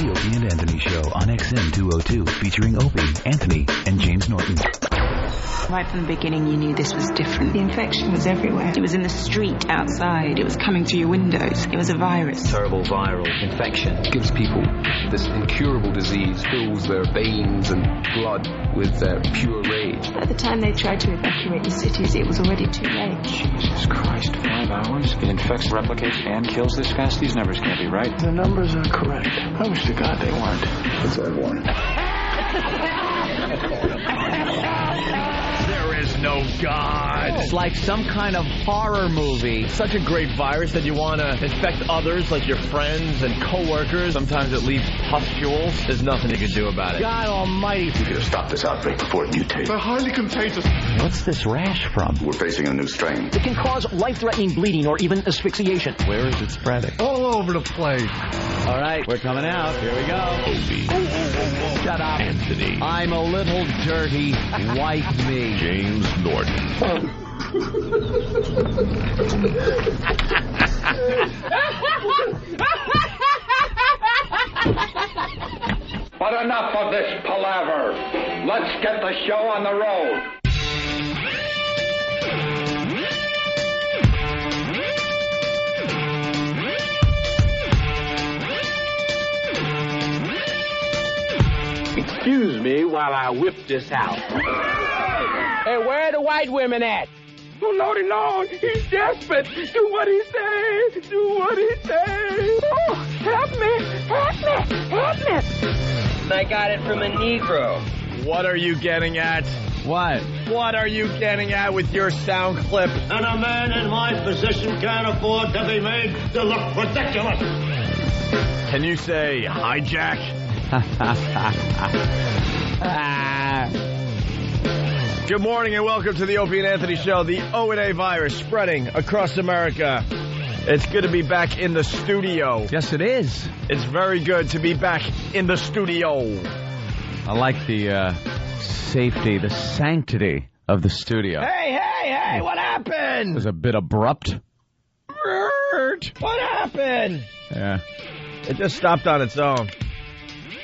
The Opie and Anthony Show on XM 202, featuring Opie, Anthony, and James Norton. Right from the beginning, you knew this was different. The infection was everywhere. It was in the street outside. It was coming through your windows. It was a virus. Terrible viral infection. It gives people this incurable disease, fills their veins and blood with pure rage. By the time they tried to evacuate the cities, it was already too late. Jesus Christ, 5 hours? It infects, replicates, and kills this fast? These numbers can't be right. The numbers are correct. I wish to God they weren't. That's what I want. There is no God. It's like some kind of horror movie. Such a great virus that you want to infect others, like your friends and coworkers. Sometimes it leaves pustules. There's nothing you can do about it. God almighty. We could have stopped this outbreak before it mutated. They're highly contagious. What's this rash from? We're facing a new strain. It can cause life-threatening bleeding or even asphyxiation. Where is it spreading? All over the place. All right, we're coming out. Here we go. Opie. Shut up. Anthony. I'm a little dirty. Wipe me. James Norton. But enough of this palaver. Let's get the show on the road. Excuse me while I whip this out. Hey, where are the white women at? Oh, Lordy, Lord, he's desperate. Do what he says. Do what he says. Oh, help me, help me, help me. I got it from a Negro. What are you getting at? What? What are you getting at with your sound clip? And a man in my position can't afford to be made to look ridiculous. Can you say hijack? Good morning and welcome to the Opie and Anthony Show. The O&A virus spreading across America. It's good to be back in the studio. Yes, it is. It's very good to be back in the studio. I like the safety, the sanctity of the studio. Hey, what happened? It was a bit abrupt. What happened? Yeah. It just stopped on its own.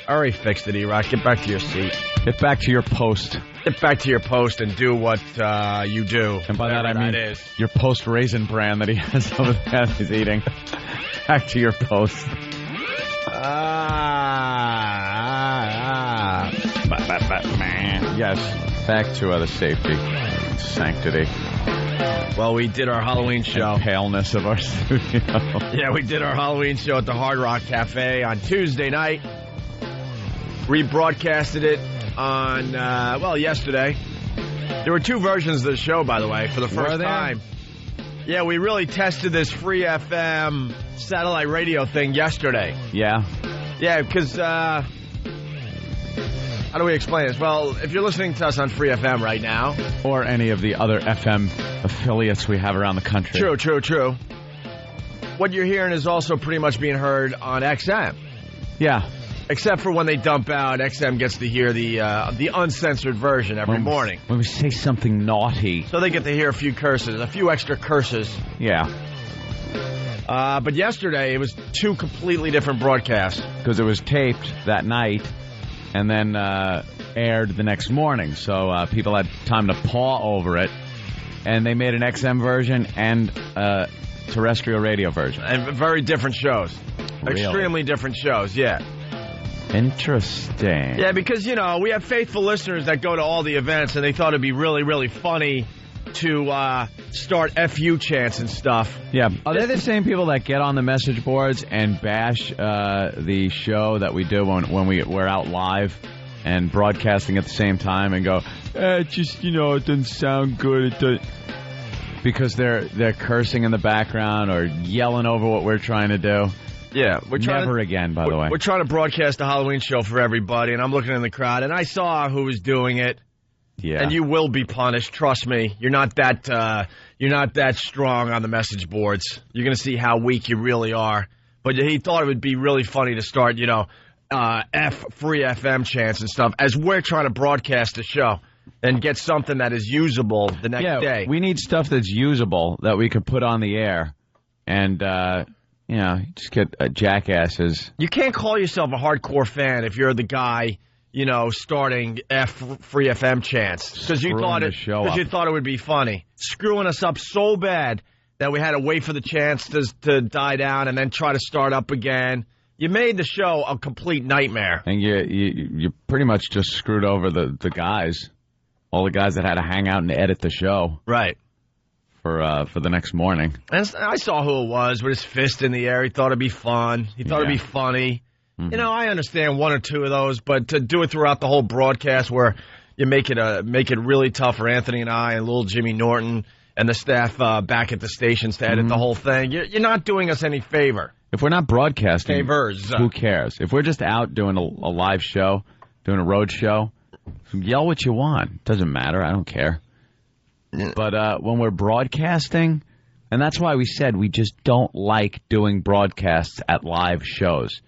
I already fixed it, E-Rock. Get back to your seat. Get back to your post. Get back to your post and do what you do. And by that I mean is. your post raisin bran that he has over there he's eating. Back to your post. Yes, back to the safety, sanctity. Well, we did our Halloween show. And paleness of our studio. Yeah, we did our Halloween show at the Hard Rock Cafe on Tuesday night. Rebroadcasted it on, yesterday. There were two versions of the show, by the way, for the first time. Yeah, we really tested this free FM satellite radio thing yesterday. Yeah? Yeah, because, how do we explain this? Well, if you're listening to us on free FM right now. Or any of the other FM affiliates we have around the country. True. What you're hearing is also pretty much being heard on XM. Yeah. Except for when they dump out, XM gets to hear the uncensored version every morning. When we say something naughty. So they get to hear a few extra curses. Yeah. But yesterday, it was two completely different broadcasts. Because it was taped that night and then aired the next morning. So people had time to paw over it. And they made an XM version and a terrestrial radio version. And very different shows. Really? Extremely different shows, yeah. Interesting. Yeah, because, we have faithful listeners that go to all the events, and they thought it'd be really, really funny to start FU chants and stuff. Yeah. Are they the same people that get on the message boards and bash the show that we do when we're out live and broadcasting at the same time and go, it doesn't sound good. Because they're cursing in the background or yelling over what we're trying to do. Yeah, never again, by the way. We're trying to broadcast a Halloween show for everybody, and I'm looking in the crowd, and I saw who was doing it. Yeah. And you will be punished. Trust me. You're not that strong on the message boards. You're going to see how weak you really are. But he thought it would be really funny to start, free FM chants and stuff as we're trying to broadcast the show and get something that is usable the next day. We need stuff that's usable that we could put on the air and you just get jackasses. You can't call yourself a hardcore fan if you're the guy, starting Free FM chants because you thought it would be funny, screwing us up so bad that we had to wait for the chants to die down and then try to start up again. You made the show a complete nightmare, and you pretty much just screwed over the guys, all the guys that had to hang out and edit the show, right? For the next morning. And I saw who it was with his fist in the air. He thought it'd be fun. He thought it'd be funny. Mm-hmm. I understand one or two of those, but to do it throughout the whole broadcast where you make it really tough for Anthony and I and little Jimmy Norton and the staff back at the stations to edit the whole thing, you're not doing us any favor. If we're not broadcasting, favors. Who cares? If we're just out doing a live show, doing a road show, yell what you want. Doesn't matter. I don't care. But when we're broadcasting, and that's why we said we just don't like doing broadcasts at live shows.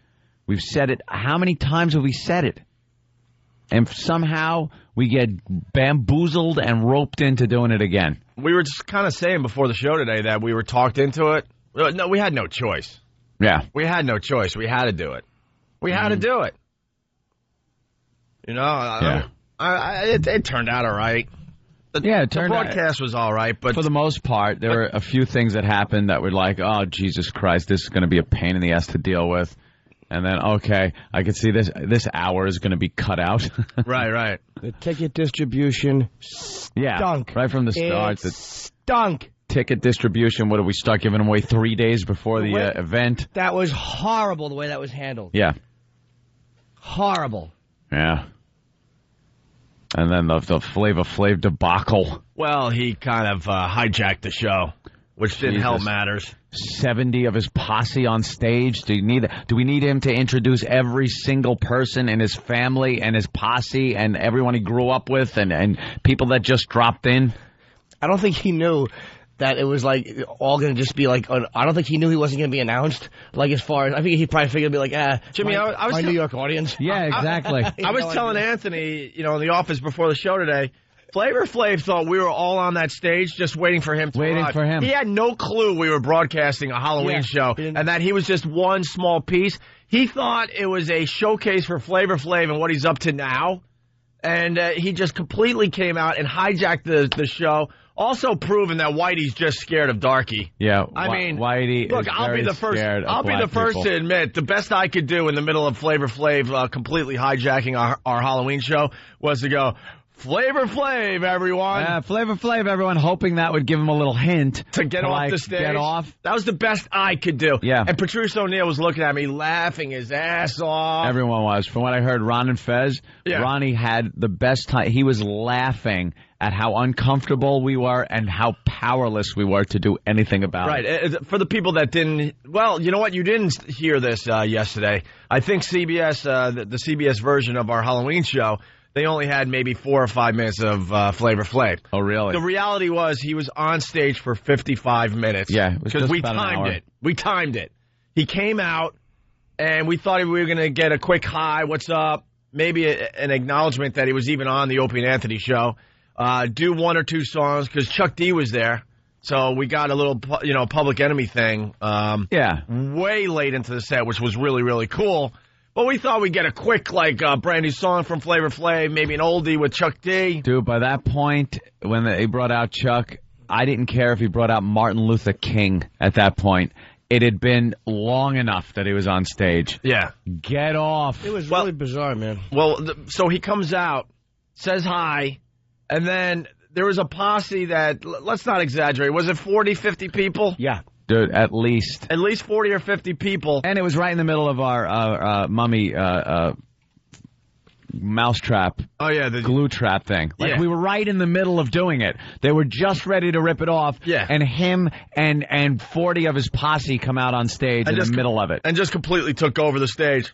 We've said it. How many times have we said it? And somehow we get bamboozled and roped into doing it again. We were just kind of saying before the show today that we were talked into it. No, we had no choice. Yeah. We had no choice. We had to do it. We had to do it. It turned out all right. The broadcast was all right, but for the most part, there were a few things that happened that were like, oh, Jesus Christ, this is going to be a pain in the ass to deal with. And then, okay, I can see this hour is going to be cut out. Right. The ticket distribution stunk. Yeah, right from the start. It stunk. Ticket distribution, what did we start giving them away 3 days before the event? That was horrible, the way that was handled. Yeah. Horrible. Yeah. And then the Flavor Flav debacle. Well, he kind of hijacked the show, which didn't help matters. 70 of his posse on stage. Do we need him to introduce every single person in his family and his posse and everyone he grew up with and people that just dropped in? I don't think he knew that it was all going to just be I don't think he knew he wasn't going to be announced. As far as I think he probably figured it'd be Jimmy, I was New York audience. Yeah, exactly. I was telling Anthony, in the office before the show today, Flavor Flav thought we were all on that stage just waiting for him to arrive. He had no clue we were broadcasting a Halloween show and that he was just one small piece. He thought it was a showcase for Flavor Flav and what he's up to now. And he just completely came out and hijacked the show. Also proving that Whitey's just scared of Darky. Yeah, Whitey. Look, I'll be the first people. to admit the best I could do in the middle of Flavor Flav completely hijacking our Halloween show was to go, Flavor Flav, everyone. Flavor Flav, everyone, hoping that would give him a little hint. To get off the stage. Get off. That was the best I could do. Yeah. And Patrice O'Neal was looking at me, laughing his ass off. Everyone was. From what I heard, Ron and Fez, Ronnie had the best time. He was laughing at how uncomfortable we were and how powerless we were to do anything about it. Right. For the people that didn't, well, you know what? You didn't hear this yesterday. I think CBS, the CBS version of our Halloween show, they only had maybe 4 or 5 minutes of Flavor Flav. Oh, really? The reality was he was on stage for 55 minutes. Yeah, because we timed it. We timed it. He came out, and we thought we were going to get a quick hi, what's up, maybe an acknowledgement that he was even on the Opie and Anthony show. Do 1 or 2 songs, because Chuck D was there. So we got a little, Public Enemy thing. Way late into the set, which was really, really cool. But we thought we'd get a quick, brand new song from Flavor Flav, maybe an oldie with Chuck D. Dude, by that point, when they brought out Chuck, I didn't care if he brought out Martin Luther King at that point. It had been long enough that he was on stage. Yeah. Get off. It was really bizarre, man. Well, so he comes out, says hi, and then there was a posse that, let's not exaggerate, was it 40, 50 people? Yeah. Dude, at least 40 or 50 people. And it was right in the middle of our mummy mousetrap. Oh, yeah. The glue trap thing. We were right in the middle of doing it. They were just ready to rip it off. Yeah. And him and 40 of his posse come out on stage in the middle of it. And just completely took over the stage,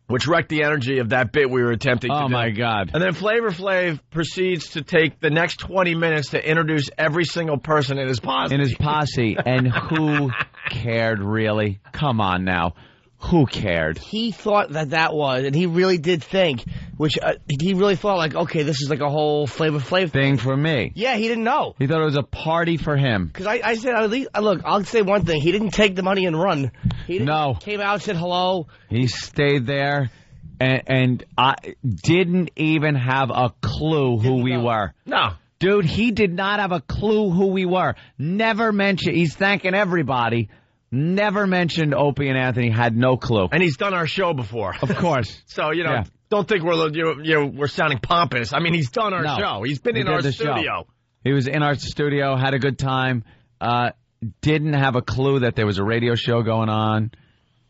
which wrecked the energy of that bit we were attempting to do. Oh, my God. And then Flavor Flav proceeds to take the next 20 minutes to introduce every single person in his posse. And who cared, really? Come on now. Who cared? He thought that was, and he really did think which he really thought like, okay, this is like a whole Flavor Flav thing for me. Yeah, he didn't know. He thought it was a party for him. Because I said, at least, look, I'll say one thing. He didn't take the money and run. He came out, said hello. He stayed there and I didn't even have a clue who we were. No. Dude, he did not have a clue who we were. Never mentioned. He's thanking everybody. Never mentioned Opie and Anthony. Had no clue. And he's done our show before. Of course. So, don't think we're sounding pompous. I mean, he's done our No. show. He's been in our studio. Show. He was in our studio, had a good time. Didn't have a clue that there was a radio show going on.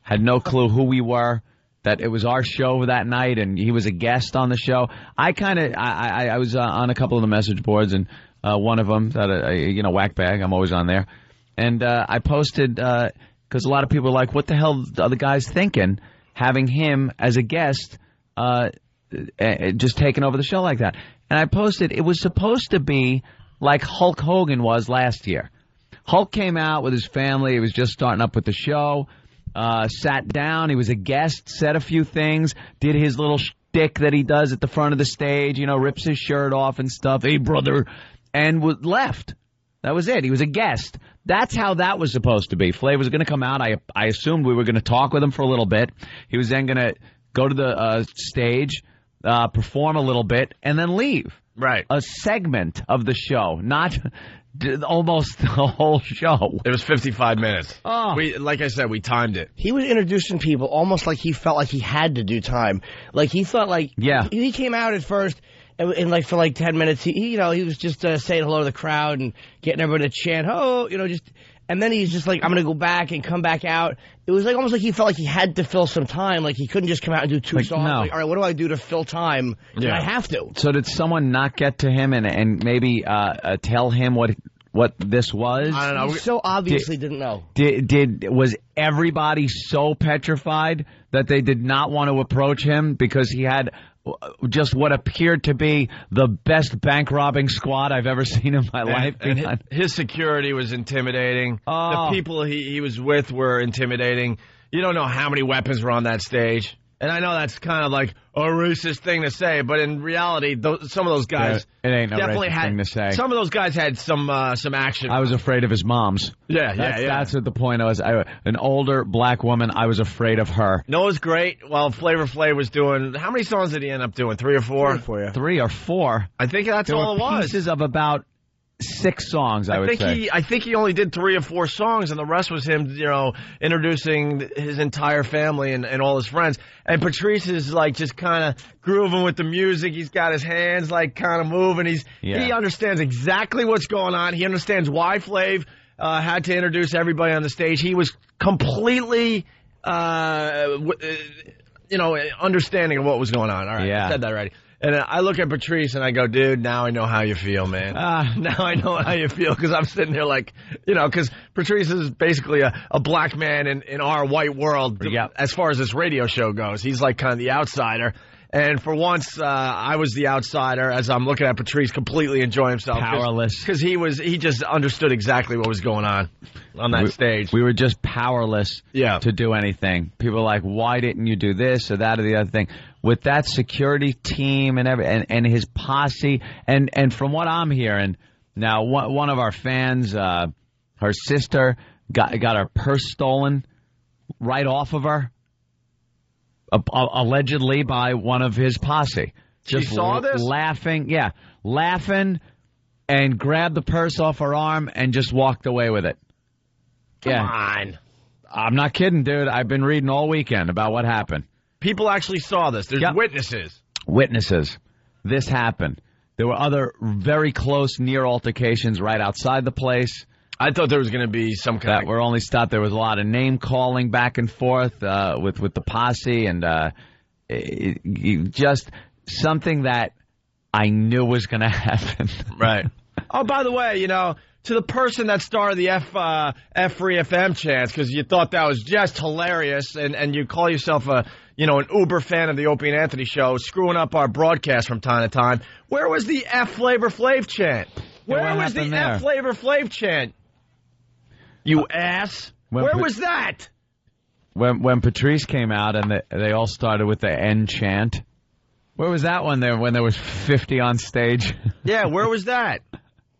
Had no clue who we were. That it was our show that night, and he was a guest on the show. I was on a couple of the message boards, and one of them, Whack Bag, I'm always on there. And I posted, because a lot of people are like, what the hell are the guys thinking, having him as a guest, just taking over the show like that. And I posted, it was supposed to be like Hulk Hogan was last year. Hulk came out with his family. He was just starting up with the show. Sat down. He was a guest, said a few things, did his little shtick that he does at the front of the stage, rips his shirt off and stuff. Hey, brother. And left. That was it. He was a guest. That's how that was supposed to be. Flav was going to come out. I assumed we were going to talk with him for a little bit. He was then going to go to the stage, perform a little bit, and then leave. Right. A segment of the show, not almost the whole show. It was 55 minutes. Oh. Like I said, we timed it. He was introducing people almost like he felt like he had to do time. Like he thought like he came out at first and like for like 10 minutes he was just saying hello to the crowd and getting everybody to chant, and then he's just like, I'm going to go back and come back out. It was like almost like he felt like he had to fill some time. Like he couldn't just come out and do two songs. No. Like, all right, what do I do to fill time? Yeah. I have to. So did someone not get to him and maybe tell him what this was? I don't know. He so obviously didn't know. Was everybody so petrified that they did not want to approach him because he had just what appeared to be the best bank robbing squad I've ever seen in my life? And his security was intimidating. The people he was with were intimidating. You don't know how many weapons were on that stage. And I know that's kind of like a racist thing to say, but in reality, some of those guys it ain't a definitely racist thing to say. Some of those guys had some action. I was afraid of his moms. Yeah. That's what the point was. An older black woman, I was afraid of her. No, it was great. Well, Flavor Flav was doing, how many songs did he end up doing? 3 or 4? 3 or 4. I think that's all it was. Pieces of about 6 songs, I would say. I think he only did 3 or 4 songs, and the rest was him, introducing his entire family and all his friends. And Patrice is like just kind of grooving with the music. He's got his hands like kind of moving. He understands exactly what's going on. He understands why Flav had to introduce everybody on the stage. He was completely, understanding of what was going on. All right, I said that already. And I look at Patrice and I go, dude, now I know how you feel, man. Now I know how you feel because I'm sitting there like, because Patrice is basically a black man in our white world as far as this radio show goes. He's like kind of the outsider. And for once, I was the outsider as I'm looking at Patrice completely enjoy himself. Powerless. Because he just understood exactly what was going on that stage. We were just powerless to do anything. People are like, why didn't you do this or that or the other thing? With that security team and his posse, and from what I'm hearing, now one of our fans, her sister, got her purse stolen right off of her. Allegedly by one of his posse. Just she saw this? Laughing, and grabbed the purse off her arm and just walked away with it. Come on. I'm not kidding, dude. I've been reading all weekend about what happened. People actually saw this. There's witnesses. Witnesses. This happened. There were other very close near altercations right outside the place. I thought there was going to be some kind that were only stopped. There was a lot of name calling back and forth with the posse, and just something that I knew was going to happen. Right. Oh, by the way, to the person that started the F-Free FM chants, because you thought that was just hilarious, and you call yourself an uber fan of the Opie and Anthony show, screwing up our broadcast from time to time. Where was the F-Flavor Flav chant? Where was the F-Flavor Flav chant? You ass! Where was that? When Patrice came out and they all started with the N chant, Where was that one there when there was 50 on stage? Yeah, where was that?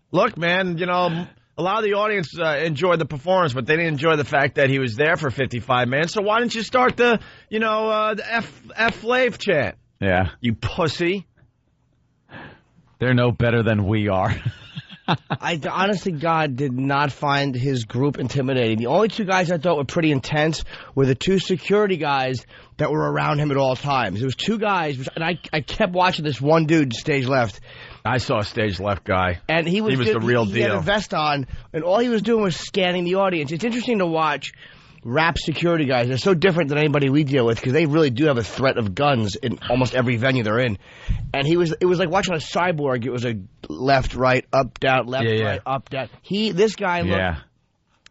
Look, man, you know, a lot of the audience enjoyed the performance, but they didn't enjoy the fact that he was there for 55 minutes. So why didn't you start the F Flav chant? Yeah. You pussy. They're no better than we are. I honestly, God, did not find his group intimidating. The only two guys I thought were pretty intense were the two security guys that were around him at all times. There was two guys, and I kept watching this one dude stage left. I saw a stage left guy. And he was the real deal. He had a vest on, and all he was doing was scanning the audience. It's interesting to watch rap security guys. They're so different than anybody we deal with because they really do have a threat of guns in almost every venue they're in. And it was like watching a cyborg. It was a left, right, up, down, left, right, up, down. This guy looked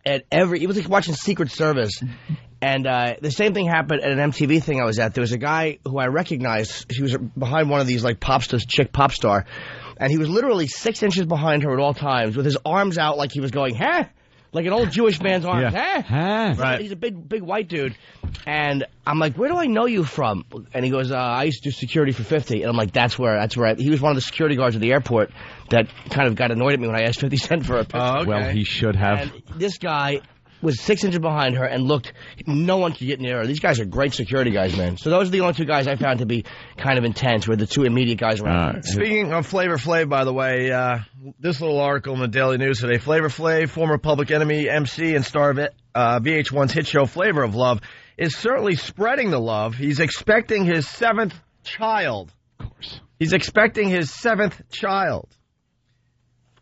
at it was like watching Secret Service. And the same thing happened at an MTV thing I was at. There was a guy who I recognized. He was behind one of these like chick pop star. And he was literally 6 inches behind her at all times with his arms out like he was going, huh? Like an old Jewish man's arms. Yeah. Huh? Right. He's a big white dude. And I'm like, where do I know you from? And he goes, I used to do security for 50. And I'm like, that's where he was one of the security guards at the airport that kind of got annoyed at me when I asked 50 Cent for a picture. Oh, okay. Well, he should have. And this guy was 6 inches behind her and looked, no one could get near her. These guys are great security guys, man. So those are the only two guys I found to be kind of intense, were the two immediate guys around her. Speaking of Flavor Flav, by the way, this little article in the Daily News today, Flavor Flav, former Public Enemy MC and star of VH1's hit show Flavor of Love, is certainly spreading the love. He's expecting his 7th child. Of course. He's expecting his 7th child.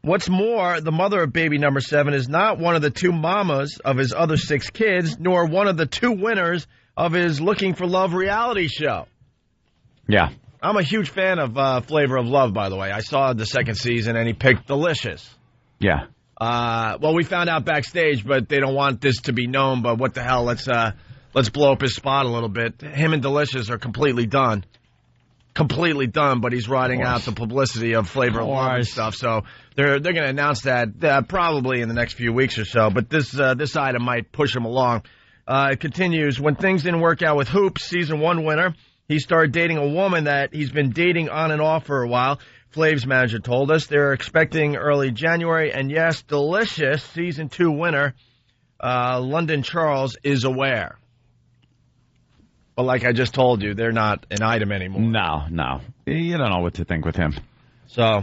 What's more, the mother of baby number 7 is not one of the 2 mamas of his other 6 kids, nor one of the 2 winners of his Looking for Love reality show. Yeah. I'm a huge fan of Flavor of Love, by the way. I saw the 2nd season, and he picked Delicious. Yeah. Well, we found out backstage, but they don't want this to be known, but what the hell, let's blow up his spot a little bit. Him and Delicious are completely done. Completely done, but he's riding out the publicity of Flavor of Love and stuff. So they're going to announce that probably in the next few weeks or so. But this item might push him along. It continues. When things didn't work out with Hoops, season 1 winner, he started dating a woman that he's been dating on and off for a while. Flav's manager told us they're expecting early January. And yes, Delicious, season 2 winner, London Charles, is aware. But like I just told you, they're not an item anymore. No. You don't know what to think with him. So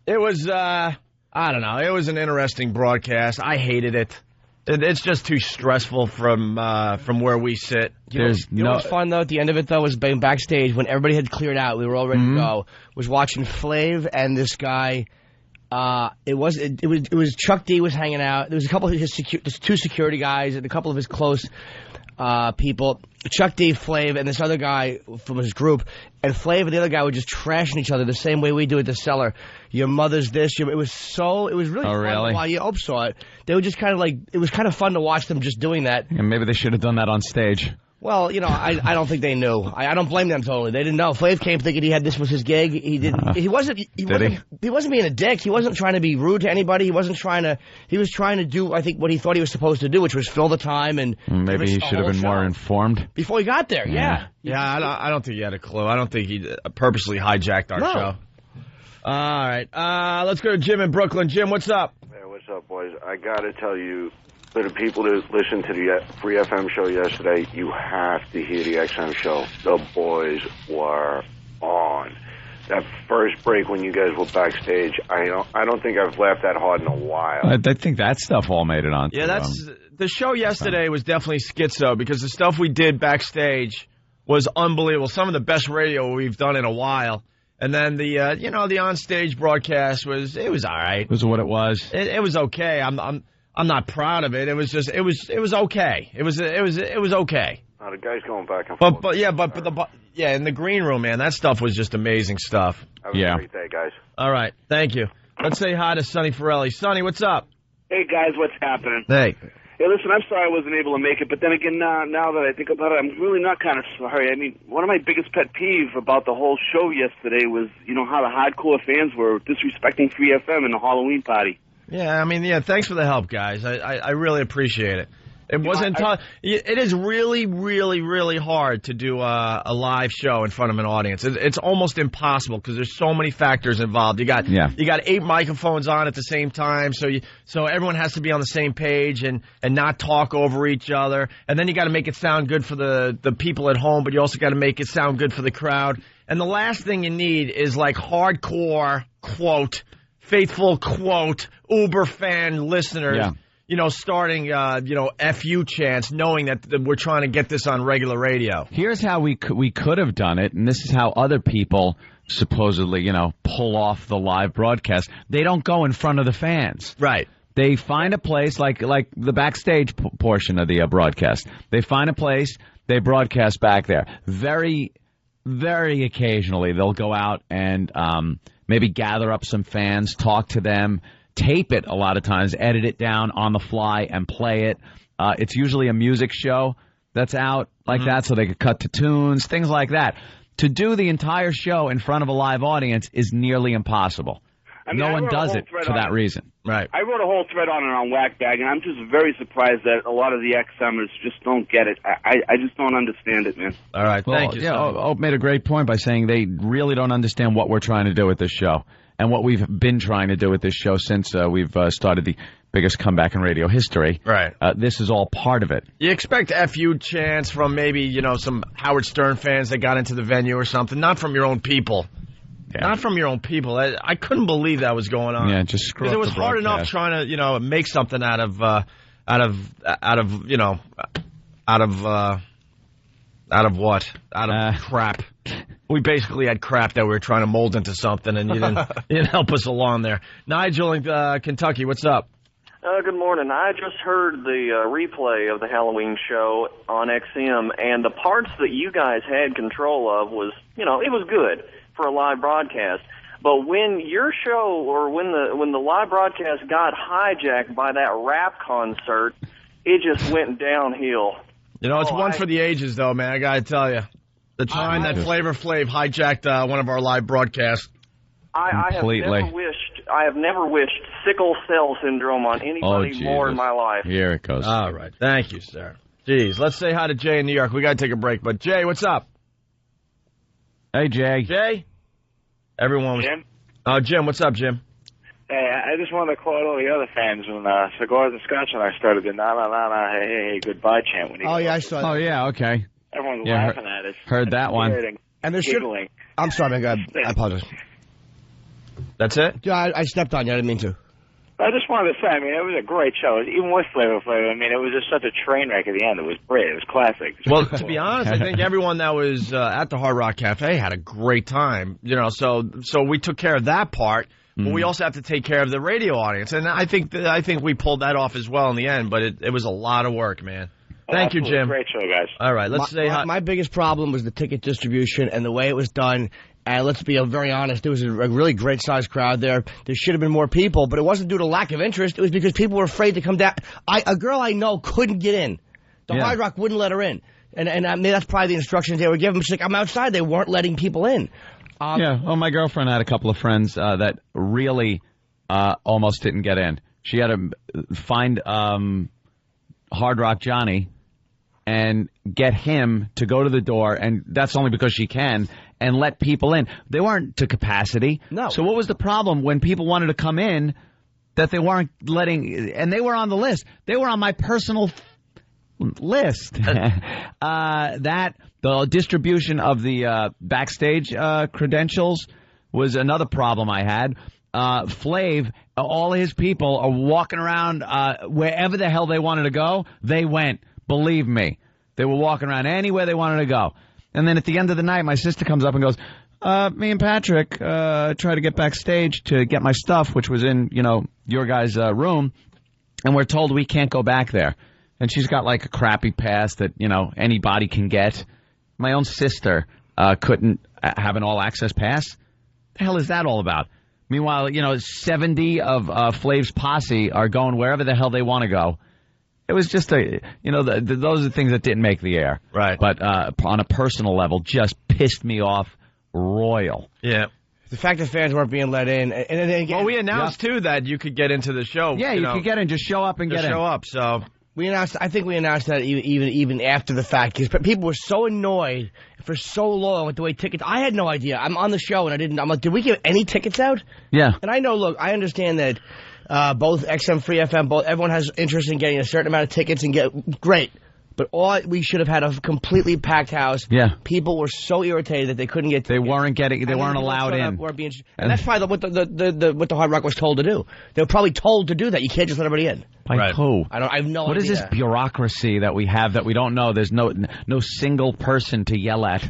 it was, I don't know. It was an interesting broadcast. I hated it. It's just too stressful from where we sit. You know what's fun, though, at the end of it, though, was being backstage when everybody had cleared out. We were all ready to go. Was watching Flav and this guy. It was Chuck D was hanging out. There was a couple of his 2 security guys and a couple of his close people, Chuck D, Flav, and this other guy from his group. And Flav and the other guy were just trashing each other the same way we do at the Cellar. Your mother's this. It was really fun while you saw it. They were just kind of like, it was kind of fun to watch them just doing that. And maybe they should have done that on stage. Well, you know, I don't think they knew. I don't blame them totally. They didn't know. Flav came thinking this was his gig. He didn't. He wasn't being a dick. He wasn't trying to be rude to anybody. He was trying to do, I think, what he thought he was supposed to do, which was fill the time and maybe he should have been more informed before he got there. Yeah. I don't think he had a clue. I don't think he purposely hijacked our show. All right, let's go to Jim in Brooklyn. Jim, what's up? Hey, what's up, boys? I got to tell you, for the people that listened to the Free FM show yesterday, you have to hear the XM show. The boys were on. That first break when you guys were backstage, I don't think I've laughed that hard in a while. I think that stuff all made it on. Yeah, the show yesterday was definitely schizo because the stuff we did backstage was unbelievable. Some of the best radio we've done in a while. And then the onstage broadcast was all right. It was what it was. It was okay. I'm not proud of it. It was just it was okay. It was okay. The guy's going back and forth. But in the green room, man, that stuff was just amazing stuff. Have a great day, guys. All right, thank you. Let's say hi to Sonny Forelli. Sonny, what's up? Hey guys, what's happening? Hey. Hey, listen, I'm sorry I wasn't able to make it, but then again, now that I think about it, I'm really not kind of sorry. I mean, one of my biggest pet peeves about the whole show yesterday was, how the hardcore fans were disrespecting Free FM in the Halloween party. Yeah, thanks for the help, guys. I really appreciate it. It wasn't tough. It is really, really, really hard to do a live show in front of an audience. It's almost impossible because there's so many factors involved. You got 8 microphones on at the same time, so everyone has to be on the same page and not talk over each other. And then you got to make it sound good for the people at home, but you also got to make it sound good for the crowd. And the last thing you need is like hardcore quote, faithful quote, Uber fan listeners. Yeah. Starting, FU chants, knowing that we're trying to get this on regular radio. Here's how we could have done it, and this is how other people supposedly, pull off the live broadcast. They don't go in front of the fans. Right. They find a place like the backstage portion of the broadcast. They find a place, they broadcast back there. Very, very occasionally, they'll go out and maybe gather up some fans, talk to them, tape it a lot of times, edit it down on the fly and play it. It's usually a music show that's out like that, so they could cut to tunes, things like that. To do the entire show in front of a live audience is nearly impossible. No one does it for that reason. Right. I wrote a whole thread on it on Whackbag, and I'm just very surprised that a lot of the XMers just don't get it. I just don't understand it, man. All right, thank you. Yeah, Ope made a great point by saying they really don't understand what we're trying to do with this show and what we've been trying to do with this show since we've started the biggest comeback in radio history. Right. This is all part of it. You expect FU chants from maybe, some Howard Stern fans that got into the venue or something, not from your own people. Yeah. Not from your own people. I couldn't believe that was going on. Yeah, just screw up the broadcast. It was hard enough trying to, make something out of what? Out of crap. We basically had crap that we were trying to mold into something, and you didn't help us along there. Nigel in Kentucky, what's up? Good morning. I just heard the replay of the Halloween show on XM, and the parts that you guys had control of was, it was good for a live broadcast. But when your show or when the live broadcast got hijacked by that rap concert, it just went downhill. It's one for the ages, though, man. I got to tell you. The time that Flavor Flav hijacked one of our live broadcasts. I have never wished sickle cell syndrome on anybody more in my life. Here it goes. All right. Thank you, sir. Jeez, let's say hi to Jay in New York. We got to take a break. But, Jay, what's up? Hey, Jay. Jay? Everyone. Jim? Jim, what's up, Jim? Hey, I just wanted to quote all the other fans when Cigars and Scotch and I started the na-na-na-na, hey, goodbye chant. When I saw that. Oh, yeah, okay. Everyone's laughing at us. Heard that one. And there should... I'm sorry, man. I apologize. That's it? Yeah, I stepped on you. I didn't mean to. I just wanted to say, it was a great show. Even with Flavor Flav, it was just such a train wreck at the end. It was great. It was classic. Well, to be honest, I think everyone that was at the Hard Rock Cafe had a great time. So we took care of that part, but we also have to take care of the radio audience. And I think we pulled that off as well in the end, but it was a lot of work, man. Thank you, Jim. Great show, guys. All right, let's say hi. My biggest problem was the ticket distribution and the way it was done. And let's be very honest, there was a really great-sized crowd there. There should have been more people, but it wasn't due to lack of interest. It was because people were afraid to come down. A girl I know couldn't get in. The Hard Rock wouldn't let her in. And I mean, that's probably the instructions they were giving. She's like, I'm outside. They weren't letting people in. Well, my girlfriend had a couple of friends that really almost didn't get in. She had to find Hard Rock Johnny and get him to go to the door, and that's only because she can, and let people in. They weren't to capacity. No. So what was the problem when people wanted to come in that they weren't letting, and they were on the list. They were on my personal list. The distribution of the backstage credentials was another problem I had. Flav, all his people are walking around wherever the hell they wanted to go. They went. Believe me. They were walking around anywhere they wanted to go. And then at the end of the night, my sister comes up and goes, me and Patrick tried to get backstage to get my stuff, which was in, your guys' room, and we're told we can't go back there. And she's got like a crappy pass that, anybody can get. My own sister couldn't have an all-access pass. The hell is that all about? Meanwhile, 70 of Flav's posse are going wherever the hell they want to go. It was just those are the things that didn't make the air. Right. But on a personal level, just pissed me off royal. Yeah. The fact that fans weren't being let in. And then again, we announced, too, that you could get into the show. Yeah, you could get in. Just show up and get in. Show up, so... I think we announced that even after the fact, because people were so annoyed for so long with the way tickets. I had no idea. I'm on the show and I didn't. I'm like, did we give any tickets out? Yeah. And I know. Look, I understand that both XM, Free FM, everyone has interest in getting a certain amount of tickets and get great. But we should have had a completely packed house. Yeah. People were so irritated that they couldn't get tickets. They weren't allowed in. And that's probably what the Hard Rock was told to do. They were probably told to do that. You can't just let everybody in. By who? I have no idea. What is this bureaucracy that we have that we don't know? There's no single person to yell at.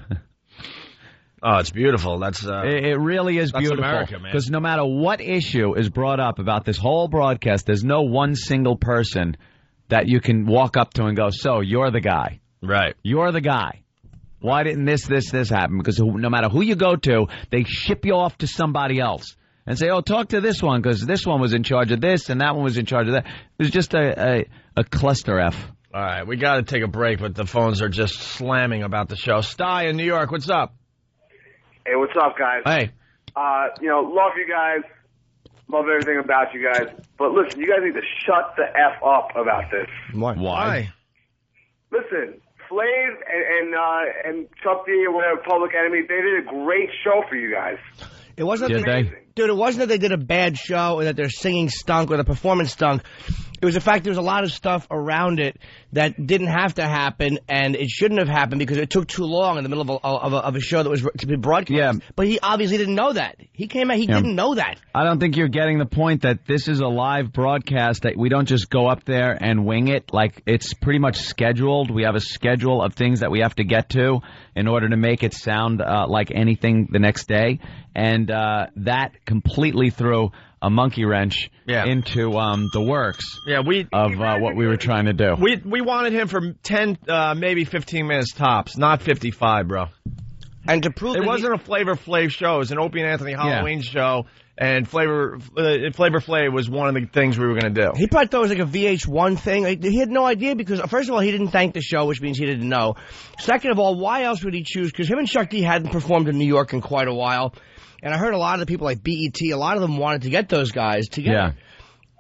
Oh, it's beautiful. That's it really is beautiful. America, man. Because no matter what issue is brought up about this whole broadcast, there's no one single person that you can walk up to and go, so, you're the guy. Right. You're the guy. Why didn't this happen? Because no matter who you go to, they ship you off to somebody else. And say, oh, talk to this one, because this one was in charge of this, and that one was in charge of that. It was just a cluster F. All right, we got to take a break, but the phones are just slamming about the show. Sty in New York, what's up? Hey, what's up, guys? Hey. Love you guys. Love everything about you guys. But listen, you guys need to shut the F up about this. Why? Listen, Flav and Chuck D or whatever, Public Enemy, they did a great show for you guys. It wasn't Did they? Dude, it wasn't that they did a bad show or that their singing stunk or the performance stunk. It was the fact there was a lot of stuff around it that didn't have to happen, and it shouldn't have happened because it took too long in the middle of a show that was to be broadcast. Yeah. But he obviously didn't know that. He came out, he didn't know that. I don't think you're getting the point that this is a live broadcast, that we don't just go up there and wing it. Like, it's pretty much scheduled. We have a schedule of things that we have to get to in order to make it sound like anything the next day. And that completely threw a monkey wrench into the works of what we were trying to do. We wanted him for 10, maybe 15 minutes tops, not 55, bro. And to prove it wasn't a Flavor Flav show, it was an Opie and Anthony Halloween show, and Flavor Flav was one of the things we were going to do. He probably thought it was like a VH1 thing. He had no idea because, first of all, he didn't thank the show, which means he didn't know. Second of all, why else would he choose? Because him and Chuck D hadn't performed in New York in quite a while. And I heard a lot of the people like BET, a lot of them wanted to get those guys together. Yeah.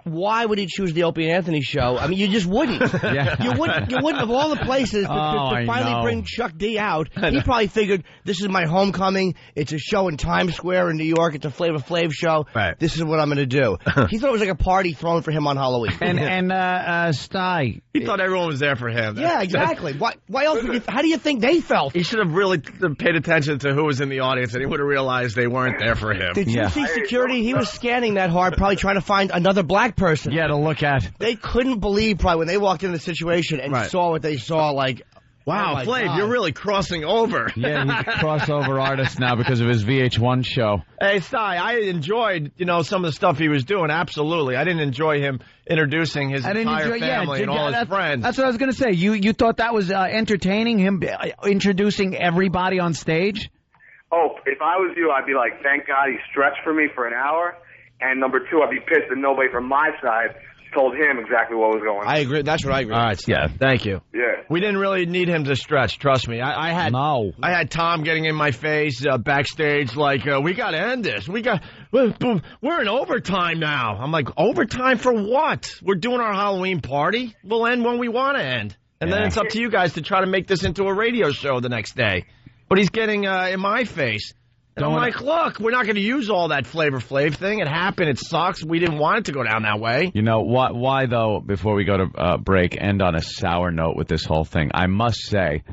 Why would he choose the Opie and Anthony show? I mean, you just wouldn't. You wouldn't of all the places to finally bring Chuck D out. He probably figured, this is my homecoming. It's a show in Times Square in New York. It's a Flavor Flav show. Right. This is what I'm going to do. He thought it was like a party thrown for him on Halloween. And Sty. He thought everyone was there for him. Yeah, exactly. Why else? How do you think they felt? He should have really paid attention to who was in the audience, and he would have realized they weren't there for him. Did you see security? He was scanning that hard, probably trying to find another black person. Yeah, to look at. They couldn't believe probably when they walked into the situation and saw what they saw, like, wow, oh Flav, God. you're really crossing over. Yeah, he's a crossover artist now because of his VH1 show. Hey, Sty, I enjoyed, some of the stuff he was doing, absolutely. I didn't enjoy him introducing his entire family and all his friends. That's what I was going to say. You thought that was entertaining, him introducing everybody on stage? Oh, if I was you, I'd be like, thank God he stretched for me for an hour. And number two, I'd be pissed that nobody from my side told him exactly what was going on. I agree. That's what I agree. All right, yeah, thank you. Yeah. We didn't really need him to stretch, trust me. I had Tom getting in my face backstage like, we got to end this. We're in overtime now. I'm like, overtime for what? We're doing our Halloween party. We'll end when we want to end. And then it's up to you guys to try to make this into a radio show the next day. But he's getting in my face. And I'm like, look, we're not going to use all that Flavor Flav thing. It happened. It sucks. We didn't want it to go down that way. You know, why though, before we go to break, end on a sour note with this whole thing? I must say,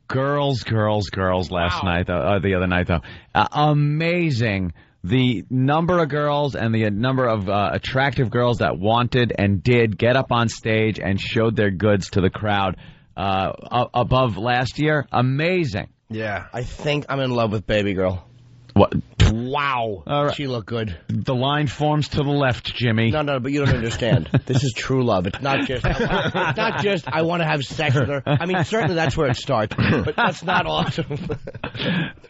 girls last night, the other night, though. Amazing. The number of girls and the number of attractive girls that wanted and did get up on stage and showed their goods to the crowd above last year. Amazing. Yeah. I think I'm in love with Baby Girl. What? Wow. She looked good. The line forms to the left, Jimmy. No, but you don't understand. This is true love. It's not just I want to have sex with her. I mean, certainly that's where it starts, but that's not awesome.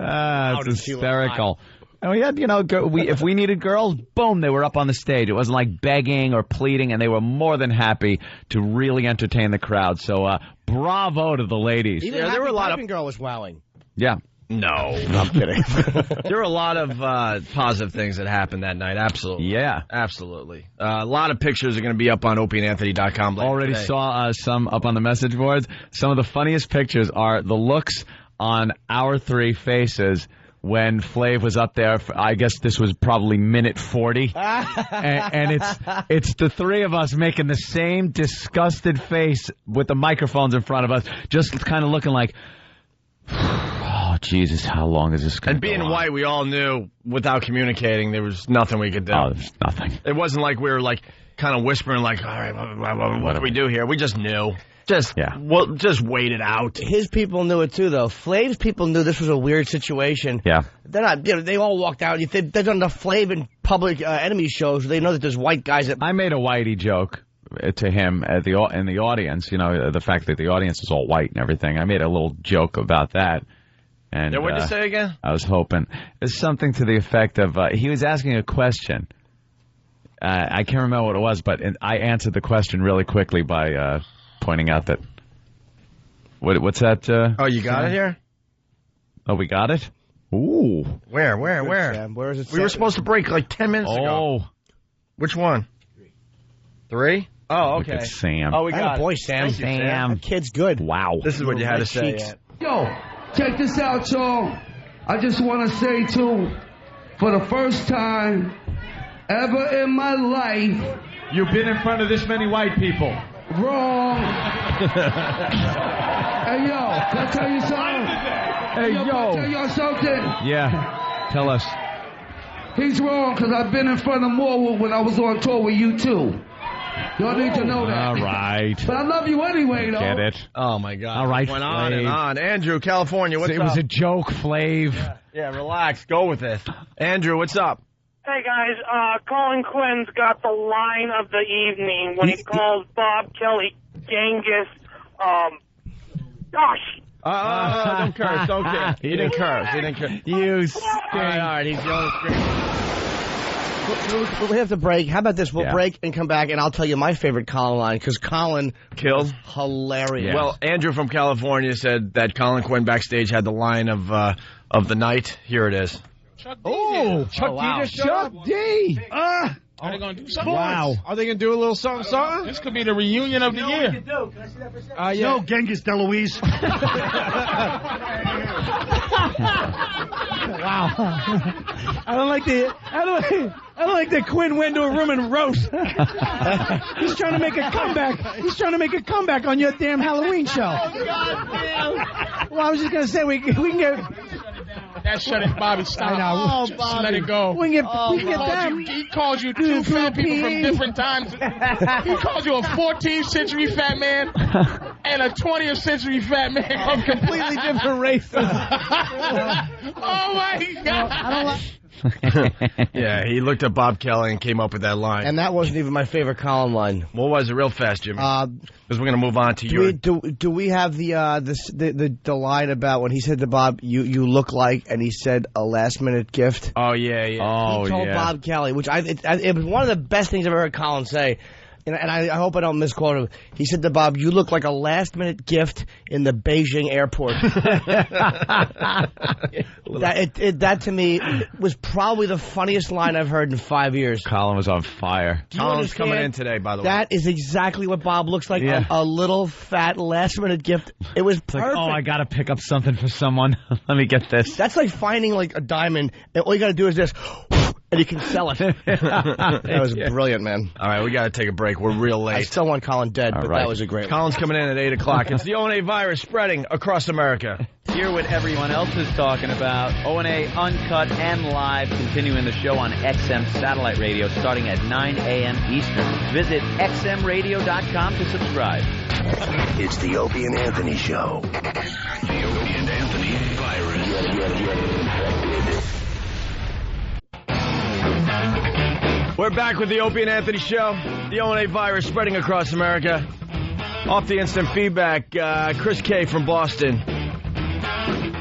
It's hysterical. And we had, if we needed girls, boom, they were up on the stage. It wasn't like begging or pleading, and they were more than happy to really entertain the crowd. So, bravo to the ladies. Even there were a lot of Girl was wowing. Yeah. No. I'm kidding. There were a lot of positive things that happened that night. Absolutely. Yeah. Absolutely. A lot of pictures are going to be up on opieandanthony.com later Already today. saw some up on the message boards. Some of the funniest pictures are the looks on our three faces when Flav was up there. I guess this was probably minute 40. and it's the three of us making the same disgusted face with the microphones in front of us, just kind of looking like, oh, Jesus, how long is this going to go And being on? white, we all knew without communicating there was nothing we could do. Oh, there's nothing. It wasn't like we were like kind of whispering like, all right, what do we do here? We just knew. Just wait it out. His people knew it too, though. Flav's people knew this was a weird situation. Yeah. They're not. They all walked out. They've done enough Flav and Public Enemy shows. They know that there's white guys that. I made a whitey joke to him in the audience. You know, the fact that the audience is all white and everything. I made a little joke about that. And What'd you say again? I was hoping it's something to the effect of he was asking a question. I can't remember what it was, but I answered the question really quickly by pointing out that. What's that? Oh, you got it here? Oh, we got it? Ooh. Where? Sam, where is it? We were supposed to break like 10 minutes ago. Oh. Which one? 3? Oh, okay. Look at Sam. Oh, we got it. Boy, Sam. Thank you, Sam. That kid's good. Wow. This is what you had to say. Yo, check this out, y'all. I just want to say, too, for the first time ever in my life... You've been in front of this many white people. Wrong. Hey, yo, can I tell you something? Hey, Can I tell y'all something? Yeah. Tell us. He's wrong, because I've been in front of Morwood when I was on tour with you, too. Y'all need to know that. All right. But I love you anyway, though. Get it. Oh, my God. All right, Went on Flav. and on. Andrew, California, what's It up? was a joke, Flav. Yeah, relax. Go with it. Andrew, what's up? Hey, guys. Colin Quinn's got the line of the evening when he calls Bob Kelly Genghis. Gosh. Don't curse. Don't curse. He didn't curse. You All right. He's the only We have to break. How about this? We'll break and come back, and I'll tell you my favorite Colin line, because Colin killed. Hilarious. Yeah. Well, Andrew from California said that Colin Quinn backstage had the line of the night. Here it is. Chuck D. Oh, Chuck D just showed up. Chuck D. Are they going to do something? Wow. Are they going to do a little something? This could be the reunion of the year. Yo, Genghis DeLuise. Wow. I don't like that Quinn went to a room and roast. He's trying to make a comeback. He's trying to make a comeback on your damn Halloween show. Well, I was just going to say we can get... That shut it, Bobby. Stop. I know. Oh, Bobby. Just let it go. We can get them. He calls you two fat people from different times. He calls you a 14th century fat man and a 20th century fat man of completely different races. Oh, my God. I don't like... Yeah, he looked at Bob Kelly and came up with that line. And that wasn't even my favorite Colin line. What was it? Real fast, Jimmy. Because we're going to move on to your... Do we have the line about when he said to Bob, you look like, and he said a last-minute gift? Oh, yeah. He told Bob Kelly, which it was one of the best things I've ever heard Colin say. And I hope I don't misquote him. He said to Bob, you look like a last-minute gift in the Beijing airport. That to me was probably the funniest line I've heard in 5 years. Colin was on fire. Colin's coming in today, by the way. That is exactly what Bob looks like, a little fat last-minute gift. It was perfect. Like, I got to pick up something for someone. Let me get this. That's like finding like a diamond, and all you got to do is this... and you can sell it. That was brilliant, man. All right, we got to take a break. We're real late. I still want Colin dead, but that was a great one. Colin's coming in at 8 o'clock. It's the ONA virus spreading across America. Hear what everyone else is talking about. ONA Uncut and Live, continuing the show on XM Satellite Radio starting at 9 a.m. Eastern. Visit xmradio.com to subscribe. It's the Opie and Anthony Show. The Opie and Anthony virus. We're back with the Opie and Anthony Show. The ONA virus spreading across America. Off the instant feedback, Chris K. from Boston.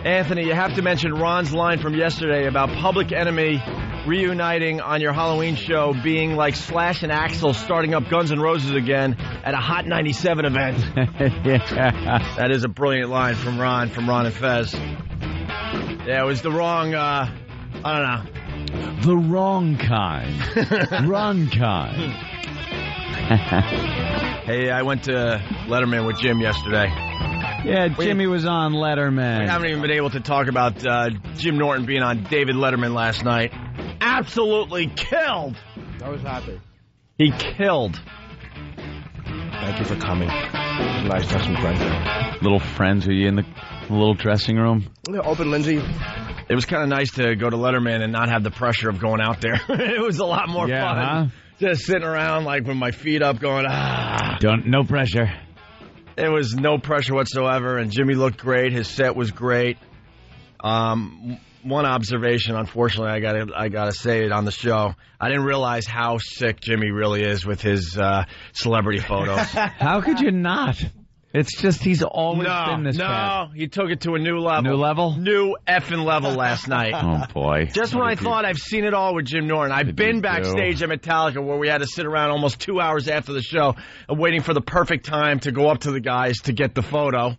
Anthony, you have to mention Ron's line from yesterday about Public Enemy reuniting on your Halloween show being like Slash and Axl starting up Guns N' Roses again at a Hot 97 event. Yeah. That is a brilliant line from Ron and Fez. Yeah, it was the wrong, I don't know. The wrong kind. Wrong kind. Hey, I went to Letterman with Jim yesterday. Yeah, Jimmy was on Letterman. We haven't even been able to talk about Jim Norton being on David Letterman last night. Absolutely killed. I was happy. He killed. Thank you for coming. It was nice to have some friends there. Little friends, are you in the little dressing room? Yeah, open, Lindsay. It was kind of nice to go to Letterman and not have the pressure of going out there. It was a lot more fun. Huh? Just sitting around like with my feet up going, No pressure. It was no pressure whatsoever, and Jimmy looked great. His set was great. One observation, unfortunately, I gotta say it on the show. I didn't realize how sick Jimmy really is with his celebrity photos. How could you not? It's just he's always been this bad. No, he took it to a new level. New level? New effing level last night. Oh, boy. Just when I thought I've seen it all with Jim Norton. I've been backstage at Metallica where we had to sit around almost 2 hours after the show waiting for the perfect time to go up to the guys to get the photo.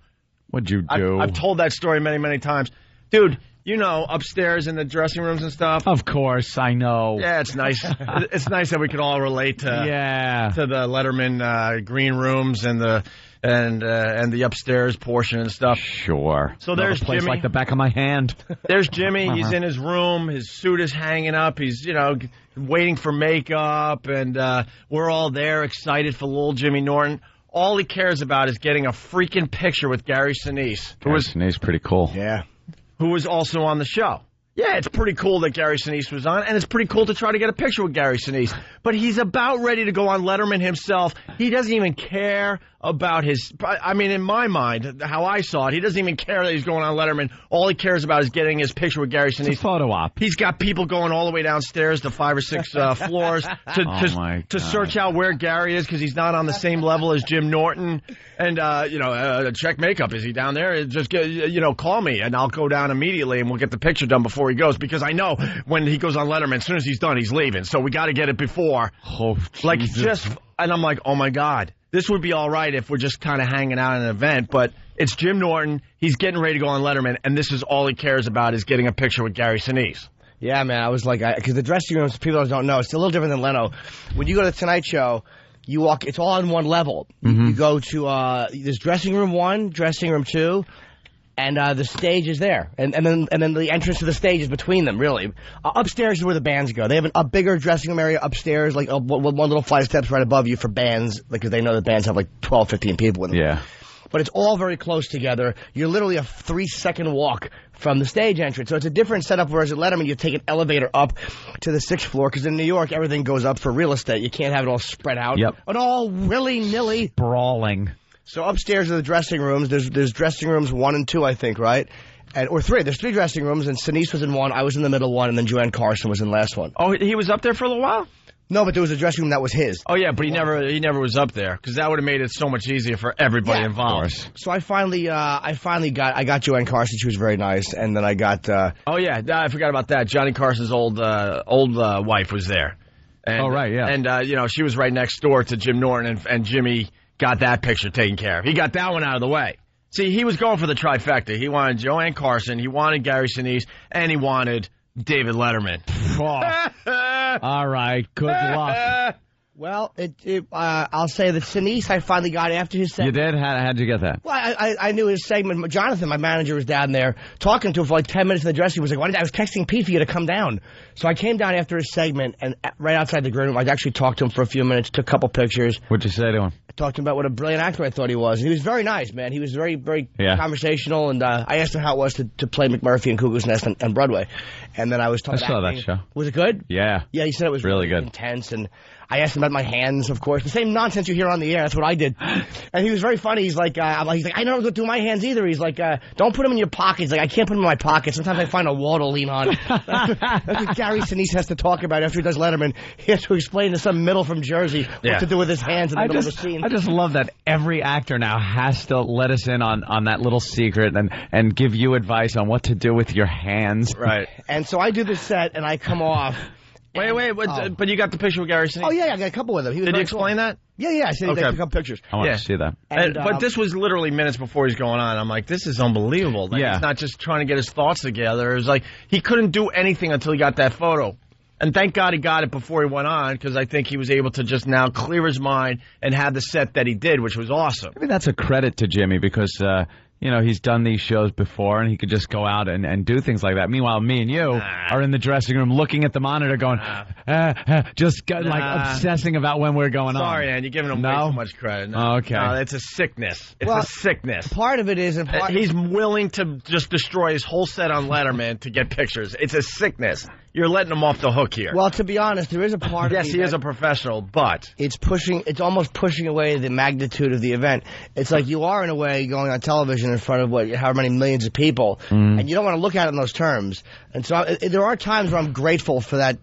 What'd you do? I've told that story many, many times. Dude, you know, upstairs in the dressing rooms and stuff. Of course, I know. Yeah, it's nice. It's nice that we can all relate to the Letterman green rooms and the upstairs portion and stuff. Sure. So there's place Jimmy. Like the back of my hand. There's Jimmy. He's in his room. His suit is hanging up. He's, waiting for makeup, and we're all there excited for little Jimmy Norton. All he cares about is getting a freaking picture with Gary Sinise. Sinise pretty cool. Yeah. Who was also on the show. Yeah, it's pretty cool that Gary Sinise was on, and it's pretty cool to try to get a picture with Gary Sinise. But he's about ready to go on Letterman himself. He doesn't even care about his... I mean, in my mind, how I saw it, he doesn't even care that he's going on Letterman. All he cares about is getting his picture with Gary Sinise. It's a photo op. He's got people going all the way downstairs to 5 or 6 floors to search out where Gary is because he's not on the same level as Jim Norton. And, check makeup. Is he down there? Just, call me, and I'll go down immediately, and we'll get the picture done before he goes. Because I know when he goes on Letterman, as soon as he's done, he's leaving. So we got to get it before. Oh, Jesus. And I'm like, oh, my God. This would be all right if we're just kind of hanging out at an event, but it's Jim Norton. He's getting ready to go on Letterman, and this is all he cares about is getting a picture with Gary Sinise. Yeah, man. I was like, because the dressing rooms, people don't know, it's a little different than Leno. When you go to the Tonight Show, you walk, it's all on one level. Mm-hmm. You go to there's dressing room 1, dressing room 2, and the stage is there, and then the entrance to the stage is between them. Really, upstairs is where the bands go. They have a bigger dressing room area upstairs, like one little flight of steps right above you for bands, because they know that bands have like 12, 15 people in them. Yeah, but it's all very close together. You're literally a 3-second walk from the stage entrance, so it's a different setup. Whereas at Letterman, you take an elevator up to the 6th floor, because in New York everything goes up for real estate. You can't have it all spread out. Yep, and all willy-nilly brawling. So upstairs are the dressing rooms. There's dressing rooms 1 and 2, I think, right? Or 3. There's 3 dressing rooms, and Sinise was in 1, I was in the middle one, and then Joanne Carson was in the last one. Oh, he was up there for a little while? No, but there was a dressing room that was his. Oh, yeah, but he never was up there, because that would have made it so much easier for everybody involved. So I finally got Joanne Carson. She was very nice, and then I got... Oh, yeah, I forgot about that. Johnny Carson's old wife was there. And, right, yeah. And, she was right next door to Jim Norton, and Jimmy got that picture taken care of. He got that one out of the way. See, he was going for the trifecta. He wanted Joanne Carson, he wanted Gary Sinise, and he wanted David Letterman. All right, good luck. Well, I'll say that Sinise I finally got after his segment. You did? How'd you get that? Well, I knew his segment. Jonathan, my manager, was down there talking to him for like 10 minutes in the dressing room. He was like, I was texting Pete for you to come down. So I came down after his segment, and right outside the green room, I actually talked to him for a few minutes, took a couple pictures. What'd you say to him? I talked to him about what a brilliant actor I thought he was. And he was very nice, man. He was very, very conversational, and I asked him how it was to play McMurphy in Cuckoo's Nest on Broadway. And then I was talking about acting. That show. Was it good? Yeah. Yeah, he said it was really good. Intense, and I asked him about my hands, of course. The same nonsense you hear on the air. That's what I did. And he was very funny. He's like, I don't go through my hands either. He's like, don't put them in your pockets. Like, I can't put them in my pocket. Sometimes I find a wall to lean on. That's what Gary Sinise has to talk about after he does Letterman. He has to explain to some middle from Jersey what to do with his hands in the middle of the scene. I just love that every actor now has to let us in on that little secret and give you advice on what to do with your hands. Right. And so I do this set, and I come off. Wait, but you got the picture with Gary Sinise? Oh, yeah, I got a couple with him. Did he explain that? Yeah, I said he took a couple pictures. I want to see that. But this was literally minutes before he's going on. I'm like, this is unbelievable. Like, he's not just trying to get his thoughts together. It was like he couldn't do anything until he got that photo. And thank God he got it before he went on, because I think he was able to just now clear his mind and have the set that he did, which was awesome. Maybe that's a credit to Jimmy, because he's done these shows before, and he could just go out and do things like that. Meanwhile, me and you are in the dressing room looking at the monitor going, obsessing about when we're going on. Sorry, man, you're giving him way too much credit. No, okay. No, it's a sickness. It's a sickness. Part of it is... He's willing to just destroy his whole set on Letterman to get pictures. It's a sickness. You're letting him off the hook here. Well, to be honest, there is a part of Yes, he is a professional, but... It's almost pushing away the magnitude of the event. It's like you are, in a way, going on television in front of, however many millions of people, and you don't want to look at it in those terms. And so there are times where I'm grateful for that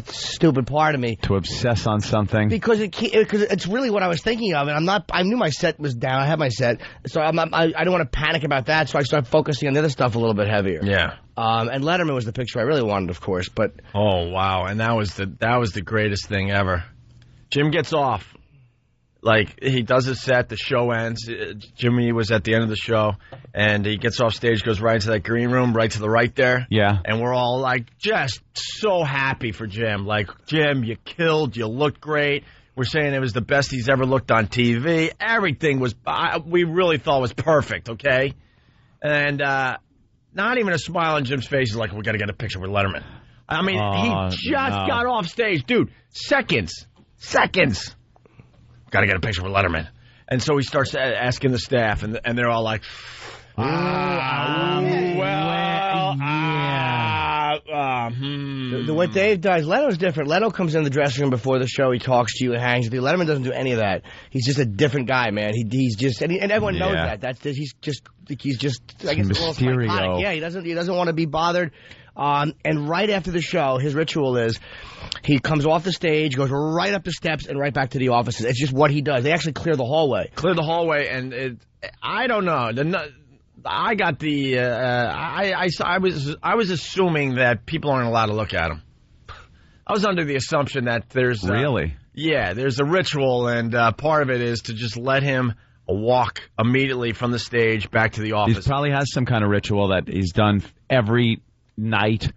stupid part of me. To obsess on something. Because it's really what I was thinking of, and I knew my set was down. I had my set, so I don't want to panic about that, so I started focusing on the other stuff a little bit heavier. Yeah. And Letterman was the picture I really wanted, of course, but... Oh, wow, and that was the greatest thing ever. Jim gets off. Like, he does his set, the show ends. Jimmy was at the end of the show, and he gets off stage, goes right into that green room, right to the right there. Yeah. And we're all, like, just so happy for Jim. Like, Jim, you killed, you looked great. We're saying it was the best he's ever looked on TV. Everything was, we really thought was perfect, okay? And not even a smile on Jim's face. He's like, we got to get a picture with Letterman. I mean, he just got off stage. Dude, seconds. Got to get a picture with Letterman. And so he starts asking the staff, and they're all like, What Dave does, Leno's different. Leno comes in the dressing room before the show. He talks to you and hangs with you. Letterman doesn't do any of that. He's just a different guy, man. He's just, and everyone knows that. He's just, I guess, a little psychotic. Yeah, he doesn't want to be bothered. And right after the show, his ritual is he comes off the stage, goes right up the steps, and right back to the offices. It's just what he does. They actually clear the hallway. And I don't know. I got the. I was assuming that people aren't allowed to look at him. I was under the assumption that there's really. Yeah, there's a ritual, and part of it is to just let him walk immediately from the stage back to the office. He probably has some kind of ritual that he's done every night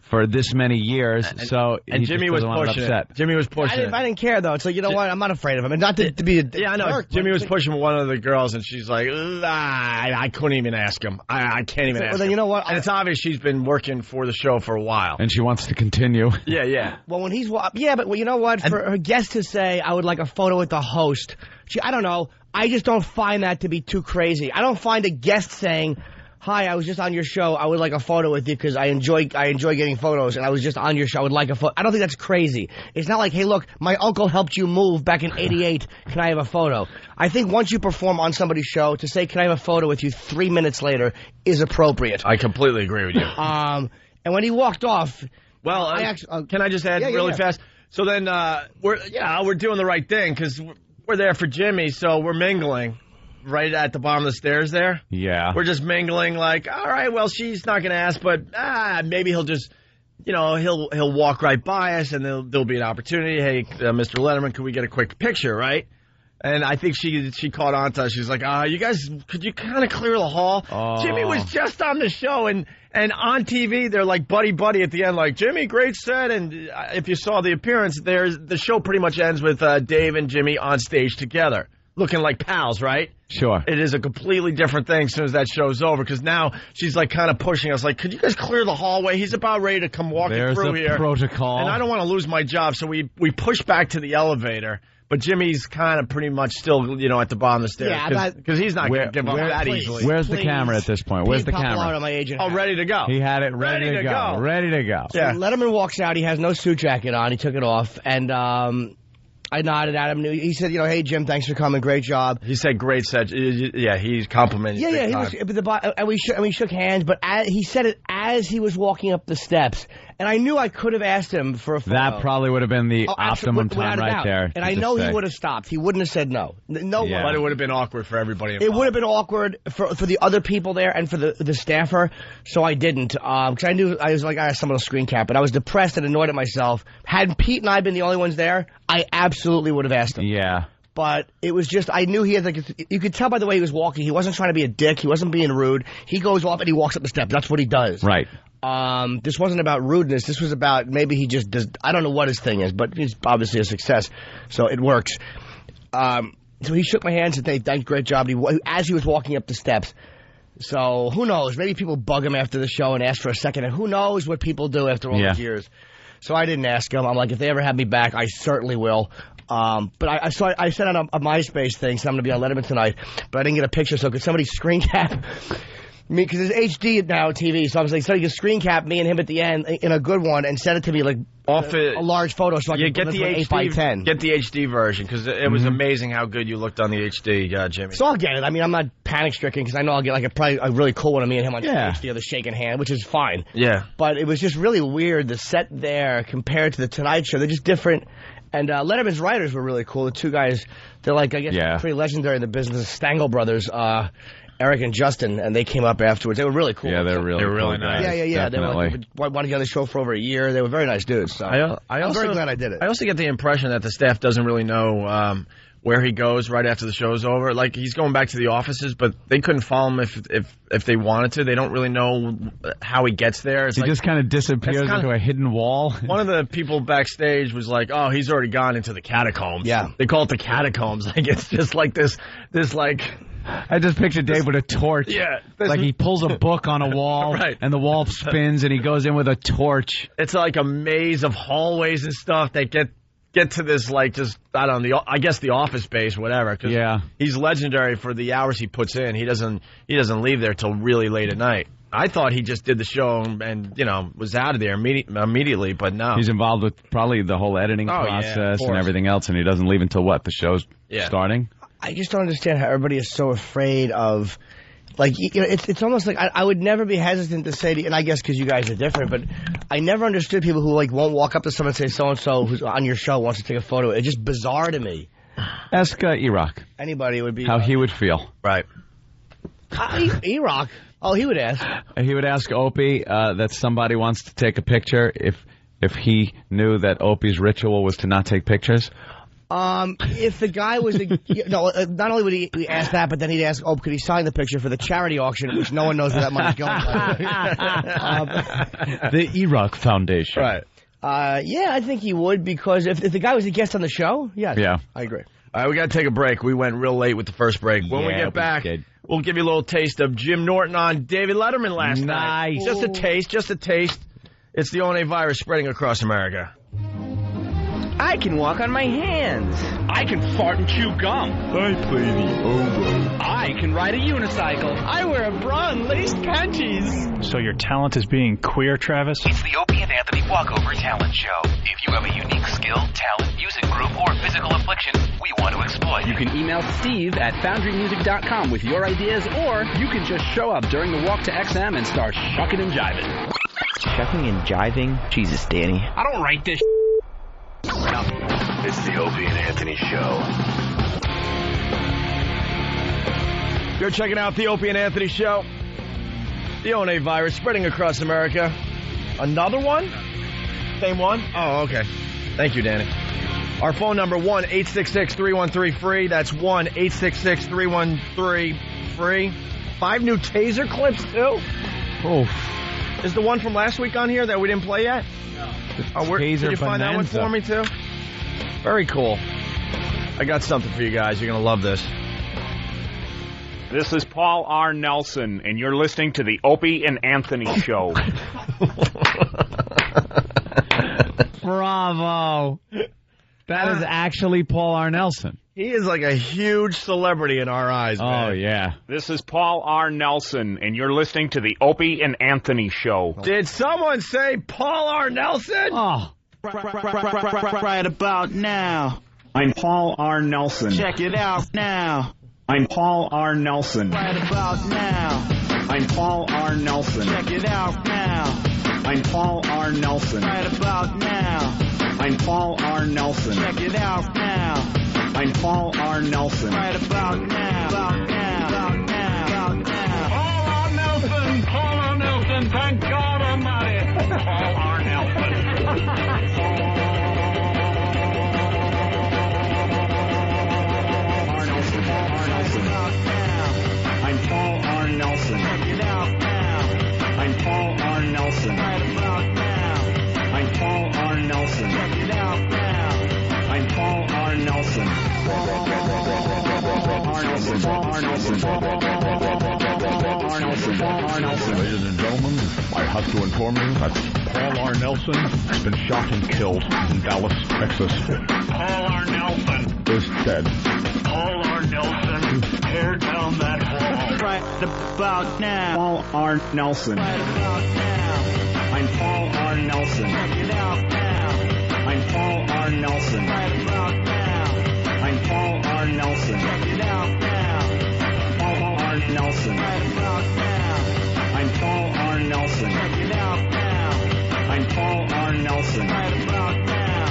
for this many years. And Jimmy was pushing it. Jimmy was pushing it. I didn't care, though. It's like, you know what? I'm not afraid of him. And not to be a I know. jerk, Jimmy was pushing one of the girls, and she's like, I couldn't even ask him. I can't even ask him. Well, then you know what? And it's obvious she's been working for the show for a while. And she wants to continue. Yeah. Well, when he's... Yeah, but you know what? For her guest to say, I would like a photo with the host, I don't know. I just don't find that to be too crazy. I don't find a guest saying... Hi, I was just on your show. I would like a photo with you because I enjoy getting photos, and I was just on your show. I would like a photo. I don't think that's crazy. It's not like, hey, look, my uncle helped you move back in '88. Can I have a photo? I think once you perform on somebody's show, to say, can I have a photo with you 3 minutes later is appropriate. I completely agree with you. And when he walked off... Well, can I just add really fast? So then we're doing the right thing because we're there for Jimmy, so we're mingling. Right at the bottom of the stairs there. Yeah. We're just mingling like, all right, well, she's not going to ask, but maybe he'll just, he'll walk right by us and there'll be an opportunity. Hey, Mr. Letterman, can we get a quick picture, right? And I think she caught on to us. She's like, you guys, could you kind of clear the hall? Oh. Jimmy was just on the show, and on TV, they're like buddy at the end, like, Jimmy, great set. And if you saw the appearance, the show pretty much ends with Dave and Jimmy on stage together. Looking like pals, right? Sure. It is a completely different thing as soon as that show's over, because now she's like kind of pushing us, like, could you guys clear the hallway? He's about ready to come walking through here. There's the protocol. And I don't want to lose my job, so we push back to the elevator, but Jimmy's kind of pretty much still, at the bottom of the stairs, because he's not going to give up that easily. Where's the camera at this point? Where's the camera? My agent ready to go. He had it ready to go. Ready to go. So Letterman walks out. He has no suit jacket on. He took it off, and I nodded at him. He said, hey, Jim, thanks for coming. Great job. He said great set. Yeah, he complimented you. Yeah, he was, and we shook hands, but he said it as he was walking up the steps. And I knew I could have asked him for a photo. That probably would have been the optimum time right there. And I know he would have stopped. He wouldn't have said no. No one. But it would have been awkward for everybody involved. It would have been awkward for the other people there and for the staffer, so I didn't. Because I knew I was like, I had someone to screen cap, but I was depressed and annoyed at myself. Had Pete and I been the only ones there, I absolutely would have asked him. Yeah. But it was just, I knew he had you could tell by the way he was walking, he wasn't trying to be a dick, he wasn't being rude. He goes off and he walks up the steps. That's what he does. Right. This wasn't about rudeness. This was about maybe he just does, I don't know what his thing is, but he's obviously a success, so it works. So he shook my hand and said, thanks, great job, as he was walking up the steps. So who knows? Maybe people bug him after the show and ask for a second, and who knows what people do after all these years. So I didn't ask him. I'm like, if they ever have me back, I certainly will. But I sent out a MySpace thing, so I'm going to be on Letterman tonight, but I didn't get a picture, so could somebody screen cap me, because it's HD now TV, so I was like, somebody could screen cap me and him at the end in a good one and send it to me like a large photo so I can get put the it 8 by 10. Get the HD version, because it was amazing how good you looked on the HD, Jimmy. So I'll get it. I mean, I'm not panic-stricken because I know I'll get like a really cool one of me and him on HD of the shaking hand, which is fine. Yeah. But it was just really weird, the set there compared to the Tonight Show. They're just different. And Letterman's writers were really cool. The two guys, they're like, I guess, pretty legendary in the business. Stangl brothers, Eric and Justin, and they came up afterwards. They were really cool. Yeah, they were really nice. Yeah. They were like, wanted to get on the show for over a year. They were very nice dudes. So I'm very glad I did it. I also get the impression that the staff doesn't really know where he goes right after the show's over. Like, he's going back to the offices, but they couldn't follow him if they wanted to. They don't really know how he gets there. He just kind of disappears into a hidden wall. One of the people backstage was like, oh, he's already gone into the catacombs. Yeah. They call it the catacombs. Like, it's just like this like... I just picture Dave with a torch. Yeah. Like he pulls a book on a wall, and the wall spins, and he goes in with a torch. It's like a maze of hallways and stuff that get to this, like, just, I don't know, I guess the office space, whatever. Cause he's legendary for the hours he puts in. He doesn't leave there till really late at night. I thought he just did the show and was out of there immediately, but no. He's involved with probably the whole editing process and everything else, and he doesn't leave until what? The show's starting? I just don't understand how everybody is so afraid of, like, it's almost like I would never be hesitant to say to, and I guess because you guys are different, but I never understood people who, like, won't walk up to someone and say, so-and-so who's on your show wants to take a photo. It's just bizarre to me. Ask E-Rock. Anybody would be. How he would feel. Right. E-Rock? Oh, he would ask. He would ask Opie that somebody wants to take a picture if he knew that Opie's ritual was to not take pictures. If the guy was not only would he ask that, but then he'd ask, could he sign the picture for the charity auction, which no one knows where that money's going. The E-Rock Foundation. Right. Yeah, I think he would, because if the guy was a guest on the show, I agree. All right, we got to take a break. We went real late with the first break. When we get back, we'll give you a little taste of Jim Norton on David Letterman last night. Just a taste. It's the O&A virus spreading across America. I can walk on my hands. I can fart and chew gum. I play the oboe. I can ride a unicycle. I wear a bra and laced panties. So your talent is being queer, Travis? It's the Opie and Anthony Walkover Talent Show. If you have a unique skill, talent, music group, or physical affliction, we want to exploit. You can email Steve at FoundryMusic.com with your ideas, or you can just show up during the walk to XM and start shucking and jiving. Shucking and jiving? Jesus, Danny. I don't write this. It's the Opie and Anthony Show. You're checking out the Opie and Anthony Show. The O&A virus spreading across America. Another one? Same one? Oh, okay. Thank you, Danny. Our phone number, 1-866-313-FREE. That's 1-866-313-FREE. 5 new taser clips, too? Oh. Is the one from last week on here that we didn't play yet? No. Did you find that one for me, too? Very cool. I got something for you guys. You're going to love this. This is Paul R. Nelson, and you're listening to the Opie and Anthony Show. Bravo. That is actually Paul R. Nelson. He is like a huge celebrity in our eyes, man. Oh, yeah. This is Paul R. Nelson, and you're listening to the Opie and Anthony Show. Did someone say Paul R. Nelson? Oh. Right about now. I'm Paul R. Nelson. Check it out now. I'm Paul R. Nelson. Right about now. I'm Paul R. Nelson. Check it out now. I'm Paul R. Nelson. Right about now. I'm Paul R. Nelson. Check it out now. I'm Paul R. Nelson. Right about now. About now. About now. About now. Paul R. Nelson. Paul R. Nelson. Thank God Almighty. Paul R. Nelson. I'm Paul R. Nelson. Check it out now. I'm Paul R. Nelson. Right about now. I'm Paul R. Nelson. Check it out now. I'm Paul R. Nelson. Ladies and gentlemen, I have to inform you that Paul R. Nelson has been shot and killed in Dallas, Texas. Paul R. Nelson. Is dead. Paul R. Nelson. Tear down that wall. Right about now. Paul R. Nelson. Right about now. I'm Paul R. Nelson. Check it out now. I'm Paul R. Nelson. Right about now. I'm Paul R. Nelson. Check it out now. Paul R. Nelson. Right about now. I'm Paul R. Nelson. Check it out now. I'm Paul R. Nelson. Right about now.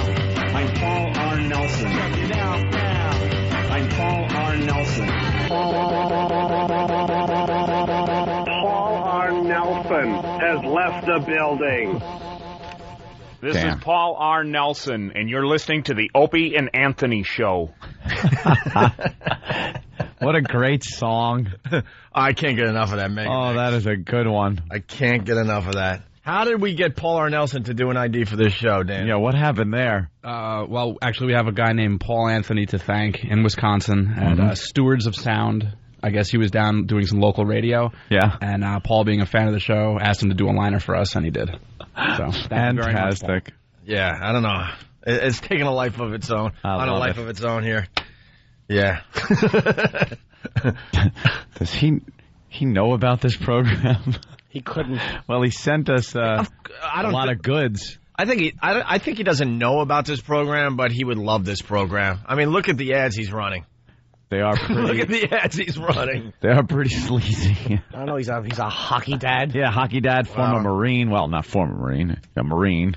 I'm Paul R. Nelson. Check it out now. I'm Paul R. Nelson. Paul R. Nelson has left the building. This is Paul R. Nelson, and you're listening to the Opie and Anthony Show. What a great song. I can't get enough of that, man. Oh, that is a good one. I can't get enough of that. How did we get Paul R. Nelson to do an ID for this show, Dan? Yeah, what happened there? Well, actually, we have a guy named Paul Anthony to thank in Wisconsin at Stewards of Sound. I guess he was down doing some local radio. Yeah. And Paul, being a fan of the show, asked him to do a liner for us, and he did. So, thank you very much, Paul. Fantastic. Yeah, I don't know. It's taking a life of its own. I love it. of its own here. Yeah. Does he know about this program? He couldn't. Well, he sent us a lot of goods. I think he doesn't know about this program, but he would love this program. I mean, look at the ads he's running. They are pretty. Look at the ads he's running. They are pretty sleazy. I don't know. He's a hockey dad. Yeah, hockey dad, former Marine. Well, not former Marine. A Marine.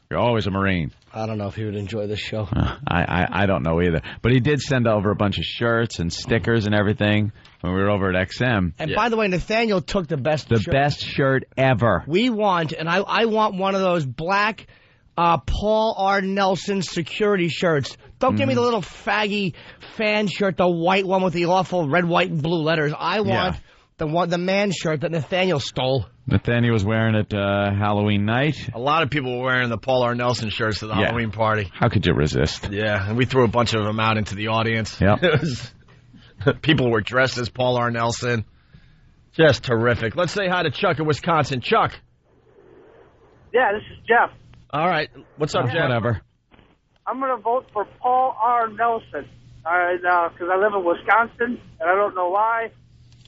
You're always a Marine. I don't know if he would enjoy this show. I don't know either. But he did send over a bunch of shirts and stickers and everything when we were over at XM. And by the way, Nathaniel took the best shirt. Best shirt ever. We want, and I want one of those black Paul R. Nelson security shirts. Don't give me the little faggy fan shirt, the white one with the awful red, white, and blue letters. I want the man shirt that Nathaniel stole. Nathaniel was wearing it Halloween night. A lot of people were wearing the Paul R. Nelson shirts to the Halloween party. How could you resist? Yeah, and we threw a bunch of them out into the audience. Yep. People were dressed as Paul R. Nelson. Just terrific. Let's say hi to Chuck in Wisconsin. Chuck. Yeah, this is Jeff. All right. What's up, Jeff? Whatever. I'm going to vote for Paul R. Nelson. Because I live in Wisconsin, and I don't know why.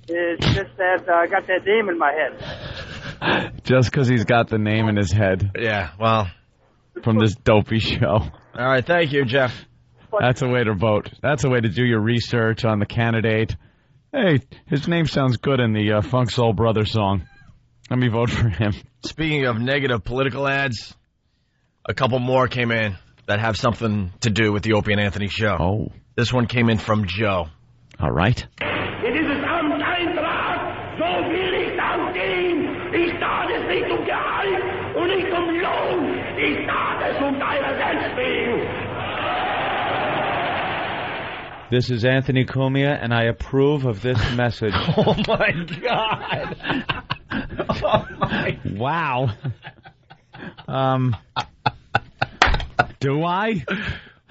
It's just that I got that name in my head. Just because he's got the name in his head. Yeah, well. From this dopey show. All right, thank you, Jeff. That's a way to vote. That's a way to do your research on the candidate. Hey, his name sounds good in the Funk Soul Brothers song. Let me vote for him. Speaking of negative political ads, a couple more came in that have something to do with the Opie and Anthony show. Oh. This one came in from Joe. All right. It ist am Eintracht, so will ich dann gehen. Ich tat es nicht um Gehalt und nicht um Lohn. Ich tat es deiner selbst wegen. This is Anthony Cumia, and I approve of this message. Oh, my God. Oh, my God. Wow. Do I?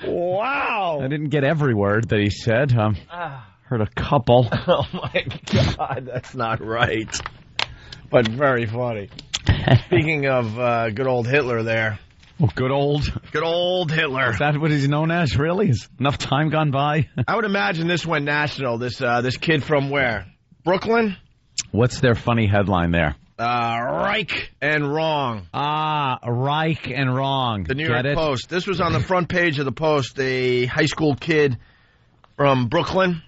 Wow. I didn't get every word that he said. Heard a couple. Oh, my God. That's not right. But very funny. Speaking of good old Hitler there. Oh, good old Hitler. Is that what he's known as, really? Is enough time gone by? I would imagine this went national. This kid from where? Brooklyn? What's their funny headline there? Reich and wrong. Reich and wrong. The New York Post. This was on the front page of the Post. A high school kid from Brooklyn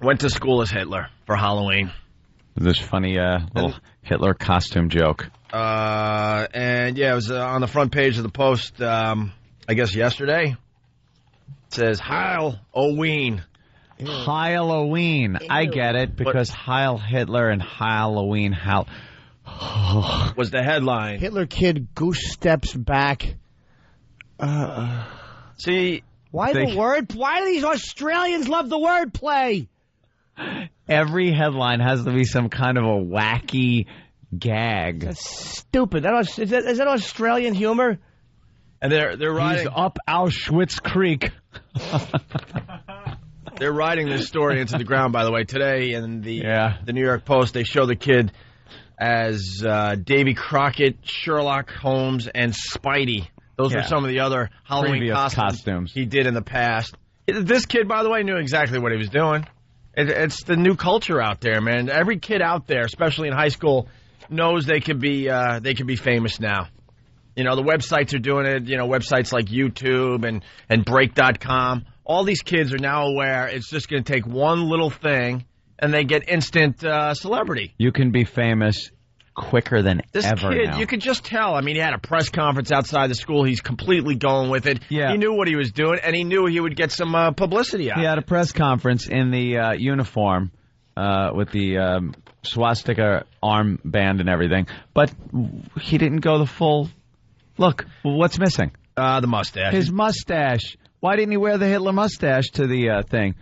went to school as Hitler for Halloween. This funny little Hitler costume joke. And yeah, it was on the front page of the Post, I guess yesterday. It says, Heil Oween. Halloween. I get it, because Heil Hitler and Halloween. Was the headline. Hitler kid goose steps back. See, why the word? Why do these Australians love the word play? Every headline has to be some kind of a wacky gag. That's stupid. Is that Australian humor? And they're writing. He's up Auschwitz Creek. They're writing this story into the ground, by the way. Today in the New York Post, they show the kid as Davy Crockett, Sherlock Holmes, and Spidey. Those were some of the other Halloween costumes he did in the past. This kid, by the way, knew exactly what he was doing. It's the new culture out there, man. Every kid out there, especially in high school, knows they could be famous now. You know, the websites are doing it. You know, websites like YouTube and Break.com. All these kids are now aware it's just going to take one little thing, and they get instant celebrity. You can be famous quicker than this ever kid, now. You could just tell. I mean, he had a press conference outside the school. He's completely going with it. Yeah. He knew what he was doing, and he knew he would get some publicity out. He had a press conference in the uniform with the swastika armband and everything, but he didn't go the full look. What's missing? The mustache. His mustache. Why didn't he wear the Hitler mustache to the thing?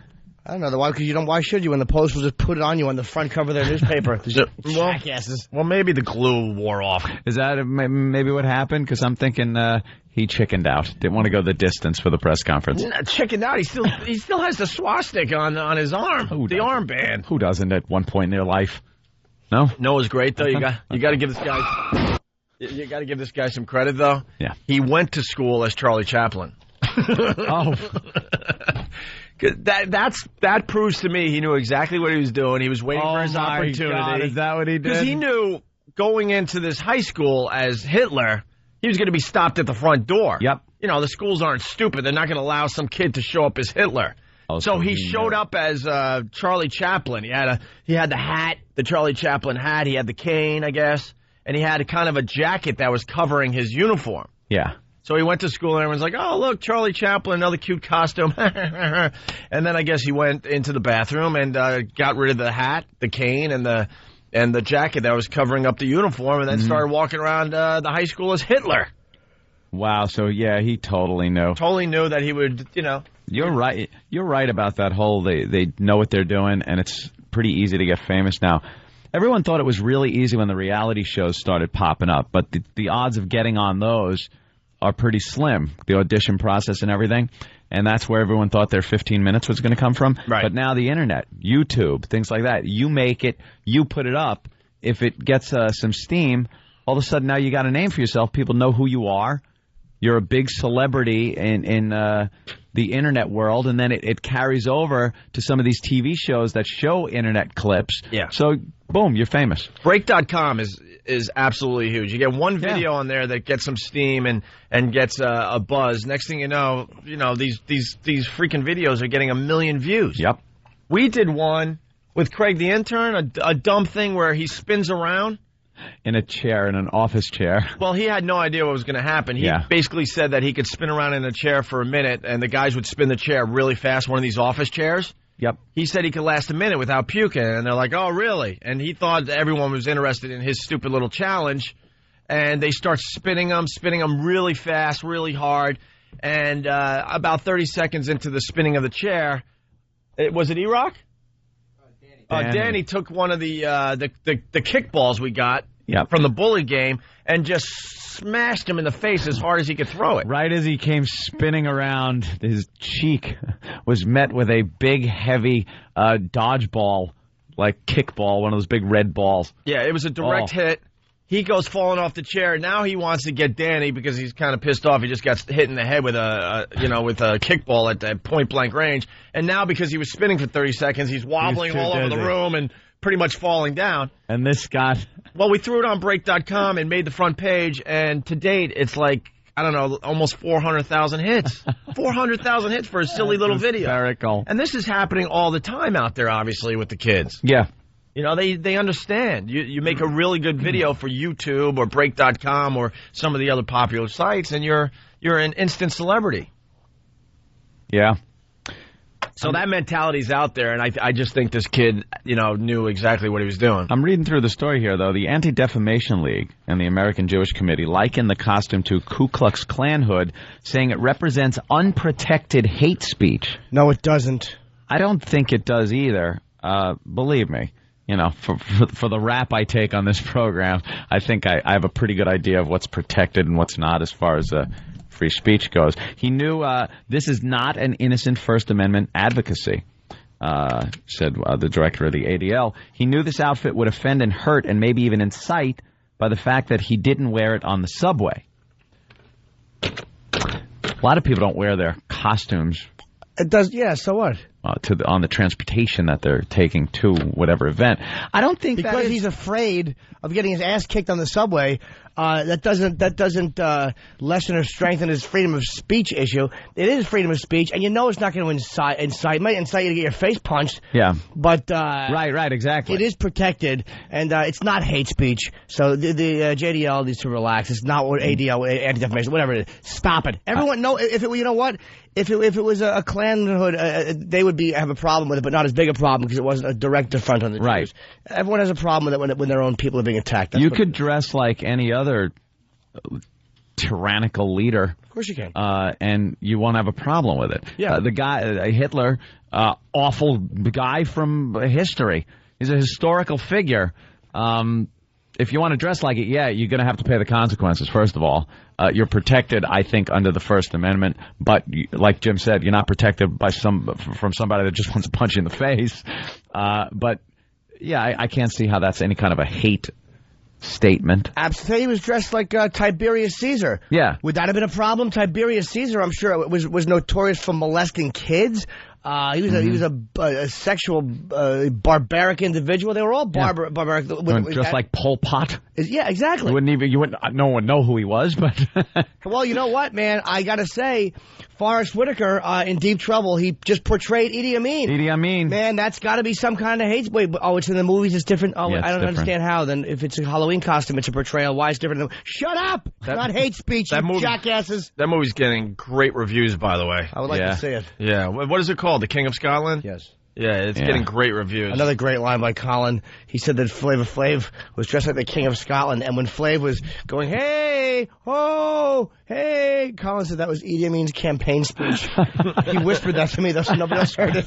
I don't know. Why? Because why should you? When the Post will just put it on you on the front cover of their newspaper. Jackasses. Well, maybe the glue wore off. Is that maybe what happened? Because I'm thinking he chickened out. Didn't want to go the distance for the press conference. Chickened out. He still has the swastika on his arm. The armband. Who doesn't at one point in their life? No. Noah's great though. You got to give this guy. You got to give this guy some credit though. Yeah. He went to school as Charlie Chaplin. Oh. That proves to me he knew exactly what he was doing. He was waiting for his opportunity. God, is that what he did? Because he knew going into this high school as Hitler, he was going to be stopped at the front door. Yep. You know, the schools aren't stupid. They're not going to allow some kid to show up as Hitler. Oh, so he showed up as Charlie Chaplin. He had the hat, the Charlie Chaplin hat. He had the cane, I guess, and he had kind of a jacket that was covering his uniform. Yeah. So he went to school and everyone's like, oh, look, Charlie Chaplin, another cute costume. And then I guess he went into the bathroom and got rid of the hat, the cane, and the jacket that was covering up the uniform, and then started walking around the high school as Hitler. Wow. So, yeah, he totally knew. Totally knew that he would, you know. You're right. You're right about that whole they know what they're doing, and it's pretty easy to get famous now. Everyone thought it was really easy when the reality shows started popping up, but the odds of getting on those are pretty slim, the audition process and everything, and that's where everyone thought their 15 minutes was going to come from. Right. But now the internet, YouTube, things like that, you make it, you put it up. If it gets some steam, all of a sudden now you got a name for yourself. People know who you are. You're a big celebrity in the internet world, and then it carries over to some of these TV shows that show internet clips. Yeah. So, boom, you're famous. Break.com is absolutely huge. You get one video on there that gets some steam and gets a buzz. Next thing you know, these freaking videos are getting 1 million views. Yep. We did one with Craig the intern, a dumb thing where he spins around. In a chair, in an office chair. Well, he had no idea what was going to happen. He basically said that he could spin around in a chair for a minute, and the guys would spin the chair really fast, one of these office chairs. Yep. He said he could last a minute without puking, and they're like, oh, really? And he thought everyone was interested in his stupid little challenge, and they start spinning them really fast, really hard, and about 30 seconds into the spinning of the chair, was it E-Rock? Danny took one of the kickballs we got from the bully game and just smashed him in the face as hard as he could throw it. Right as he came spinning around, his cheek was met with a big, heavy dodgeball, like kickball, one of those big red balls. Yeah, it was a direct hit. He goes falling off the chair. Now he wants to get Danny because he's kind of pissed off. He just got hit in the head with a kickball at that point blank range. And now because he was spinning for 30 seconds, he's wobbling all over the room and pretty much falling down. And this got... Well, we threw it on Break.com and made the front page. And to date, it's like, I don't know, almost 400,000 hits. 400,000 hits for a silly little video. Hysterical. And this is happening all the time out there, obviously, with the kids. Yeah. You know, they understand. You make a really good video for YouTube or Break.com or some of the other popular sites, and you're an instant celebrity. Yeah. So that mentality's out there, and I just think this kid, knew exactly what he was doing. I'm reading through the story here, though. The Anti-Defamation League and the American Jewish Committee liken the costume to Ku Klux Klan hood, saying it represents unprotected hate speech. No, it doesn't. I don't think it does either. Believe me. For the rap I take on this program, I think I have a pretty good idea of what's protected and what's not as far as free speech goes. He knew this is not an innocent First Amendment advocacy, said the director of the ADL. He knew this outfit would offend and hurt and maybe even incite by the fact that he didn't wear it on the subway. A lot of people don't wear their costumes. It does, yeah, so what? On the transportation that they're taking to whatever event. I don't think because he's afraid of getting his ass kicked on the subway. That doesn't lessen or strengthen his freedom of speech issue. It is freedom of speech, and it's not going to incite. It might incite you to get your face punched. Yeah. But right, exactly. It is protected, and it's not hate speech. So the JDL needs to relax. It's not what ADL, anti-defamation, whatever it is. Stop it. Everyone know if it. You know what? If it was a Klan hood, they would have a problem with it, but not as big a problem because it wasn't a direct affront on the Jews. Right. Everyone has a problem with it when their own people are being attacked. You could dress like any other tyrannical leader. Of course you can. And you won't have a problem with it. Yeah. The guy, Hitler, awful guy from history. He's a historical figure. If you want to dress like it, yeah, you're going to have to pay the consequences, first of all. You're protected, I think, under the First Amendment. But like Jim said, you're not protected from somebody that just wants to punch you in the face. But, yeah, I can't see how that's any kind of a hate statement. Absolutely. He was dressed like Tiberius Caesar. Yeah. Would that have been a problem? Tiberius Caesar, I'm sure, was notorious for molesting kids. He was a sexual barbaric individual. They were all barbaric. Just like Pol Pot. Yeah, exactly. No one would know who he was, but well, you know what, man? I gotta say, Forrest Whitaker in Deep Trouble. He just portrayed Idi Amin. Idi Amin. Man, that's got to be some kind of hate. Wait, it's in the movies. It's different. Oh, yeah, I don't understand how. Then if it's a Halloween costume, it's a portrayal. Why is it different? Shut up! It's not hate speech. You jackasses. That movie's getting great reviews, by the way. I would like to see it. Yeah. What is it called? The King of Scotland? Yes. Yeah, it's getting great reviews. Another great line by Colin. He said that Flavor Flav was dressed like the King of Scotland, and when Flav was going, hey, oh, hey, Colin said that was Idi Amin's campaign speech. He whispered that to me, though, so nobody else heard it.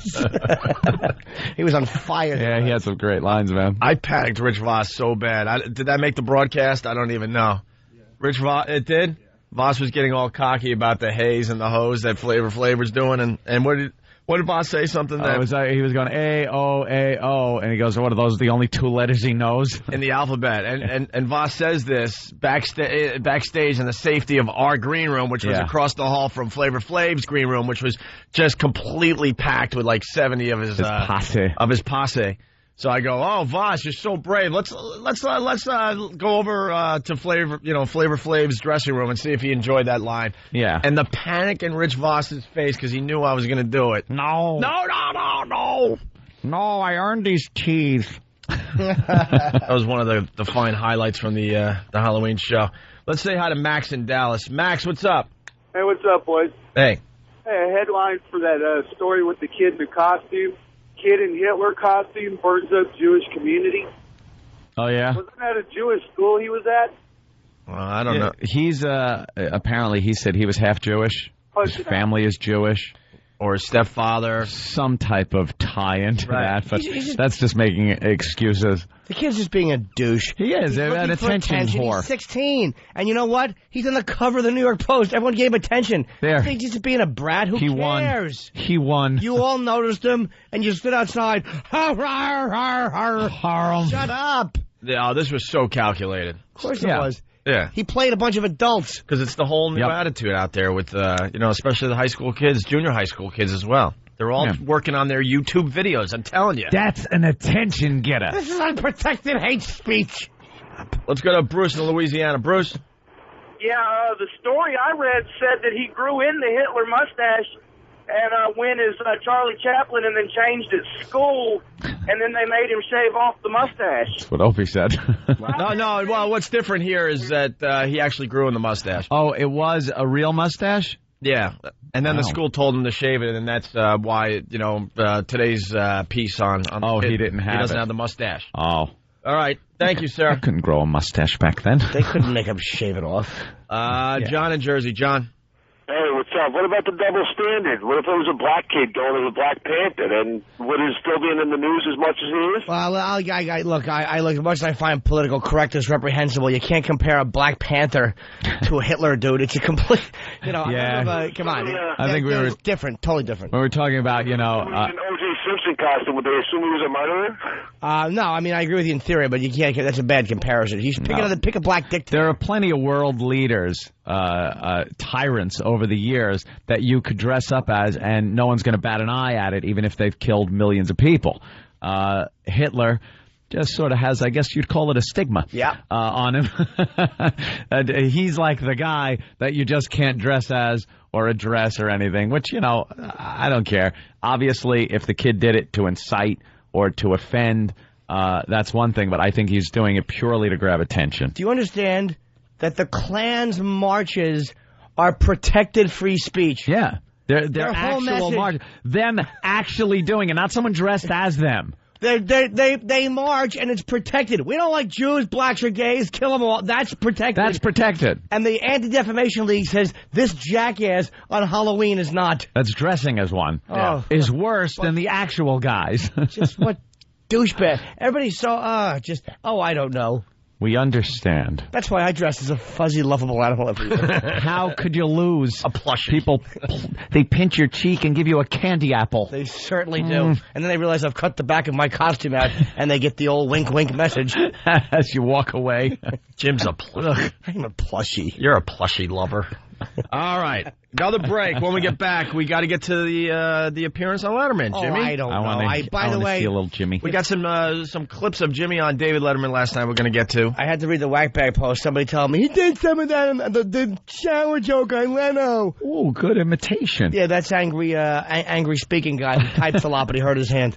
He was on fire. Yeah, he had some great lines, man. I panicked Rich Voss so bad. Did that make the broadcast? I don't even know. Yeah. Rich Voss, it did? Voss was getting all cocky about the haze and the hose that Flavor Flav was doing, and what did Voss say? Something that he was going A-O, and he goes, what are those, the only two letters he knows? In the alphabet. And Voss says this backstage in the safety of our green room, which was across the hall from Flavor Flav's green room, which was just completely packed with like 70 of his posse. So I go, oh, Voss, you're so brave. Let's go over to Flavor Flav's dressing room and see if he enjoyed that line. Yeah. And the panic in Rich Voss's face because he knew I was going to do it. No, I earned these teeth. That was one of the fine highlights from the Halloween show. Let's say hi to Max in Dallas. Max, what's up? Hey, what's up, boys? Hey. Hey, a headline for that story with the kid in the costume. Kid in Hitler costume burns up Jewish community. Oh, yeah? Wasn't that a Jewish school he was at? Well, I don't know. He's, apparently he said he was half Jewish. His family is Jewish. Or his stepfather. Some type of tie into that, but that's just making excuses. The kid's just being a douche. He is. He's an attention whore. He's 16. And you know what? He's on the cover of the New York Post. Everyone gave him attention. There. He's just being a brat. Who cares? He won. You all noticed him, and you stood outside. Shut up. Yeah, this was so calculated. Of course it was. Yeah. He played a bunch of adults. Because it's the whole new attitude out there with, especially the high school kids, junior high school kids as well. They're all working on their YouTube videos, I'm telling you. That's an attention getter. This is unprotected hate speech. Let's go to Bruce in Louisiana. Bruce? Yeah, the story I read said that he grew in the Hitler mustache and went as Charlie Chaplin and then changed at school. and then they made him shave off the mustache. That's what Opie said. No. Well, what's different here is that he actually grew in the mustache. Oh, it was a real mustache? Yeah, and then the school told him to shave it, and that's why today's piece on the kid, he didn't have he doesn't it. have the mustache. Oh. All right. Thank you, sir. I couldn't grow a mustache back then. They couldn't make him shave it off. John in Jersey. John. Hey, what's up? What about the double standard? What if it was a black kid going as a Black Panther? Then would he still be in the news as much as he is? Well, I look, as much as I find political correctness reprehensible, you can't compare a Black Panther to a Hitler, dude. It's a complete, Yeah. Come on. I think we were different, totally different. We were talking about, an O.J. Simpson costume, would they assume he was a murderer? No, I mean, I agree with you in theory, but you can't. That's a bad comparison. You should pick a black dictator. There are plenty of world leaders, tyrants over the years that you could dress up as, and no one's going to bat an eye at it, even if they've killed millions of people. Hitler just sort of has, I guess you'd call it a stigma on him. He's like the guy that you just can't dress as or address or anything, which, I don't care. Obviously, if the kid did it to incite or to offend, that's one thing, but I think he's doing it purely to grab attention. Do you understand that the Klan's marches are protected free speech? Yeah. They're Their whole actual message- marches. Them actually doing it, not someone dressed as them. They march and it's protected. We don't like Jews, blacks, or gays. Kill them all. That's protected. That's protected. And the Anti-Defamation League says this jackass on Halloween is not. That's dressing as one. Oh. Is worse than the actual guys. Just what douchebag. Everybody's so, I don't know. We understand. That's why I dress as a fuzzy, lovable animal every year. How could you lose? A plushie. People, they pinch your cheek and give you a candy apple. They certainly do. And then they realize I've cut the back of my costume out, and they get the old wink, wink message. As you walk away. Jim's a plushie. I'm a plushie. You're a plushie lover. All right. Another break. When we get back, we got to get to the appearance on Letterman. Jimmy? I don't know. By the way, see a little Jimmy. We got some clips of Jimmy on David Letterman last night we're going to get to. I had to read the whackbag post. Somebody told me he did some of that in the shower joke on Leno. Oh, good imitation. Yeah, that's angry speaking guy who types a lot, but he hurt his hand.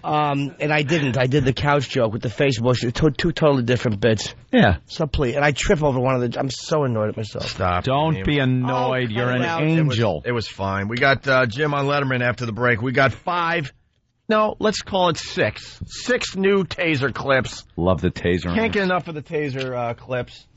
And I didn't. I did the couch joke with the face bush. Two totally different bits. Yeah. So please, and I trip over one of the. I'm so annoyed at myself. Stop. Don't be annoyed. You're an angel. It was fine. We got Jim on Letterman after the break. We got 5. No, let's call it 6. 6 new taser clips. Love the taser. Can't get enough of the taser clips.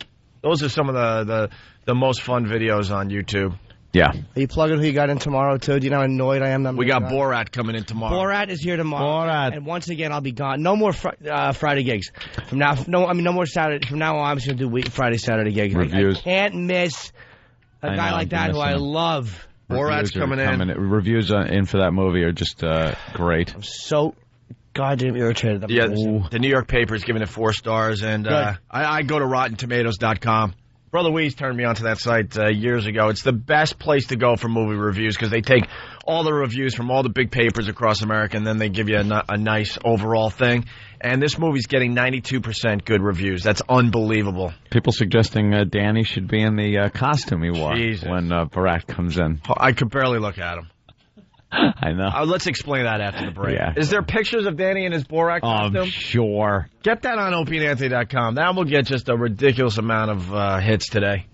Those are some of the most fun videos on YouTube. Yeah. Are you plugging who you got in tomorrow, too? Do you know how annoyed I am? We got Borat coming in tomorrow. Borat is here tomorrow. Borat. And once again, I'll be gone. No more Friday gigs. From now, no more Saturday. From now on, I'm just going to do Friday, Saturday gigs. Reviews. I can't miss a guy like that who I love. Borat's coming in. Reviews in for that movie are just great. I'm so goddamn irritated. Yeah, the New York paper is giving it 4 stars, and I go to RottenTomatoes.com. Brother Weeze turned me onto that site years ago. It's the best place to go for movie reviews because they take all the reviews from all the big papers across America, and then they give you a nice overall thing. And this movie's getting 92% good reviews. That's unbelievable. People suggesting Danny should be in the costume he wore when Borat comes in. I could barely look at him. I know. Let's explain that after the break. Yeah. Is there pictures of Danny in his Borat costume? Sure. Get that on OpieandAnthony.com. That will get just a ridiculous amount of hits today.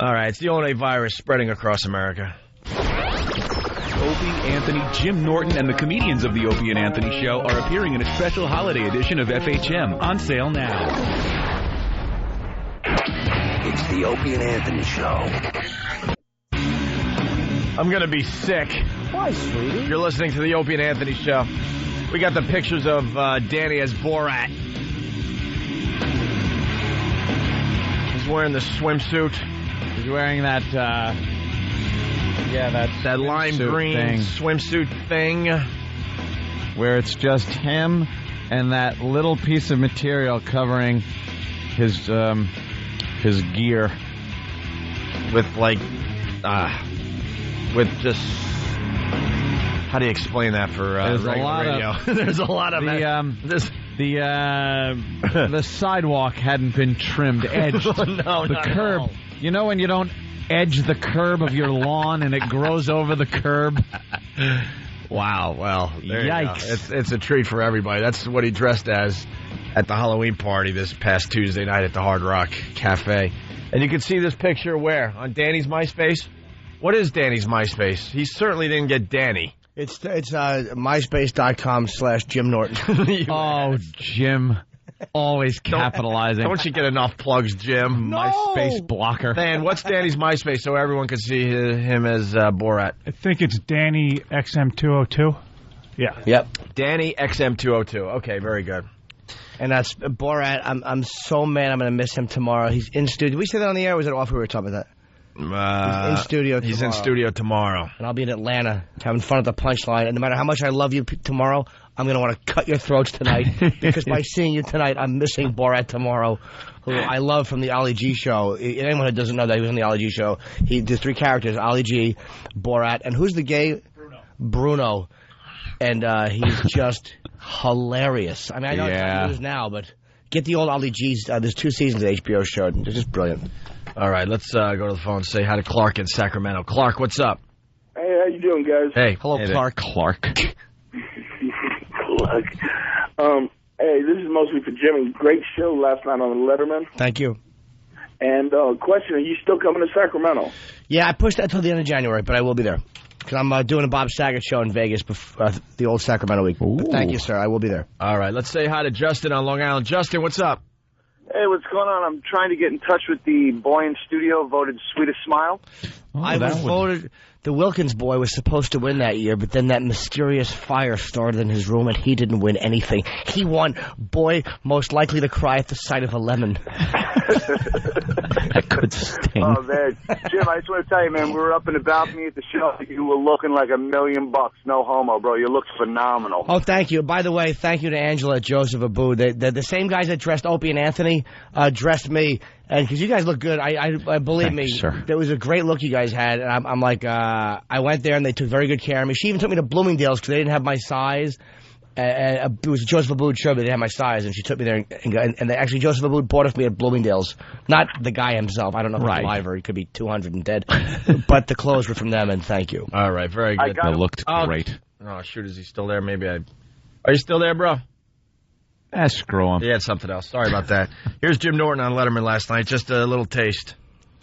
All right, it's the ONA virus spreading across America. Opie, Anthony, Jim Norton, and the comedians of the Opie and Anthony Show are appearing in a special holiday edition of FHM. On sale now. It's the Opie and Anthony Show. I'm going to be sick. Why, sweetie? You're listening to the Opie and Anthony Show. We got the pictures of Danny as Borat. He's wearing the swimsuit. He's wearing that, that lime green swimsuit thing. Where it's just him and that little piece of material covering his gear. With with just, how do you explain that for radio? There's a lot of the sidewalk hadn't been trimmed, edged. No, the curb. No. You know when you don't edge the curb of your lawn and it grows over the curb? Wow. Well, there you go. Yikes. It's a treat for everybody. That's what he dressed as at the Halloween party this past Tuesday night at the Hard Rock Cafe. And you can see this picture where? On Danny's MySpace? What is Danny's MySpace? He certainly didn't get Danny. It's myspace.com/Jim Norton. Oh, Jim. Always capitalizing. Don't you get enough plugs, Jim? No. MySpace blocker. Man, what's Danny's MySpace so everyone can see him as Borat? I think it's Danny XM202. Yeah. Yep. Danny XM202. Okay, very good. And that's Borat. I'm so mad I'm going to miss him tomorrow. He's in studio. Did we say that on the air or was it off we were talking about that? He's in studio tomorrow. He's in studio tomorrow. And I'll be in Atlanta having fun at the Punchline. And no matter how much I love you tomorrow, I'm going to want to cut your throats tonight. Because by seeing you tonight, I'm missing Borat tomorrow, who I love from the Ali G show. Anyone who doesn't know that he was on the Ali G show, there's three characters, Ali G, Borat, and who's the gay? Bruno. And he's just hilarious. I mean, I know it's not news now, but get the old Ali G's. There's 2 seasons of the HBO show. It's just brilliant. All right, let's go to the phone and say hi to Clark in Sacramento. Clark, what's up? Hey, how you doing, guys? Hey. Hello, Clark. Clark. Clark. Hey, this is mostly for Jimmy. Great show last night on Letterman. Thank you. And question, are you still coming to Sacramento? Yeah, I pushed that until the end of January, but I will be there. Because I'm doing a Bob Saget show in Vegas before the old Sacramento week. Thank you, sir. I will be there. All right, let's say hi to Justin on Long Island. Justin, what's up? Hey, what's going on? I'm trying to get in touch with the boy in studio voted Sweetest Smile. I was voted. The Wilkins boy was supposed to win that year, but then that mysterious fire started in his room, and he didn't win anything. He won Boy Most Likely to Cry at the Sight of a Lemon. That could sting. Oh, man. Jim, I just want to tell you, man, we were up in the balcony at the show. You were looking like $1 million. No homo, bro. You looked phenomenal. Oh, thank you. By the way, thank you to Angela at Joseph Abboud. The same guys that dressed Opie and Anthony dressed me. And because you guys look good, I believe me, sir. There was a great look you guys had. And I'm like, I went there and they took very good care of me. She even took me to Bloomingdale's because they didn't have my size. And it was a Joseph Abboud show, but they didn't have my size. And she took me there. And actually, Joseph Abboud bought it for me at Bloomingdale's. Not the guy himself. I don't know if he's alive or he could be 200 and dead. But the clothes were from them, and thank you. All right, very good. They looked great. Oh, shoot, is he still there? Maybe I... Are you still there, bro? Screw him. He had something else. Sorry about that. Here's Jim Norton on Letterman last night. Just a little taste.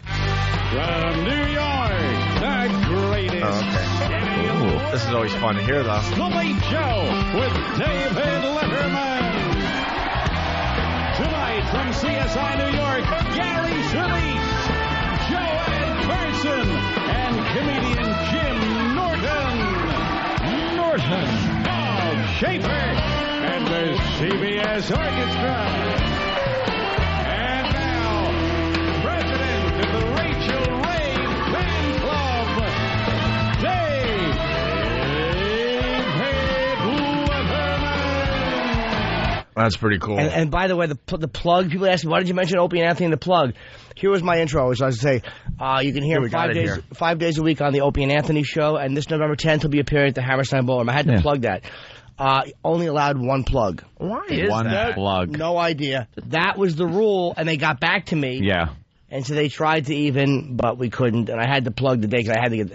From New York, the greatest. Oh, okay. Ooh, this is always fun to hear, though. The Late Show with David Letterman. Tonight from CSI New York, Gary Solis, Joanne Carson, and comedian Jim Norton. Bob Schaefer, and the CBS Orchestra. And now, President of the Rachel Ray Fan Club, David Letterman. That's pretty cool. And by the way, the plug, people ask me, why did you mention Opie and Anthony in the plug? Here was my intro. So I was going to say, you can hear him 5 days a week on the Opie and Anthony show, and this November 10th he'll be appearing at the Hammerstein Ballroom. I had to plug that. Only allowed one plug. Why is one that? plug? No idea. That was the rule, and they got back to me. Yeah. And so they tried to even, but we couldn't. And I had to plug the day because I had to get.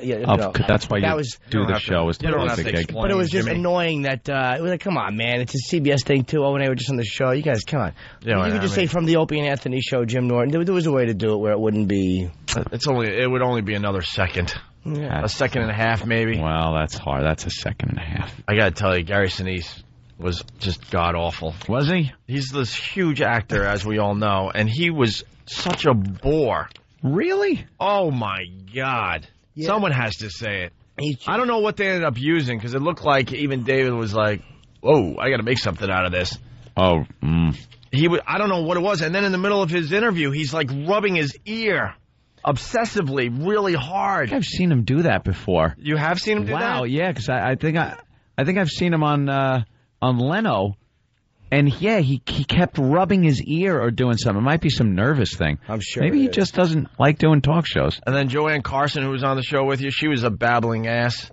That's why you do the show. You don't have to explain. But it was just annoying that it was like, come on, man, it's a CBS thing too. Oh, and they were just on the show. You guys, come on. You could just say from the Opie and Anthony show, Jim Norton. There was a way to do it where it wouldn't be. It would only be another second. Yeah. A second and a half, maybe. Well, that's hard. That's a second and a half. I got to tell you, Gary Sinise was just god-awful. Was he? He's this huge actor, as we all know, and he was such a bore. Really? Oh, my God. Yeah. Someone has to say it. I don't know what they ended up using, because it looked like even David was like, whoa, I got to make something out of this. Oh, I don't know what it was. And then in the middle of his interview, he's like rubbing his ear obsessively, really hard. I've seen him do that before. You have seen him do that? Wow, yeah, because I think I've seen him on Leno. And, yeah, he kept rubbing his ear or doing something. It might be some nervous thing. I'm sure. Maybe he just doesn't like doing talk shows. And then Joanne Carson, who was on the show with you, she was a babbling ass.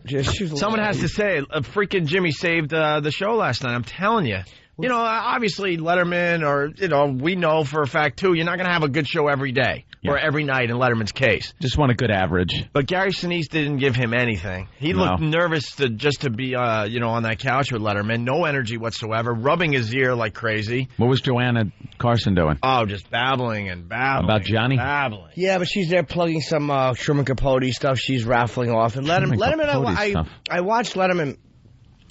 Someone has to say it. Freaking Jimmy saved the show last night. I'm telling you. You know, obviously Letterman or, we know for a fact, too, you're not going to have a good show every day or every night in Letterman's case. Just want a good average. But Gary Sinise didn't give him anything. He looked nervous to be, on that couch with Letterman. No energy whatsoever, rubbing his ear like crazy. What was Joanna Carson doing? Oh, just babbling and babbling. About Johnny? Babbling. Yeah, but she's there plugging some Truman Capote stuff she's raffling off. And Letterman, I watched Letterman.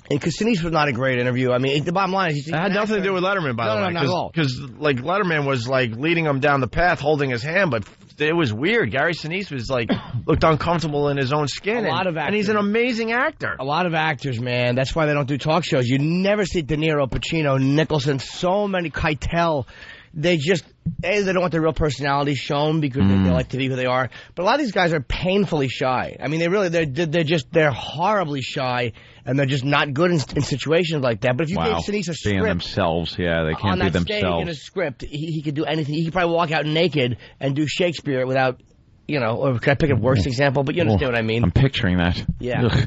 Because Sinise was not a great interview. I mean, the bottom line is... It had nothing to do with Letterman, by the way. No, not at all. Because, Letterman was, leading him down the path, holding his hand, but it was weird. Gary Sinise was, looked uncomfortable in his own skin. A lot of actors. And he's an amazing actor. A lot of actors, man. That's why they don't do talk shows. You never see De Niro, Pacino, Nicholson, so many, Keitel. They just... they don't want their real personality shown because they like to be who they are. But a lot of these guys are painfully shy. I mean, they're horribly shy, and they're just not good in situations like that. But if you gave Sinise a script, being themselves, they can't be themselves. On that stage in a script, he could do anything. He could probably walk out naked and do Shakespeare without, or can I pick a worse example? But you understand what I mean. I'm picturing that. Yeah.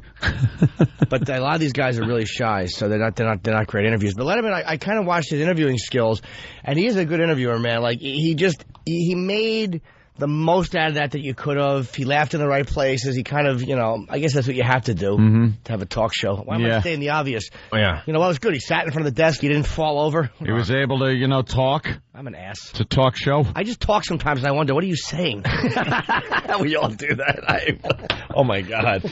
But a lot of these guys are really shy, so they're not great interviews. But Letterman, I kind of watched his interviewing skills, and he is a good interviewer, man. He made the most out of that you could have. He laughed in the right places. He kind of, I guess that's what you have to do to have a talk show. Why am I saying the obvious? Oh, yeah. It was good. He sat in front of the desk. He didn't fall over. He was able to, talk. I'm an ass. It's a talk show. I just talk sometimes, and I wonder, what are you saying? We all do that. Oh, my God.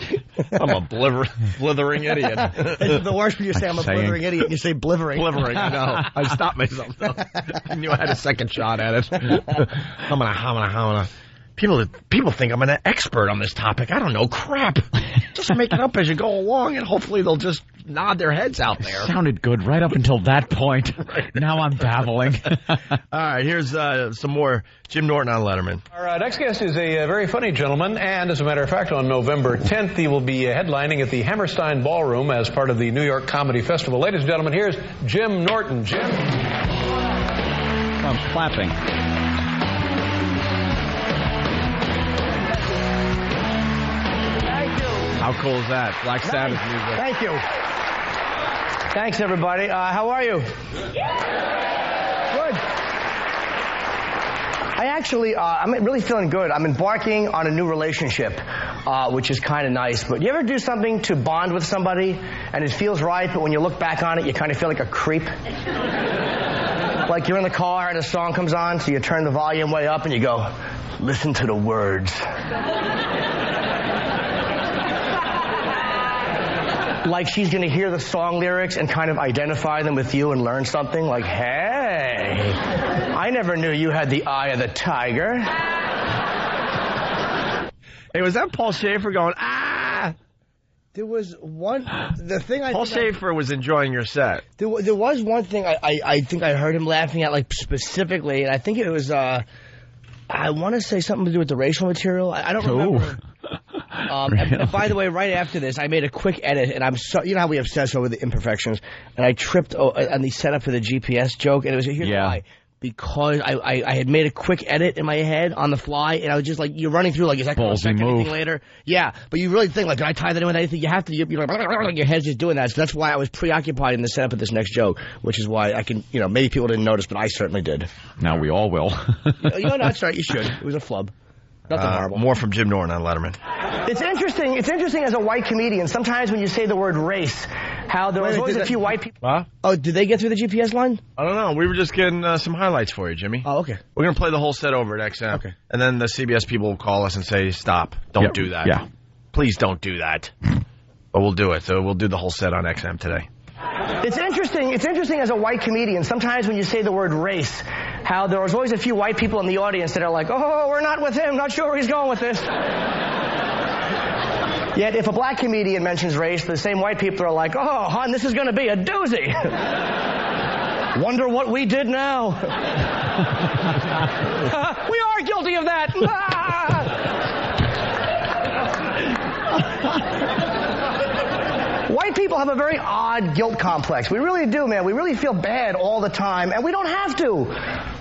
I'm a blithering idiot. It's the worst when you say I'm a blithering idiot, and you say blithering. Blithering, I know. I stopped myself. I knew I had a second shot at it. Hamana. People think I'm an expert on this topic. I don't know crap. Just make it up as you go along, and hopefully they'll just nod their heads out there. Sounded good right up until that point. Now I'm babbling. All right, here's some more Jim Norton on Letterman. Our next guest is a very funny gentleman, and as a matter of fact, on November 10th, he will be headlining at the Hammerstein Ballroom as part of the New York Comedy Festival. Ladies and gentlemen, here's Jim Norton. Jim? I'm clapping. How cool is that? Black Sabbath music. Thank you. Thanks, everybody. How are you? Good. I actually, I'm really feeling good. I'm embarking on a new relationship, which is kind of nice. But you ever do something to bond with somebody, and it feels right, but when you look back on it, you kind of feel like a creep? Like you're in the car and a song comes on, so you turn the volume way up and you go, listen to the words. Like she's going to hear the song lyrics and kind of identify them with you and learn something. Like, hey, I never knew you had the eye of the tiger. Hey, was that Paul Schaefer going, ah? There was one... Paul Schaefer was enjoying your set. There was one thing I think I heard him laughing at, specifically, and I think it was... I want to say something to do with the racial material. I don't remember. Really? And by the way, right after this, I made a quick edit, and you know how we obsess over the imperfections, and I tripped on the setup for the GPS joke, and it was here's why. Because I had made a quick edit in my head on the fly, and I was just like, you're running through, is that going to affect anything later? Yeah, but you really think, did I tie that in with anything? You have to, you're like, your head's just doing that. So that's why I was preoccupied in the setup of this next joke, which is why I can, maybe people didn't notice, but I certainly did. Now we all will. That's right, you should. It was a flub. Nothing horrible. More from Jim Norton on Letterman. It's interesting as a white comedian, sometimes when you say the word race, how there was always a few white people. Huh? Oh, did they get through the GPS line? I don't know. We were just getting some highlights for you, Jimmy. Oh, okay. We're going to play the whole set over at XM. Okay. And then the CBS people will call us and say, stop. Don't do that. Yeah. Please don't do that. But we'll do it. So we'll do the whole set on XM today. It's interesting as a white comedian, sometimes when you say the word race, how there was always a few white people in the audience that are like, oh, we're not with him, not sure where he's going with this. Yet if a black comedian mentions race, the same white people are like, oh, hon, this is going to be a doozy. Wonder what we did now. We are guilty of that. White people have a very odd guilt complex. We really do, man. We really feel bad all the time, and we don't have to.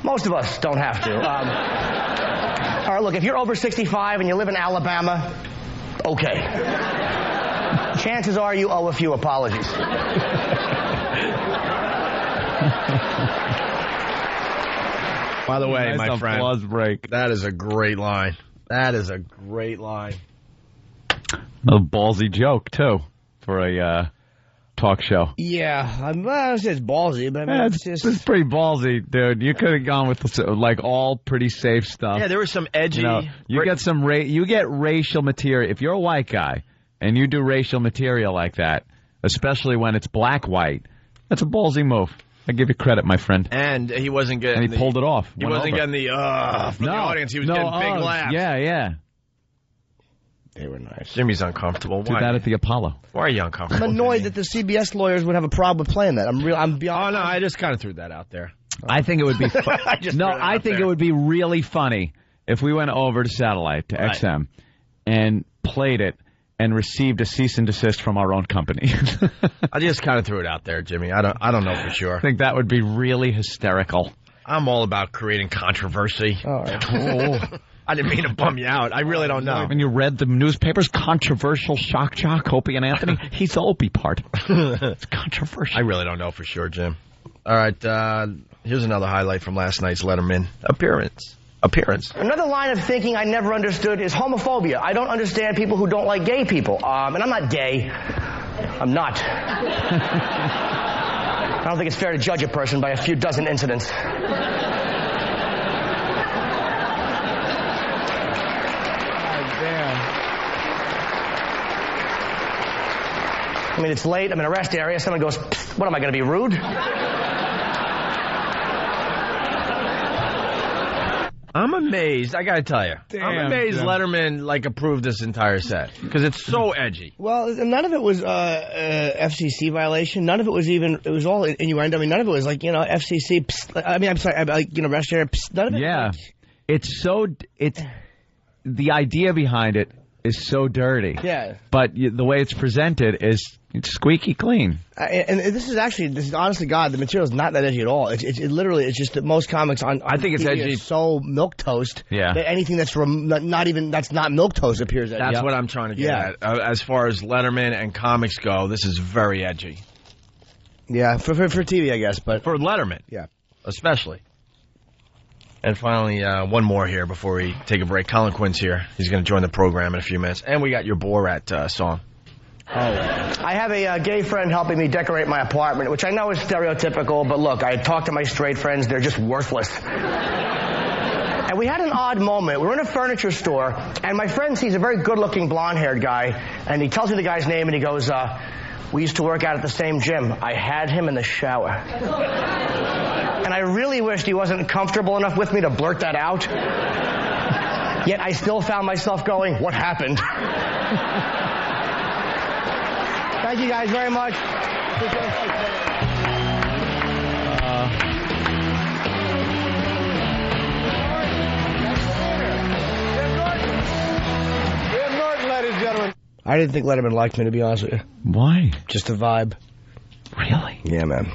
Most of us don't have to. All right, look, if you're over 65 and you live in Alabama, okay. Chances are you owe a few apologies. By the way, Nice my friend, applause break. that is a great line. That is a great line. A ballsy joke, too, for a talk show. Yeah, I would say it's ballsy, but I mean, It's pretty ballsy, dude. You could have gone with like all pretty safe stuff. Yeah, there was some edgy. You get some you get racial material. If you're a white guy and you do racial material like that, especially when it's black-white, that's a ballsy move. I give you credit, my friend. And he wasn't getting. And he pulled it off. He wasn't getting the from the audience. He was getting big laughs. Yeah. They were nice. Jimmy's uncomfortable. Do that at the Apollo. Why are you uncomfortable? I'm annoyed that the CBS lawyers would have a problem with playing that. I'm beyond. Oh no, I just kind of threw that out there. I think it would be. I think it would be really funny if we went over to satellite to XM and played it and received a cease and desist from our own company. I just kind of threw it out there, Jimmy. I don't know for sure. I think that would be really hysterical. I'm all about creating controversy. All right. I didn't mean to bum you out. I really don't know. When you read the newspapers, controversial shock jock, Opie and Anthony, he's the Opie part. It's controversial. I really don't know for sure, Jim. All right, here's another highlight from last night's Letterman appearance. Another line of thinking I never understood is homophobia. I don't understand people who don't like gay people. And I'm not gay. I'm not. I don't think it's fair to judge a person by a few dozen incidents. I mean, it's late. I'm in a rest area. Someone goes, what, am I going to be rude? I'm amazed. I got to tell you. I'm amazed Letterman, approved this entire set. Because it's so edgy. Well, none of it was FCC violation. None of it was even, it was all innuendo. I mean, none of it was FCC, I'm sorry, rest area, none of it. Yeah. The idea behind it is so dirty. Yeah. But the way it's presented is squeaky clean. And this is honestly, God, the material is not that edgy at all. It's literally, it's just that most comics on I think it's TV edgy. are so milquetoast that anything that's that's not milquetoast appears edgy. That's what I'm trying to get at. As far as Letterman and comics go, this is very edgy. Yeah, for TV, I guess, but for Letterman, yeah, especially. And finally, one more here before we take a break. Colin Quinn's here. He's going to join the program in a few minutes. And we got your Borat song. I have a gay friend helping me decorate my apartment, which I know is stereotypical, but look, I talked to my straight friends. They're just worthless. And we had an odd moment. We were in a furniture store, and my friend sees a very good-looking blonde-haired guy, and he tells me the guy's name, and he goes, we used to work out at the same gym. I had him in the shower. And I really wished he wasn't comfortable enough with me to blurt that out. Yet I still found myself going, what happened? Thank you guys very much. Jim Norton, ladies and gentlemen. I didn't think Letterman liked me, to be honest with you. Why? Just a vibe. Really? Yeah, man.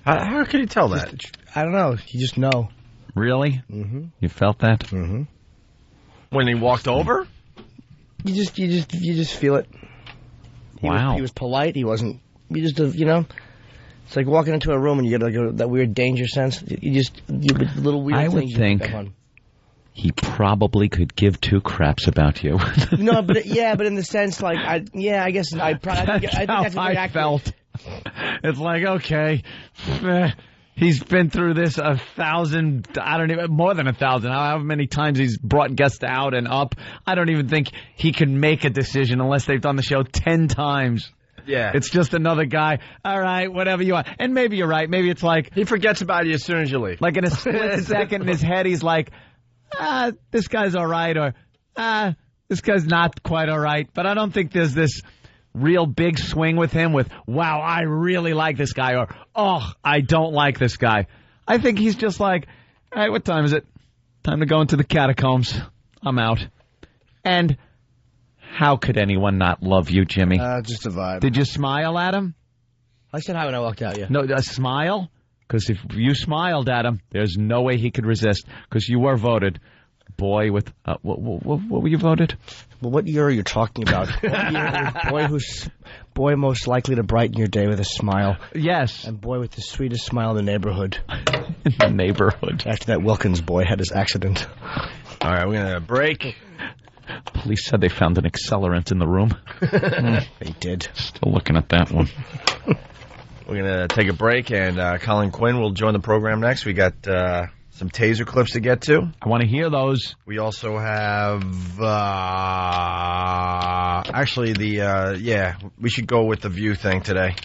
How could you tell that? I don't know. You just know. Really? Mm-hmm. You felt that? Mm-hmm. When he walked over? You just feel it. He was polite. He wasn't. You just, it's like walking into a room and you get that weird danger sense. You little weird. I would things think he probably could give two craps about you. No, but in the sense, I guess I probably. I think that's how I felt. It's like, okay, he's been through this 1,000, I don't even, more than 1,000, however many times he's brought guests out and up. I don't even think he can make a decision unless they've done the show 10 times. Yeah. It's just another guy. All right, whatever you want. And maybe you're right. Maybe it's like... He forgets about you as soon as you leave. Like in a split second in his head, he's like, this guy's all right, or this guy's not quite all right. But I don't think there's this real big swing with him with, wow, I really like this guy, or, oh, I don't like this guy. I think he's just like, all right, what time is it? Time to go into the catacombs. I'm out. And how could anyone not love you, Jimmy? Just a vibe. Did you smile at him? I said hi when I walked out, yeah. No, a smile? Because if you smiled at him, there's no way he could resist, because you were voted boy with what were you voted? Well, what year are you talking about? What year was boy most likely to brighten your day with a smile? Yes. And boy with the sweetest smile in the neighborhood. In the neighborhood. After that Wilkins boy had his accident. All right, we're going to break. Police said they found an accelerant in the room. They did. Still looking at that one. We're going to take a break, and Colin Quinn will join the program next. We got some taser clips to get to. I want to hear those. We also have, we should go with the View thing today.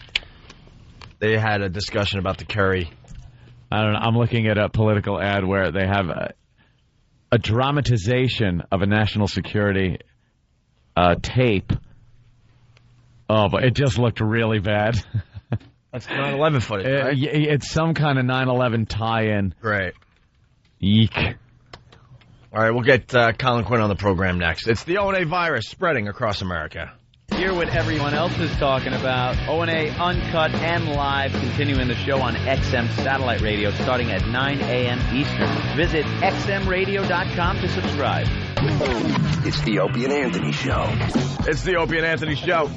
They had a discussion about the Kerry. I don't know. I'm looking at a political ad where they have a dramatization of a national security tape. Oh, but it just looked really bad. That's 9/11 footage, right? It's some kind of 9/11 tie-in. Great. Eek. All right, we'll get Colin Quinn on the program next. It's the O&A virus spreading across America. Hear what everyone else is talking about. O&A Uncut and Live, continuing the show on XM Satellite Radio starting at 9 a.m. Eastern. Visit xmradio.com to subscribe. It's the Opie and Anthony Show. It's the Opie and Anthony Show.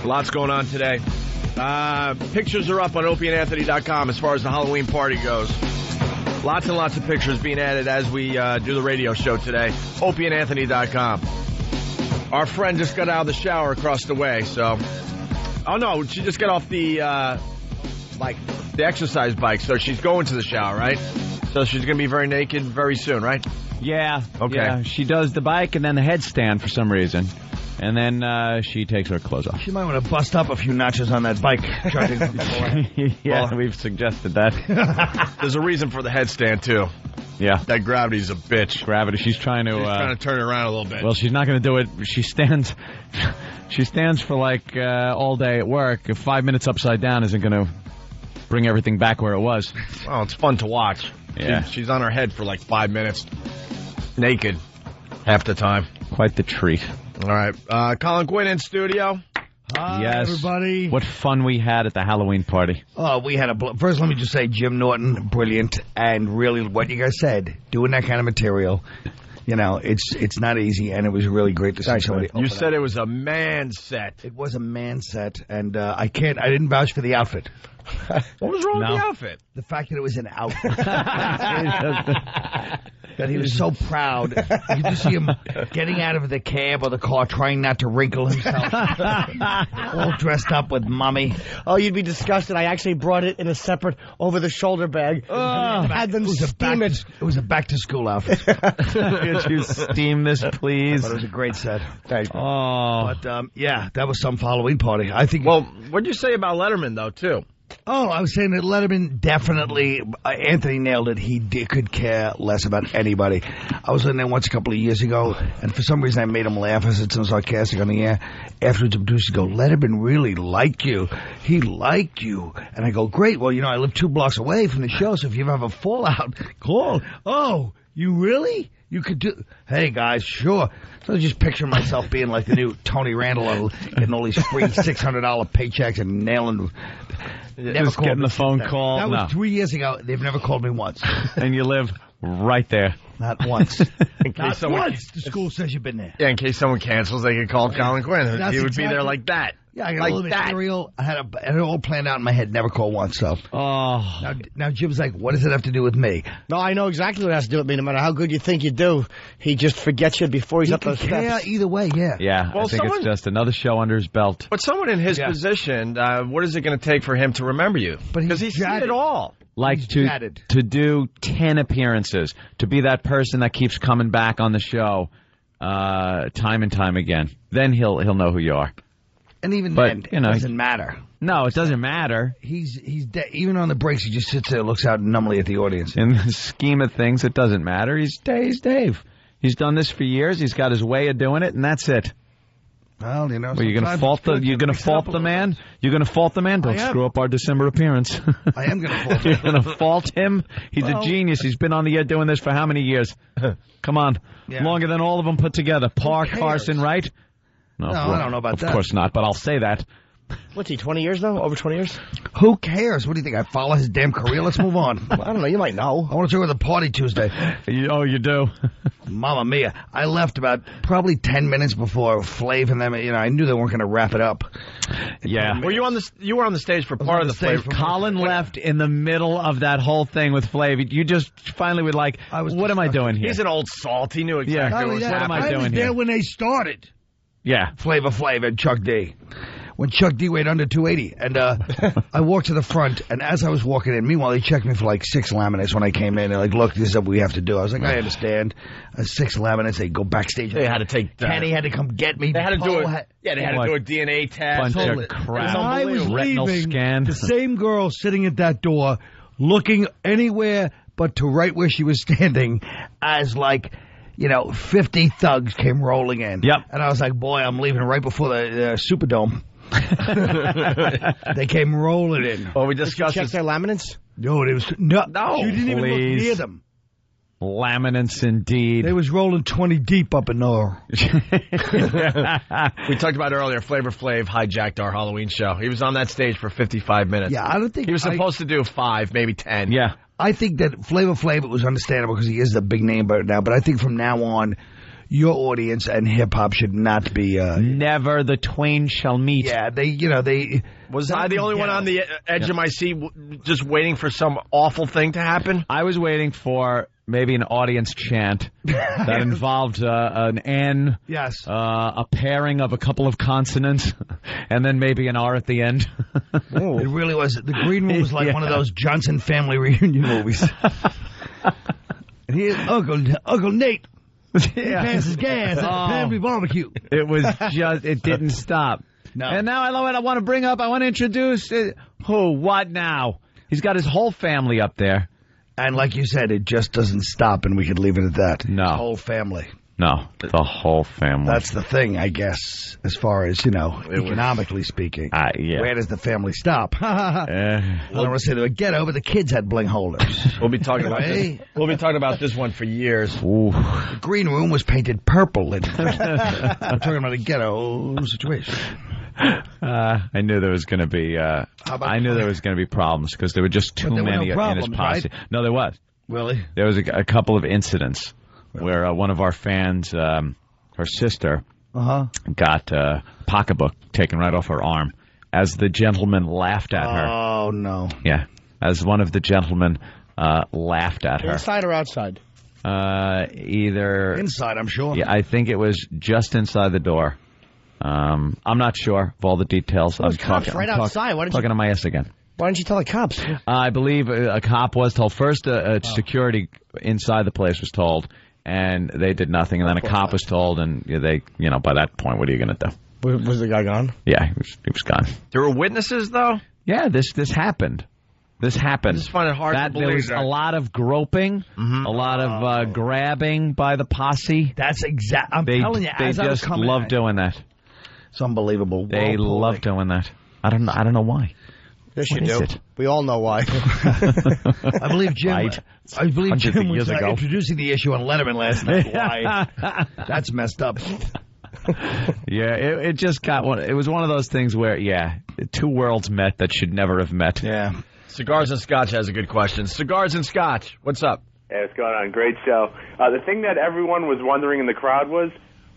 Lots going on today. Pictures are up on opieandanthony.com as far as the Halloween party goes. Lots and lots of pictures being added as we do the radio show today. opieandanthony.com. Our friend just got out of the shower across the way, so... Oh, no, she just got off the exercise bike, so she's going to the shower, right? So she's going to be very naked very soon, right? Yeah. Okay. Yeah. She does the bike and then the headstand for some reason. And then she takes her clothes off. She might want to bust up a few notches on that bike. Yeah, we've suggested that. There's a reason for the headstand, too. Yeah. That gravity's a bitch. Gravity. She's trying to turn it around a little bit. Well, she's not going to do it. She stands for like all day at work. 5 minutes upside down isn't going to bring everything back where it was. Well, it's fun to watch. Yeah. She's on her head for like 5 minutes. Naked. Half the time. Quite the treat. All right. Colin Quinn in studio. Hi, yes. everybody. What fun we had at the Halloween party. Oh, we had first, let me just say, Jim Norton, brilliant, and really what you guys said, doing that kind of material, you know, it's not easy, and it was really great to see somebody. You said it was a man set. It was a man set, and I didn't vouch for the outfit. What was wrong with the outfit? The fact that it was an outfit. That he was so proud. You just see him getting out of the cab or the car, trying not to wrinkle himself. All dressed up with mummy. Oh, you'd be disgusted. I actually brought it in a separate over-the-shoulder bag. Had them steam it. It was a back-to-school outfit. Could you steam this, please? But it was a great set. Thank you. Oh. But, yeah, that was some Halloween party. I think. Well, what'd you say about Letterman, though, too? Oh, I was saying that Letterman definitely, Anthony nailed it. He could care less about anybody. I was in there once a couple of years ago, and for some reason I made him laugh. I said something sarcastic on the air. Afterwards, the producers go, Letterman really liked you. He liked you. And I go, great. Well, you know, I live 2 blocks away from the show, so if you ever have a fallout, call. Oh, you really? You could do... Hey, guys, sure. So I just picture myself being like the new Tony Randall, getting all these free $600 paychecks and nailing... Never just getting the phone call. That was 3 years ago. They've never called me once. And you live right there. Not once. Not once. The school says you've been there. Yeah, in case someone cancels, they can call Colin Quinn. He would be there like that. Yeah, I got like a little that. material. I had it all planned out in my head. Never called once. So. Oh. Now Jim's like, what does it have to do with me? No, I know exactly what it has to do with me. No matter how good you think you do, he just forgets you before he's up those steps. Yeah, either way, yeah. Yeah, well, I think it's just another show under his belt. But someone in his position, what is it going to take for him to remember you? Because he's seen it all. Like to do 10 appearances, to be that person that keeps coming back on the show time and time again. Then he'll know who you are. And even then, it doesn't matter. No, it doesn't matter. He's even on the breaks, he just sits there and looks out numbly at the audience. In the scheme of things, it doesn't matter. He's Dave. He's done this for years. He's got his way of doing it, and that's it. Well, you know, you're going to fault the man. You're going to fault the man. Don't screw up our December appearance. I am going to fault him. You're going to fault him. He's a genius. He's been on the air doing this for how many years? Come on, longer than all of them put together. Carson, right? No, I don't know about that. Of course not, but I'll say that. What's he, 20 years now? Over 20 years? Who cares? What do you think? I follow his damn career? Let's move on. I don't know. You might know. I want to talk about the party Tuesday. You do? Mamma mia. I left about probably 10 minutes before Flav and them. I knew they weren't going to wrap it up. Yeah. Were you on the? You were on the stage for part of the Flav. Colin left in the middle of that whole thing with Flav. You just finally were like, what am I doing here? He's an old salt. He knew exactly what was happening. What am I doing here? I was there when they started. Yeah. Flavor Flav and Chuck D. When Chuck D weighed under 280. And I walked to the front, and as I was walking in, meanwhile, they checked me for like 6 laminates when I came in. They're like, look, this is what we have to do. I was like, I understand. 6 laminates, they go backstage. They had to take... Kenny had to come get me. They had to do it. Yeah, they had to do a DNA test. Bunch of crap. I was retinal leaving, scan. the same girl sitting at that door, looking anywhere but to right where she was standing, as like... 50 thugs came rolling in. Yep. And I was like, boy, I'm leaving right before the Superdome. They came rolling in. Well, we discussed check their laminates? No, it was no. You didn't even look near them. Laminates, indeed. They was rolling 20 deep up in there. We talked about earlier, Flavor Flav hijacked our Halloween show. He was on that stage for 55 minutes. Yeah, I don't think he was supposed to do 5, maybe 10. Yeah. I think that Flavor Flav, it was understandable because he is the big name now, but I think from now on, your audience and hip-hop should not be... Never the twain shall meet. Yeah, they... Was I the only one on the edge of my seat just waiting for some awful thing to happen? I was waiting for maybe an audience chant that involved an N, yes, a pairing of a couple of consonants, and then maybe an R at the end. It really was. The Green Room was like one of those Johnson family reunion movies. And here's Uncle Nate. He passes gas at the family barbecue. It was just, it didn't stop. No. And now I want to introduce, what now? He's got his whole family up there. And like you said, it just doesn't stop, and we could leave it at that. No. The whole family. No, the whole family. That's the thing, I guess, as far as, economically speaking. Yeah. Where does the family stop? I don't want to say they were ghetto, but the kids had bling holders. We'll be talking about this. We'll be talking about this one for years. Ooh. The Green Room was painted purple. I'm talking about a ghetto situation. I knew there was going to be. There was going to be problems because there were just too many in his posse. Right? No, there was. Really? There was a couple of incidents where one of our fans, her sister, got a pocketbook taken right off her arm as the gentleman laughed at her. Oh no! Yeah, as one of the gentlemen laughed at her. Inside or outside? Either inside, I'm sure. Yeah, I think it was just inside the door. I'm not sure of all the details. Well, cops right outside. Why didn't talking to my ass again? Why didn't you tell the cops? I believe a cop was told. First, security inside the place was told, and they did nothing. And then a cop was told, and they, by that point, what are you going to do? Was the guy gone? Yeah, he was gone. There were witnesses, though? Yeah, this happened. This happened. I just find it hard to believe there was a lot of groping, a lot of grabbing by the posse. That's exact. I'm telling you, they just love doing that. It's unbelievable. They love doing that. I don't know why. Yes, you do. We all know why. I believe Jim. Right. I believe Jim was ago. introducing the issue on Letterman last night. Why? That's messed up. Yeah, it just got one. It was one of those things where, two worlds met that should never have met. Yeah. Cigars and Scotch has a good question. Cigars and Scotch, what's up? Hey, what's going on? Great show. The thing that everyone was wondering in the crowd was,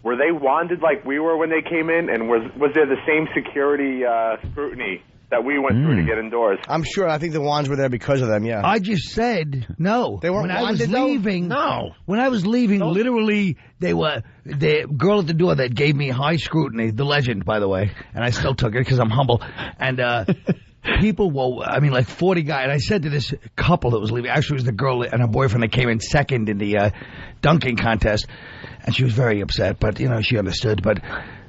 were they wanded like we were when they came in, and was there the same security scrutiny that we went through to get indoors? I'm sure. I think the wands were there because of them, yeah. I just said no. They weren't when I was leaving. No. When I was leaving, literally, they were the girl at the door that gave me high scrutiny, the legend, by the way, and I still took it because I'm humble. And people were, like 40 guys. And I said to this couple that was leaving, actually it was the girl and her boyfriend that came in second in the dunking contest, and she was very upset, but, she understood. But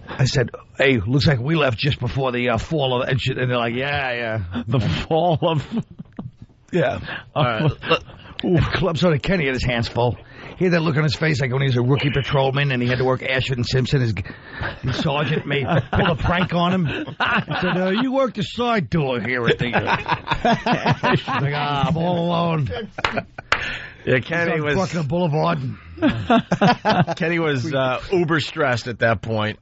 I said, hey, looks like we left just before the fall of... And they're like, yeah. The fall of... Yeah. All right. Club Soda Kenny had his hands full. He had that look on his face like when he was a rookie patrolman and he had to work Ashford and Simpson. His sergeant may pull a prank on him. He said, you work the side door here at the... like, I'm all alone. Yeah, Kenny was... Buckner Boulevard. Kenny was uber stressed at that point.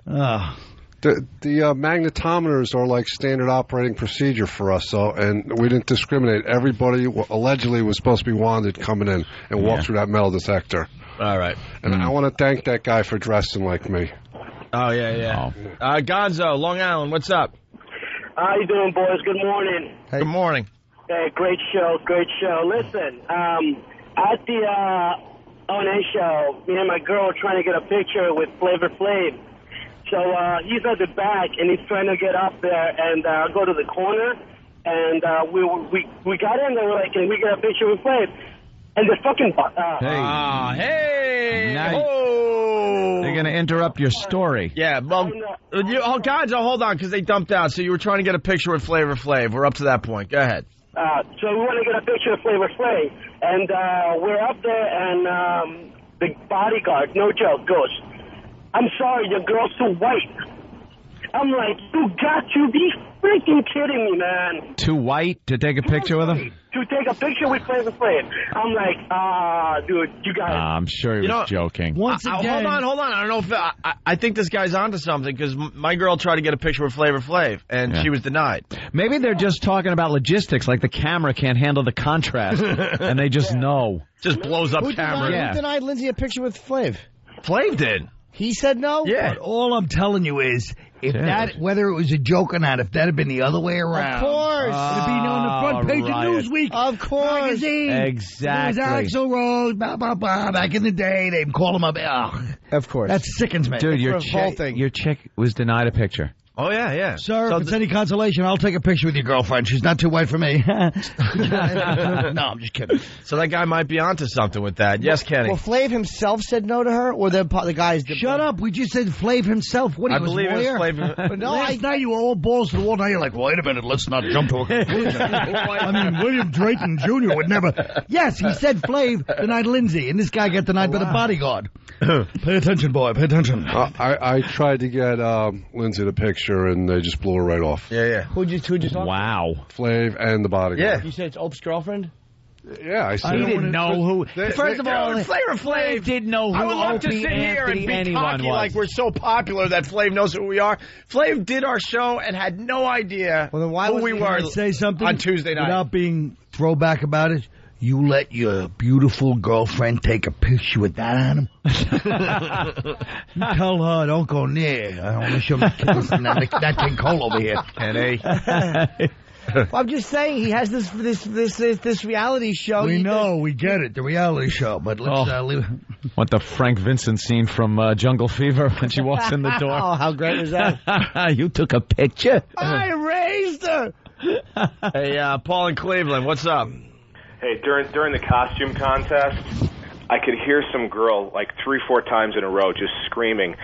The magnetometers are like standard operating procedure for us, and we didn't discriminate. Everybody allegedly was supposed to be wanted coming in and walk through that metal detector. All right. And I want to thank that guy for dressing like me. Oh, yeah. Gonzo, Long Island, what's up? How you doing, boys? Good morning. Hey. Good morning. Hey, great show. Listen, at the O&A show, me and my girl were trying to get a picture with Flavor Flav. So he's at the back, and he's trying to get up there and go to the corner. And we got in there, we're like, can we get a picture with Flav? And the fucking... hey! They're going to interrupt your story. Yeah, well, Gonzo, hold on, because they dumped out. So you were trying to get a picture with Flavor Flav. We're up to that point. Go ahead. So we want to get a picture of Flavor Flav. And we're up there, and the bodyguard, no joke, goes, I'm sorry, your girl's too white. I'm like, you got to be freaking kidding me, man. Too white to take a picture with him? To take a picture with Flavor Flav. I'm like, dude, you got it. I'm sure he was joking. Once again, hold on. I don't know if I think this guy's onto something, because my girl tried to get a picture with Flavor Flav, and she was denied. Maybe they're just talking about logistics, like the camera can't handle the contrast, and they just know. Just blows up camera. Who denied Lindsay a picture with Flav? Flav did. He said no? Yeah. But all I'm telling you is, whether it was a joke or not, if that had been the other way around. Of course. It'd be on the front page of Newsweek. Of course. Magazine. Exactly. It was Axl Rose, back in the day. They'd call him up. Of course. That sickens me. Dude, your chick was denied a picture. Oh, yeah. Sir, if it's any consolation, I'll take a picture with your girlfriend. She's not too white for me. No, I'm just kidding. So that guy might be onto something with that. Yes, Kenny. Well, Flav himself said no to her, or the guys did. Shut up. We just said Flav himself. What, I believe it was Flav. But no, last night you were all balls to the wall. Now you're like, wait a minute, let's not jump to a conclusion. I mean, William Drayton Jr. would never. Yes, he said Flav denied Lindsay, and this guy got denied by the bodyguard. Pay attention, boy. Pay attention. I tried to get Lindsay the picture, and they just blew her right off. Yeah. Who'd you talk Wow. Flav and the bodyguard. Yeah. You said it's Ope's girlfriend? Yeah, I said he didn't know who. First of all, Flavor Flav didn't know who I would love to Opie, sit here and Anthony, be anyone cocky was. like we're so popular that Flav knows who we are. Flav did our show and had no idea who we were. Say something on Tuesday night without being throwback about it. You let your beautiful girlfriend take a picture with that animal? You tell her, don't go near. I don't want to show that King Cole over here. Kenny. Well, I'm just saying he has this reality show. We know, we get it, the reality show. But let's leave. Want the Frank Vincent scene from Jungle Fever when she walks in the door? Oh, how great is that? You took a picture. I raised her. Hey, Paul in Cleveland, what's up? Hey, during the costume contest, I could hear some girl like 3-4 times in a row just screaming,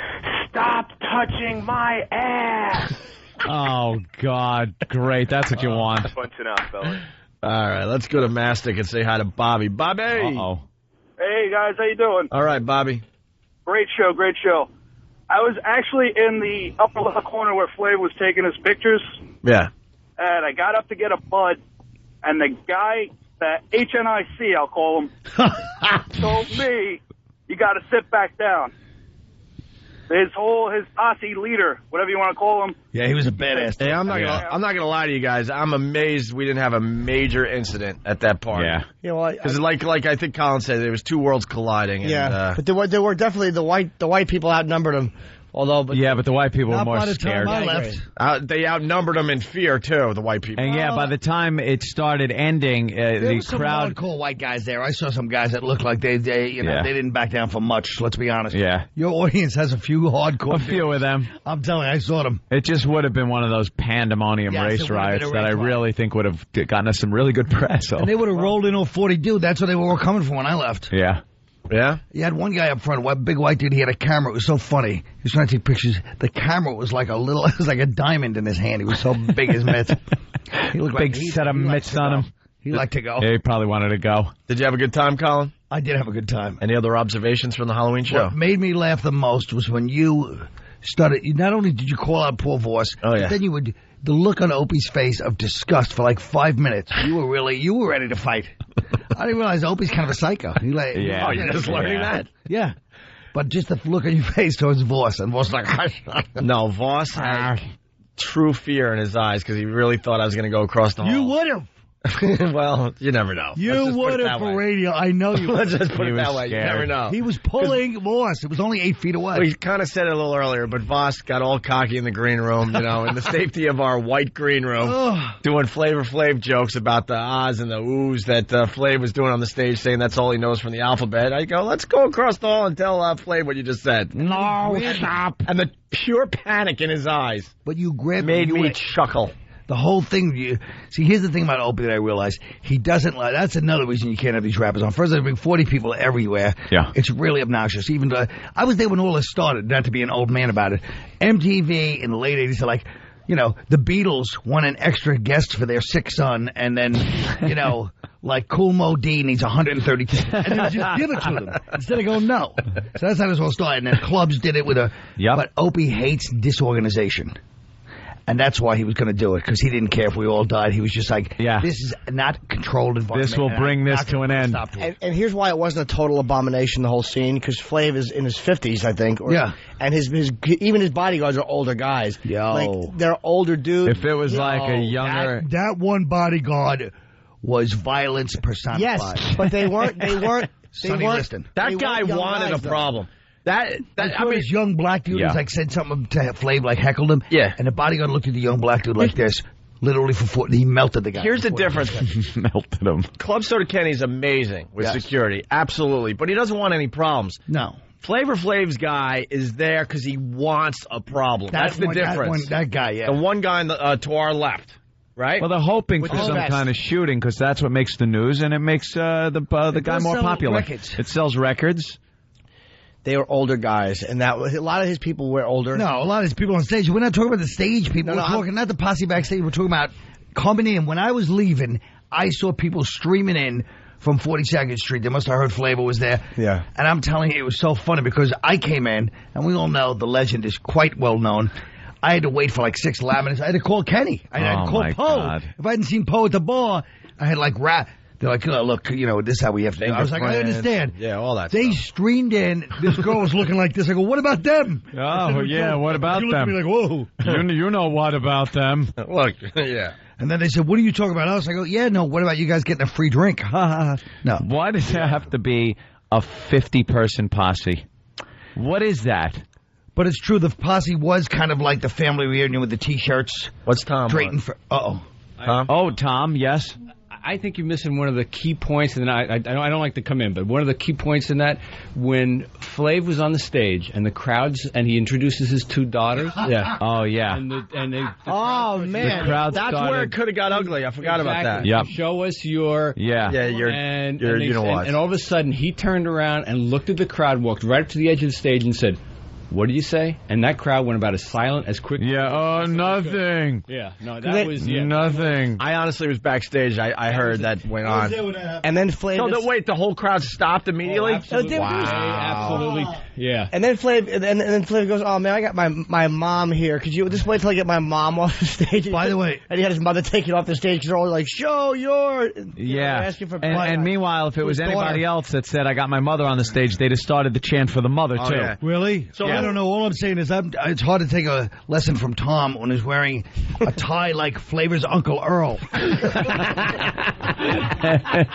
"Stop touching my ass!" Oh, God. Great. That's what you want. Bunching out, fellas. All right, let's go to Mastic and say hi to Bobby. Bobby! Uh-oh. Hey, guys, how you doing? All right, Bobby. Great show. I was actually in the upper left corner where Flav was taking his pictures. Yeah. And I got up to get a bud, and the guy, the HNIC, I'll call him, told me, you got to sit back down. His Aussie leader, whatever you want to call him. Yeah, he was a badass. Hey, I'm not gonna lie to you guys. I'm amazed we didn't have a major incident at that party. Yeah. Because like I think Colin said, there was two worlds colliding. Yeah. But there were definitely the white people outnumbered them. But the white people were more scared. They outnumbered them in fear too. The white people. And by the time it started ending, the crowd. Some hardcore white guys there. I saw some guys that looked like they didn't back down for much. Let's be honest. Yeah. Your audience has a few hardcore. A few of them. I'm telling you, I saw them. It just would have been one of those pandemonium race riots that I really think would have gotten us some really good press. And they would have rolled in 40 dude. That's what they were coming for when I left. Yeah. Yeah? You had one guy up front, a big white dude, he had a camera. It was so funny. He was trying to take pictures. The camera was like it was like a diamond in his hand. He was so big as mitts. He looked big set of mitts on him. He liked to go. Yeah, he probably wanted to go. Did you have a good time, Colin? I did have a good time. Any other observations from the Halloween show? What made me laugh the most was when you started, not only did you call out Paul Voss, but then you would, the look on Opie's face of disgust for like 5 minutes. You were ready to fight. I didn't realize Opie's kind of a psycho. You're just learning that? Yeah. But just the look on your face towards Voss, and Voss like, no, Voss had true fear in his eyes because he really thought I was going to go across the hall. You would have. Well, you never know. You would have for radio. I know you. Let's just put it that way. You never know. He was pulling Voss. It was only 8 feet away. We kind of said it a little earlier, but Voss got all cocky in the green room, in the safety of our white green room, doing Flavor Flav jokes about the ahs and the oohs that Flav was doing on the stage, saying that's all he knows from the alphabet. I go, let's go across the hall and tell Flav what you just said. No, stop. And the pure panic in his eyes made me chuckle. The whole thing, see, here's the thing about Opie that I realized. He doesn't like, that's another reason you can't have these rappers on. First, they bring 40 people everywhere. Yeah. It's really obnoxious. Even I was there when all this started, not to be an old man about it. MTV in the late 80s are like, the Beatles want an extra guest for their sick son, and then, like Kool Moe Dee needs 130 and then just give it to them instead of going no. So that's how this all started. And then clubs did it with but Opie hates disorganization. And that's why he was going to do it, because he didn't care if we all died. He was just like, this is not controlled environment. This will bring this to an end. And here's why it wasn't a total abomination, the whole scene, because Flav is in his 50s, I think. And even his bodyguards are older guys. Like, they're older dudes. If it was like a younger... That one bodyguard was violence personified. Yes, but they weren't. Sonny Liston. That guy wanted a problem. I mean, this young black dude was like said something to Flav, like heckled him. Yeah. And the bodyguard looked at the young black dude like this, literally for 40. He melted the guy. Here's the difference. Melted him. Club Soda Kenny's amazing with security, absolutely, but he doesn't want any problems. No. Flavor Flav's guy is there because he wants a problem. That's the difference. That guy, yeah. The one guy to our left. Right? Well, they're hoping for some kind of shooting because that's what makes the news, and it makes the guy more popular. Records. It sells records. They were older guys, and a lot of his people were older. No, a lot of his people on stage. We're not talking about the stage people. We're talking not the posse backstage. We're talking about coming in. When I was leaving, I saw people streaming in from 42nd Street. They must have heard Flavor was there. Yeah. And I'm telling you, it was so funny because I came in, and we all know the legend is quite well known. I had to wait for like 6 minutes. I had to call Kenny. I had to call Poe. God. If I hadn't seen Poe at the bar, I had like They're like, look, this is how we have to do it. I was like, I understand. Yeah, all that They stuff. streamed in. This girl was looking like this. I go, what about them? Oh, yeah, what about them? You look at me like, whoa. You know what about them. Look, yeah. And then they said, what are you talking about us? I go, yeah, no, what about you guys getting a free drink? No. Why does there have to be a 50-person posse? What is that? But it's true, the posse was kind of like the family reunion with the T-shirts. What's Tom? Drayton for, Tom? Oh, Tom, yes. I think you're missing one of the key points, and I don't like to come in, but one of the key points in that, when Flav was on the stage and the crowds, and he introduces his 2 daughters. Yeah. Oh, yeah. Man, the crowd that's started, where it could have got ugly. I forgot about that. Yep. Show us your... Yeah. Yeah, you know what. And all of a sudden, he turned around and looked at the crowd, walked right up to the edge of the stage and said, what did you say? And that crowd went about as silent as quick. Yeah, oh, nothing. Yeah, no, that was nothing. I honestly was backstage. I heard that went on. And then Flav... No, wait, the whole crowd stopped immediately? Oh, absolutely. Wow. Absolutely. Yeah. And then Flav, and then Flav goes, oh, man, I got my mom here. Could you just wait till I get my mom off the stage? By the way... And he had his mother taken off the stage because they're all like, show your... Yeah. Asking for and meanwhile, if it was anybody else that said, I got my mother on the stage, they'd have started the chant for the mother, too. Yeah. Really? So I don't know. All I'm saying is it's hard to take a lesson from Tom when he's wearing a tie like Flavor's Uncle Earl.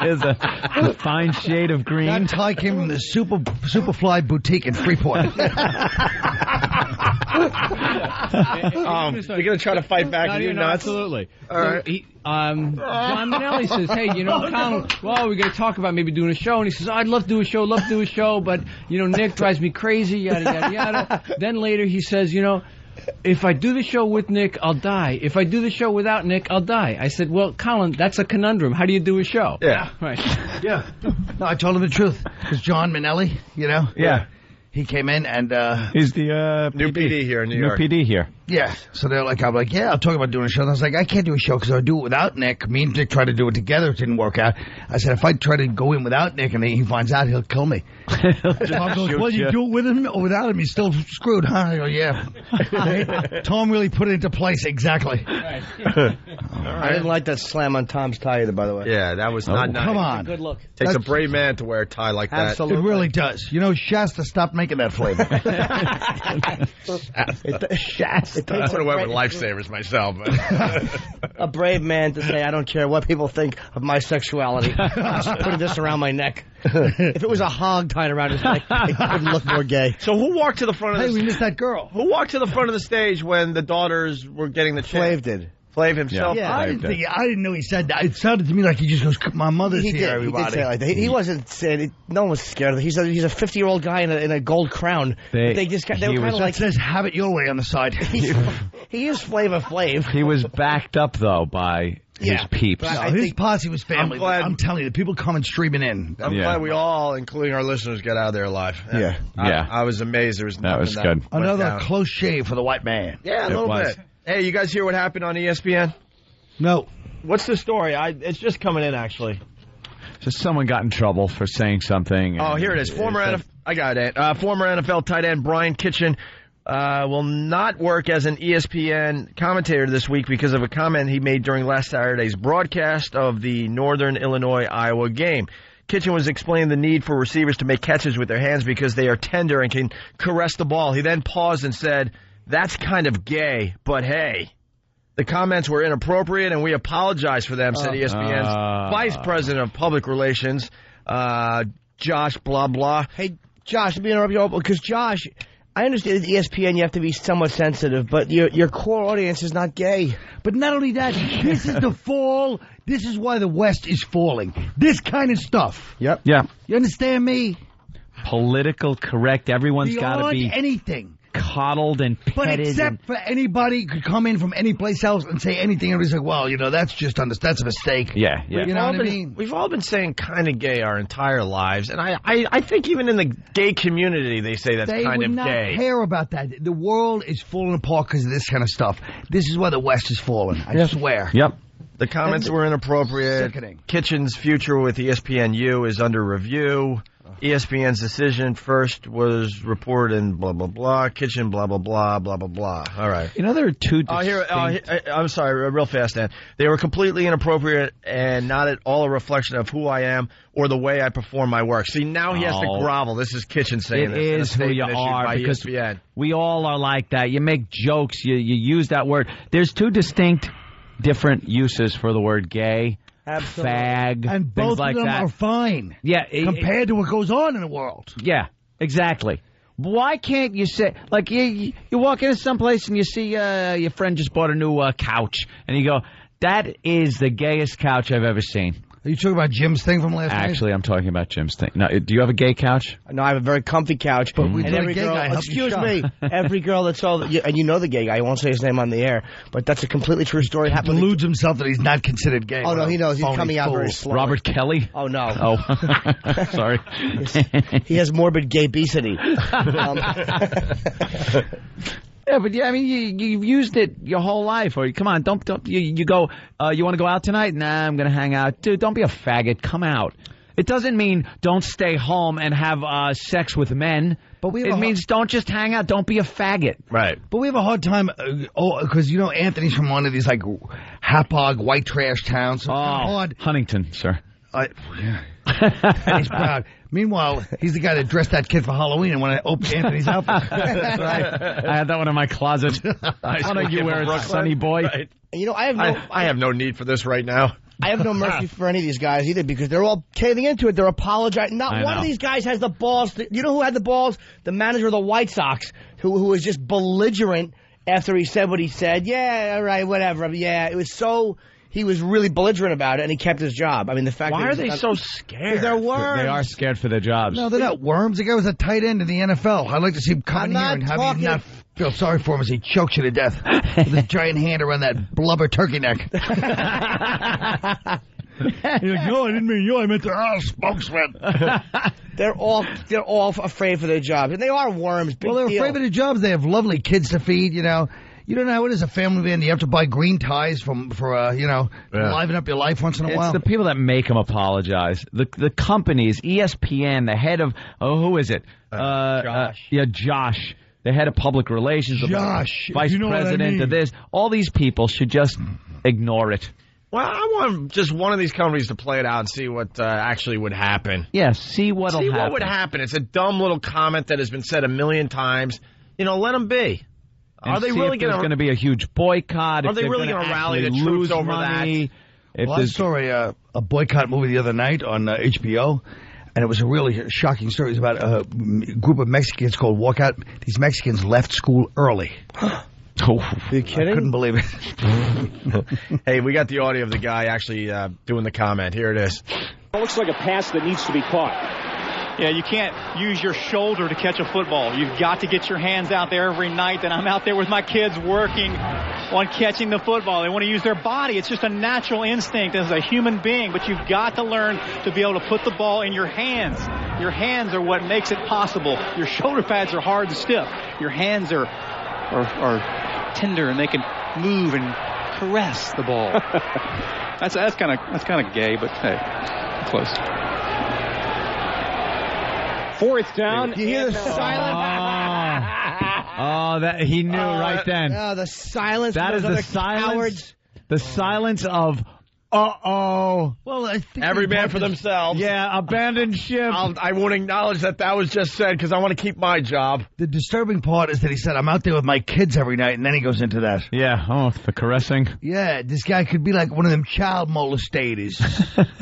It's a fine shade of green. That tie came from the Superfly boutique in Freeport. You're going to try to fight back? Are you nuts? Absolutely. All right. John Manelli says, hey, Colin, we're going to talk about maybe doing a show. And he says, I'd love to do a show, but, Nick drives me crazy, yada, yada, yada. Then later he says, if I do the show with Nick, I'll die. If I do the show without Nick, I'll die. I said, well, Colin, that's a conundrum. How do you do a show? Yeah. Right. Yeah. No, I told him the truth. Because John Manelli, Yeah. He came in and... he's the new PD here in New York. New PD here. Yeah. So I'm like, yeah, I'll talk about doing a show. And I was like, I can't do a show because I'll do it without Nick. Me and Nick tried to do it together. It didn't work out. I said, if I try to go in without Nick and he finds out, he'll kill me. Tom goes, well, you do it with him or without him, he's still screwed, huh? I go, yeah. Tom really put it into place exactly. Right. I didn't like that slam on Tom's tie either, by the way. Yeah, that was not nice. Come on. Good look. Takes a brave man to wear a tie like that. Absolutely. It really does. Shasta stopped making making that flavor. I would have went with Lifesavers myself. But. A brave man to say, I don't care what people think of my sexuality. I'm just putting this around my neck. If it was a hog tied around his neck, it wouldn't look more gay. So who walked to the front of the we missed that girl. Who walked to the front of the stage when the daughters were getting the chance? Flav did. Flav himself? Yeah, I didn't know he said that. It sounded to me like he just goes, my mother's He here, did. everybody. He did say it like that. He wasn't saying, no one was scared of it. He's a 50-year-old guy in a gold crown. They were kind of like... That says, have it your way on the side. He is Flavor Flav. He was backed up, though, by his peeps. No, his posse was family. I'm telling you, the people coming streaming in. I'm glad we all, including our listeners, got out of there alive. Yeah. I was amazed. There was that was good. Another close shave for the white man. Yeah, a little bit. Hey, you guys hear what happened on ESPN? No. What's the story? It's just coming in, actually. So someone got in trouble for saying something. Oh, here it is. Former NFL tight end Brian Kitchen will not work as an ESPN commentator this week because of a comment he made during last Saturday's broadcast of the Northern Illinois-Iowa game. Kitchen was explaining the need for receivers to make catches with their hands because they are tender and can caress the ball. He then paused and said, "That's kind of gay, but hey." The comments were inappropriate, and we apologize for them, said ESPN's Vice President of Public Relations, Josh blah, blah. Hey, Josh, let me interrupt you because, Josh, I understand at ESPN you have to be somewhat sensitive, but your core audience is not gay. But not only that, this is the fall. This is why the West is falling. This kind of stuff. Yep. Yeah. You understand me? Political correct. Everyone's got to be anything. Coddled and petted. But except for anybody could come in from any place else and say anything, everybody's like, well, that's just that's a mistake. Yeah. You know what I mean? We've all been saying kind of gay our entire lives, and I think even in the gay community they say that's kind of gay. They would not care about that. The world is falling apart because of this kind of stuff. This is why the West is falling. I swear. Yep. The comments were inappropriate. Sickening. Kitchen's future with ESPNU is under review. ESPN's decision first was reported in blah, blah, blah. Kitchen, blah, blah, blah, blah, blah, blah. All right. There are two distinct... I'm sorry, real fast, Dan. They were completely inappropriate and not at all a reflection of who I am or the way I perform my work. See, now he has to grovel. This is Kitchen saying this. It is who you are because ESPN. We all are like that. You make jokes. You use that word. There's two distinct different uses for the word gay. Absolutely. Fag, and both like of them that. are fine. Yeah, compared to what goes on in the world. Yeah, exactly. Why can't you say like you walk into someplace and you see your friend just bought a new couch and you go, that is the gayest couch I've ever seen. Are you talking about Jim's thing from last night? Actually, I'm talking about Jim's thing. Now, do you have a gay couch? No, I have a very comfy couch. But we every gay girl, guy excuse me, every girl that saw, and you know the gay guy, I won't say his name on the air, but that's a completely true story. He deludes himself that he's not considered gay. Oh, no, he knows. He's coming out very slow. Robert Kelly? Oh, no. Oh, sorry. He has morbid gay-becity. Yeah, but I mean, you've used it your whole life. Or come on, don't you go? You want to go out tonight? Nah, I'm gonna hang out. Dude, don't be a faggot. Come out. It doesn't mean don't stay home and have sex with men. But it means don't just hang out. Don't be a faggot. Right. But we have a hard time because Anthony's from one of these like Hapog white trash towns. So Huntington, sir. Yeah. And he's proud. Meanwhile, he's the guy that dressed that kid for Halloween and when I opened Anthony's outfit. Right. I had that one in my closet. Why don't you wear it, sonny boy? Right. And, I have no need for this right now. I have no mercy for any of these guys either because they're all caving into it. They're apologizing. Not one of these guys has the balls. You know who had the balls? The manager of the White Sox, who was just belligerent after he said what he said. Yeah, all right, whatever. Yeah, it was so... He was really belligerent about it, and he kept his job. I mean, the fact Why are they so scared? They're worms. They are scared for their jobs. No, they're not worms. The guy was a tight end in the NFL. I'd like to see him come in here and have you not feel sorry for him as he chokes you to death with his giant hand around that blubber turkey neck. You're like, no, I didn't mean you. I meant the spokesman. They're all afraid for their jobs, and they are worms. Well, they're afraid of their jobs. They have lovely kids to feed, You don't know how it is, a family man. You have to buy green ties for liven up your life once in a while. It's the people that make them apologize. The companies, ESPN, the head of, who is it? Josh. Josh. The head of public relations. Josh. Vice president of this. All these people should just ignore it. Well, I want just one of these companies to play it out and see what actually would happen. Yeah, see what'll happen. See what would happen. It's a dumb little comment that has been said a million times. Let them be. Are they really going to be a huge boycott? Are they really going to rally the troops over money? that? I saw a boycott movie the other night on HBO, and it was a really shocking story. It was about a group of Mexicans called Walkout. These Mexicans left school early. Oh, are you kidding? I couldn't believe it. Hey, we got the audio of the guy actually doing the comment. Here it is. It looks like a pass that needs to be caught. Yeah, you can't use your shoulder to catch a football. You've got to get your hands out there every night. And I'm out there with my kids working on catching the football. They want to use their body. It's just a natural instinct as a human being. But you've got to learn to be able to put the ball in your hands. Your hands are what makes it possible. Your shoulder pads are hard and stiff. Your hands are tender and they can move and caress the ball. that's kind of gay, but hey, close. Fourth down. You hear the silence? Oh, that he knew right then. Oh, the silence. That is the silence. Cowards. The silence of. Uh-oh. Well, I think every man for themselves. Yeah, abandoned ship. I won't acknowledge that was just said because I want to keep my job. The disturbing part is that he said, I'm out there with my kids every night, and then he goes into that. Yeah, the caressing. Yeah, this guy could be like one of them child molestators.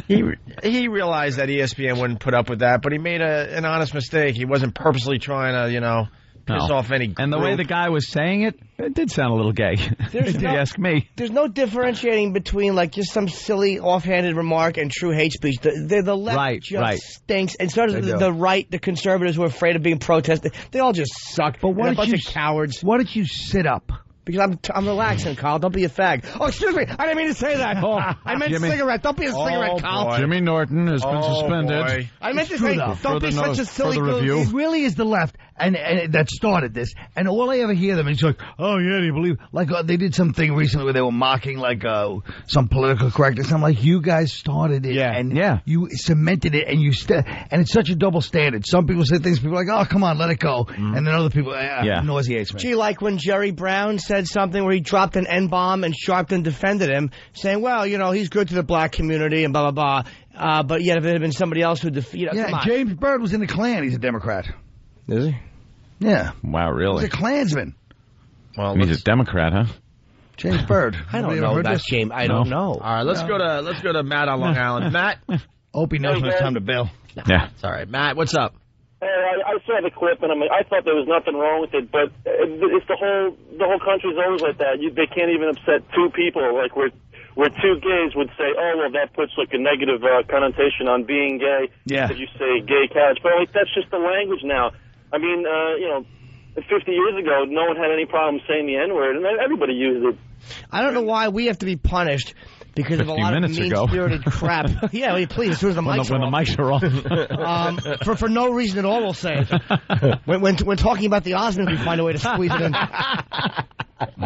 He realized that ESPN wouldn't put up with that, but he made an honest mistake. He wasn't purposely trying to, piss off any group. And the way the guy was saying it did sound a little gay, if you ask me. There's no differentiating between, just some silly, offhanded remark and true hate speech. The left stinks. And so does the right, the conservatives who are afraid of being protested. They all just suck. But a bunch of cowards. Why don't you sit up? Because I'm relaxing, Carl. Don't be a fag. Oh, excuse me. I didn't mean to say that. I meant cigarette. Don't be a cigarette, Carl. Boy. Jimmy Norton has been suspended. Boy. I meant to say, don't be such a silly review. It really is the left and that started this. And all I ever hear them is like, oh, yeah, do you believe? They did something recently where they were mocking, some political correctness. I'm like, you guys started it. And you cemented it. And and it's such a double standard. Some people say things, people are like, oh, come on, let it go. And then other people, nauseates me. Gee, like when Jerry Brown said something where he dropped an N-bomb and Sharpton defended him, saying, well, he's good to the black community and blah, blah, blah. But yet if it had been somebody else who James Byrd was in the Klan. He's a Democrat. Is he? Yeah. Wow, really? He's a Klansman. Well, he's a Democrat, huh? James Byrd. I don't know that, James. I don't know. All right, let's go to Matt on Long Island. Matt? Opie knows when it's time to bail. Yeah. It's all right. Matt, what's up? Hey, I saw the clip and I thought there was nothing wrong with it, but it's the whole country's always like that. They can't even upset two people. Like where two gays would say, oh well, that puts a negative connotation on being gay. Yeah. If you say gay couch, but that's just the language now. I mean, 50 years ago, no one had any problem saying the N-word, and everybody used it. I don't know why we have to be punished. Because of a lot of mean-spirited crap. Yeah, please, as soon as the mics are off. When the mics are off. For no reason at all, we'll say it. When talking about the Osmonds, we find a way to squeeze it in.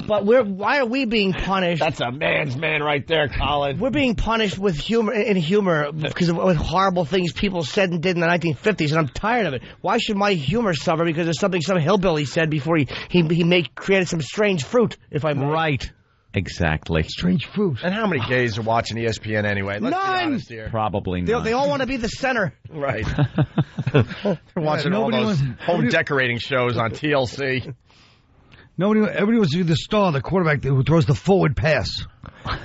But why are we being punished? That's a man's man right there, Colin. We're being punished with humor because of horrible things people said and did in the 1950s, and I'm tired of it. Why should my humor suffer because of something some hillbilly said before he created some strange fruit, if I may? Right. Exactly. Strange fruit. And how many gays are watching ESPN anyway? Let's be honest here. Probably not. They all want to be the center. Right. They're watching all those home decorating shows on TLC. Everybody wants to be the star, the quarterback who throws the forward pass.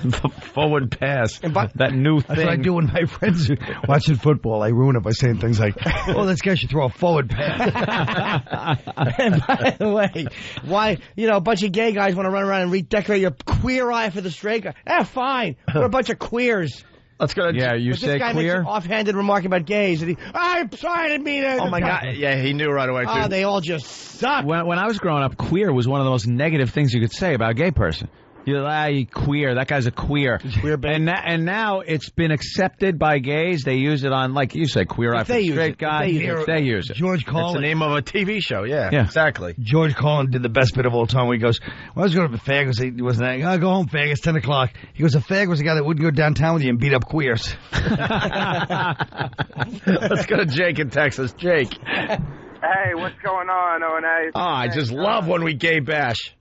The forward pass. That new thing. That's what I do when my friends are watching football. I ruin it by saying things like, oh, this guy should throw a forward pass. And by the way, why, a bunch of gay guys want to run around and redecorate your queer eye for the straight guy? Fine. We're a bunch of queers. Let's go to... Yeah, you but say this guy queer? makes an offhanded remark about gays. And I'm sorry, I didn't mean it. Oh, my God. Yeah, he knew right away, too. Oh, they all just suck. When I was growing up, queer was one of the most negative things you could say about a gay person. You're like, queer. That guy's a queer. Queer baby. And now it's been accepted by gays. They use it on, like you said, queer eye for straight guy. They use it. George Carlin. It's the name of a TV show. Yeah, exactly. George Carlin did the best bit of all time where he goes, when I was going to fag, he wasn't like, oh, go home, fag. It's 10 o'clock. He goes, a fag was a guy that wouldn't go downtown with you and beat up queers. Let's go to Jake in Texas. Jake. Hey, what's going on, O&A? I just love when we gay bash.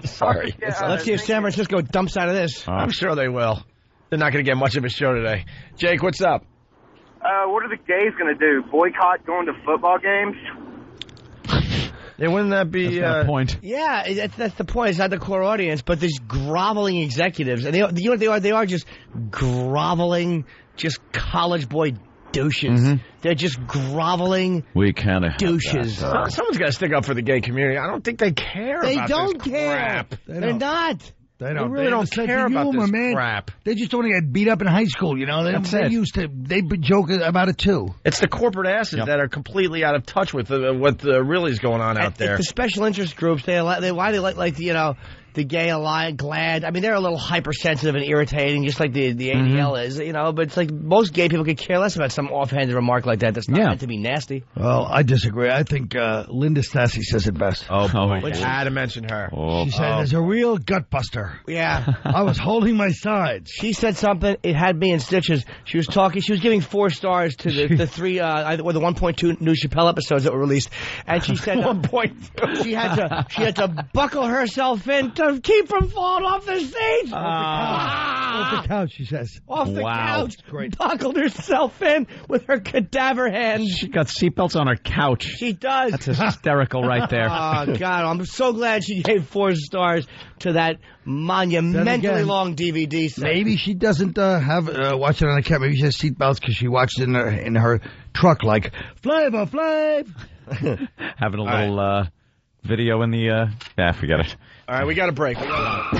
Sorry. Let's see if San Francisco dumps out of this. I'm sure they will. They're not going to get much of a show today. Jake, what's up? What are the gays going to do? Boycott going to football games? Yeah, wouldn't that be point? Yeah, that's the point. It's not the core audience, but these groveling executives, and you know what they are? They are just groveling, just college boy douches. Mhm. They're just groveling We kind of douches. Someone's got to stick up for the gay community. I don't think they care They about don't this care. crap. They're not. They don't. really They don't don't sense care of about humor, this man. crap. They just only get beat up in high school, you know. That's it. They joke about it too. It's the corporate asses that are completely out of touch with what really is going on out there. The special interest groups, why they like the gay alliance, GLAAD. I mean, they're a little hypersensitive and irritating, just like the ADL is, But it's like most gay people could care less about some offhanded remark like that. That's not meant to be nasty. Well, I disagree. I think Linda Stassi says it best. Oh, boy. I had to mention her. She said, "There's a real gut buster." Yeah. I was holding my sides. She said something. It had me in stitches. She was talking. She was giving 4 stars to the 3 or the 1.2 new Chappelle episodes that were released, and she said 1.2. She had to buckle herself in to keep from falling off the stage. Off the couch, she says. Off the couch. Great. Buckled herself in with her cadaver hands. She got seatbelts on her couch. She does. That's hysterical right there. Oh, God. I'm so glad she gave 4 stars to that monumentally long DVD set. Maybe she doesn't have watch it on a camera. Maybe she has seatbelts because she watched it in her truck like, Flavor Flav. Having a little video in the... forget it. All right, we got a break. There we go.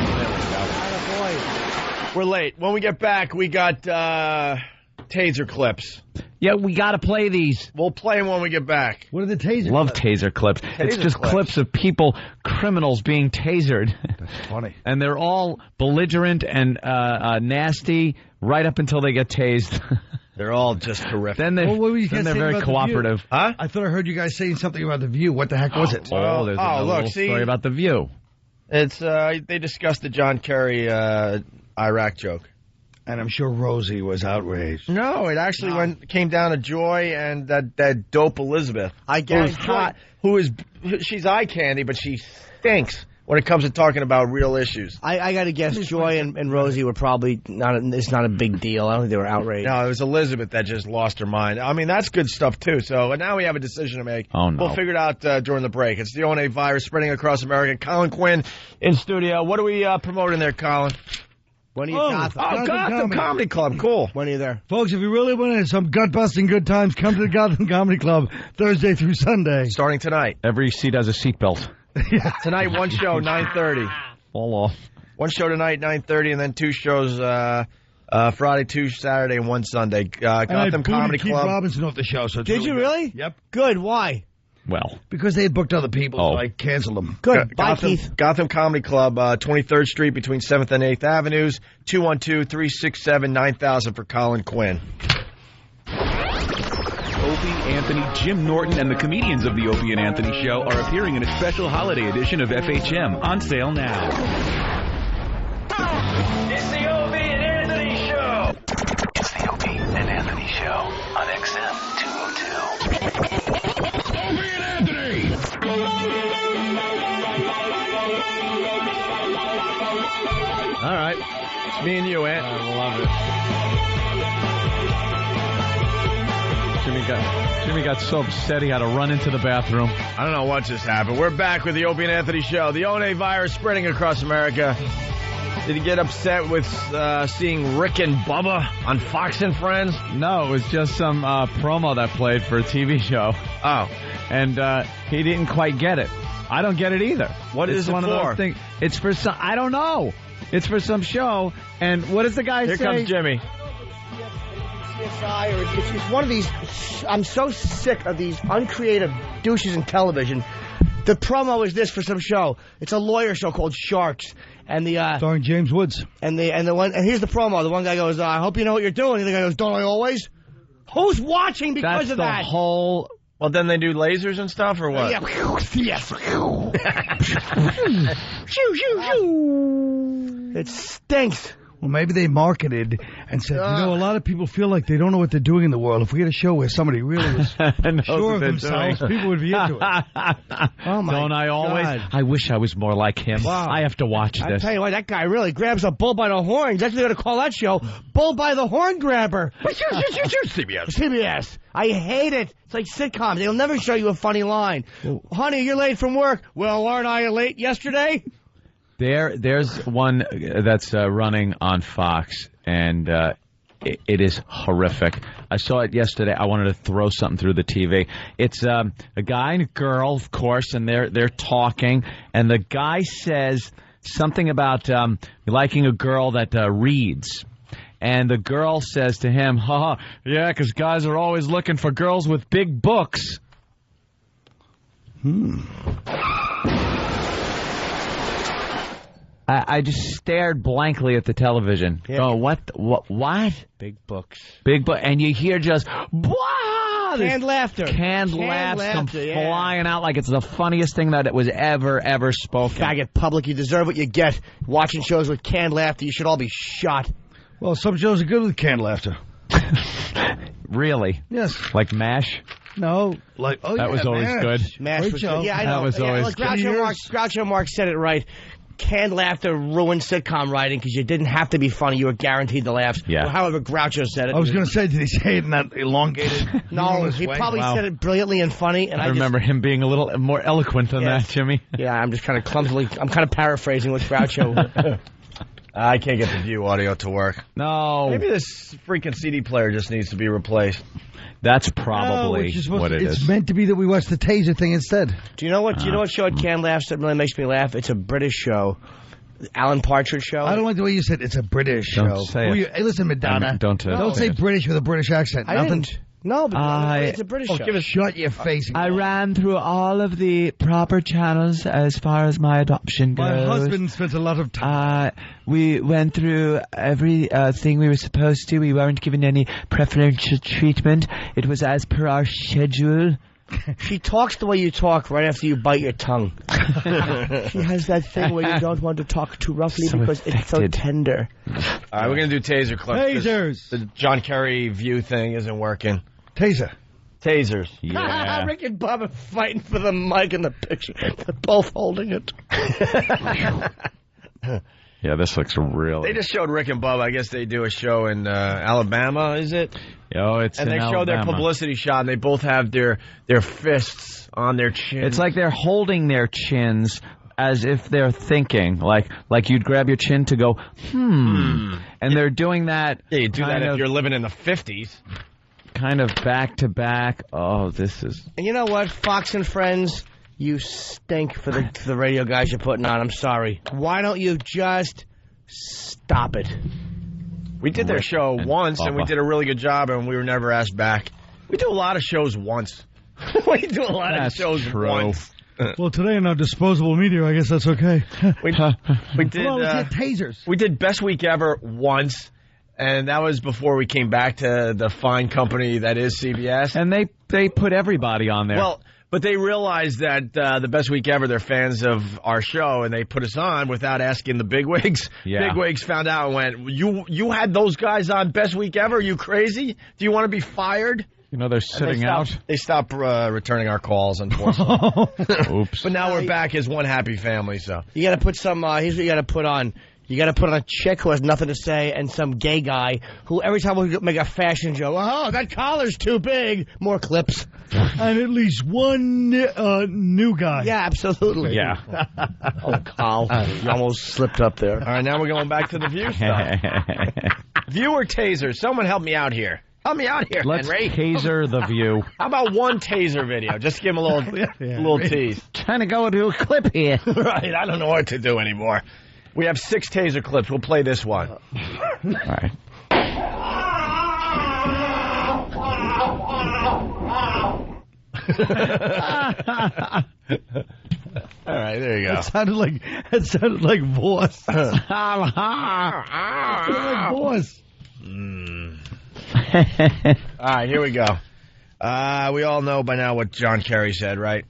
We're late. When we get back, we got taser clips. Yeah, we got to play these. We'll play them when we get back. What are the taser Love clips? taser clips. It's just clips of people, criminals being tasered. That's funny. And they're all belligerent and nasty right up until they get tased. They're all just terrific. Then they're very cooperative. Huh? I thought I heard you guys saying something about The View. What the heck was it? Oh, there's a little story about The View. It's they discussed the John Kerry Iraq joke. And I'm sure Rosie was outraged. No, it actually came down to Joy and that dope Elizabeth. I guess she's eye candy, but she stinks when it comes to talking about real issues. I got to guess Joy and Rosie were probably it's not a big deal. I don't think they were outraged. No, it was Elizabeth that just lost her mind. I mean, that's good stuff, too. So now we have a decision to make. Oh, no. We'll figure it out during the break. It's the ONA virus spreading across America. Colin Quinn in studio. What are we promoting there, Colin? When are you Gotham? Gotham Comedy Club. Cool. When are you there? Folks, if you really want some gut-busting good times, come to the Gotham Comedy Club Thursday through Sunday. Starting tonight. Every seat has a seatbelt. Tonight, one show, 9:30. Fall off. One show tonight, 9:30, and then 2 shows Friday, 2 Saturday, and 1 Sunday. Gotham Comedy Keith Club. Robinson off the show. So Did you really? Yep. Good. Why? Well, because they had booked other people, so I canceled them. Good. Bye, Keith. Gotham Comedy Club, 23rd Street between 7th and 8th Avenues, 212-367-9000 for Colin Quinn. Opie, Anthony, Jim Norton, and the comedians of the Opie and Anthony Show are appearing in a special holiday edition of FHM, on sale now. It's the Opie and Anthony Show. It's the Opie and Anthony Show on XM 202. Opie and Anthony. All right. It's me and you, Ant. I love it. Jimmy got so upset he had to run into the bathroom. I don't know what just happened. We're back with the Opie and Anthony Show. The ONA virus spreading across America. Did he get upset with seeing Rick and Bubba on Fox and Friends? No, it was just some promo that played for a TV show. Oh. And he didn't quite get it. I don't get it either. What is it one for? Of those things. It's for some... I don't know. It's for some show. And what does the guy say? Here comes Jimmy. CSI, or it's one of these. I'm so sick of these uncreative douches in television. The promo is this for some show. It's a lawyer show called Sharks, and the starring James Woods. And here's the promo. The one guy goes, "I hope you know what you're doing." The other guy goes, "Don't I always?" Who's watching because of that? That's the whole. Well, then they do lasers and stuff, or what? Yeah. Yes. Shoo, shoo, shoo. It stinks. Well, maybe they marketed and said, a lot of people feel like they don't know what they're doing in the world. If we had a show where somebody really was sure of themselves, people would be into it. Oh, my Don't I always? God. I wish I was more like him. Wow. I have to watch I this. tell you what, that guy really grabs a bull by the horns. That's what they're going to call that show. Bull by the horn grabber. CBS. CBS. I hate it. It's like sitcoms. They'll never show you a funny line. Honey, you're late from work. Well, aren't I late yesterday? There's one that's running on Fox, and it is horrific. I saw it yesterday. I wanted to throw something through the TV. It's a guy and a girl, of course, and they're talking, and the guy says something about liking a girl that reads. And the girl says to him, yeah, because guys are always looking for girls with big books. I just stared blankly at the television. Yeah. Oh, what? Big books. Big book. And you hear just, "Wah!" Canned laughter. Canned laughs come yeah. flying out like it's the funniest thing that it was ever spoken. Faggot public, you deserve what you get. Watching shows with canned laughter, you should all be shot. Well, some shows are good with canned laughter. Really? Yes. Like MASH? No, like that was always good. MASH was good. Yeah, I know. That was always look, Groucho Marx said it right. Canned laughter ruined sitcom writing because you didn't have to be funny. You were guaranteed the laughs. Yeah. Or however Groucho said it. I was going to say, did he say it in that elongated? No, he probably said it brilliantly and funny. And I remember him being a little more eloquent than that, Jimmy. Yeah, I'm just kind of clumsily. I'm kind of paraphrasing what Groucho. I can't get the View audio to work. No. Maybe this freaking CD player just needs to be replaced. That's probably what it is. It's meant to be that we watch the Taser thing instead. Do you know what? Do you know what show at Canned Laughs that really makes me laugh? It's a British show, Alan Partridge show. I don't like the way you said it's a British Don't show. say it. Hey, listen, Madonna. Don't say British with a British accent. I Nothing. didn't. No, but it's a British show. Shut your face. I ran through all of the proper channels as far as my adoption goes. My husband spent a lot of time. We went through every thing we were supposed to. We weren't given any preferential treatment. It was as per our schedule. She talks the way you talk right after you bite your tongue. She has that thing where you don't want to talk too roughly because it's so tender. All right, we're going to do taser clips. Tasers. The John Kerry View thing isn't working. Taser. Tasers. Yeah. Rick and Bob are fighting for the mic in the picture. They're both holding it. Yeah, this looks really... They just showed Rick and Bubba. I guess they do a show in Alabama, is it? Oh, it's and in they show their Alabama. publicity shot, and they both have their fists on their chin. It's like they're holding their chins as if they're thinking, like you'd grab your chin to go, and they're doing that. Yeah, you do that if you're living in the 50s. Kind of back to back. Oh, this is... And you know what, Fox and Friends, you stink for the radio guys you're putting on. I'm sorry. Why don't you just stop it? We did their show once, and we did a really good job, and we were never asked back. We do a lot of shows once. We do a lot of shows once. Well, today in our disposable media, I guess that's okay. We did. Well, let's get tasers. We did Best Week Ever once, and that was before we came back to the fine company that is CBS. And they put everybody on there. Well, but they realized that the Best Week Ever, they're fans of our show, and they put us on without asking the bigwigs. Yeah. Bigwigs found out and went, you had those guys on Best Week Ever? Are you crazy? Do you want to be fired? You know, they're sitting out. They stopped returning our calls, unfortunately. Oops. But now we're back as one happy family, so. You got to put some, here's what you got to put on. You got to put on a chick who has nothing to say and some gay guy who every time we make a fashion joke, oh, that collar's too big. More clips. And at least one new guy. Yeah, absolutely. Yeah. Oh, Carl, you almost slipped up there. All right, now we're going back to the View stuff. View or taser? Someone help me out here. Help me out here, Let's Henry. taser the View. How about one taser video? Just give him a little tease. Trying to go into a clip here. Right, I don't know what to do anymore. We have 6 taser clips. We'll play this one. All right. All right, there you go. That sounded like Voss. Like Voss. All right, here we go. We all know by now what John Kerry said, right?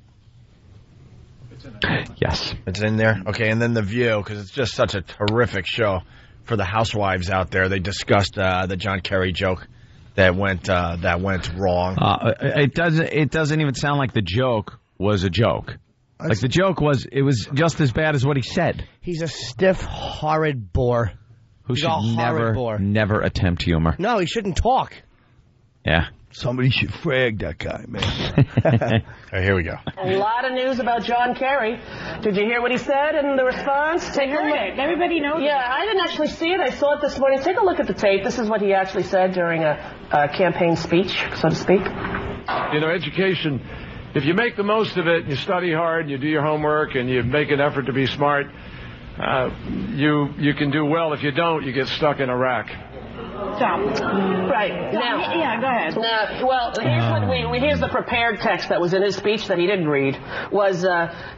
Yes. It's in there? Okay, and then The View, because it's just such a terrific show. for the housewives out there. They discussed the John Kerry joke that went wrong. It doesn't even sound like the joke was a joke. Like the joke was just as bad as what he said. He's a stiff, horrid bore. Who should never attempt humor. No, he shouldn't talk. Yeah. Somebody should frag that guy, man. Right, here we go. A lot of news about John Kerry. Did you hear what he said in the response? Take a look. Everybody knows. Yeah, I didn't actually see it. I saw it this morning. Take a look at the tape. This is what he actually said during a campaign speech, so to speak. You know, education, if you make the most of it, and you study hard, and you do your homework, and you make an effort to be smart, you can do well. If you don't, you get stuck in a rack. Stop. Right. Now, go ahead. Well, here's the prepared text that was in his speech that he didn't read. Was,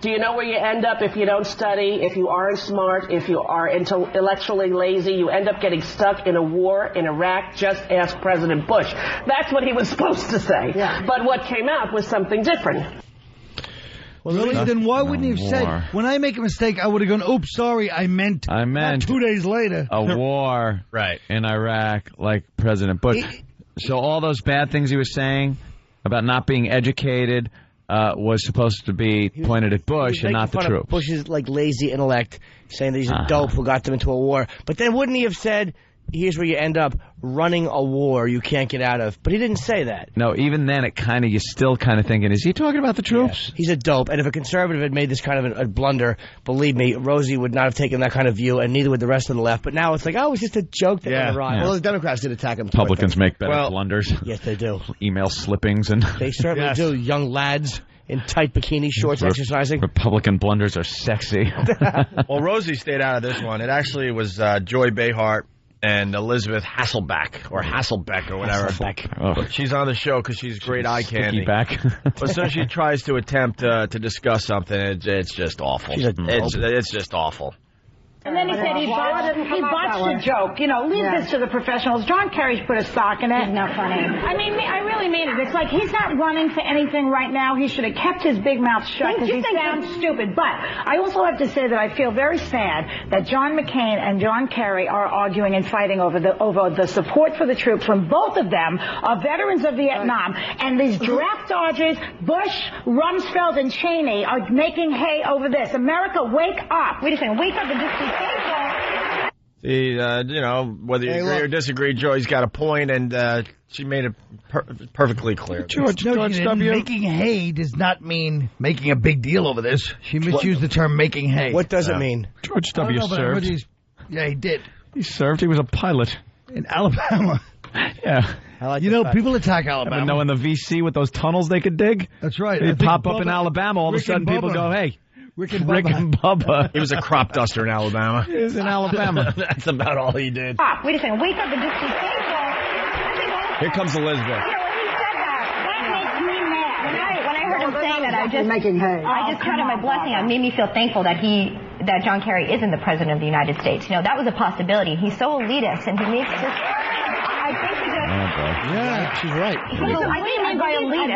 do you know where you end up if you don't study, if you aren't smart, if you are intellectually lazy? You end up getting stuck in a war in Iraq. Just ask President Bush. That's what he was supposed to say. Yeah. But what came out was something different. Well, really? Then why wouldn't he have said, when I make a mistake, I would have gone, oops, sorry, I meant not 2 days later. A war in Iraq like President Bush. So all those bad things he was saying about not being educated was supposed to be pointed at Bush and not the troops. Bush's lazy intellect, saying that he's a dope who got them into a war. But then wouldn't he have said, here's where you end up, running a war you can't get out of? But he didn't say that. No, even then you're still kind of thinking, is he talking about the troops? Yeah, he's a dope. And if a conservative had made this kind of a blunder, believe me, Rosie would not have taken that kind of view, and neither would the rest of the left. But now it's like, oh, it's just a joke that went awry. Well, the Democrats did attack him. Republicans make better blunders. Yes, they do. Email slippings. And they certainly do. Young lads in tight bikini shorts exercising. Republican blunders are sexy. Well, Rosie stayed out of this one. It actually was Joy Behar and Elizabeth Hasselbeck, or Hasselbeck, or whatever. Hasselbeck. She's on the show because she's great eye candy. Back. But so she tries to attempt to discuss something. It's just awful. It's just awful. And then he said he botched a joke. You know, leave this to the professionals. John Kerry's put a stock in it. He's not funny. I mean, I really mean it. It's like he's not running for anything right now. He should have kept his big mouth shut because he sounds stupid. But I also have to say that I feel very sad that John McCain and John Kerry are arguing and fighting over the support for the troops from both of them are veterans of Vietnam. And these draft dodgers, Bush, Rumsfeld, and Cheney are making hay over this. America, wake up. Wait a second. Wake up and just be See, whether you agree or disagree, Joy's got a point, and she made it perfectly clear. George W. Making hay does not mean making a big deal over this. She misused the term making hay. What does it mean? George W. served. Yeah, he did. He served. He was a pilot. In Alabama. Yeah. People attack Alabama. Knowing the VC with those tunnels they could dig? That's right. They pop up in Alabama. All of a sudden people go, hey. Rick and Bubba. He was a crop duster in Alabama. He was in Alabama. That's about all he did. Stop. Wait a second. Wake up and just be thankful. Here comes Elizabeth. When I heard him saying that, I just counted my blessing. It made me feel thankful that John Kerry isn't the president of the United States. You know, that was a possibility. He's so elitist, and he makes just. I think he just. Yeah, she's right. I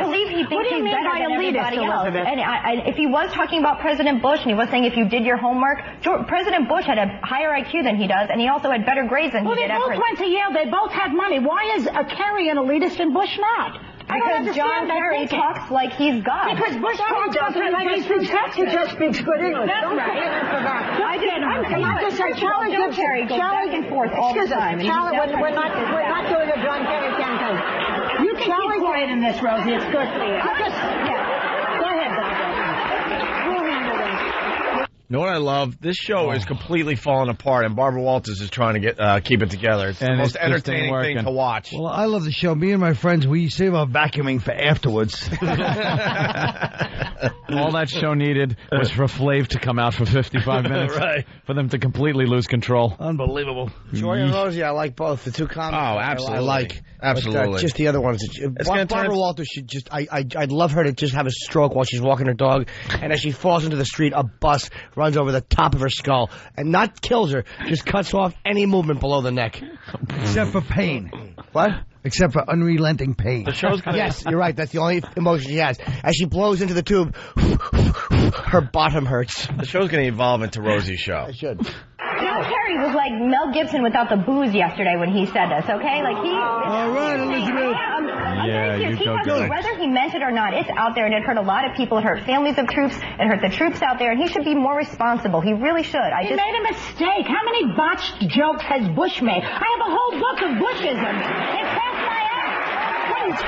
believe he thinks he's better than everybody else. And if he was talking about President Bush, and he was saying if you did your homework, President Bush had a higher IQ than he does, and he also had better grades than he did. They both went to Yale. They both had money. Why is Kerry an elitist and Bush not? Because John Kerry talks like he's God. Because Bush talks like he's protected. He just speaks good English. That's right. I'm just saying, Charlie John Kerry goes back and forth all the time. We're not doing a John Kerry campaign. You can keep quiet in this, Rosie. It's good for you. Go ahead, Barbara. We'll handle this. You know what I love? This show is completely falling apart, and Barbara Walters is trying to keep it together. It's the most entertaining thing to watch. Well, I love the show. Me and my friends, we save our vacuuming for afterwards. All that show needed was for Flav to come out for 55 minutes. Right. For them to completely lose control. Unbelievable. Joy and Rosie, I like both. The two comics. Oh, absolutely. I like. Absolutely. But, just the other ones. Barbara Walters should just. I'd love her to just have a stroke while she's walking her dog, and as she falls into the street, a bus runs over the top of her skull and not kills her, just cuts off any movement below the neck. Except for pain. What? Except for unrelenting pain. The show's gonna... Yes, you're right. That's the only emotion she has. As she blows into the tube, her bottom hurts. The show's going to evolve into Rosie's show. It should. John Kerry was like Mel Gibson without the booze yesterday when he said this, okay? Like he... All right, Elizabeth. Yeah, you go good. Whether he meant it or not, it's out there, and it hurt a lot of people. It hurt families of troops. It hurt the troops out there, and he should be more responsible. He really should. He made a mistake. How many botched jokes has Bush made? I have a whole book of Bushism. It's past my ass.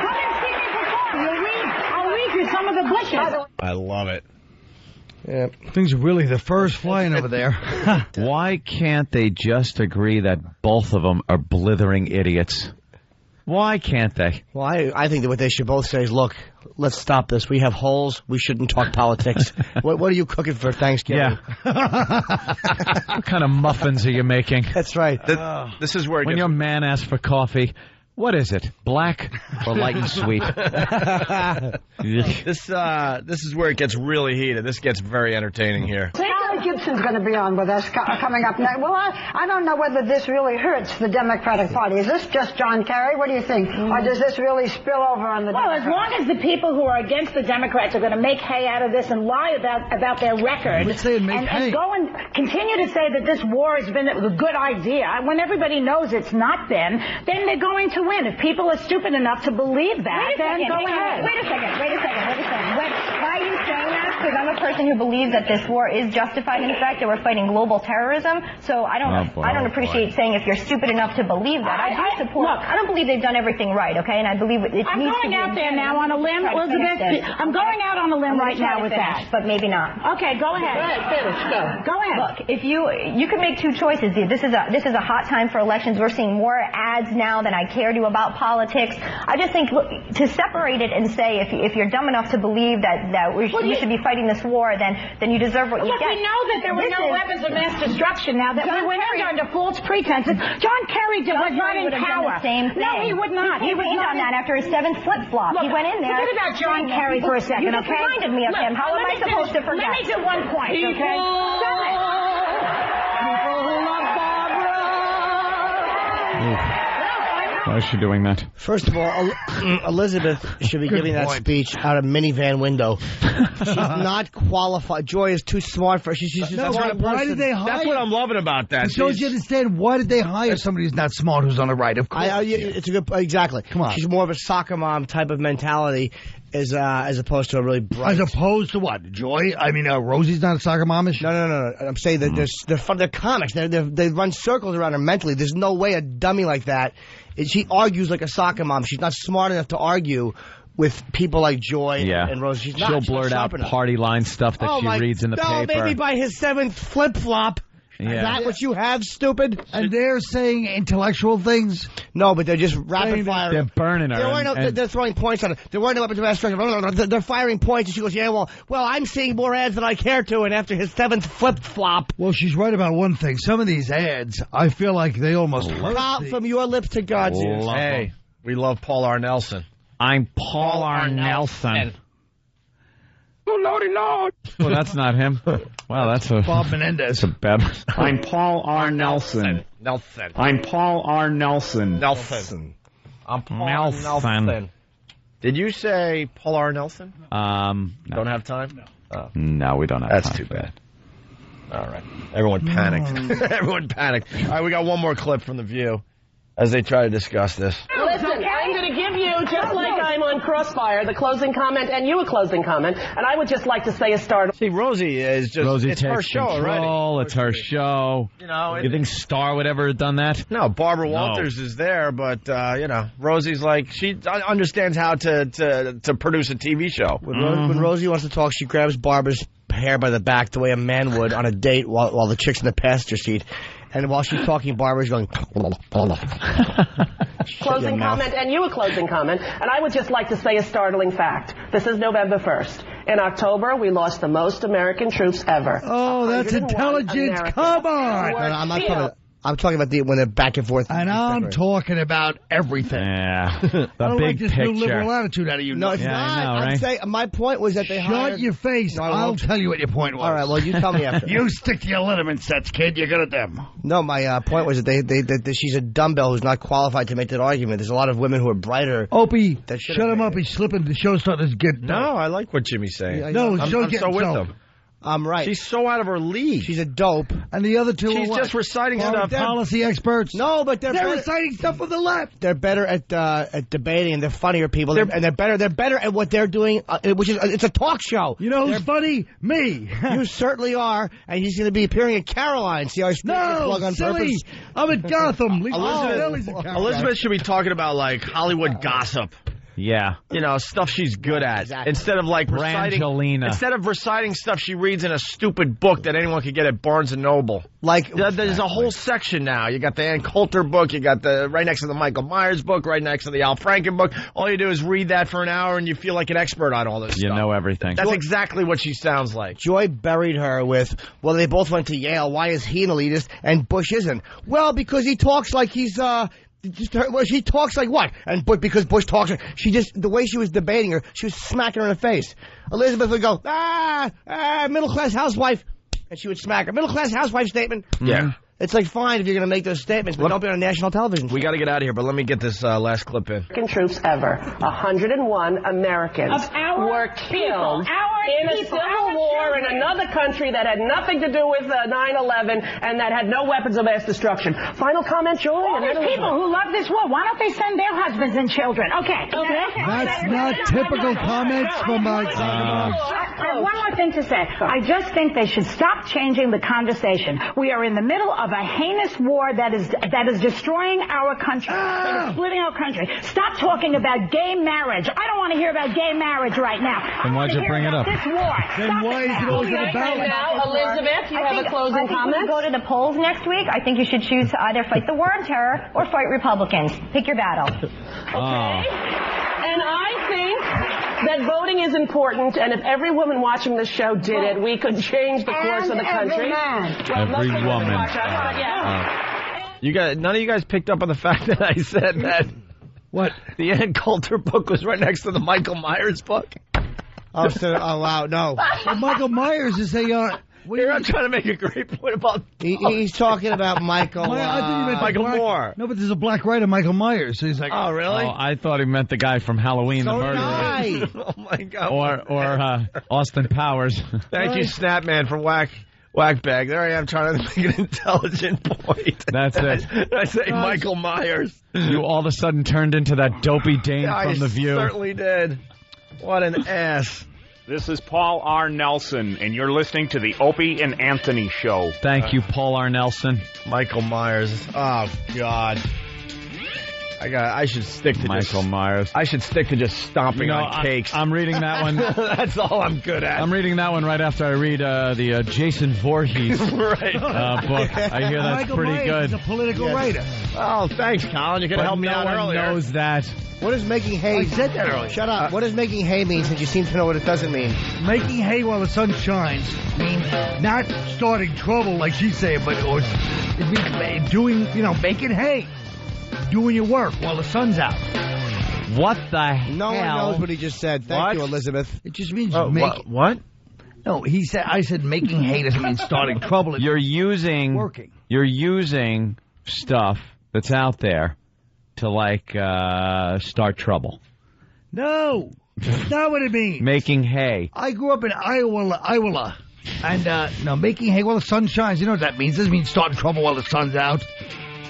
Come and see me perform. I'll read you some of the Bushes. I love it. Yeah. Things are really the first flying over there. Why can't they just agree that both of them are blithering idiots? Why can't they? Well, I think that what they should both say is, look, let's stop this. We have holes. We shouldn't talk politics. What are you cooking for Thanksgiving? Yeah. What kind of muffins are you making? That's right. This is where it when gets... your man asks for coffee, what is it? Black or light and sweet? This is where it gets really heated. This gets very entertaining here. Charlie Gibson's going to be on with us coming up next. Well, I don't know whether this really hurts the Democratic Party. Is this just John Kerry? What do you think? Or does this really spill over on the Democrats? Well, as long as the people who are against the Democrats are going to make hay out of this and lie about their record and go and continue to say that this war has been a good idea, when everybody knows it's not been, then they're going to win. If people are stupid enough to believe that, then go ahead. Wait a second. Why are you saying that? Because I'm a person who believes that this war is justified in the fact that we're fighting global terrorism. So I don't appreciate saying if you're stupid enough to believe that. I do support. Look, I don't believe they've done everything right. Okay, and I believe it needs to be. I'm going out there now on a limb, Elizabeth. I'm going out on a limb right now with that, but maybe not. Okay, go ahead. Go ahead. Look, if you can make two choices. This is a hot time for elections. We're seeing more ads now than I care to about politics. I just think to separate it and say if you're dumb enough to believe that we should be fighting this war, then you deserve what you get. We know that there were no weapons of mass destruction now, that we went under false pretenses. John Kerry was not in power. No, he would not. He was not on that after his 7th flip-flop. He went in there. Forget about John Kerry for a second, You just reminded me of him. How am I supposed to forget? Let me do one point, okay? Stop it. Why is she doing that? First of all, Elizabeth should be giving that speech out of minivan window. She's not qualified. Joy is too smart for her. Why did they hire? That's what I'm loving about that. Don't you understand? Why did they hire somebody who's not smart, who's on the right? Of course. It's a good. Exactly. Come on. She's more of a soccer mom type of mentality, as opposed to a really bright. As opposed to what? Joy? I mean, Rosie's not a soccer momish? No. I'm saying that they're comics. They run circles around her mentally. There's no way a dummy like that. She argues like a soccer mom. She's not smart enough to argue with people like Joy and Rose. She'll blurt out party line stuff that she reads in the paper. Maybe by his 7th flip-flop. Yeah. Is that what you have, stupid? And they're saying intellectual things? No, but they're just rapid fire. They're burning her. They're throwing points on it. They're worried about the mass destruction. They're firing points, and she goes, well, I'm seeing more ads than I care to, and after his 7th flip-flop. Well, she's right about one thing. Some of these ads, I feel like they almost from your lips to God's ears. Hey, we love Paul R. Nelson. I'm Paul R. Nelson. Oh, Lordy Lord. Well, that's not him. Wow, that's a... Bob Menendez. That's a bad... I'm Paul R. Nelson. Nelson. I'm Paul R. Nelson. Nelson. I'm Paul R. Nelson. Did you say Paul R. Nelson? No. Don't have time? No, we don't have time. That's too bad. All right. Everyone panicked. Everyone panicked. All right, we got one more clip from The View as they try to discuss this. Listen, I'm going to give you, just like I'm on Crossfire, the closing comment and you a closing comment. And I would just like to say a start. See, Rosie is just, it's her show already. It's her show. You think Star would ever have done that? No, Barbara Walters is there, but, Rosie's like, she understands how to produce a TV show. When Rosie wants to talk, she grabs Barbara's hair by the back the way a man would on a date while the chick's in the passenger seat. And while she's talking, Barbara's going... Closing comment, and you a closing comment. And I would just like to say a startling fact. This is November 1st. In October, we lost the most American troops ever. Oh, that's intelligence. Come on. No, I'm not talking about... I'm talking about when they're back and forth. And I'm talking about everything. Yeah. The big picture. New liberal attitude out of you. No, it's not. I know, right? I'm saying, my point was that they Shut your face. I'll tell you what your point was. All right, well, you tell me after. You stick to your Letterman sets, kid. You're good at them. No, my point was that that she's a dumbbell who's not qualified to make that argument. There's a lot of women who are brighter. Opie, shut him up. He's slipping. The show's starting to get... No, I like what Jimmy's saying. No, I'm so with him. I'm right. She's so out of her league. She's a dope. And the other two She's are what? just reciting Are stuff. policy experts. No, but they're reciting stuff from the left. They're better at debating, and they're funnier people. And they're better at what they're doing, which is it's a talk show. You know who's funny? Me. You certainly are, and he's going to be appearing at Caroline. See how I plug on silly. purpose? I'm at Gotham. Elizabeth should be talking about like Hollywood gossip. Yeah. You know, stuff she's good at. Exactly. Instead of like reciting stuff she reads in a stupid book that anyone could get at Barnes & Noble. Like there's a whole section now. You got the Ann Coulter book, you got the right next to the Michael Myers book, right next to the Al Franken book. All you do is read that for an hour and you feel like an expert on all this stuff. You know everything. That's exactly what she sounds like. Joy buried her with, well, they both went to Yale. Why is he an elitist and Bush isn't? Well, because he talks like he's she talks like what? And because Bush talks, the way she was debating her, she was smacking her in the face. Elizabeth would go, middle class housewife, and she would smack her. Middle class housewife statement. Yeah. It's like fine if you're going to make those statements, but don't be on national television. We got to get out of here, but let me get this last clip in. American troops ever. 101 Americans were killed in a civil war in another country that had nothing to do with 9/11 and that had no weapons of mass destruction. Final comment, Joy? All these people who love this war, why don't they send their husbands and children? Okay. That's not typical comments from my I have one more thing to say. I just think they should stop changing the conversation. We are in the middle of a heinous war that is destroying our country, that is splitting our country. Stop talking about gay marriage. I don't want to hear about gay marriage right now. Then why'd you bring it up? This war. Then why is it always about now, Elizabeth, you have a closing comment? When you go to the polls next week, I think you should choose to either fight the war on terror or fight Republicans. Pick your battle. Okay. And I think that voting is important, and if every woman watching this show did it, we could change the course of the country. Every woman. None of you guys picked up on the fact that I said that. What? The Ann Coulter book was right next to the Michael Myers book. Oh wow, no. Well, Michael Myers is a. I'm trying to make a great point about. He's talking about Michael. I think you meant Michael Moore. No, but there's a black writer, Michael Myers. So he's like, oh really? Oh, I thought he meant the guy from Halloween, the murderer. Oh my God. Or Austin Powers. Thank you, Snapman from Whackbag. There I am trying to make an intelligent point. That's it. I say Michael Myers. You all of a sudden turned into that dopey Dane from The View. I certainly did. What an ass. This is Paul R. Nelson, and you're listening to the Opie and Anthony Show. Thank you, Paul R. Nelson. Michael Myers. Oh, God. I should stick to Michael Myers. I should stick to just stomping on cakes. I'm reading that one. That's all I'm good at. I'm reading that one right after I read the Jason Voorhees book. I hear that's Michael pretty Myers good. Is a political writer. Oh, thanks, Colin. You could have helped me out earlier. No one knows that. What does making hay? I said that earlier. Shut up. What does making hay mean? Since you seem to know what it doesn't mean. Making hay while the sun shines means not starting trouble like she's saying, but it means doing, making hay, doing your work while the sun's out. What the hell? No one knows what he just said. Thank you, Elizabeth. It just means what? No, I said making hay doesn't mean starting trouble. You're using stuff that's out there to start trouble. No, that's not what it means. Making hay. I grew up in Iowa, and making hay while the sun shines. You know what that means? It doesn't mean starting trouble while the sun's out.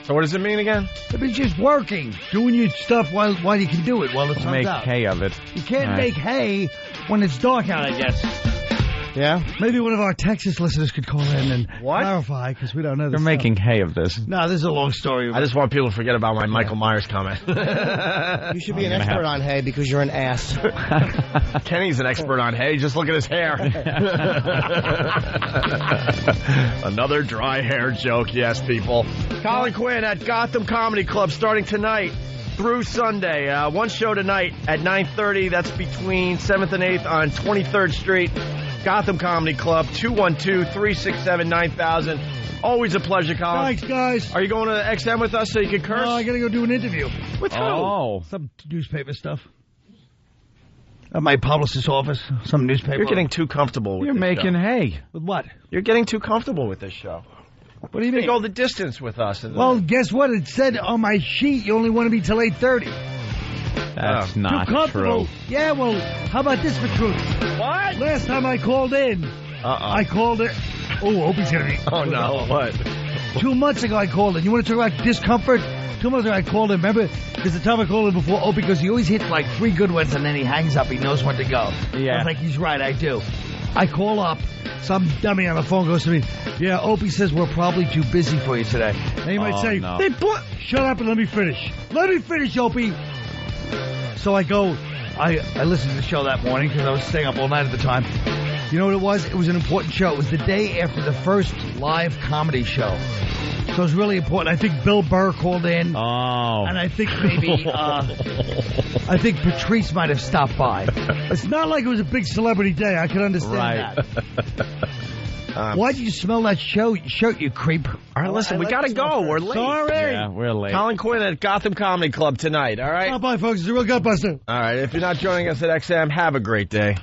So what does it mean again? It means just working, doing your stuff while you can do it while the sun's out. Make hay of it. You can't make hay when it's dark out, I guess. Yeah? Maybe one of our Texas listeners could call in and clarify, because we don't know this. They're making hay of this. No, this is a long story. I just want people to forget about my Michael Myers comment. You should be an expert on hay because you're an ass. Kenny's an expert on hay. Just look at his hair. Another dry hair joke, yes, people. Colin Quinn at Gotham Comedy Club starting tonight through Sunday. One show tonight at 9:30. That's between 7th and 8th on 23rd Street. Gotham Comedy Club, 212-367-9000. Always a pleasure, Colin. Thanks, guys. Are you going to XM with us so you can curse? No, I got to go do an interview. With who? Oh. Some newspaper stuff. At my publicist's office, some newspaper. You're getting too comfortable with You're this making show. hay. With what? You're getting too comfortable with this show. What do you mean? Go the distance with us. Well, guess what? It said on my sheet you only want to be till 8:30. That's not too comfortable. true. Yeah, well, how about this for truth? What? Last time I called in, I called it. Oh, Opie's going to be. Oh, no. What? 2 months ago, I called it. You want to talk about discomfort? 2 months ago, I called him. Remember? Because the time I called him before Opie, because he always hits like 3 good ones and then he hangs up. He knows when to go. Yeah. I was like, he's right. I do. I call up. Some dummy on the phone goes to me, yeah, Opie says we're probably too busy for you today. And he might say, no. Shut up and let me finish. Let me finish, Opie. So I go, I listened to the show that morning because I was staying up all night at the time. You know what it was? It was an important show. It was the day after the first live comedy show. So it was really important. I think Bill Burr called in. Oh. And I think maybe, I think Patrice might have stopped by. It's not like it was a big celebrity day. I can understand that. Why did you smell that shirt, you creep? All right, listen, we got to go. We're late. Sorry. Yeah, we're late. Colin Quinn at Gotham Comedy Club tonight, all right? Oh, bye, folks. It's a real gutbuster. All right, if you're not joining us at XM, have a great day.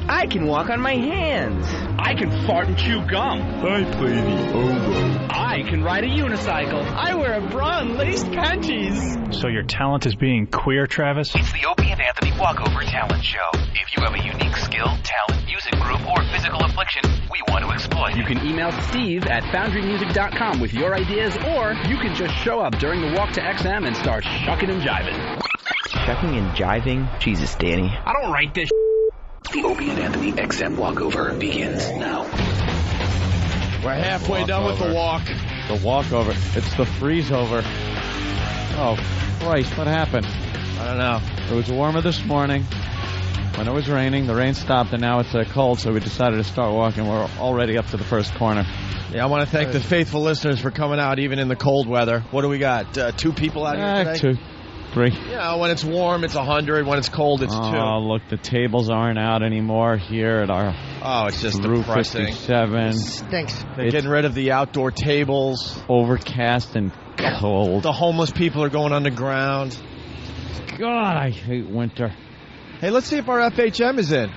I can walk on my hands. I can fart and chew gum. I play the oboe. I can ride a unicycle. I wear a bra and laced panties. So your talent is being queer, Travis? It's the Opie and Anthony Walkover Talent Show. If you have a unique skill, talent, music group, or physical affliction, we want to exploit. You can email Steve at FoundryMusic.com with your ideas, or you can just show up during the walk to XM and start shucking and jiving. Shucking and jiving? Jesus, Danny. I don't write this. The Opie and Anthony XM Walkover begins now. We're halfway done with the walk. The walkover. It's the freeze over. Oh, Christ, what happened? I don't know. It was warmer this morning when it was raining. The rain stopped, and now it's cold, so we decided to start walking. We're already up to the first corner. Yeah, I want to thank the faithful listeners for coming out, even in the cold weather. What do we got? 2 people out here today? 2, 3. Yeah, when it's warm, it's 100. When it's cold, it's 2. Oh, look, the tables aren't out anymore here at our it's just Route depressing. 57. Stinks. They're getting rid of the outdoor tables. Overcast and cold. The homeless people are going underground. God, I hate winter. Hey, let's see if our FHM is in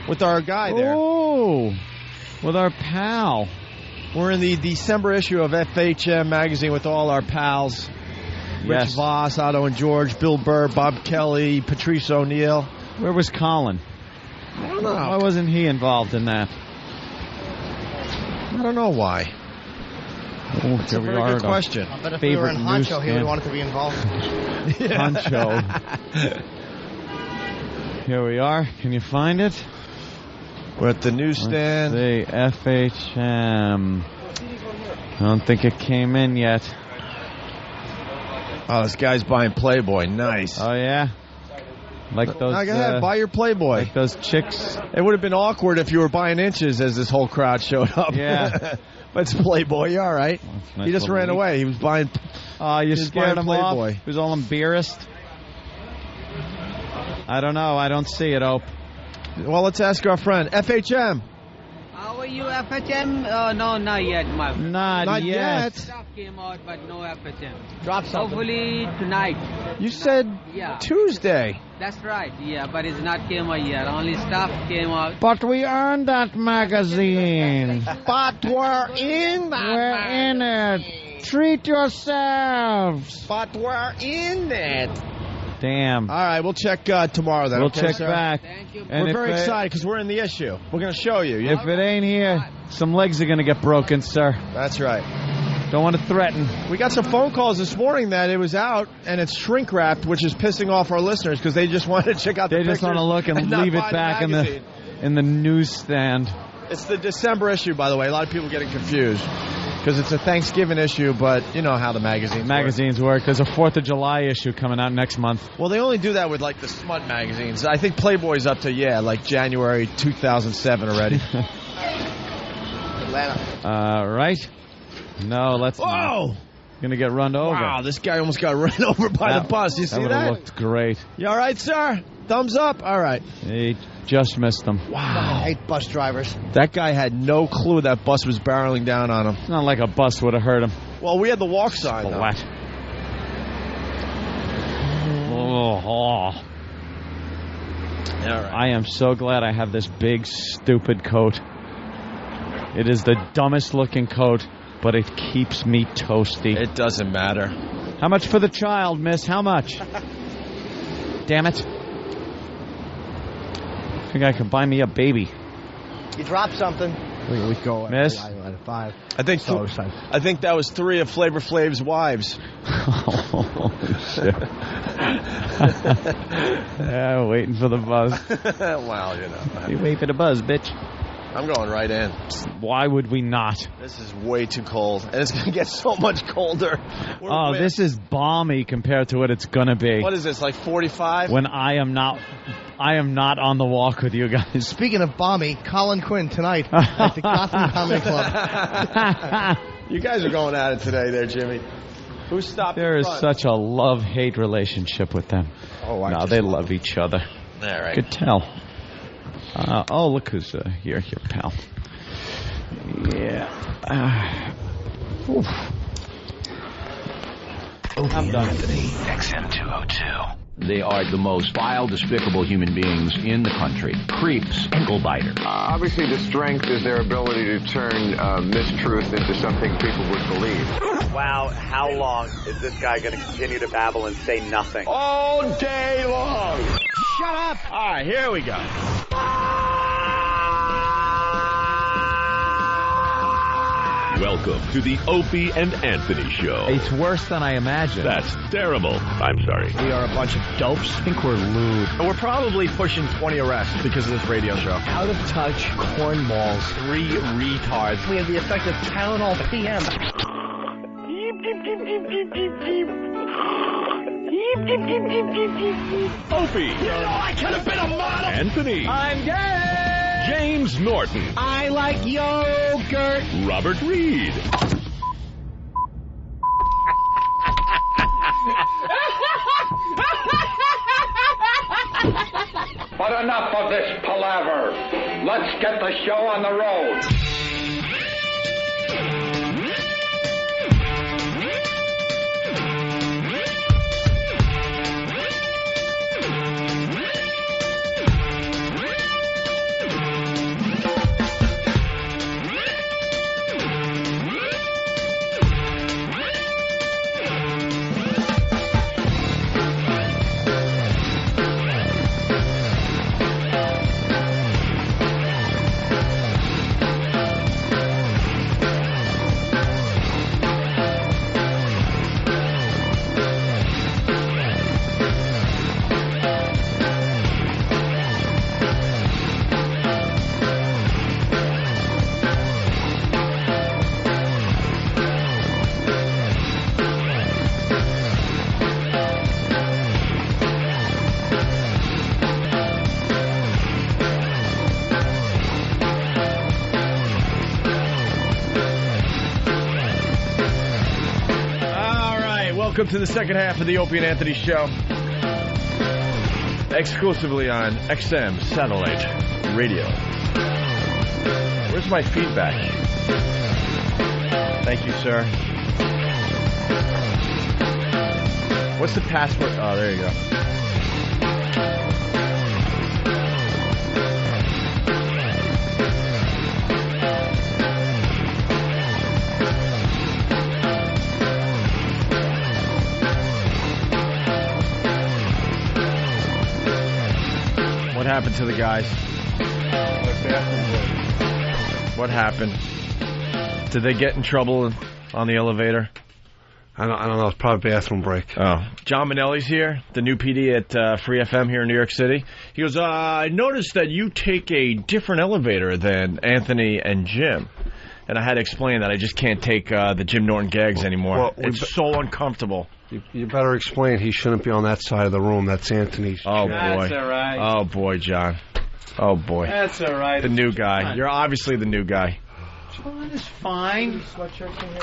with our guy there. Oh, with our pal. We're in the December issue of FHM magazine with all our pals. Yes. Rich Voss, Otto and George, Bill Burr, Bob Kelly, Patrice O'Neill. Where was Colin? I don't know. Why wasn't he involved in that? I don't know why. Oh, That's a very good question. I bet if we were in Honcho, he would want it to be involved. Honcho. Here we are. Can you find it? We're at the newsstand. Let's see, FHM. I don't think it came in yet. Oh, this guy's buying Playboy. Nice. Oh, yeah? Like those... Go ahead, buy your Playboy. Like those chicks. It would have been awkward if you were buying inches as this whole crowd showed up. Yeah. But it's Playboy. You're all right. Nice, he just ran away. He was buying... You scared him Playboy. off? He was all embarrassed? I don't know. I don't see it, Ope. Well, let's ask our friend. FHM. How are you, FHM? No, not yet, my friend. Not yet. Stuff came out, but no FHM. Drop something. Hopefully tonight. You said Tuesday. That's right, yeah, but it's not came out yet. Only stuff came out. But we earned that magazine. But we're in that We're in it. Treat yourselves. But we're in it. Damn. All right, we'll check tomorrow then. We'll okay, check sir? back. Thank you. And We're if very it- excited because we're in the issue. We're going to show you. If it ain't here, some legs are going to get broken, sir. That's right. Don't want to threaten. We got some phone calls this morning that it was out and it's shrink wrapped, which is pissing off our listeners because they just want to check out the They just want to look and not leave buy it back the in magazine. the newsstand. It's the December issue, by the way. A lot of people getting confused because it's a Thanksgiving issue, but you know how the magazines work. There's a 4th of July issue coming out next month. Well, they only do that with like the smut magazines. I think Playboy's up to like January 2007 already. Atlanta. Right? No, let's not. Gonna get run over. Wow, this guy almost got run over by the bus. You see would've that? looked great. You all right, sir? Thumbs up? All right. He just missed them. I hate bus drivers. That guy had no clue that bus was barreling down on him. It's not like a bus would have hurt him. Well, we had the walk sign, though. What? Oh. All right. I am so glad I have this big, stupid coat. It is the dumbest looking coat, but it keeps me toasty. It doesn't matter. How much for the child, miss? How much? Damn it. I think I could buy me a baby. You dropped something. We go Miss? out of 5. I think that was 3 of Flavor Flav's wives. Oh, shit. Yeah, waiting for the buzz. Well, you know. You wait for the buzz, bitch. I'm going right in. Why would we not? This is way too cold, and it's going to get so much colder. This is balmy compared to what it's going to be. What is this, like 45? When I am not on the walk with you guys. Speaking of balmy, Colin Quinn tonight at the Gotham Comedy Club. You guys are going at it today there, Jimmy. Who stopped There in is front? such a love-hate relationship with them. Oh, no, they love each other. All right. Could tell. Look who's here, pal. Yeah. I'm done. Anthony, XM 202. They are the most vile, despicable human beings in the country. Creeps, ankle-biters. Obviously, the strength is their ability to turn mistruth into something people would believe. Wow, how long is this guy going to continue to babble and say nothing? All day long! Shut up! All right, here we go. Welcome to the Opie and Anthony Show. It's worse than I imagined. That's terrible. I'm sorry. We are a bunch of dopes. I think we're lewd. And we're probably pushing 20 arrests because of this radio show. Out of touch cornballs. 3 retards. We have the effect of Tylenol PM. Opie. You know I could have been a model. Anthony. I'm gay. James Norton. I like yogurt. Robert Reed. But enough of this palaver. Let's get the show on the road. Welcome to the second half of the Opie and Anthony Show. Exclusively on XM Satellite Radio. Where's my feedback? Thank you, sir. What's the password? Oh, there you go. What happened to the guys? What happened? Did they get in trouble on the elevator? I don't know. It's probably a bathroom break. Oh. John Manelli's here, the new PD at Free FM here in New York City. He goes, I noticed that you take a different elevator than Anthony and Jim. And I had to explain that I just can't take the Jim Norton gags anymore. Well, it's so uncomfortable. You better explain. He shouldn't be on that side of the room. That's Anthony's. Oh, chair. boy. That's all right. Oh, boy, John. Oh, boy. That's all right. The new guy. You're obviously the new guy. Well, it's fine.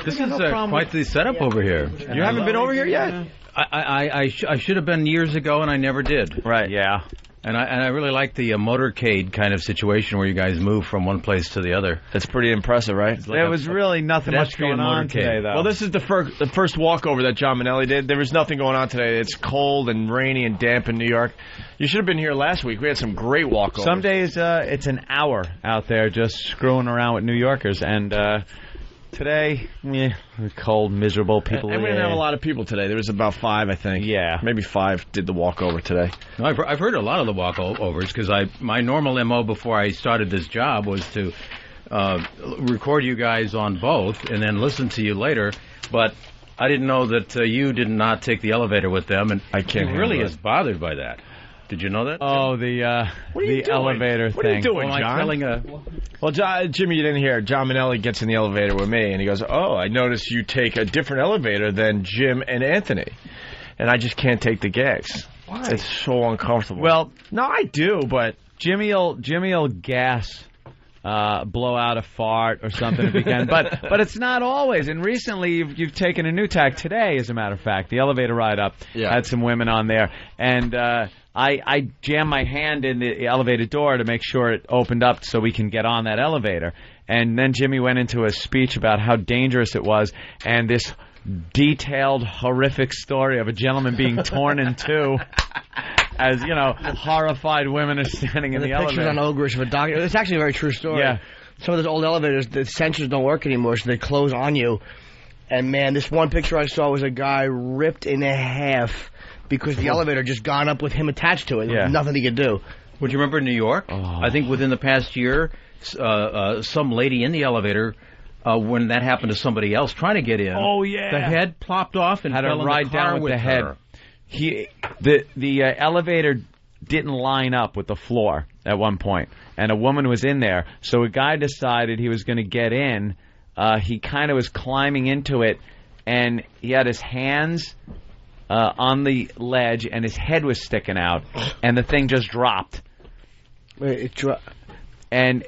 This is quite the setup over here. You haven't been over here yet? I should have been years ago, and I never did. Right. Yeah. And I really like the motorcade kind of situation where you guys move from one place to the other. That's pretty impressive, right? There was really nothing much going on today, though. Well, this is the first walkover that John Manelli did. There was nothing going on today. It's cold and rainy and damp in New York. You should have been here last week. We had some great walkovers. Some days it's an hour out there just screwing around with New Yorkers, and Today, cold, miserable people. And we didn't have a lot of people today. There was about 5, I think. Yeah. Maybe 5 did the walkover today. No, I've heard a lot of the walkovers because my normal MO before I started this job was to record you guys on both and then listen to you later. But I didn't know that you did not take the elevator with them, and I can't. He really is bothered by that. Did you know that? Oh, the elevator thing. What are you doing, John? Well, Jimmy, you didn't hear. John Manelli gets in the elevator with me, and he goes, "Oh, I noticed you take a different elevator than Jim and Anthony," and I just can't take the gas. Why? It's so uncomfortable. Well, no, I do, but Jimmy'll gas. Blow out a fart or something if you can, but it's not always. And recently, you've taken a new tack today, as a matter of fact. The elevator ride up had some women on there, and I jammed my hand in the elevator door to make sure it opened up so we can get on that elevator. And then Jimmy went into a speech about how dangerous it was, and this detailed, horrific story of a gentleman being torn in two. As, horrified women are standing in the elevator. The picture's on Ogrish of a doctor. It's actually a very true story. Yeah. Some of those old elevators, the sensors don't work anymore, so they close on you. And, man, this one picture I saw was a guy ripped in half because the elevator just gone up with him attached to it. There was nothing he could do. Would you remember in New York? Oh. I think within the past year, some lady in the elevator, when that happened to somebody else trying to get in, the head plopped off and had fell to in ride the car down with the her. head. The elevator didn't line up with the floor at one point, and a woman was in there. So a guy decided he was going to get in. He kind of was climbing into it, and he had his hands on the ledge, and his head was sticking out, and the thing just dropped. And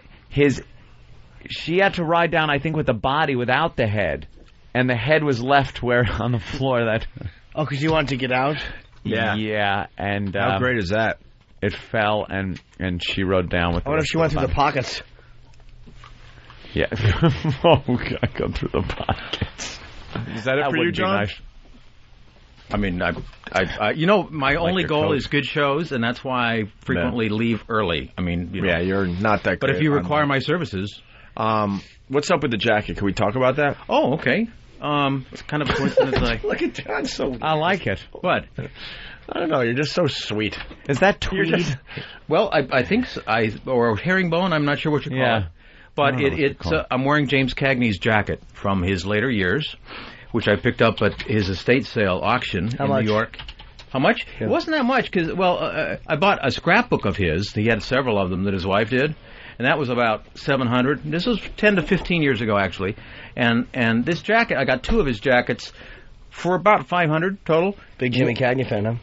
she had to ride down, I think, with the body without the head, and the head was left where on the floor that. Oh, because you wanted to get out? Yeah. Yeah, and how great is that? It fell, and she rode down with it. I wonder if she went through the pockets. Yeah. I go through the pockets. Is that it for you, John? Nice. I mean, my only goal is good shows, and that's why I frequently leave early. I mean, you're not that. But if you require my services, what's up with the jacket? Can we talk about that? Oh, okay. It's kind of a coincidence. Look at John. So I like it. What? I don't know. You're just so sweet. Is that tweed? Well, I think or herringbone. I'm not sure what you call it. But I'm wearing James Cagney's jacket from his later years, which I picked up at his estate sale auction in New York. How much? Yeah. It wasn't that much because, I bought a scrapbook of his. He had several of them that his wife did, and that was about $700. This was 10 to 15 years ago, actually. And this jacket, I got 2 of his jackets for about $500 total. Big Jimmy Cagney fan, huh?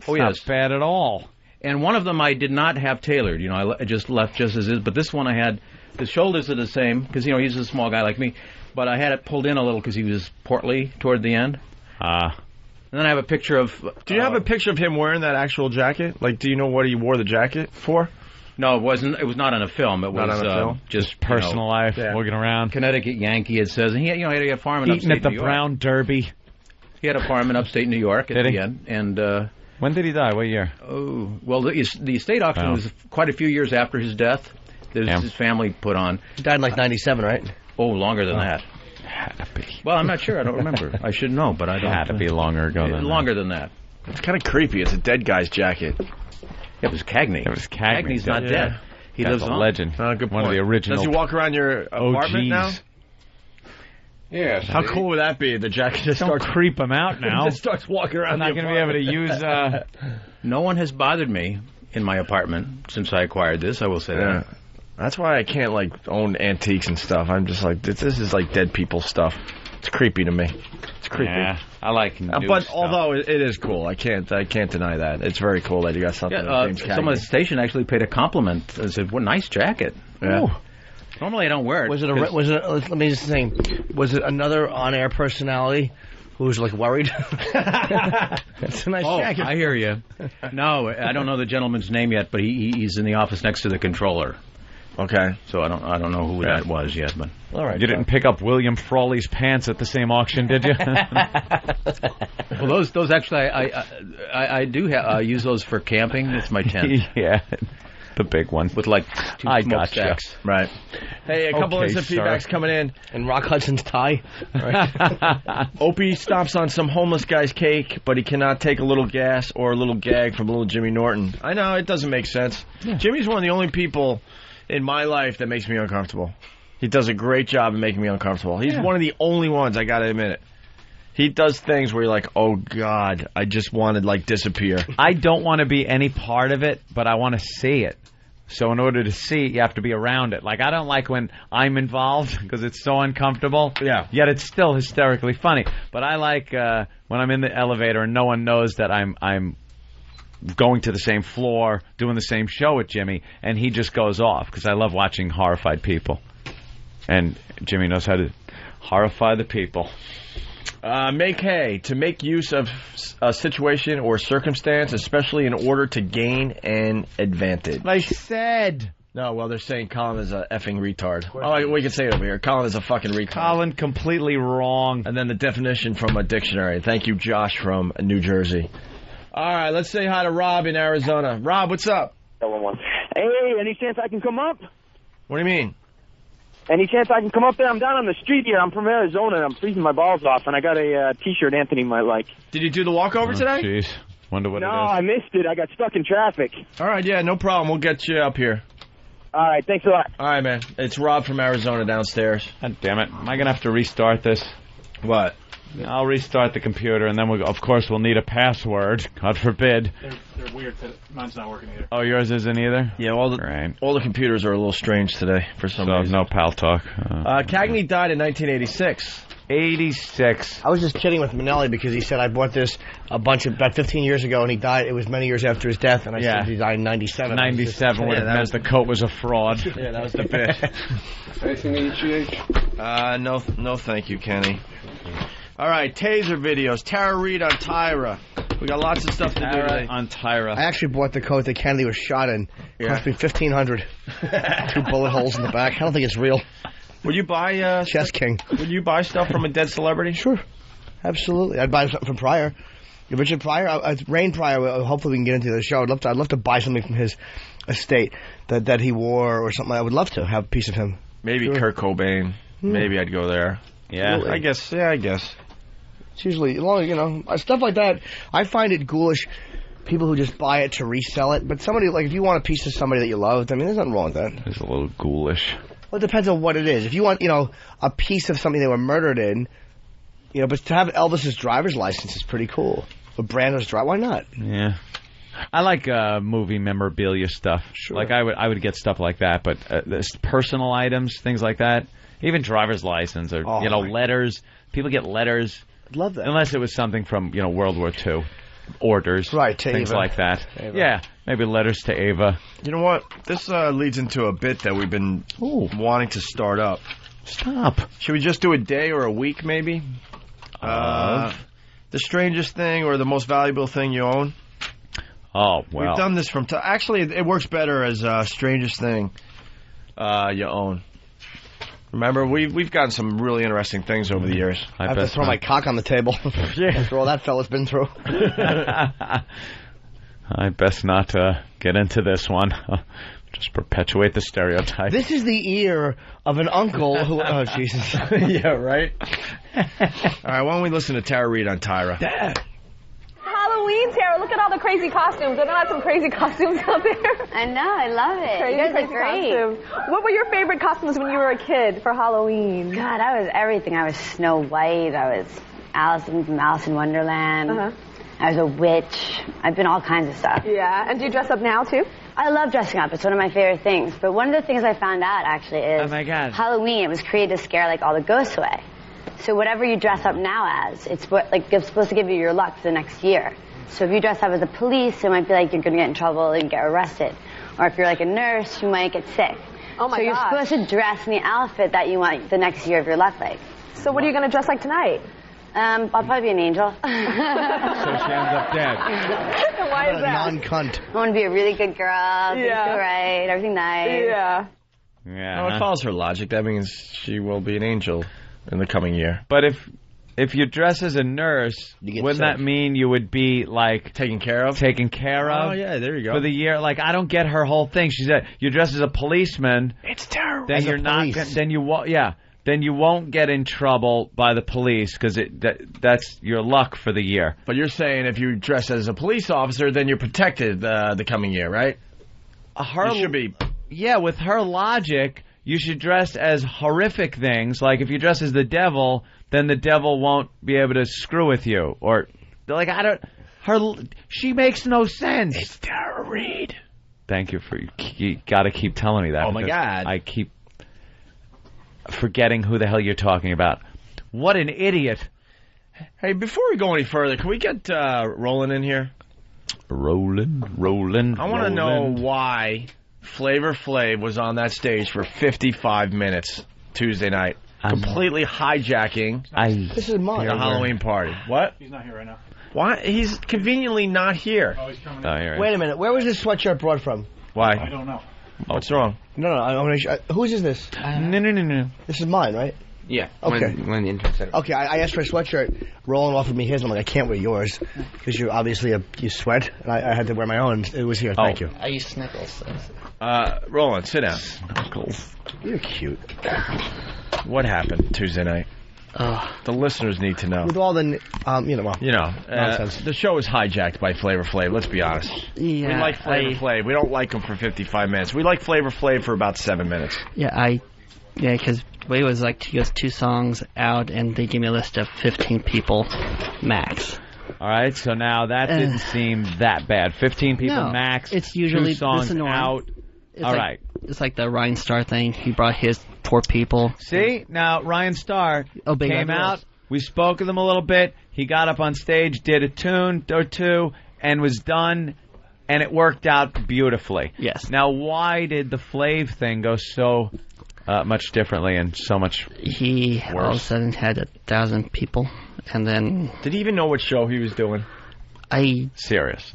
Oh, yes. Not bad at all. And one of them I did not have tailored. I just left just as is. But this one I had, the shoulders are the same because, he's a small guy like me. But I had it pulled in a little because he was portly toward the end. And then I have a picture of... Do you have a picture of him wearing that actual jacket? Like, do you know what he wore the jacket for? No, it wasn't. It was not on a film. It was on a film? Just personal life, walking around. Connecticut Yankee, it says. And he had a farm in upstate New York. Eating at the Brown Derby. He had a farm in upstate New York at the end. And when did he die? What year? Oh, well, the estate auction was quite a few years after his death. His family put on. He died in like 97, right? Oh, longer than that. Had to be. Well, I'm not sure. I don't remember. I should know, but I don't. Had to be longer ago than longer than that. It's kind of creepy. It's a dead guy's jacket. It was Cagney. Cagney's not dead. He lives on. Legend. Good point. One of the original. Does he walk around your apartment now? Yes. How cool would that be? The jacket just starts creep him out now. Just starts walking around. I'm not going to be able to use. No one has bothered me in my apartment since I acquired this. I will say that. That's why I can't own antiques and stuff. I'm just like this is like dead people stuff. It's creepy to me. It's creepy. Yeah, I like new but stuff. although it is cool, I can't deny that. It's very cool that you got something. Someone at the station actually paid a compliment and said, "What a nice jacket." Yeah. Ooh. Normally I don't wear it. Was it let me just think. Was it another on-air personality who was worried? That's a nice jacket. I hear you. No, I don't know the gentleman's name yet, but he's in the office next to the controller. Okay. So I don't know who that was yet, but all right. You didn't pick up William Frawley's pants at the same auction, did you? Well, those actually I do use those for camping. It's my tent. Yeah. The big one. With like 2 I smoke gotcha. stacks. Right. Hey, a couple Okay, of sir. feedbacks coming in. And Rock Hudson's tie. Opie stomps on some homeless guy's cake, but he cannot take a little gas or a little gag from little Jimmy Norton. I know, it doesn't make sense. Yeah. Jimmy's one of the only people in my life that makes me uncomfortable. He does a great job of making me uncomfortable. He's one of the only ones, I gotta admit it. He does things where you're like, oh, God, I just want to, like, disappear. I don't want to be any part of it, but I want to see it. So in order to see it, you have to be around it. Like, I don't like when I'm involved because it's so uncomfortable. Yeah. Yet it's still hysterically funny. But I like when I'm in the elevator and no one knows that I'm going to the same floor, doing the same show with Jimmy, and he just goes off because I love watching horrified people. And Jimmy knows how to horrify the people. Make hay, to make use of a situation or circumstance, especially in order to gain an advantage. I said. No, well, they're saying Colin is a effing retard. Oh, we can say it over here. Colin is a fucking retard. Colin, completely wrong. And then the definition from a dictionary. Thank you, Josh from New Jersey. All right, let's say hi to Rob in Arizona. Rob, what's up? Hey, any chance I can come up? What do you mean? Any chance I can come up there? I'm down on the street here. I'm from Arizona, and I'm freezing my balls off, and I got a T-shirt Anthony might like. Did you do the walkover today? Jeez. Wonder what No, it is. I missed it. I got stuck in traffic. All right, yeah, no problem. We'll get you up here. All right, thanks a lot. All right, man. It's Rob from Arizona downstairs. God damn it. Am I going to have to restart this? What? I'll restart the computer, and then, of course, we'll need a password. God forbid. They're weird. Mine's not working either. Oh, yours isn't either? Yeah, all the computers are a little strange today for some reason. No pal talk. Cagney died in 1986. 86. I was just kidding with Manelli because he said I bought this about 15 years ago, and he died. It was many years after his death, and I said he died in 97. 97 would have meant the coat was a fraud. Yeah, that was the bit. Anything to eat, No, thank you, Kenny. All right, taser videos. Tara Reid on Tyra. We got lots of stuff to do today. On Tyra. I actually bought the coat that Kennedy was shot in. It cost me $1,500. 2 bullet holes in the back. I don't think it's real. Would you buy Chess King? Would you buy stuff from a dead celebrity? Sure, absolutely. I'd buy something from Pryor. Richard Pryor, Rain Pryor. Hopefully, we can get into the show. I'd love to buy something from his estate that he wore or something. I would love to have a piece of him. Maybe Kurt Cobain. Maybe I'd go there. Yeah, really? I guess. It's usually, stuff like that. I find it ghoulish. People who just buy it to resell it. But somebody, like, if you want a piece of somebody that you loved, I mean, there's nothing wrong with that. It's a little ghoulish. Well, it depends on what it is. If you want, a piece of something they were murdered in, but to have Elvis's driver's license is pretty cool. Or Brando's drive, why not? Yeah. I like movie memorabilia stuff. Sure. Like I would get stuff like that, but this personal items, things like that, even driver's license or letters. People get letters. I'd love that. Unless it was something from World War II, orders, right? To things Ava. like that. Ava. Yeah, maybe letters to Ava. You know what? This leads into a bit that we've been wanting to start up. Stop. Should we just do a day or a week, maybe? The strangest thing or the most valuable thing you own? Oh, well. We've done this from actually, it works better as strangest thing you own. Remember, we've gotten some really interesting things over the years. I have to throw my cock on the table after all that fella's been through. I best not get into this one. Just perpetuate the stereotype. This is the ear of an uncle who... Oh, Jesus. Yeah, right? All right, why don't we listen to Tara Reid on Tyra? Halloween, Tara. Look at all the crazy costumes. There are some crazy costumes out there. I know. I love it. Crazy, you guys crazy are great. Costumes. What were your favorite costumes when you were a kid for Halloween? God, I was everything. I was Snow White. I was Allison from Alice in Wonderland. I was a witch. I've been all kinds of stuff. Yeah. And do you dress up now, too? I love dressing up. It's one of my favorite things. But one of the things I found out, actually, is oh my God. Halloween, it was created to scare, all the ghosts away. So whatever you dress up now as, it's supposed to give you your luck for the next year. So if you dress up as a police, it might be like you're going to get in trouble and get arrested. Or if you're like a nurse, you might get sick. Oh my God. So you're supposed to dress in the outfit that you want the next year of your life like. So what are you going to dress like tonight? I'll probably be an angel. So she ends up dead. Why is that? Non-cunt. I want to be a really good girl, things go right, everything nice. Yeah. Yeah. No, it follows her logic. That means she will be an angel in the coming year. But if if you dress as a nurse, wouldn't that mean you would be like taken care of? Oh yeah, there you go. For the year, like I don't get her whole thing. She said you dress as a policeman. It's terrible. Then you're not. Then you won't. Yeah. Then you won't get in trouble by the police because that's your luck for the year. But you're saying if you dress as a police officer, then you're protected the coming year, right? You should be. Yeah, with her logic, you should dress as horrific things. Like if you dress as the devil, then the devil won't be able to screw with you. Or like she makes no sense. It's Tara Reid. Thank you you got to keep telling me that. Oh my God! I keep forgetting who the hell you're talking about. What an idiot. Hey, before we go any further, can we get Roland in here? Roland. I want to know why Flavor Flav was on that stage for 55 minutes Tuesday night, completely hijacking this is mine. the Halloween party. What? He's not here right now. Why? He's conveniently not here. Oh, he's coming. Wait a minute. Where was this sweatshirt brought from? Why? I don't know. What's wrong? No. I want to. Whose is this? No. This is mine, right? Yeah. Okay. When the intern said it. Okay, I asked for a sweatshirt. Roland offered me his. I'm like, I can't wear yours because you're obviously you sweat, and I had to wear my own. It was here. Thank you. I use Snickles. Roland, sit down. You're cute. What happened Tuesday night? The listeners need to know. With all the, nonsense. The show is hijacked by Flavor Flav. Let's be honest. Yeah, we like Flavor Flav. We don't like him for 55 minutes. We like Flavor Flav for about 7 minutes. Yeah, because Wade was like, he goes 2 songs out, and they give me a list of 15 people max. All right, so now that didn't seem that bad. 15 people max. It's usually 2 songs out. All right. It's like the Ryan Starr thing. He brought his 4 people. See? Now, Ryan Starr came out. We spoke with him a little bit. He got up on stage, did a tune or 2, and was done, and it worked out beautifully. Yes. Now, why did the Flav thing go so much differently and so much He worse? all of a sudden had 1,000 people, and then... Did he even know what show he was doing? Serious.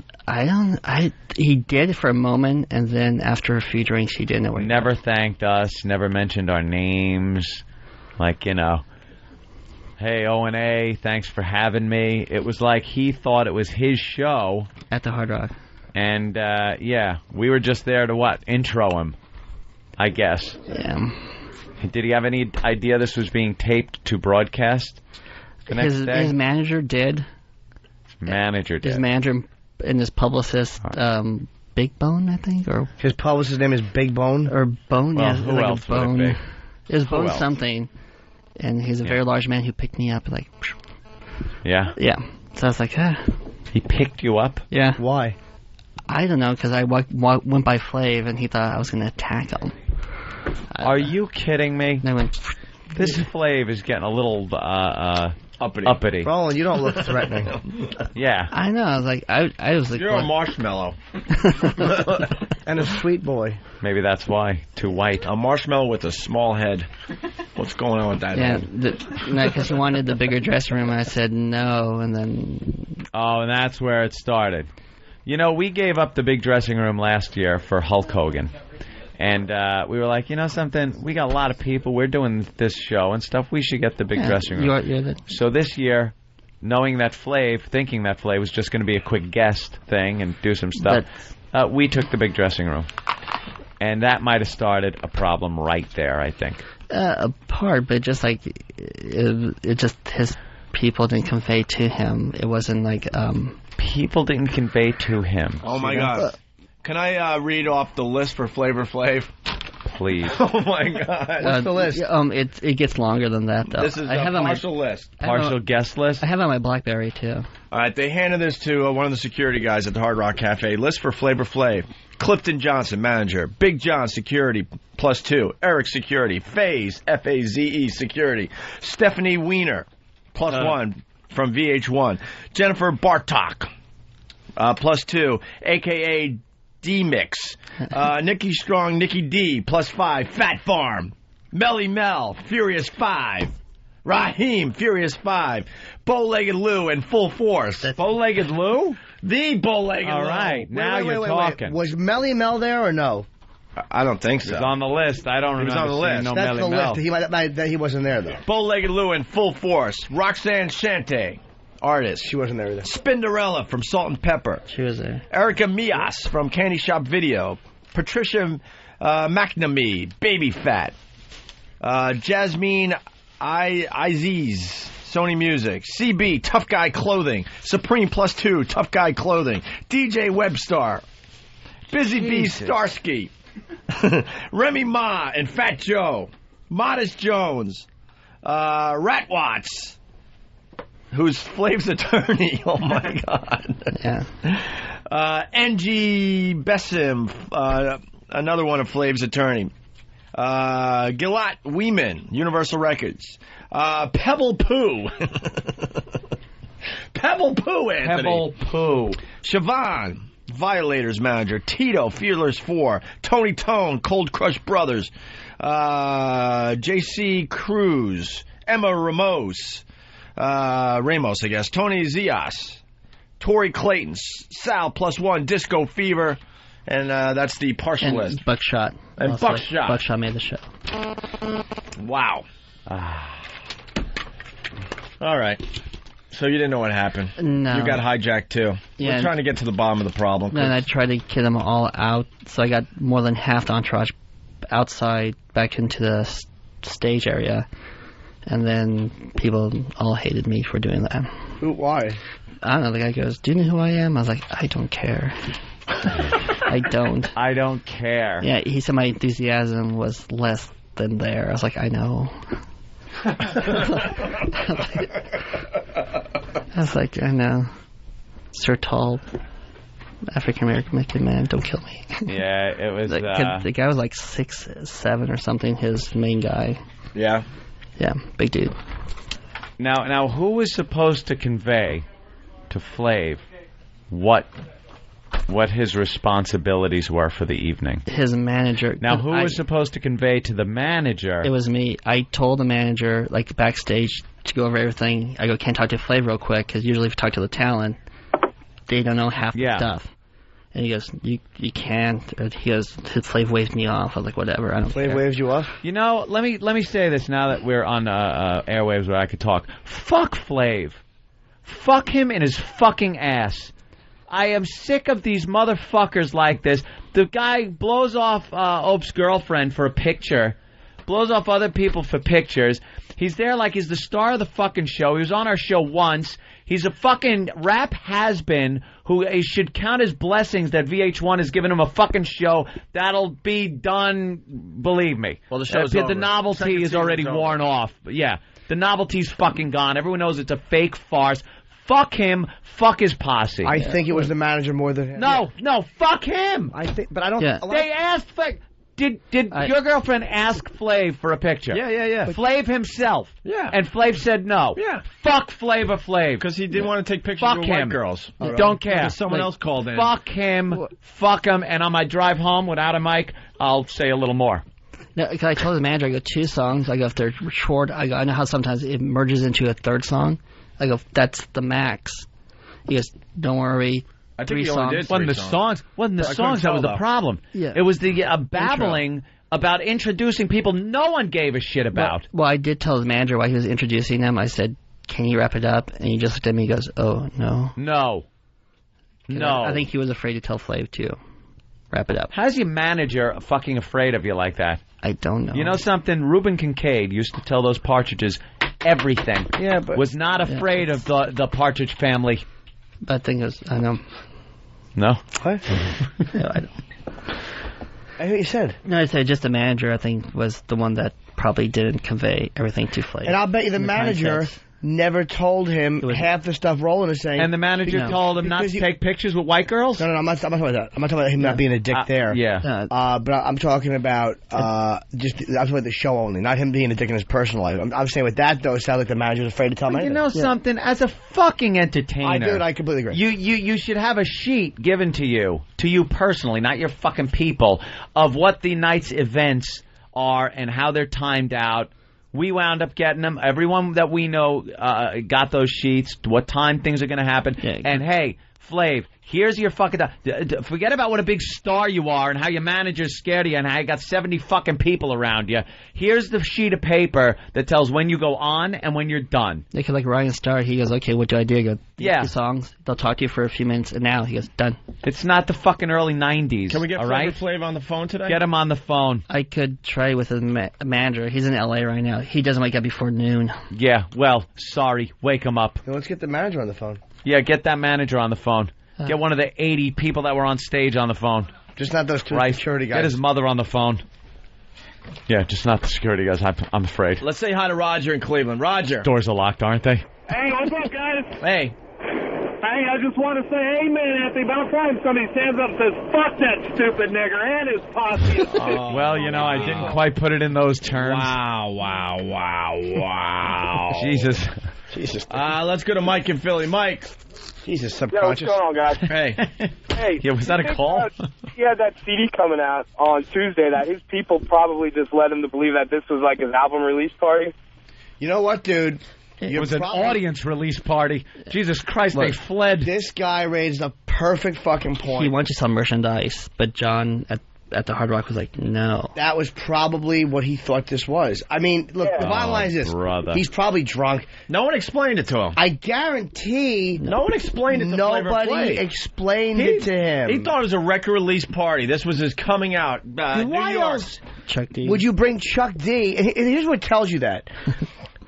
He did for a moment, and then after a few drinks, he didn't know what he Never thanked us, never mentioned our names. Like, hey, O&A, thanks for having me. It was like he thought it was his show. At the Hard Rock. And, we were just there to, intro him, I guess. Yeah. Did he have any idea this was being taped to broadcast the next day? His manager did. His manager and his publicist, Big Bone, I think, or his publicist's name is Big Bone, or Bone. Well, yeah, who like else Bone. would it be? It was Bone something, and he's a very large man who picked me up. Like, yeah. So I was like, He picked you up? Yeah. Why? I don't know, because I went by Flav, and he thought I was going to attack him. Are you kidding me? And I went. This Flav is getting a little uppity. Roland, you don't look threatening. Yeah. I know. I was like, I was like, you're a marshmallow. And a sweet boy. Maybe that's why. Too white. A marshmallow with a small head. What's going on with that head? Because he wanted the bigger dressing room, and I said no, and then... Oh, and that's where it started. We gave up the big dressing room last year for Hulk Hogan. And we were like, something? We got a lot of people. We're doing this show and stuff. We should get the big dressing room. So this year, thinking that Flav was just going to be a quick guest thing and do some stuff, we took the big dressing room. And that might have started a problem right there, I think. A part, but just like, it just, his people didn't convey to him. It wasn't like... People didn't convey to him. Oh, my God. Can I read off the list for Flavor Flav? Please. Oh, my God. What's the list? It gets longer than that, though. This is a partial list. Partial guest list? I have it on my BlackBerry, too. All right, they handed this to one of the security guys at the Hard Rock Cafe. List for Flavor Flav. Clifton Johnson, manager. Big John, security, +2. Eric, security. Faze, F-A-Z-E, security. Stephanie Weiner, +1 from VH1. Jennifer Bartok, +2, a.k.a. D-Mix. Nikki Strong, Nikki D, +5. Fat Farm. Melly Mel, Furious 5. Raheem, Furious 5. Bow-Legged Lou and Full Force. Bow-Legged Lou? The Bow-Legged Lou. All right, now you're talking. Was Melly Mel there or no? I don't think so. He was on the list. I don't remember. He was on the list. No That's Melly the Mel. list. He wasn't there, though. Bow-legged Lou in full force. Roxanne Shante, artist. She wasn't there either. Spinderella from Salt and Pepper. She was there. Erica Mias from Candy Shop Video. Patricia McNamee, Baby Fat. Jasmine Iziz, Sony Music. CB, Tough Guy Clothing. Supreme Plus 2, Tough Guy Clothing. DJ Webstar. Busy Bee Starsky. Remy Ma and Fat Joe. Modest Jones. Rat Watts, who's Flav's attorney. Oh, my God. Yeah. NG Bessim, another one of Flav's attorney. Gillat Weeman, Universal Records. Pebble Pooh. Pebble Pooh, Anthony. Pebble Pooh. Siobhan, Violators manager. Tito, Fearless 4. Tony Tone, Cold Crush Brothers. J.C. Cruz. Emma Ramos, I guess. Tony Zias. Tori Clayton. Sal +1. Disco Fever. And that's the partial And list. Buckshot. And Also, Buckshot. Buckshot made the show. Wow. All right. So you didn't know what happened. No. You got hijacked, too. Yeah. We're trying to get to the bottom of the problem. Then I tried to get them all out, so I got more than half the entourage outside back into the stage area. And then people all hated me for doing that. Why? I don't know. The guy goes, "Do you know who I am?" I was like, "I don't care." I don't. I don't care. Yeah, he said my enthusiasm was less than there. I was like, I know. I was like, I know. Sir Tall, African American man, don't kill me. Yeah, it was. The guy was like 6'7" or something. His main guy. Yeah. Yeah, big dude. Now, who was supposed to convey to Flav what his responsibilities were for the evening? His manager. Now, who was supposed to convey to the manager? It was me. I told the manager, like, backstage to go over everything. I go, can't talk to Flav real quick, because usually if you talk to the talent, they don't know half the stuff. And he goes, you can't. Or he goes, Flav waved me off. I was like, whatever, I don't care. Flav waves you off? You know, let me say this now that we're on airwaves where I could talk. Fuck Flav. Fuck him in his fucking ass. I am sick of these motherfuckers like this. The guy blows off Ope's girlfriend for a picture, blows off other people for pictures. He's there like he's the star of the fucking show. He was on our show once. He's a fucking rap has-been who should count his blessings that VH1 has given him a fucking show. That'll be done, believe me. Well, the show's The over. novelty Second is already season's worn off. But yeah, the novelty's fucking gone. Everyone knows it's a fake farce. Fuck him. Fuck his posse. I think it was the manager more than him. No, fuck him. I think, but I don't. Yeah. They asked Did your girlfriend ask Flav for a picture? Yeah. Flav himself. Yeah. And Flav said no. Yeah. Fuck Flavor Flav. Because he didn't want to take pictures Fuck of him. white girls. Don't care. Because someone else called in. Fuck him. Fuck him. And on my drive home without a mic, I'll say a little more. No, because I told the manager, I go, 2 songs. I go, if they're short, I know how sometimes it merges into a third song. I go, that's the max. He goes, don't worry. I think 3 he songs. only did 3 Wasn't the songs. songs that was the problem. Yeah. It was the babbling about introducing people no one gave a shit about. Well, I did tell the manager while he was introducing them, I said, can you wrap it up? And he just looked at me and goes, oh, no. No. I think he was afraid to tell Flav to wrap it up. How's your manager fucking afraid of you like that? I don't know. You know something? Reuben Kincaid used to tell those Partridges everything. Yeah, but was not afraid of the Partridge family. But the thing is, I know. No? What? No, I don't. I hear what you said. No, I said just the manager, I think, was the one that probably didn't convey everything to Flav. And I'll bet you the manager never told him half the stuff Roland is saying. And the manager told him not to take pictures with white girls? No, I'm not talking about that. I'm not talking about him not being a dick there. Yeah. But I'm talking about I'm talking about the show only, not him being a dick in his personal life. I'm saying with that, though, it sounds like the manager's afraid to tell me You anything. know something? As a fucking entertainer... I completely agree. You should have a sheet given to you personally, not your fucking people, of what the night's events are and how they're timed out. We wound up getting them. Everyone that we know got those sheets, what time things are going to happen. Yeah. And, hey, Flav, here's your fucking... Forget about what a big star you are and how your manager's scared of you and how you got 70 fucking people around you. Here's the sheet of paper that tells when you go on and when you're done. Like Ryan Starr, he goes, okay, what do I do? I go, yeah. The songs. They'll talk to you for a few minutes, and now he goes, done. It's not the fucking early 90s. Can we get Flavor Flav on the phone today? Get him on the phone. I could try with a manager. He's in L.A. right now. He doesn't wake up before noon. Yeah, well, sorry. Wake him up. Well, let's get the manager on the phone. Yeah, get that manager on the phone. Get one of the 80 people that were on stage on the phone. Just not those two security guys. Get his mother on the phone. Yeah, just not the security guys, I'm afraid. Let's say hi to Roger in Cleveland. Roger. Doors are locked, aren't they? Hey, what's up, guys? Hey. Hey, I just want to say amen, Anthony. About time somebody stands up and says, fuck that stupid nigger and his posse. Well, you know, I didn't quite put it in those terms. Wow. Jesus. Let's go to Mike in Philly. Mike. Jesus, Yo, subconscious. what's going on, guys? Hey. Hey. Yeah, was that a call? He had that CD coming out on Tuesday that his people probably just led him to believe that this was like his album release party. You know what, dude? It was an audience release party. Jesus Christ, Look, they fled. This guy raised a perfect fucking point. He wanted to sell merchandise, but John at the Hard Rock was like, no. That was probably what he thought this was. I mean, look, the bottom line is this. Brother. He's probably drunk. No one explained it to him. I guarantee no one explained it to nobody explained it to him. He thought it was a record release party. This was his coming out. Why New York. else Chuck D. would you bring Chuck D? And here's what tells you that.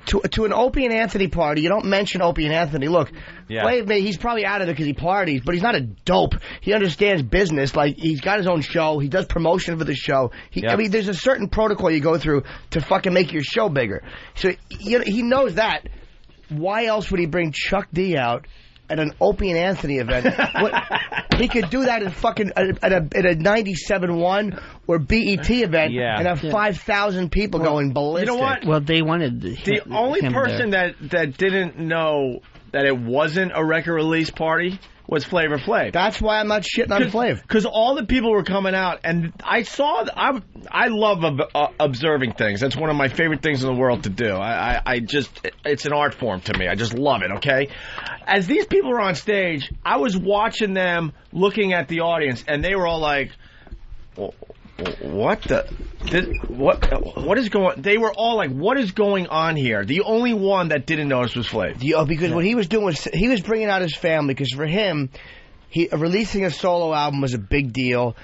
To an Opie and Anthony party, you don't mention Opie and Anthony. Look, Flav, he's probably out of it because he parties, but he's not a dope. He understands business. Like, he's got his own show. He does promotion for the show. I mean, there's a certain protocol you go through to fucking make your show bigger. So he knows that. Why else would he bring Chuck D out at an Opie and Anthony event? He could do that at fucking at a 97.1 or BET event and have 5,000 people going ballistic. You know what? Well, they wanted the only person that didn't know that it wasn't a record release party was Flavor Flav. That's why I'm not shitting on Flav. Because all the people were coming out, and I saw. I love observing things. That's one of my favorite things in the world to do. I just, it's an art form to me. I just love it. Okay, as these people were on stage, I was watching them, looking at the audience, and they were all like, "What the? What is going?" They were all like, "What is going on here?" The only one that didn't notice was Flav. Because what he was doing was he was bringing out his family. Because for him, releasing a solo album was a big deal.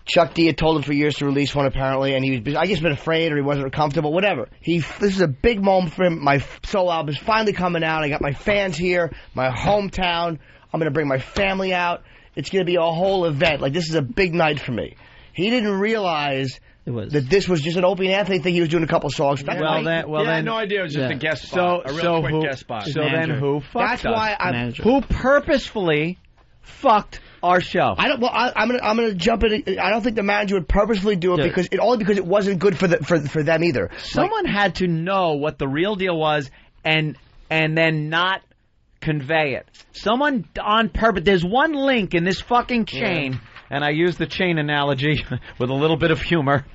Chuck D had told him for years to release one, apparently, and he was, I guess, been afraid or he wasn't comfortable, whatever. This is a big moment for him. My solo album is finally coming out. I got my fans here, my hometown. I'm going to bring my family out. It's going to be a whole event. Like, this is a big night for me. He didn't realize that this was just an Opie and Anthony thing. He was doing a couple songs. I had no idea it was just a guest spot, a real quick guest spot. So then who fucked That's why who purposefully fucked our show? I'm gonna jump in. I don't think the manager would purposefully do it because it wasn't good for them either. Someone had to know what the real deal was and then not convey it. Someone on purpose. There's one link in this fucking chain. And I use the chain analogy with a little bit of humor.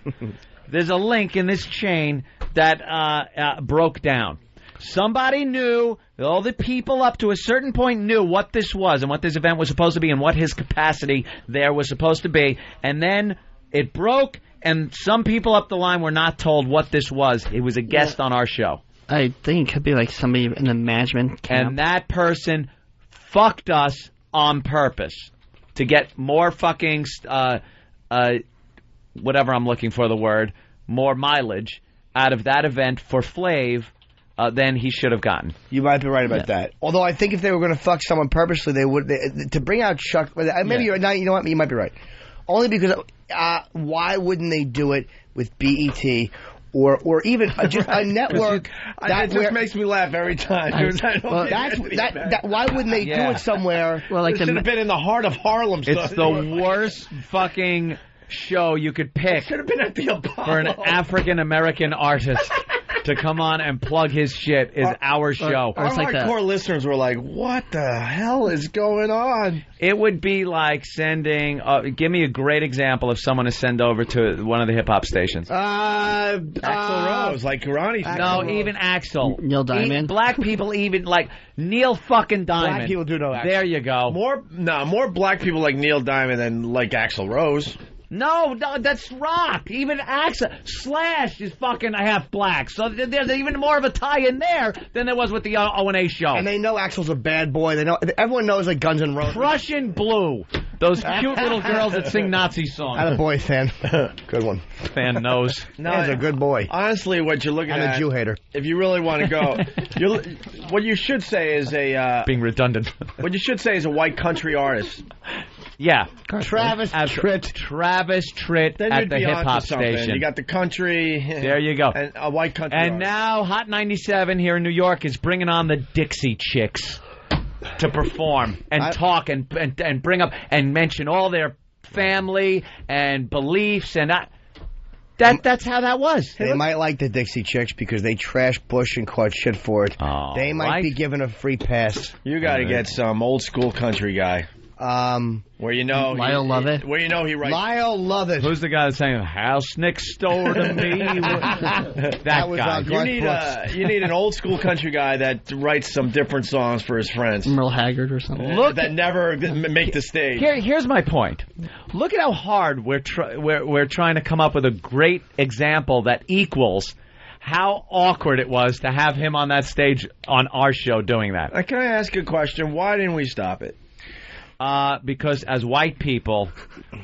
There's a link in this chain that broke down. Somebody knew, all the people up to a certain point knew what this was and what this event was supposed to be and what his capacity there was supposed to be. And then it broke, and some people up the line were not told what this was. It was a guest on our show. I think it could be like somebody in the management camp. And that person fucked us on purpose. To get more fucking, whatever I'm looking for the word, more mileage out of that event for Flav than he should have gotten. You might be right about that. Although I think if they were going to fuck someone purposely, they would. To bring out Chuck, maybe you're not. You know what? You might be right. Only because why wouldn't they do it with BET? Or even just a network. That just makes me laugh every time. Why wouldn't they do it somewhere? Well, like it should have been in the heart of Harlem. It's the worst fucking show you could pick should have been at the Apollo. For an African American artist. to come on and plug his shit is our show. Our hardcore listeners were like, what the hell is going on? It would be like sending... give me a great example of someone to send over to one of the hip-hop stations. Axl Rose, like Ronnie. Even Axl. Neil Diamond. Black people even, like Neil fucking Diamond. Black people do know Axl. There you go. More black people like Neil Diamond than like Axl Rose. No, that's rock. Even Slash is fucking half black. So there's even more of a tie in there than there was with the O&A show. And they know Axl's a bad boy. They know everyone knows like Guns N' Roses. Prussian Blue. Those cute little girls that sing Nazi songs. I'm a boy fan. Good one. Fan knows. No, he's a good boy. Honestly, what you're looking at... I'm a Jew hater. If you really want to go... what you should say is a... being redundant. What you should say is a white country artist. Yeah. Travis Tritt. Travis Tritt then at the hip-hop station. You got the country. There you go. And a white country And now Hot 97 here in New York is bringing on the Dixie Chicks to perform and talk and bring up and mention all their family and beliefs and that's how that was. They might like the Dixie Chicks because they trashed Bush and caught shit for it. Oh, they might be given a free pass. You got to get some old school country guy. Where you know Lyle Lovett. Where you know he writes. Lyle Lovett. Who's the guy that's saying "House next door to me"? that was guy. You need an old school country guy that writes some different songs for his friends. Merle Haggard or something. That never make the stage. Here's my point. Look at how hard we're trying to come up with a great example that equals how awkward it was to have him on that stage on our show doing that. Can I ask a question? Why didn't we stop it? Because as white people,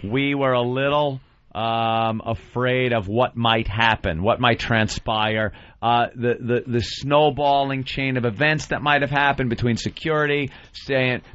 we were a little afraid of what might happen, what might transpire, the snowballing chain of events that might have happened between security,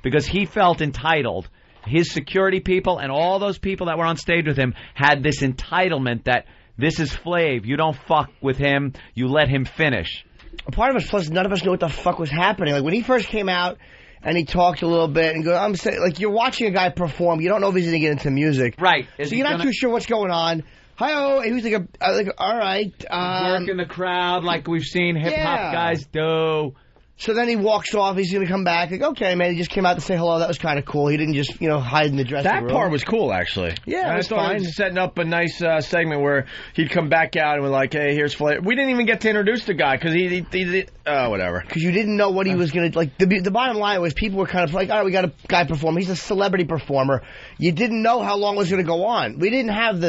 because he felt entitled. His security people and all those people that were on stage with him had this entitlement that this is Flav, you don't fuck with him, you let him finish. Part of us, plus none of us knew what the fuck was happening. Like when he first came out, and he talked a little bit and goes, I'm saying, like, you're watching a guy perform. You don't know if he's going to get into music. Right. So you're not too sure what's going on. Hi-oh. And he was like, all right. Working the crowd like we've seen hip-hop guys do. So then he walks off. He's going to come back. Like, okay, man, he just came out to say hello. That was kind of cool. He didn't just, hide in the dressing room. That part was cool, actually. Yeah, it was fine. Setting up a nice segment where he'd come back out and we're like, hey, here's Flav. We didn't even get to introduce the guy because he whatever. Because you didn't know what he was going to, like, the bottom line was people were kind of like, all right, we got a guy performer. He's a celebrity performer. You didn't know how long it was going to go on. We didn't have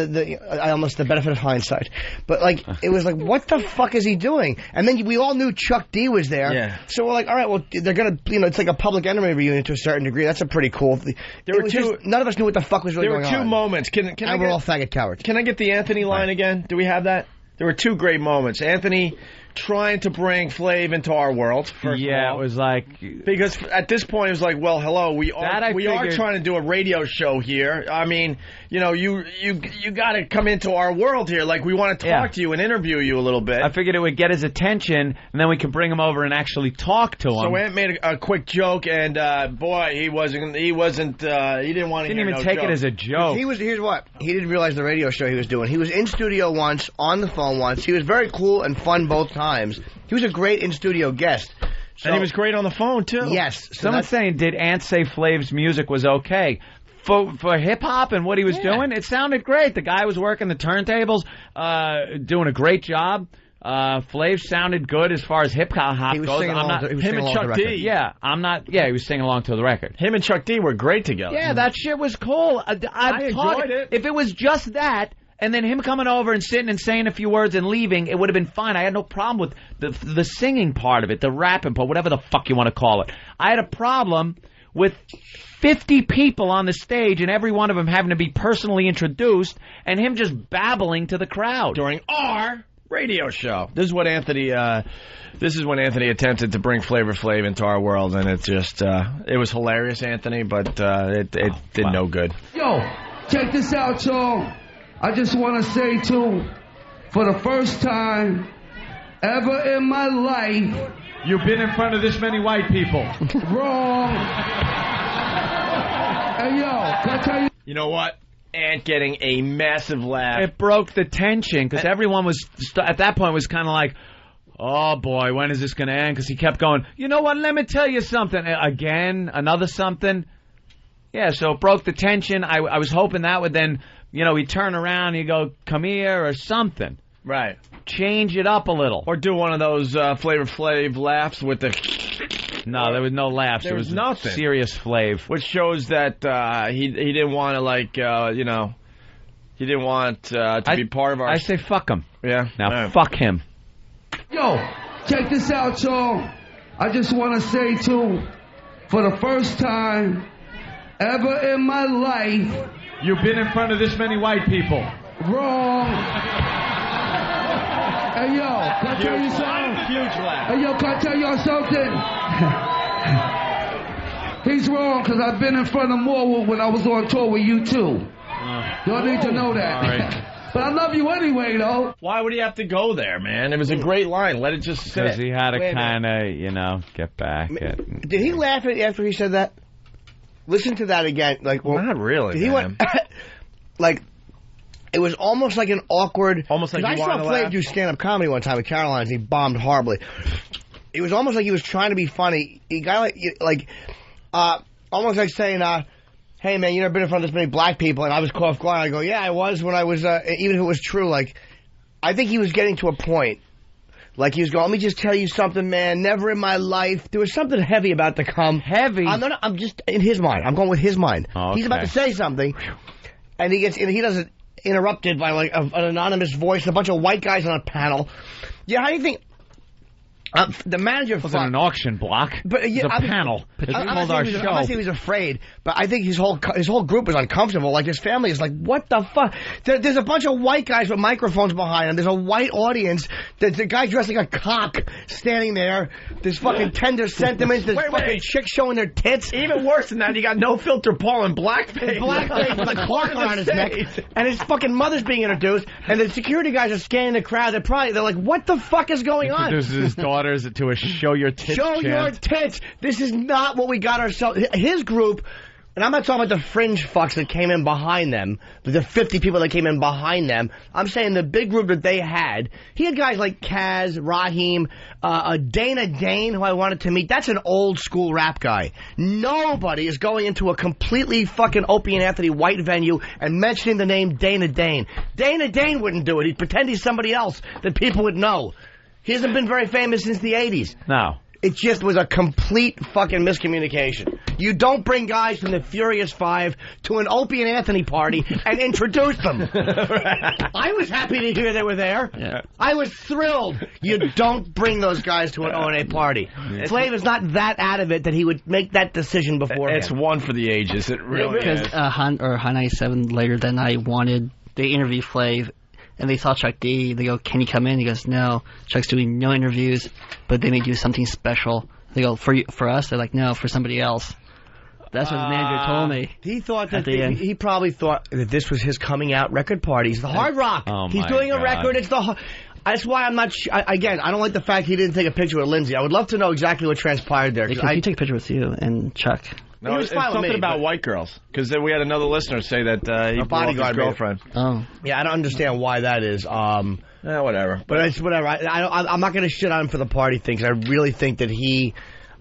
almost the benefit of hindsight. But, like, it was like, what the fuck is he doing? And then we all knew Chuck D was there. Yeah. So we're like, all right, well, they're going to, it's like a Public Enemy reunion to a certain degree. That's a pretty cool thing. None of us knew what the fuck was really going on. There were two moments. We're all faggot cowards. Can I get the Anthony line again? Do we have that? There were two great moments. Anthony trying to bring Flav into our world. It was like, because at this point it was like, well, hello, we are trying to do a radio show here. I mean, you got to come into our world here. Like, we want to talk to you and interview you a little bit. I figured it would get his attention, and then we could bring him over and actually talk to him. So Ant made a quick joke, and boy, he didn't want to. He didn't even take it as a joke. Here's what he didn't realize the radio show he was doing. He was in studio once, on the phone once. He was very cool and fun both times. He was a great in-studio guest. And he was great on the phone, too. Yes. Someone's saying, did Ant say Flav's music was okay? For hip-hop and what he was doing, it sounded great. The guy was working the turntables, doing a great job. Flav sounded good as far as hip-hop goes. Him and Chuck D. Yeah, he was singing along to the record. Him and Chuck D were great together. Yeah, that shit was cool. I enjoyed it. If it was just that, and then him coming over and sitting and saying a few words and leaving, it would have been fine. I had no problem with the singing part of it, the rapping part, whatever the fuck you want to call it. I had a problem with 50 people on the stage and every one of them having to be personally introduced and him just babbling to the crowd. During our radio show. This is when Anthony attempted to bring Flavor Flav into our world, and it just, it was hilarious, Anthony, but it did no good. Yo, check this out, y'all. I just want to say, too, for the first time ever in my life... You've been in front of this many white people. Wrong. Hey, yo, can I tell you... You know what? Ant getting a massive laugh. It broke the tension, because everyone was, at that point, was kind of like... oh boy, when is this going to end? Because he kept going, you know what, let me tell you something. Again, another something. Yeah, so it broke the tension. I was hoping that would then, he'd turn around and he'd go, come here or something. Right. Change it up a little. Or do one of those Flavor Flav laughs with the... No, there was no laughs. There was nothing. Serious Flav. Which shows that he didn't want to, he didn't want to be part of our... I say fuck him. Yeah. Now fuck him. Yo, check this out, y'all. I just want to say, too, for the first time ever in my life... You've been in front of this many white people. Wrong. Hey, yo, can I tell you something? Huge laugh. Hey, yo, can I tell y'all something? He's wrong, because I've been in front of more when I was on tour with you, too. Y'all need to know that. Right. But I love you anyway, though. Why would he have to go there, man? It was a great line. Let it just sit. Because he had to kind of, get back. Did he laugh after he said that? Listen to that again. Not really, he went, it was almost like an awkward... Almost like I saw Flav do stand-up comedy one time with Caroline's, and he bombed horribly. It was almost like he was trying to be funny. He got almost like saying, hey, man, you never been in front of this many black people, and I was caught off guard. I go, yeah, I was when I was, even if it was true, I think he was getting to a point. He was going, let me just tell you something, man, never in my life. There was something heavy about to come. Heavy? I'm just, in his mind. I'm going with his mind. Oh, okay. He's about to say something, and he does it interrupted by, an anonymous voice and a bunch of white guys on a panel. Yeah, how do you think... the manager it wasn't an auction block. But it was a panel. It's called our show. I'm not saying he was afraid, but I think his whole group was uncomfortable. His family is like, what the fuck? There's a bunch of white guys with microphones behind them. There's a white audience. There's a guy dressed like a cock standing there. There's fucking tender sentiments. There's fucking chicks showing their tits. Even worse than that, you got No Filter Paul in blackface. Blackface with a clock around his neck. And his fucking mother's being introduced. And the security guys are scanning the crowd. They're like, what the fuck is going on? Introduces his daughters to a show your tits chant. Your tits. This is not what we got ourselves. His group, and I'm not talking about the fringe fucks that came in behind them, the 50 people that came in behind them. I'm saying the big group that they had. He had guys like Kaz, Raheem, Dana Dane, who I wanted to meet. That's an old school rap guy. Nobody is going into a completely fucking Opie and Anthony white venue and mentioning the name Dana Dane. Dana Dane wouldn't do it. He'd pretend he's somebody else that people would know. He hasn't been very famous since the 80s. No. It just was a complete fucking miscommunication. You don't bring guys from the Furious Five to an Opie and Anthony party and introduce them. I was happy to hear they were there. Yeah. I was thrilled. You don't bring those guys to an O&A party. Flav is not that out of it that he would make that decision beforehand. It's one for the ages. It really is. Because High 97 later that night they interviewed Flav. And they saw Chuck D. They go, can he come in? He goes, no. Chuck's doing no interviews, but then they do something special. They go, for us? They're like, no, for somebody else. That's what the manager told me. He thought that he probably thought that this was his coming out record party. He's the Hard Rock. Oh, he's doing a record. It's the... That's why I'm not... Again, I don't like the fact he didn't take a picture with Lindsay. I would love to know exactly what transpired there. Because he took a picture with you and Chuck. No, it's something about white girls. Because then we had another listener say that he brought his girlfriend. Oh. Yeah, I don't understand why that is. Whatever. But it's whatever. I'm not going to shit on him for the party thing, because I really think that he...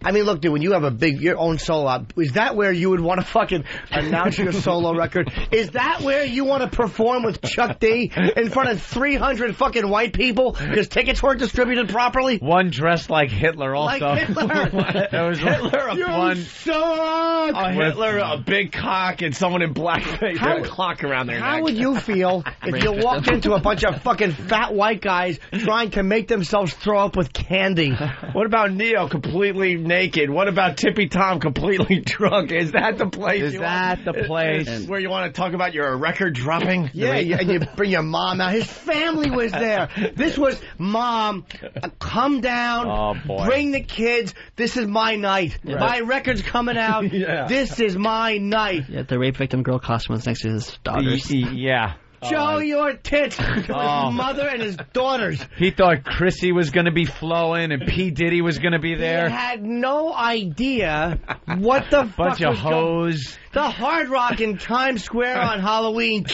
I mean, look, dude, when you have your own solo out, is that where you would want to fucking announce your solo record? Is that where you want to perform with Chuck D in front of 300 fucking white people because tickets weren't distributed properly? One dressed like Hitler also. Like Hitler. There was Hitler, one. Suck! Hitler, a big cock, and someone in blackface with a clock around their neck. How would you feel if you walked into a bunch of fucking fat white guys trying to make themselves throw up with candy? What about Neo completely naked? What about Tippy Tom completely drunk? Is that the place? Is that the place where you want to talk about your record dropping? Yeah, and you bring your mom out. His family was there. This was, Mom, come down. Oh, boy. Bring the kids. This is my night. Right. My record's coming out. Yeah. This is my night. Yeah, the rape victim girl costume was next to his daughters. Yeah. Show your tits to his mother and his daughters. He thought Chrissy was going to be flowing and P. Diddy was going to be there. He had no idea what the fuck Bunch of hoes. The Hard Rock in Times Square on Halloween.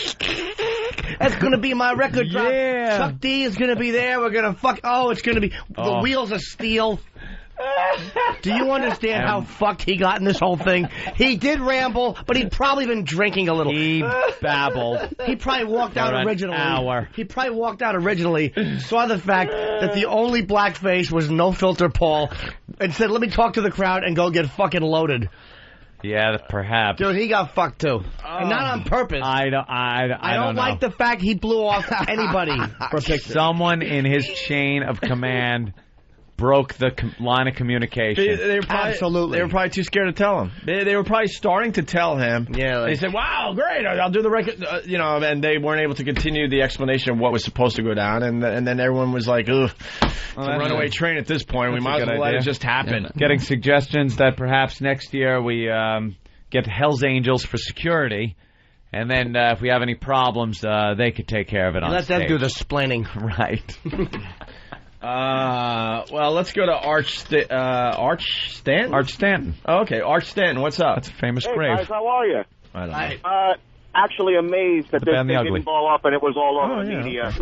That's going to be my record drop. Yeah. Chuck D is going to be there. We're going to it's going to be the wheels of steel. Do you understand how fucked he got in this whole thing? He did ramble, but he'd probably been drinking a little. He babbled. He probably walked out originally. An hour. He probably walked out originally, saw the fact that the only blackface was No Filter Paul, and said, let me talk to the crowd and go get fucking loaded. Yeah, perhaps. Dude, he got fucked too. And not on purpose. I don't know. like the fact he blew off anybody for a picture. Someone in his chain of command broke the line of communication. They were probably, Absolutely. They were probably too scared to tell him. They were probably starting to tell him. Yeah. They said, wow, great, I'll do the record. And they weren't able to continue the explanation of what was supposed to go down. And then everyone was like, ugh, it's a runaway train at this point. We might as well let it just happen. Yeah. Getting suggestions that perhaps next year we get Hell's Angels for security. And then if we have any problems, they could take care of it on Let stage. them do the splaining. Right. Well, let's go to Arch Stanton? Arch Stanton. Okay, Arch Stanton, what's up? That's a famous Hey, grave. guys, how are you? I don't know. Actually amazed that The this bad and the thing ugly. didn't blow up and it was all over the media.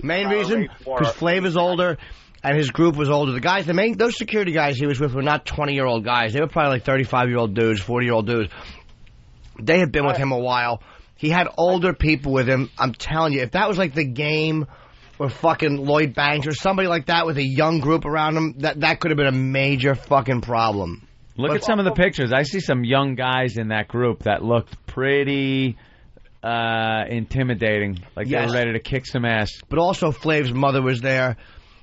Main reason, because Flav older, and his group was older. The guys, those security guys he was with were not 20-year-old guys. They were probably like 35-year-old dudes, 40-year-old dudes. They had been with him a while. He had older people with him. I'm telling you, if that was like the Game or fucking Lloyd Banks or somebody like that with a young group around him, that could have been a major fucking problem. Look at some of the pictures. I see some young guys in that group that looked pretty intimidating, like they were ready to kick some ass. But also Flav's mother was there,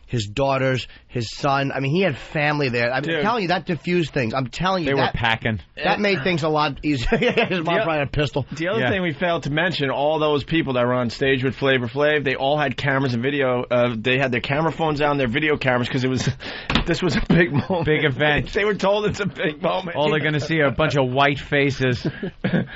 his daughters, his son. I mean, he had family there. I'm telling you, that diffused things. I'm telling you, they were packing. That made things a lot easier. His mom probably had a pistol. The other thing we failed to mention, all those people that were on stage with Flavor Flav, they all had cameras and video. They had their camera phones on, their video cameras, because this was a big moment. Big event. They were told it's a big moment. All they're going to see are a bunch of white faces.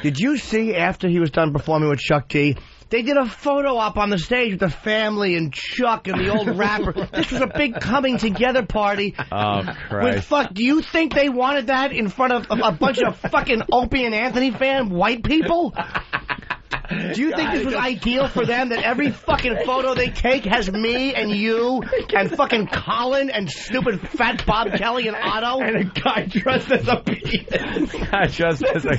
Did you see after he was done performing with Chuck D, they did a photo op on the stage with the family and Chuck and the old rapper. This was a big coming together party. Oh, Christ. Do you think they wanted that in front of a bunch of fucking Opie and Anthony fan white people? Do you think this was ideal for them, that every fucking photo they take has me and you and fucking Colin and stupid fat Bob Kelly and Otto? And a guy dressed as a penis. Just as a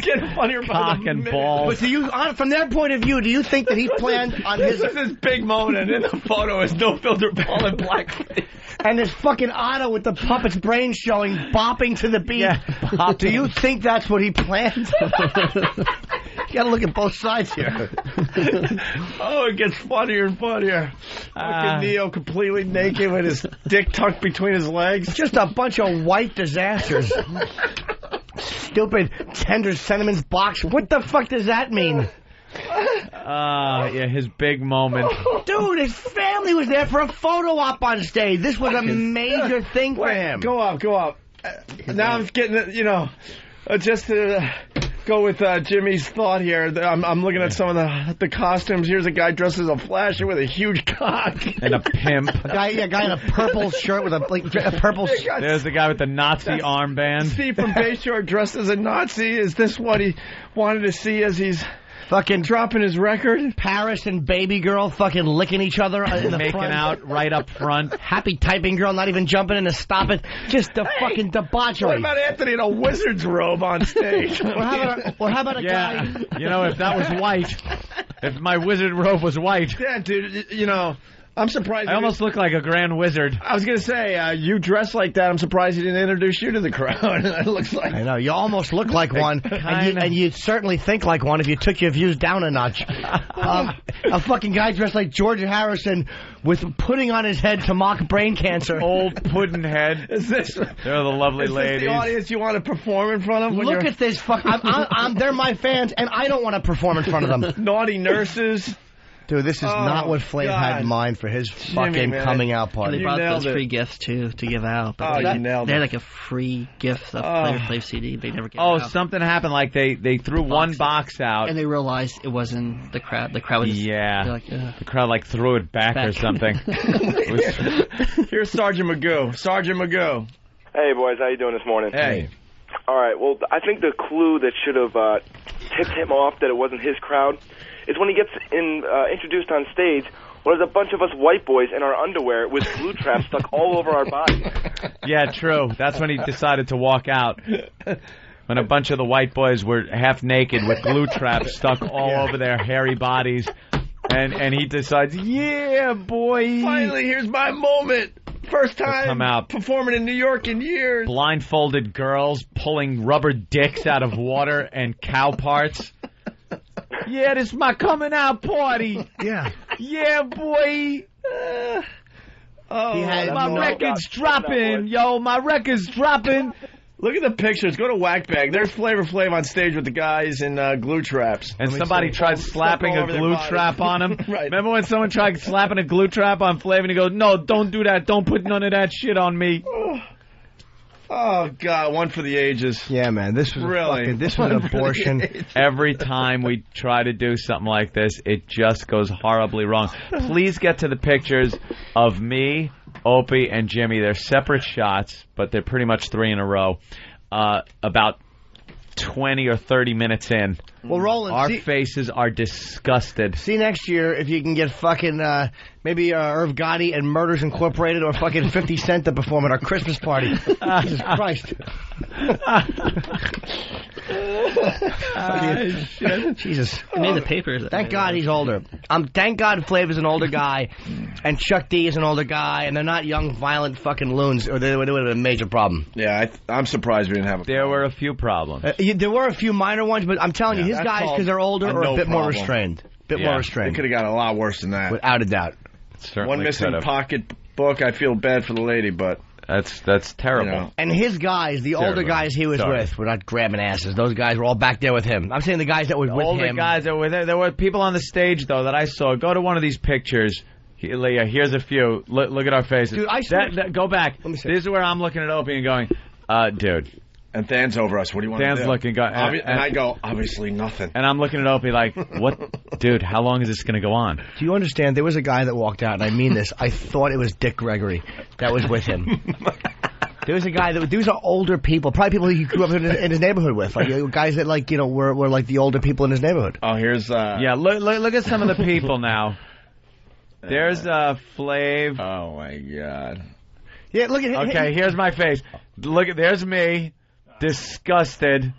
cock and ball. But do you, from their point of view, do you think that he planned on his... This is his big moment, and in the photo is No Filter Paul in blackface. And there's fucking Otto with the puppet's brain showing, bopping to the beat. Yeah, do you think that's what he planned? You gotta look at both sides here. Oh, it gets funnier and funnier. Fucking Neo completely naked with his dick tucked between his legs. Just a bunch of white disasters. Stupid tender sentiments box. What the fuck does that mean? Yeah, his big moment. Dude, his family was there for a photo op on stage. This was a major thing for him. Go up. Now I'm getting, just to go with Jimmy's thought here. I'm looking at some of the costumes. Here's a guy dressed as a Flasher with a huge cock. And a pimp. A guy in a purple shirt with a purple... There's the guy with the Nazi armband. Steve from Bayshore dressed as a Nazi. Is this what he wanted to see as he's... fucking dropping his record? Paris and Baby Girl fucking licking each other in the making front. out right up front. Happy Typing Girl not even jumping in to stop it. Just the fucking debauchery. What about Anthony in a wizard's robe on stage? Well, how about a guy? If that was white. If my wizard robe was white. Yeah, dude, I'm surprised. I almost look like a grand wizard. I was going to say, you dress like that. I'm surprised he didn't introduce you to the crowd. It looks like... I know. You almost look like one. And you'd certainly think like one if you took your views down a notch. A fucking guy dressed like George Harrison with pudding on his head to mock brain cancer. Old pudding head. They're the lovely ladies. Is this the audience you want to perform in front of? Look at this they're my fans, and I don't want to perform in front of them. Naughty nurses. Dude, this is not what Flav had in mind for his fucking coming out party. And they brought those free gifts, too, to give out. But you nailed it. They had like a free gift of Flavor Flav CD. They never gave out. Something happened. Like they threw one box out. And they realized it wasn't the crowd. The crowd was just... The crowd threw it back. Or something. Here's Sergeant Magoo. Sergeant Magoo. Hey, boys. How you doing this morning? Hey. All right. Well, I think the clue that should have tipped him off that it wasn't his crowd is when he gets introduced on stage. Well, there's a bunch of us white boys in our underwear with glue traps stuck all over our bodies. Yeah, true. That's when he decided to walk out. When a bunch of the white boys were half naked with glue traps stuck all over their hairy bodies. And he decides, yeah, boy. Finally, here's my moment. First time performing in New York in years. Blindfolded girls pulling rubber dicks out of water and cow parts. Yeah, this is my coming out party. Yeah. Yeah, boy. My record's dropping. Yo, my record's dropping. Look at the pictures. Go to Whackbag. There's Flavor Flav on stage with the guys in glue traps. And somebody tried slapping a glue trap on him. Right. Remember when someone tried slapping a glue trap on Flav and he goes, no, don't do that. Don't put none of that shit on me. Oh, God. One for the ages. Yeah, man. This was this was an abortion. Every time we try to do something like this, it just goes horribly wrong. Please get to the pictures of me, Opie, and Jimmy. They're separate shots, but they're pretty much 3 in a row. About 20 or 30 minutes in. Well, Roland, our faces are disgusted. See next year if you can get fucking maybe Irv Gotti and Murders Incorporated or fucking 50 Cent to perform at our Christmas party. Jesus Christ. Jesus. It made the papers. Thank God he's older. Thank God Flav is an older guy, and Chuck D is an older guy, and they're not young, violent fucking loons, or they would have been a major problem. Yeah, I'm surprised we didn't have a problem. There were a few problems. There were a few minor ones, but I'm telling you, his guys, because they're older, are a bit more restrained. More restrained. It could have got a lot worse than that. Without a doubt. Certainly one missing pocketbook. I feel bad for the lady, but... That's terrible. You know. And his guys, the older guys he was with, were not grabbing asses. Those guys were all back there with him. I'm saying the guys that were with him. Older guys that were there. There were people on the stage, though, that I saw. Go to one of these pictures. Leah, here's a few. Look at our faces. Dude, go back. This is where I'm looking at Opie and going, dude. And Dan's over us. What do you want Dan's to do? looking. And I go, obviously nothing. And I'm looking at Opie like, what? Dude, how long is this going to go on? Do you understand? There was a guy that walked out, and I mean this. I thought it was Dick Gregory that was with him. There was a guy these are older people, probably people he grew up in his neighborhood with, like guys that were like the older people in his neighborhood. Oh, here's yeah. Look at some of the people now. There's Flav. Oh my God. Yeah, look at him. Okay, here's my face. There's me, disgusted.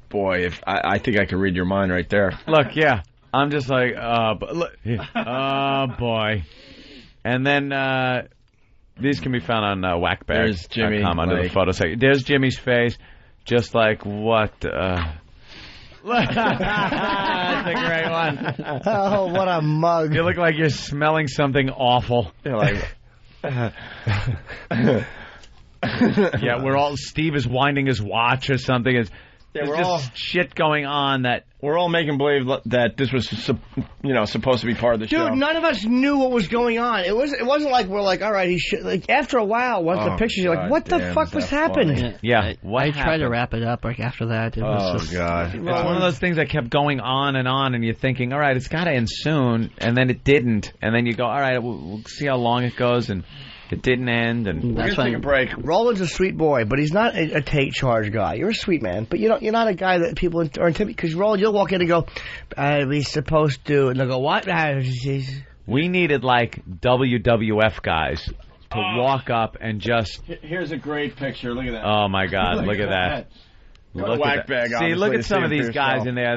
Boy, if I think I can read your mind right there. Look, yeah, I'm just like, oh boy, and then. These can be found on whackbag.com under the photo section. There's Jimmy's face, just like what? That's a great one. Oh, what a mug! You look like you're smelling something awful. You're like, yeah, Steve is winding his watch or something. There's just shit going on that we're all making believe that this was, supposed to be part of the show. Dude, none of us knew what was going on. It wasn't like we're like, all right, he should. Like after a while, once the pictures, you're like, what the fuck was happening? Yeah, I tried to wrap it up. Like after that, it was just, God, it's one of those things that kept going on, and you're thinking, all right, it's got to end soon, and then it didn't, and then you go, all right, we'll see how long it goes, and it didn't end, and we're gonna take a break. Roland's a sweet boy, but he's not a take charge guy. You're a sweet man, but you're not a guy that people are intimidated. Because Roland, you'll walk in and go, "We're supposed to," and they'll go, "What?" We needed like WWF guys to walk up and just. Here's a great picture. Look at that. Oh my God! Look at that. Look at that. See, look at some of these guys in there.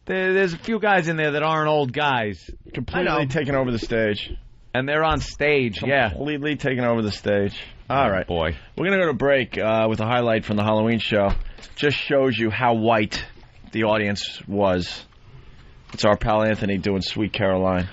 There's a few guys in there that aren't old guys. Completely taking over the stage. And they're on stage, completely taking over the stage. All right. Boy. We're going to go to break with a highlight from the Halloween show. Just shows you how white the audience was. It's our pal Anthony doing Sweet Caroline.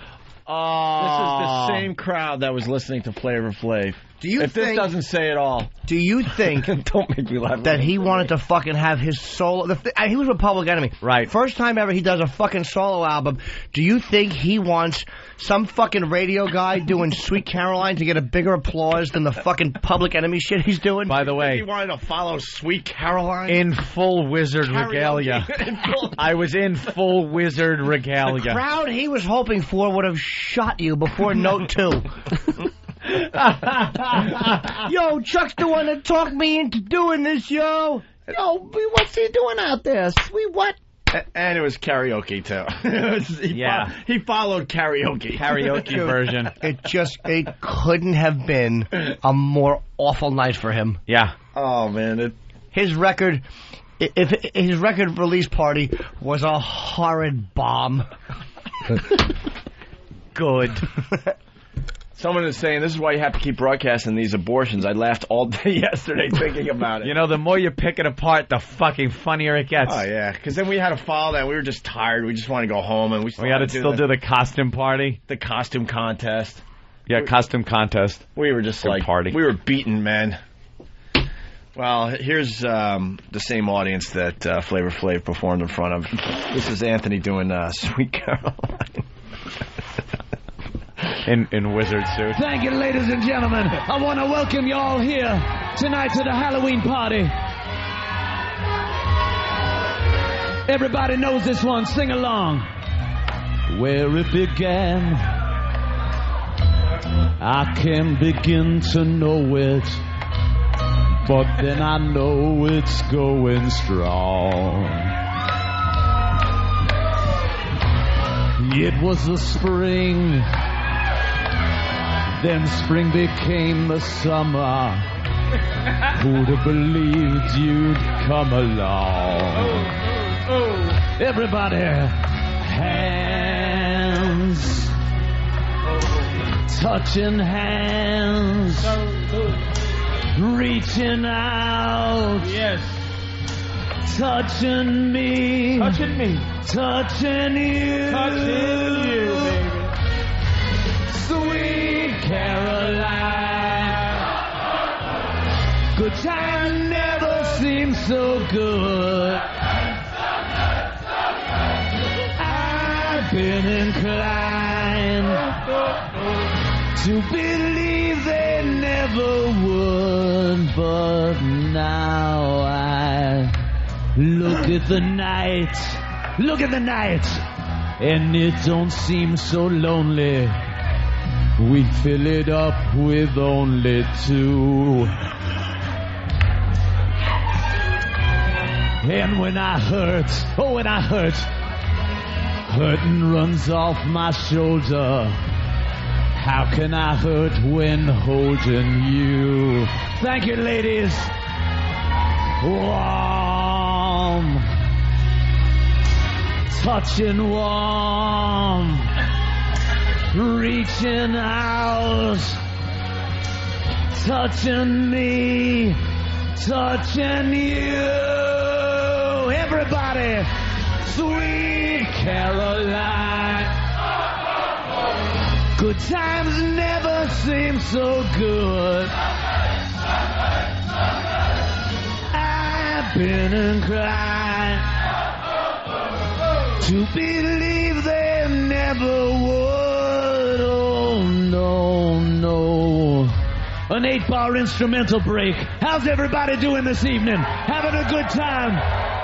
Oh. This is the same crowd that was listening to Flavor Flav. If this doesn't say it all. Do you think don't make me laugh that he wanted to fucking have his solo? He was with Public Enemy. Right. First time ever he does a fucking solo album. Do you think he wants some fucking radio guy doing Sweet Caroline to get a bigger applause than the fucking Public Enemy shit he's doing? By the way, he wanted to follow Sweet Caroline in full wizard regalia. I was in full wizard regalia. The crowd he was hoping for would have shot you before Note 2. Yo, Chuck's the one that talked me into doing this, yo. Yo, what's he doing out there? Sweet what? And it was karaoke, too. He followed karaoke. Karaoke version. It couldn't have been a more awful night for him. Yeah. Oh, man. His record... If his record release party was a horrid bomb. Good. Someone is saying this is why you have to keep broadcasting these abortions. I laughed all day yesterday thinking about it. You know, the more you pick it apart, the fucking funnier it gets. Oh, yeah. Because then we had to follow that. We were just tired. We just wanted to go home. And we had to still do the costume party. The costume contest. Yeah, costume contest. We were just party. We were beaten, man. Well, here's the same audience that Flavor Flav performed in front of. This is Anthony doing Sweet Caroline. in wizard suit. Thank you, ladies and gentlemen. I want to welcome you all here tonight to the Halloween party. Everybody knows this one. Sing along. Where it began, I can begin to know it. But then I know it's going strong. It was the spring, then spring became the summer. Who'd have believed you'd come along? Everybody, hands, touching hands. Reaching out, yes, touching me, touching you, touching you, baby. Sweet Caroline, good time never seemed so good. I've been inclined to believe they never would, but now I look at the night, and it don't seem so lonely. We fill it up with only two. And when I hurt, hurting runs off my shoulder. How can I hurt when holding you? Thank you, ladies. Warm, touching warm, reaching out, touching me, touching you. Everybody, Sweet Caroline. Good times never seem so good. I've been inclined to believe they never would. Oh, no. An 8-bar instrumental break. How's everybody doing this evening? Having a good time?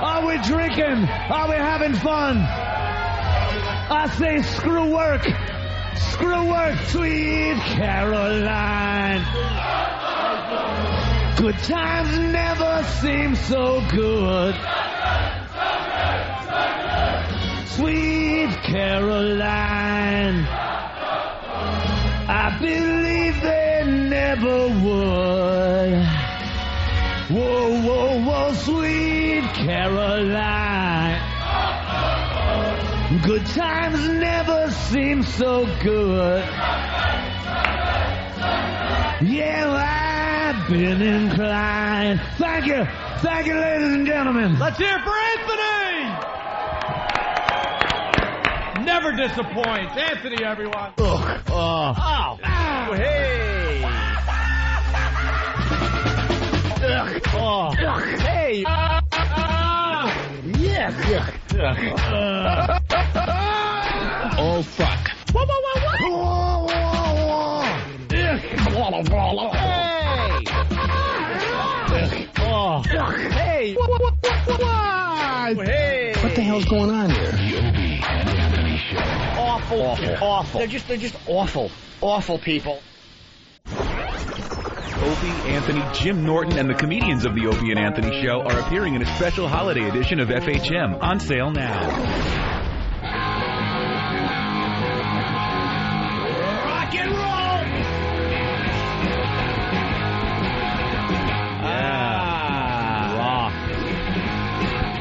Are we drinking? Are we having fun? I say screw work. Screw work, Sweet Caroline. Good times never seem so good. Sweet Caroline, I believe they never would. Whoa, Sweet Caroline. Good times never seem so good. Yeah, I've been inclined. Thank you, ladies and gentlemen. Let's hear it for Anthony. Never disappoints. Anthony, everyone. Hey. Hey. Yes. Oh, fuck. Hey. Hey. What the hell's going on here? The Opie and Anthony Show. Awful. They're just awful people. Opie, Anthony, Jim Norton, and the comedians of the Opie and Anthony Show are appearing in a special holiday edition of FHM, on sale now. Rock and roll!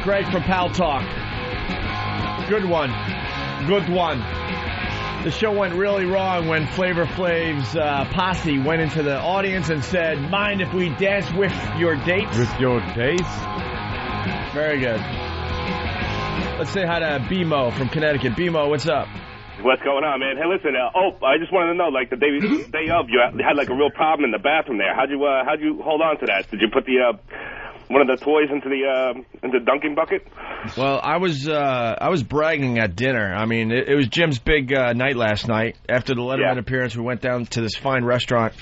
Greg from Pal Talk. Good one. Good one. The show went really wrong when Flavor Flav's posse went into the audience and said, mind if we dance with your dates? With your dates? Very good. Let's say hi to B-Mo from Connecticut. B-Mo, what's up? What's going on, man? Hey, listen, I just wanted to know, like, the day of, you had, like, a real problem in the bathroom there. How'd you hold on to that? Did you put the, one of the toys into the dunking bucket? Well, I was bragging at dinner. I mean, it was Jim's big night last night. After the Letterman appearance, we went down to this fine restaurant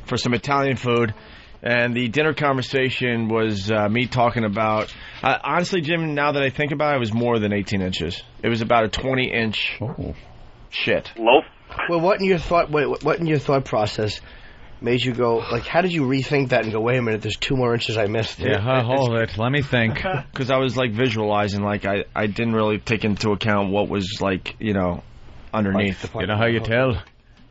for some Italian food, and the dinner conversation was me talking about... honestly, Jim, now that I think about it, it was more than 18 inches. It was about a 20-inch shit. Loaf? Well, what in your thought process made you go, like, how did you rethink that and go, wait a minute, there's 2 more inches I missed? Yeah, hold it. Let me think. Because I was, like, visualizing, like, I didn't really take into account what was, like, you know, underneath. You know how you tell?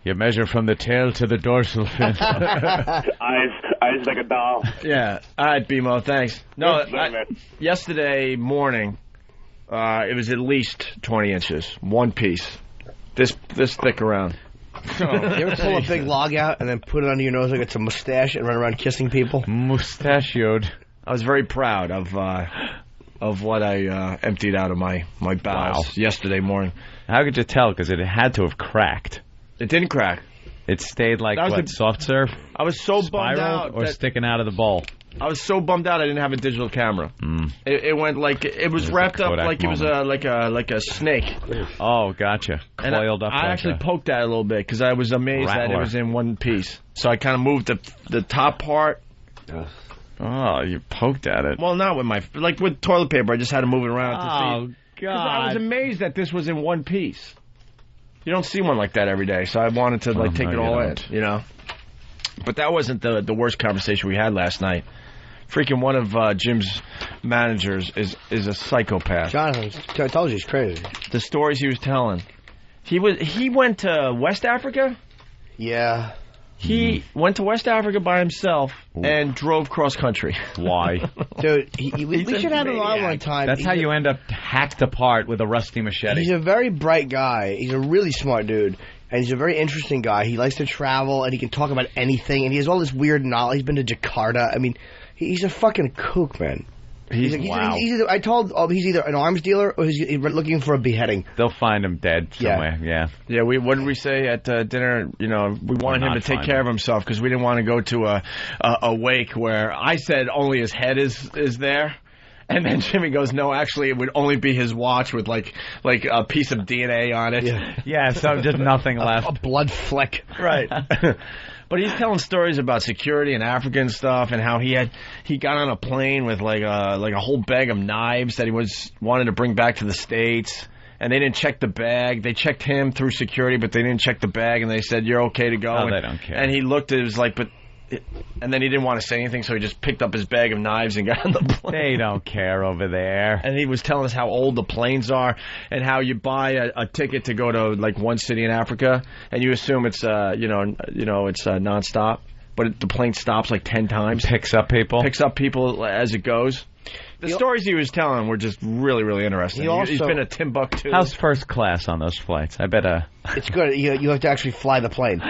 You measure from the tail to the dorsal fin. Eyes like a doll. Yeah. All right, B-Mo, thanks. No, yesterday morning, it was at least 20 inches. One piece. This thick around. You ever pull a big log out and then put it under your nose like it's a mustache and run around kissing people? Mustachioed. I was very proud of what I emptied out of my bowels yesterday morning. How could you tell? Because it had to have cracked. It didn't crack. It stayed like, what, soft serve? I was so Spiral, bummed out. Or sticking out of the bowl? I was so bummed out I didn't have a digital camera. It went like, it was wrapped up like moment. It was like a snake. Oh, gotcha. Coiled up. I actually poked at it a little bit because I was amazed that it was in one piece. So I kind of moved the top part. Oh, you poked at it. Well, not with with toilet paper. I just had to move it around to see. Oh, God. I was amazed that this was in one piece. You don't see one like that every day, so I wanted to take it all in, you know. But that wasn't the worst conversation we had last night. Freaking one of Jim's managers is a psychopath. Jonathan, I told you he's crazy. The stories he was telling. He went to West Africa? Yeah. He went to West Africa by himself and drove cross country. Why? Dude, we should have him on one time. That's how you end up hacked apart with a rusty machete. He's a very bright guy. He's a really smart dude. And he's a very interesting guy. He likes to travel, and he can talk about anything. And he has all this weird knowledge. He's been to Jakarta. I mean, he's a fucking kook, man. Wow. He's either an arms dealer or he's looking for a beheading. They'll find him dead somewhere. Yeah. What did we say at dinner? You know, we wanted him to take care of himself because we didn't want to go to a wake where I said only his head is there. And then Jimmy goes, no, actually, it would only be his watch with, like a piece of DNA on it. Yeah, so just nothing left. A blood fleck. Right. But he's telling stories about security in Africa and stuff, and how he got on a plane with like a whole bag of knives that he wanted to bring back to the States. And they didn't check the bag. They checked him through security, but they didn't check the bag, and they said, you're okay to go. Oh, they don't care. And he looked at it, was like, and then he didn't want to say anything, so he just picked up his bag of knives and got on the plane. They don't care over there. And he was telling us how old the planes are and how you buy a ticket to go to like one city in Africa and you assume it's it's nonstop, but the plane stops like 10 times. Picks up people as it goes. The stories he was telling were just really, really interesting. He's been to Timbuktu. How's first class on those flights? I bet it's good. You have to actually fly the plane.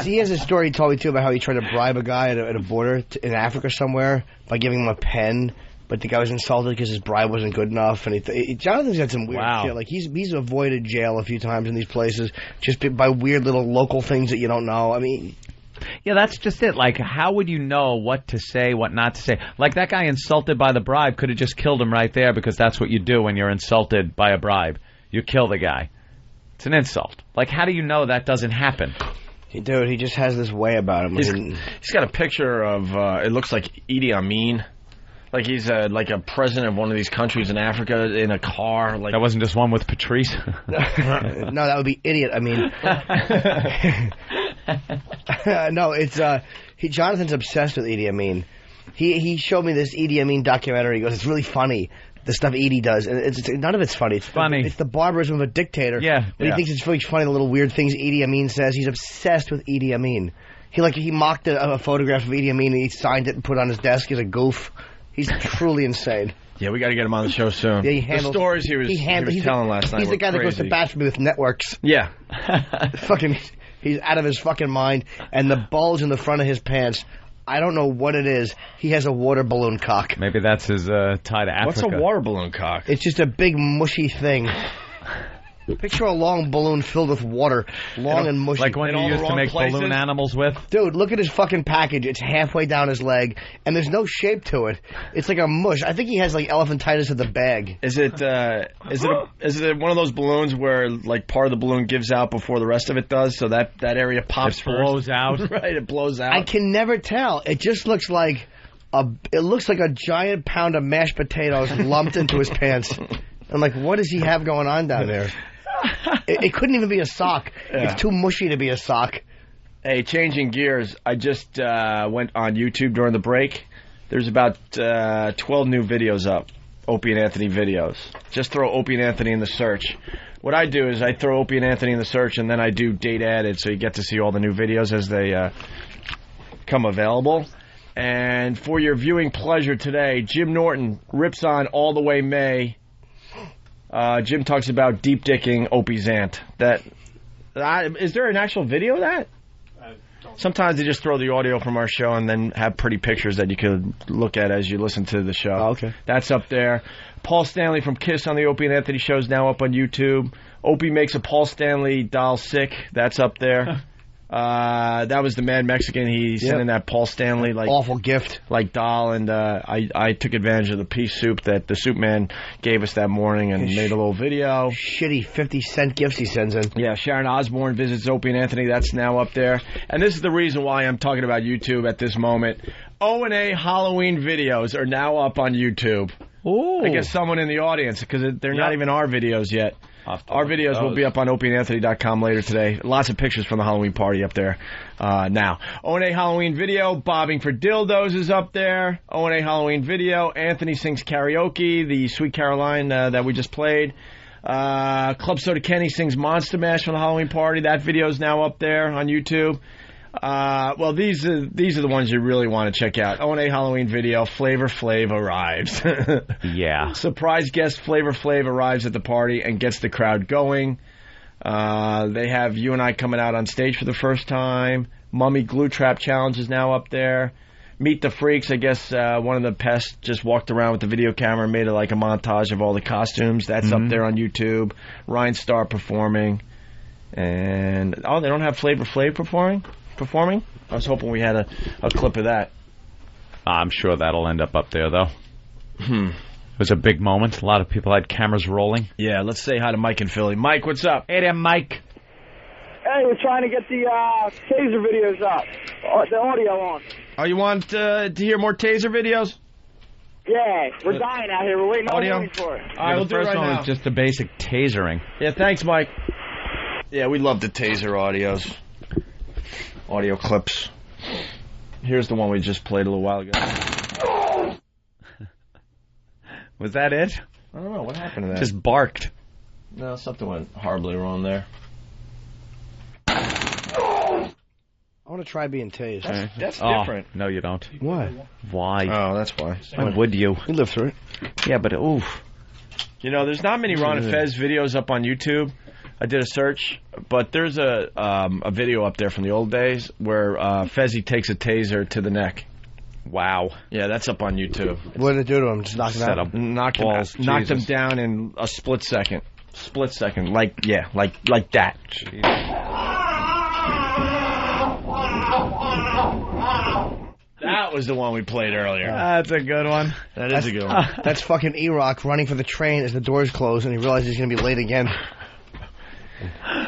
He has a story he told me, too, about how he tried to bribe a guy at a border in Africa somewhere by giving him a pen, but the guy was insulted because his bribe wasn't good enough. And Jonathan's got some weird shit. Like, he's avoided jail a few times in these places just by weird little local things that you don't know. I mean... Yeah, that's just it. Like, how would you know what to say, what not to say? Like, that guy insulted by the bribe could have just killed him right there because that's what you do when you're insulted by a bribe. You kill the guy. It's an insult. Like, how do you know that doesn't happen? Dude, he just has this way about him. He's got a picture of, it looks like Idi Amin. Like he's like a president of one of these countries in Africa in a car. Like that wasn't just one with Patrice. No, that would be idiot. I mean, No, it's Jonathan's obsessed with Idi Amin. He showed me this Idi Amin documentary. He goes, it's really funny, the stuff Edie does. And it's none of it's funny. It's funny. It's the barbarism of a dictator. Yeah. But he thinks it's really funny, the little weird things Idi Amin says. He's obsessed with Idi Amin. He mocked a photograph of Idi Amin and he signed it and put it on his desk as a goof. He's truly insane. Yeah, we got to get him on the show soon. Yeah, he handles the stories he was telling last night. He's the guy that goes to bat for me with networks. Yeah. He's out of his fucking mind. And the bulge in the front of his pants, I don't know what it is. He has a water balloon cock. Maybe that's his tie to Africa. What's a water balloon cock? It's just a big mushy thing. Picture a long balloon filled with water, long and mushy. Like when you used to make balloon animals with? Dude, look at his fucking package. It's halfway down his leg, and there's no shape to it. It's like a mush. I think he has like elephantitis of the bag. Is it one of those balloons where like part of the balloon gives out before the rest of it does, so that area pops It blows out. Right, it blows out. I can never tell. It just looks like a giant pound of mashed potatoes lumped into his pants. I'm like, what does he have going on down there? It couldn't even be a sock. Yeah. It's too mushy to be a sock. Hey, changing gears, I just went on YouTube during the break. There's about 12 new videos up, Opie and Anthony videos. Just throw Opie and Anthony in the search. What I do is I throw Opie and Anthony in the search, and then I do date added, so you get to see all the new videos as they come available. And for your viewing pleasure today, Jim Norton rips on All the Way May. Jim talks about deep dicking Opie's aunt. Is there an actual video of that? Sometimes they just throw the audio from our show and then have pretty pictures that you could look at as you listen to the show. Oh, okay. That's up there. Paul Stanley from Kiss on the Opie and Anthony show is now up on YouTube. Opie makes a Paul Stanley doll sick. That's up there. That was the Mad Mexican. He sent in that Paul Stanley awful gift doll, and I took advantage of the pea soup that the soup man gave us that morning and made a little video. Shitty 50-cent gifts he sends in. Yeah, Sharon Osbourne visits Opie and Anthony. That's now up there, and this is the reason why I'm talking about YouTube at this moment. O&A Halloween videos are now up on YouTube. Ooh. I guess someone in the audience, because they're not even our videos yet. Our videos will be up on opieandanthony.com later today. Lots of pictures from the Halloween party up there now. O&A Halloween video, Bobbing for Dildos is up there. O&A Halloween video, Anthony sings karaoke, the Sweet Caroline that we just played. Club Soda Kenny sings Monster Mash from the Halloween party. That video is now up there on YouTube. Well, these are the ones you really want to check out. O&A Halloween video, Flavor Flav arrives. Yeah. Surprise guest Flavor Flav arrives at the party and gets the crowd going. They have You and I coming out on stage for the first time. Mummy Glue Trap Challenge is now up there. Meet the Freaks, I guess one of the pests just walked around with the video camera and made it like a montage of all the costumes. That's up there on YouTube. Ryan Starr performing. And, they don't have Flavor Flav performing? I was hoping we had a clip of that. I'm sure that'll end up there, though. It was a big moment. A lot of people had cameras rolling. Yeah, let's say hi to Mike in Philly. Mike, what's up? Hey there, Mike. Hey, we're trying to get the taser videos up, the audio on. Oh, you want to hear more taser videos? Yeah, we're dying out here. We're waiting for it. All right, we'll do it right now. The first one was just the basic tasering. Yeah, thanks, Mike. Yeah, we love the taser audios. Audio clips. Here's the one we just played a little while ago. Was that it? I don't know. What happened to that? Just barked. No, something went horribly wrong there. I want to try being tased. That's different. No, you don't. What? Why? Oh, that's why. Why would you? You lived through it. Yeah, but oof. You know, there's not many Ron and Fez videos up on YouTube. I did a search, but there's a video up there from the old days where Fezzy takes a taser to the neck. Wow. Yeah, that's up on YouTube. What did it do to him? Just knock him out? Knocked him down in a split second. Like that. That was the one we played earlier. That's a good one. That is a good one. That's fucking E-Rock running for the train as the doors close and he realizes he's going to be late again.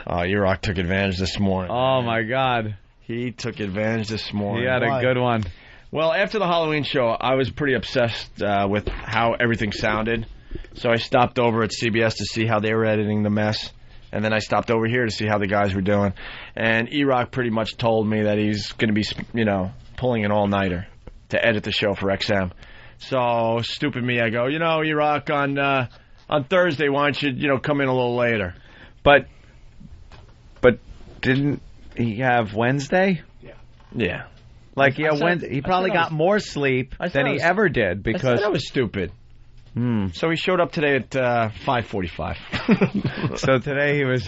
Oh, E-Rock took advantage this morning. Oh, my God. He took advantage this morning. He had a good one. Well, after the Halloween show, I was pretty obsessed with how everything sounded. So I stopped over at CBS to see how they were editing the mess. And then I stopped over here to see how the guys were doing. And E-Rock pretty much told me that he's going to be, pulling an all-nighter to edit the show for XM. So, stupid me, I go, E-Rock, on Thursday, why don't you, come in a little later? But didn't he have Wednesday? Yeah. Like, Wednesday. He probably got more sleep than he ever did because... I thought that was stupid. So he showed up today at 5:45. So today he was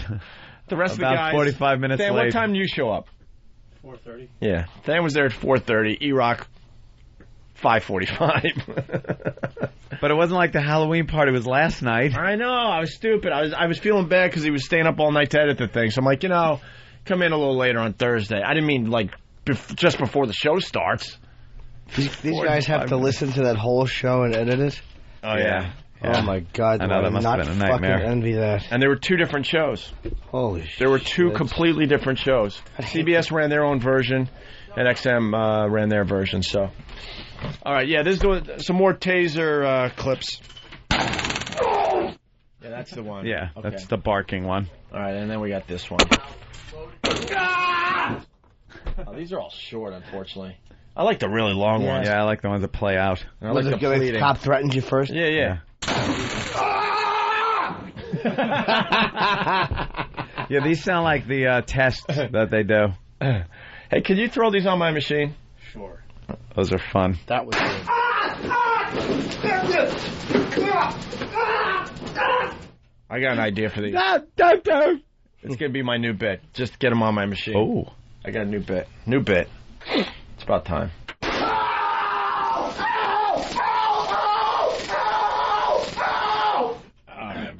the rest of the about guys, 45 minutes Dan, late. what time do you show up? 4:30. Yeah. Dan was there at 4:30. E-Rock, 5:45. But it wasn't like the Halloween party was last night. I know. I was stupid. I was feeling bad because he was staying up all night to edit the thing. So I'm like, come in a little later on Thursday. I didn't mean just before the show starts. These guys have to listen to that whole show and edit it? Oh, yeah. Oh, my God. I know, that must have been a nightmare. Fucking envy that. And there were two different shows. Holy shit. There were two completely different shows. CBS ran their own version, and XM ran their version. So, all right, yeah, this is some more Taser clips. Yeah, that's the one. Yeah, okay. That's the barking one. All right, and then we got this one. Oh, these are all short, unfortunately. I like the really long ones. Yeah, I like the ones that play out. I like the fleeting. Cop threatened you first? Yeah. Yeah, these sound like the tests that they do. Hey, can you throw these on my machine? Sure. Those are fun. That was good. I got an idea for these. It's going to be my new bit. Just get them on my machine. Oh. I got a new bit. New bit. It's about time.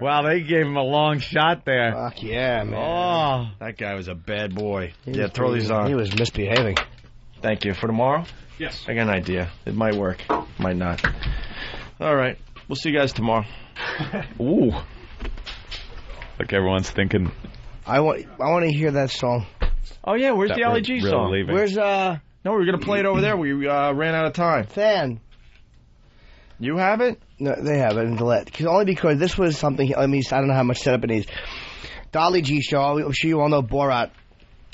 Wow, they gave him a long shot there. Fuck yeah, man. Oh. That guy was a bad boy. Throw these on. He was misbehaving. Thank you. For tomorrow? Yes. I got an idea. It might work. Might not. All right. We'll see you guys tomorrow. Ooh. Like everyone's thinking. I want to hear that song. Oh, yeah. Where's the Ali G song? Leaving. Where's, No, we were going to play it over there. We ran out of time. Fan. You have it? No, they have it in Gillette. Only because this was something, I don't know how much setup it needs. The Ali G show, I'm sure you all know Borat.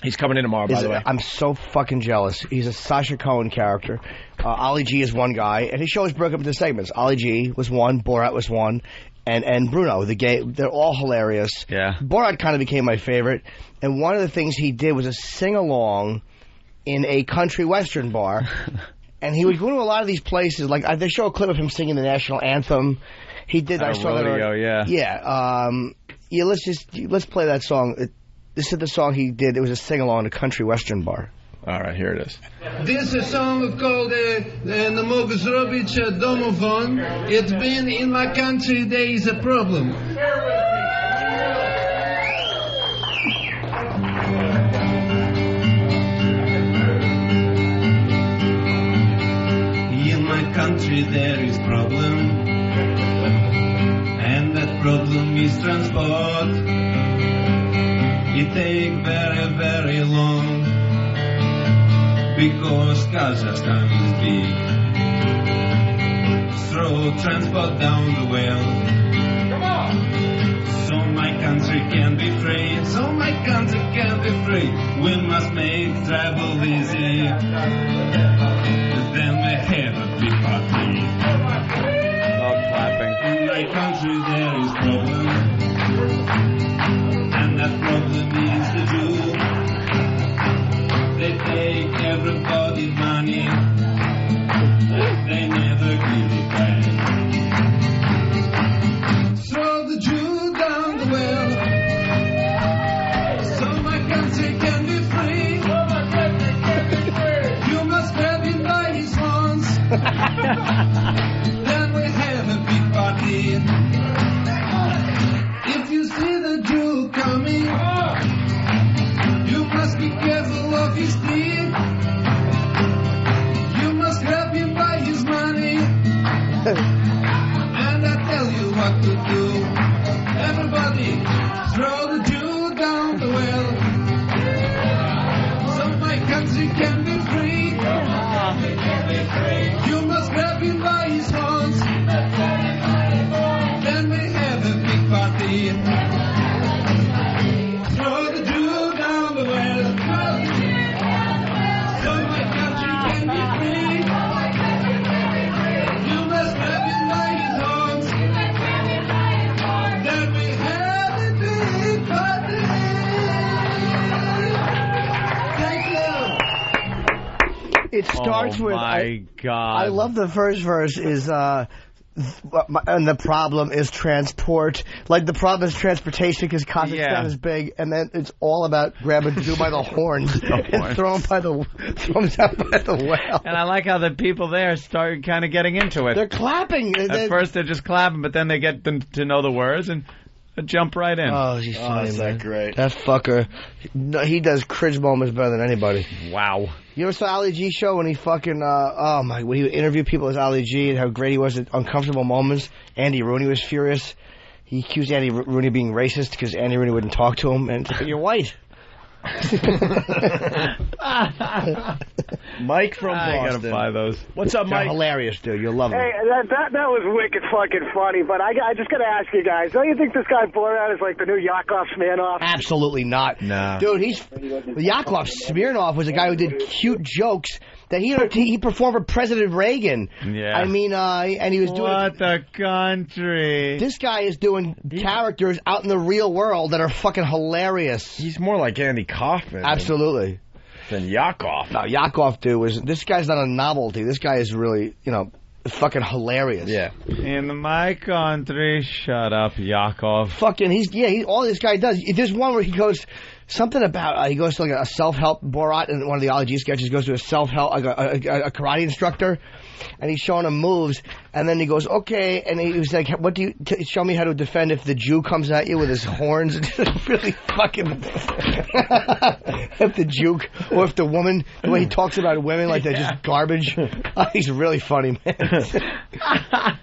He's coming in tomorrow, by the way. I'm so fucking jealous. He's a Sacha Cohen character. Ali G is one guy, and his show is broken up into segments. Ali G was one, Borat was one, and Bruno, the gay. They're all hilarious. Yeah. Borat kind of became my favorite, and one of the things he did was a sing-along in a country western bar. And he would go to a lot of these places. Like they show a clip of him singing the national anthem. He did. I saw rodeo, that. Yeah. Yeah. Let's play that song. This is the song he did. It was a sing along in a country western bar. All right, here it is. This is a song called "Не могу zrobić domofon." It's been in my country. There is a problem. In my country there is problem, and that problem is transport. It take very, very long, because Kazakhstan is big. Throw transport down the well. Come on! So my country can be free. So my country can be free. We must make travel easy. Then we have a big party. Love clapping. In my country there is problem, and that problem is the Jew. They take everybody's money, they never give it back. Throw the Jew down the well, so my country can be free. You must grab him by his horns. Then we have a big party. If you see the Jew coming, you must be careful of his teeth. You must grab him by his money. And I tell you what to do. Everybody, throw the Jew down the well, so my country can be free. You must grab him by his horns. Then we have a big party. starts with. My God. I love the first verse is. And the problem is transport. Like, the problem is transportation because Kazakhstan is big, and then it's all about grabbing Jew by the horns and throw him down by the well. And I like how the people there start kind of getting into it. They're clapping. At first they're just clapping, but then they get them to know the words and jump right in. Oh, he's funny, is that great? That fucker. No, he does cringe moments better than anybody. Wow. You ever saw Ali G show when he fucking, when he interviewed people as Ali G and how great he was at uncomfortable moments? Andy Rooney was furious. He accused Andy Rooney of being racist because Andy Rooney wouldn't talk to him, and you're white. Mike from Boston. I gotta buy those. What's up, Mike? They're hilarious, dude. You'll love them. Hey, that was wicked fucking funny, but I just gotta ask you guys, don't you think this guy Borat is like the new Yakov Smirnoff? Absolutely not. No. Dude, Yakov Smirnoff was a guy who did cute jokes that he performed for President Reagan. Yeah. I mean, and he was doing... What the country? This guy is doing characters out in the real world that are fucking hilarious. He's more like Andy Kaufman. Absolutely. Than Yakov. No, Yakov, dude, this guy's not a novelty. This guy is really, fucking hilarious. Yeah. In my country, shut up, Yakov. Fucking, all this guy does. There's one where he goes... Something about he goes to like a self-help Borat in one of the Ali G sketches. Goes to a self-help like a karate instructor, and he's showing him moves. And then he goes, okay, and he was like, "What do you show me how to defend if the Jew comes at you with his horns?" Really fucking if the Jew or if the woman, the way he talks about women like they're just garbage. He's really funny, man.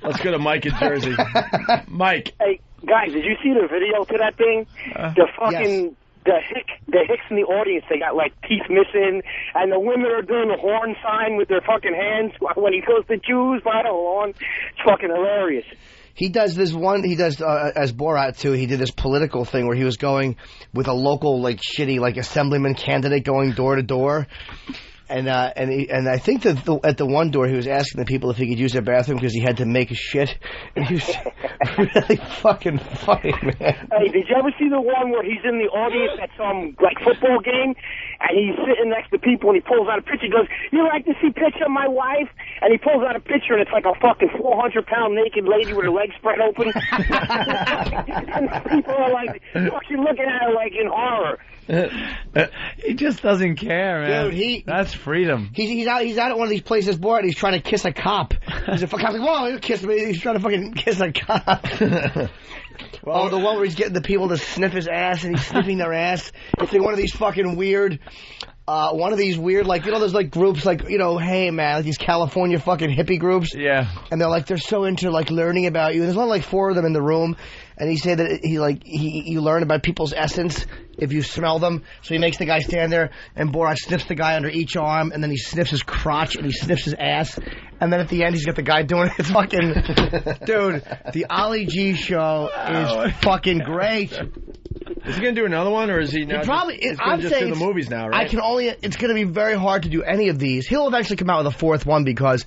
Let's go to Mike in Jersey. Mike. Hey guys, did you see the video to that thing? The fucking. Yes. The hicks in the audience, they got like teeth missing, and the women are doing the horn sign with their fucking hands when he goes to Jews by the horn. It's fucking hilarious. He does as Borat too. He did this political thing where he was going with a local like shitty like assemblyman candidate going door to door. And I think that at the one door he was asking the people if he could use their bathroom because he had to make a shit. And he was really fucking funny, man. Hey, did you ever see the one where he's in the audience at some like football game and he's sitting next to people and he pulls out a picture? He goes, "You like to see a picture of my wife?" And he pulls out a picture and it's like a fucking 400-pound naked lady with her legs spread open. And people are like fucking looking at her like in horror. He just doesn't care, man. Dude, that's freedom. He's out at one of these places bored. He's trying to kiss a cop. He's a cop's like, "Whoa, you kiss me!" He's trying to fucking kiss a cop. Well, the one where he's getting the people to sniff his ass and he's sniffing their ass. It's like one of these fucking weird. Like, there's like groups like, hey man, like these California fucking hippie groups. Yeah. And they're so into like learning about you. There's only like 4 of them in the room. And he said that you learn about people's essence if you smell them. So he makes the guy stand there, and Borat sniffs the guy under each arm, and then he sniffs his crotch, and he sniffs his ass. And then at the end, he's got the guy doing it. It's fucking... Dude, the Ali G show is fucking great. Is he going to do another one, or is he now I'm just do the movies now, right? It's going to be very hard to do any of these. He'll eventually come out with a 4th one because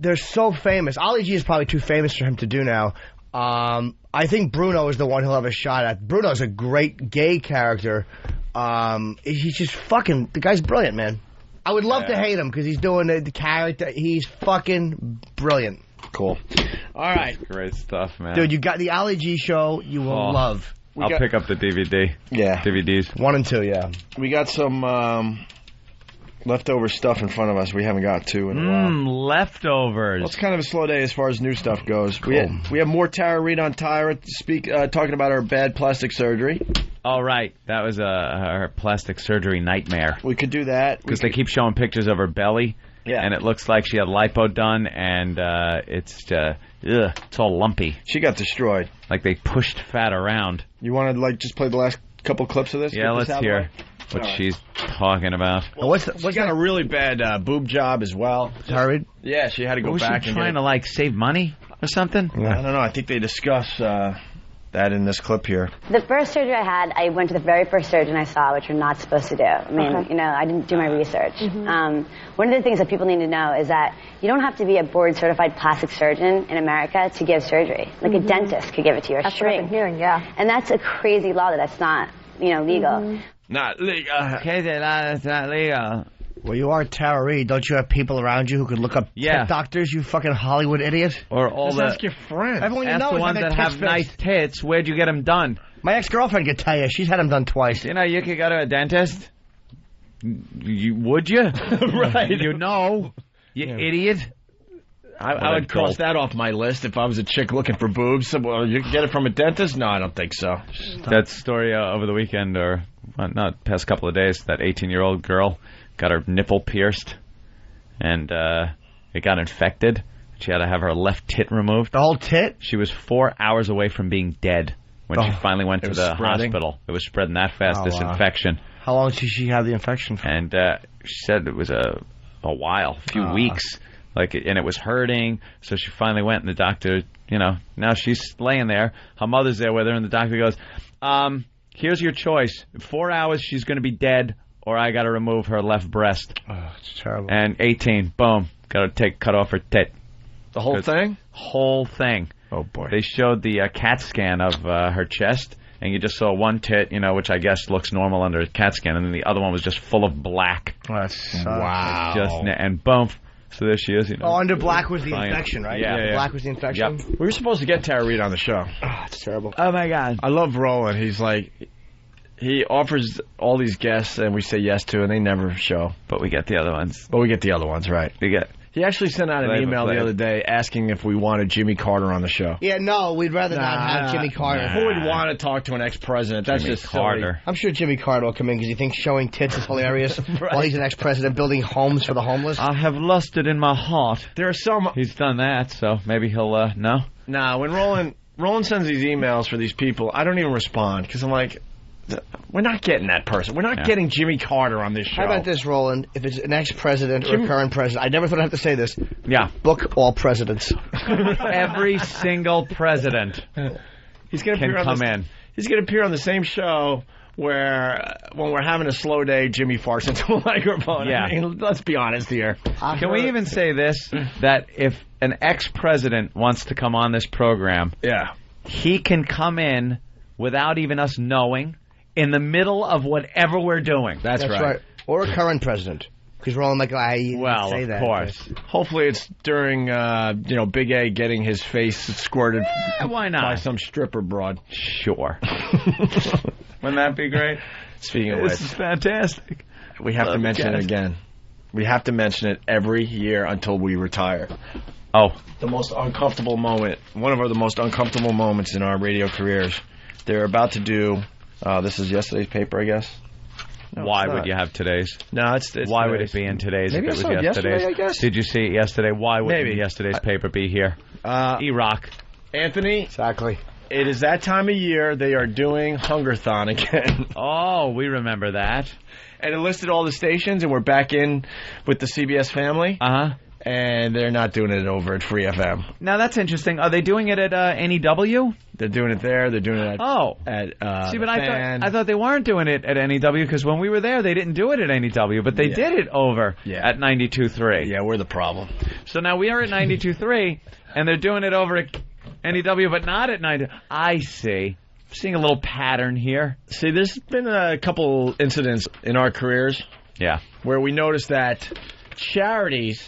they're so famous. Ali G is probably too famous for him to do now. I think Bruno is the one he'll have a shot at. Bruno's a great gay character. He's just fucking... The guy's brilliant, man. I would love to hate him because he's doing the character. He's fucking brilliant. Cool. All right. Great stuff, man. Dude, you got the Ali G show you will love. I'll pick up the DVD. Yeah. DVDs. 1 and 2, yeah. We got some leftover stuff in front of us we haven't got to in a while. Leftovers. Well, it's kind of a slow day as far as new stuff goes. Cool. We have more Tara Reid on Tyra talking about her bad plastic surgery. All right. That was her plastic surgery nightmare. We could do that. Because they keep showing pictures of her belly. Yeah. And it looks like she had lipo done, and it's all lumpy. She got destroyed. Like they pushed fat around. You want to just play the last couple clips of this? Yeah, let's hear what she's talking about. Well, what's got a really bad boob job as well. Tara? Yeah, she had to go was back. She trying to save money or something? Yeah. I don't know. I think they discuss that in this clip here. The first surgery I had, I went to the very first surgeon I saw, which you're not supposed to do. I mean, I didn't do my research. One of the things that people need to know is that you don't have to be a board-certified plastic surgeon in America to give surgery. Like a dentist could give it to you, or That's what I've been hearing, yeah. And that's a crazy law that's not, legal. Not legal. Okay, that's not legal. Well, you are Tara Reid. Don't you have people around you who could look up tit doctors, you fucking Hollywood idiot? Or all Just ask your friend. Everyone you ask know the is ones having that their have tits nice fixed. tits. Where'd you get them done? My ex-girlfriend could tell you. She's had them done twice. You know, you could go to a dentist. Would you? Right. You know. You idiot. I would cross that off my list if I was a chick looking for boobs. Well, you can get it from a dentist? No, I don't think so. That story over the weekend, or not past couple of days, that 18-year-old girl got her nipple pierced, and it got infected. She had to have her left tit removed. The whole tit? She was 4 hours away from being dead when she finally went to the hospital. It was spreading that fast, infection. How long did she have the infection for? And she said it was a while, a few weeks. And it was hurting, so she finally went, and the doctor, now she's laying there. Her mother's there with her, and the doctor goes, here's your choice. In 4 hours, she's going to be dead, or I got to remove her left breast. Oh, it's terrible. And 18, boom, got to cut off her tit. The whole thing? Whole thing. Oh, boy. They showed the CAT scan of her chest, and you just saw one tit, which I guess looks normal under a CAT scan, and then the other one was just full of black. Wow. And boom. So there she is. Under black was the infection, right? Yeah. Black was the infection? Yep. We were supposed to get Tara Reid on the show. Oh, it's terrible. Oh, my God. I love Roland. He's like, he offers all these guests, and we say yes to, and they never show. But we get the other ones. Right. He actually sent out an email the other day asking if we wanted Jimmy Carter on the show. Yeah, no, we'd rather not have Jimmy Carter. Who would want to talk to an ex-president? That's Jimmy just Carter. silly. I'm sure Jimmy Carter will come in because he thinks showing tits is hilarious while he's an ex-president building homes for the homeless. I have lusted in my heart. There are some... He's done that, so maybe he'll, no? Nah, when Roland sends these emails for these people, I don't even respond because I'm like... We're not getting that person. We're not getting Jimmy Carter on this show. How about this, Roland? If it's an ex-president or a current president, I never thought I'd have to say this. Yeah. Book all presidents. Every single president He's gonna can come in. He's going to appear on the same show where, when we're having a slow day, Jimmy farts into a microphone. Yeah. I mean, let's be honest here. Can we even say this? That if an ex-president wants to come on this program, he can come in without even us knowing, in the middle of whatever we're doing. That's right. Or a current president. Because Roland McGuire, well, say of that. course. Hopefully it's during, Big A getting his face squirted why not? by some stripper broad. Sure. Wouldn't that be great? Speaking of which, this is fantastic. We have to mention it again. We have to mention it every year until we retire. Oh. The most uncomfortable moment, one of the most uncomfortable moments in our radio careers. They're about to do, this is yesterday's paper, I guess. No, why would you have today's? No, it's why would it be in today's Maybe if it was I saw yesterday's? yesterday, I guess. Did you see it yesterday? Why wouldn't Maybe. yesterday's paper be here? E-Rock. Anthony? Exactly. It is that time of year they are doing Hungerthon again. Oh, we remember that. And it listed all the stations, and we're back in with the CBS family. Uh-huh. And they're not doing it over at Free FM. Now, that's interesting. Are they doing it at NEW? They're doing it there. They're doing it at See, but I thought they weren't doing it at NEW because when we were there, they didn't do it at NEW, but they did it over at 92.3. Yeah, we're the problem. So now we are at 92.3, and they're doing it over at NEW, but not at 90. I see. I'm seeing a little pattern here. See, there's been a couple incidents in our careers where we noticed that charities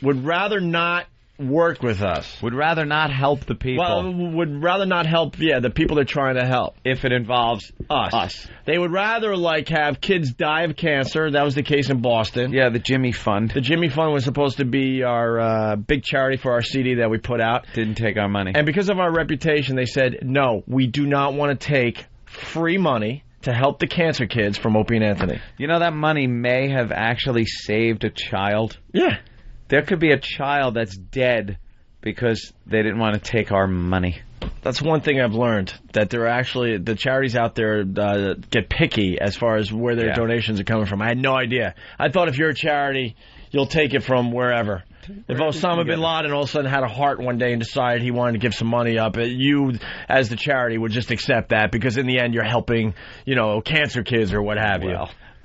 would rather not work with us. Would rather not help the people. Well, would rather not help, the people they're trying to help. If it involves us. They would rather, have kids die of cancer. That was the case in Boston. Yeah, the Jimmy Fund. The Jimmy Fund was supposed to be our big charity for our CD that we put out. Didn't take our money. And because of our reputation, they said, no, we do not want to take free money to help the cancer kids from Opie and Anthony. You know, that money may have actually saved a child. Yeah. There could be a child that's dead because they didn't want to take our money. That's one thing I've learned, that there are actually, the charities out there get picky as far as where their donations are coming from. I had no idea. I thought if you're a charity, you'll take it from wherever. If Osama bin Laden all of a sudden had a heart one day and decided he wanted to give some money up, you, as the charity, would just accept that because in the end you're helping, cancer kids or what have you.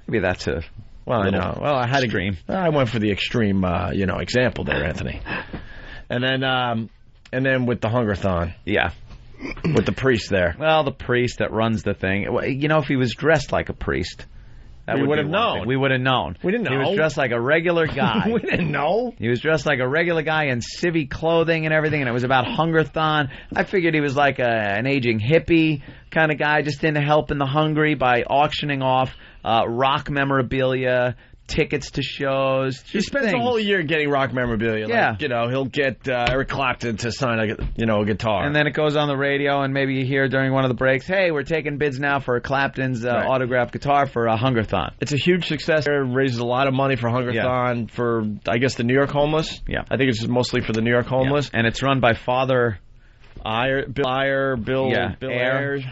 Maybe that's a... Well, I know. Well, I had extreme. I went for the extreme, example there, Anthony. And then with the Hungerthon. Yeah. With the priest there. Well, the priest that runs the thing. If he was dressed like a priest, We would have known. We would have known. We didn't know. He was dressed like a regular guy. We didn't know. He was dressed like a regular guy in civvy clothing and everything, and it was about Hungerthon. I figured he was like an aging hippie kind of guy, just into helping the hungry by auctioning off rock memorabilia, tickets to shows. He spends the whole year getting rock memorabilia. Yeah. Like, he'll get Eric Clapton to sign a guitar. And then it goes on the radio, and maybe you hear during one of the breaks, hey, we're taking bids now for Clapton's autographed guitar for a Hungerthon. It's a huge success. It raises a lot of money for Hungerthon for, I guess, the New York homeless. Yeah. I think it's mostly for the New York homeless. Yeah. And it's run by Bill Ayers.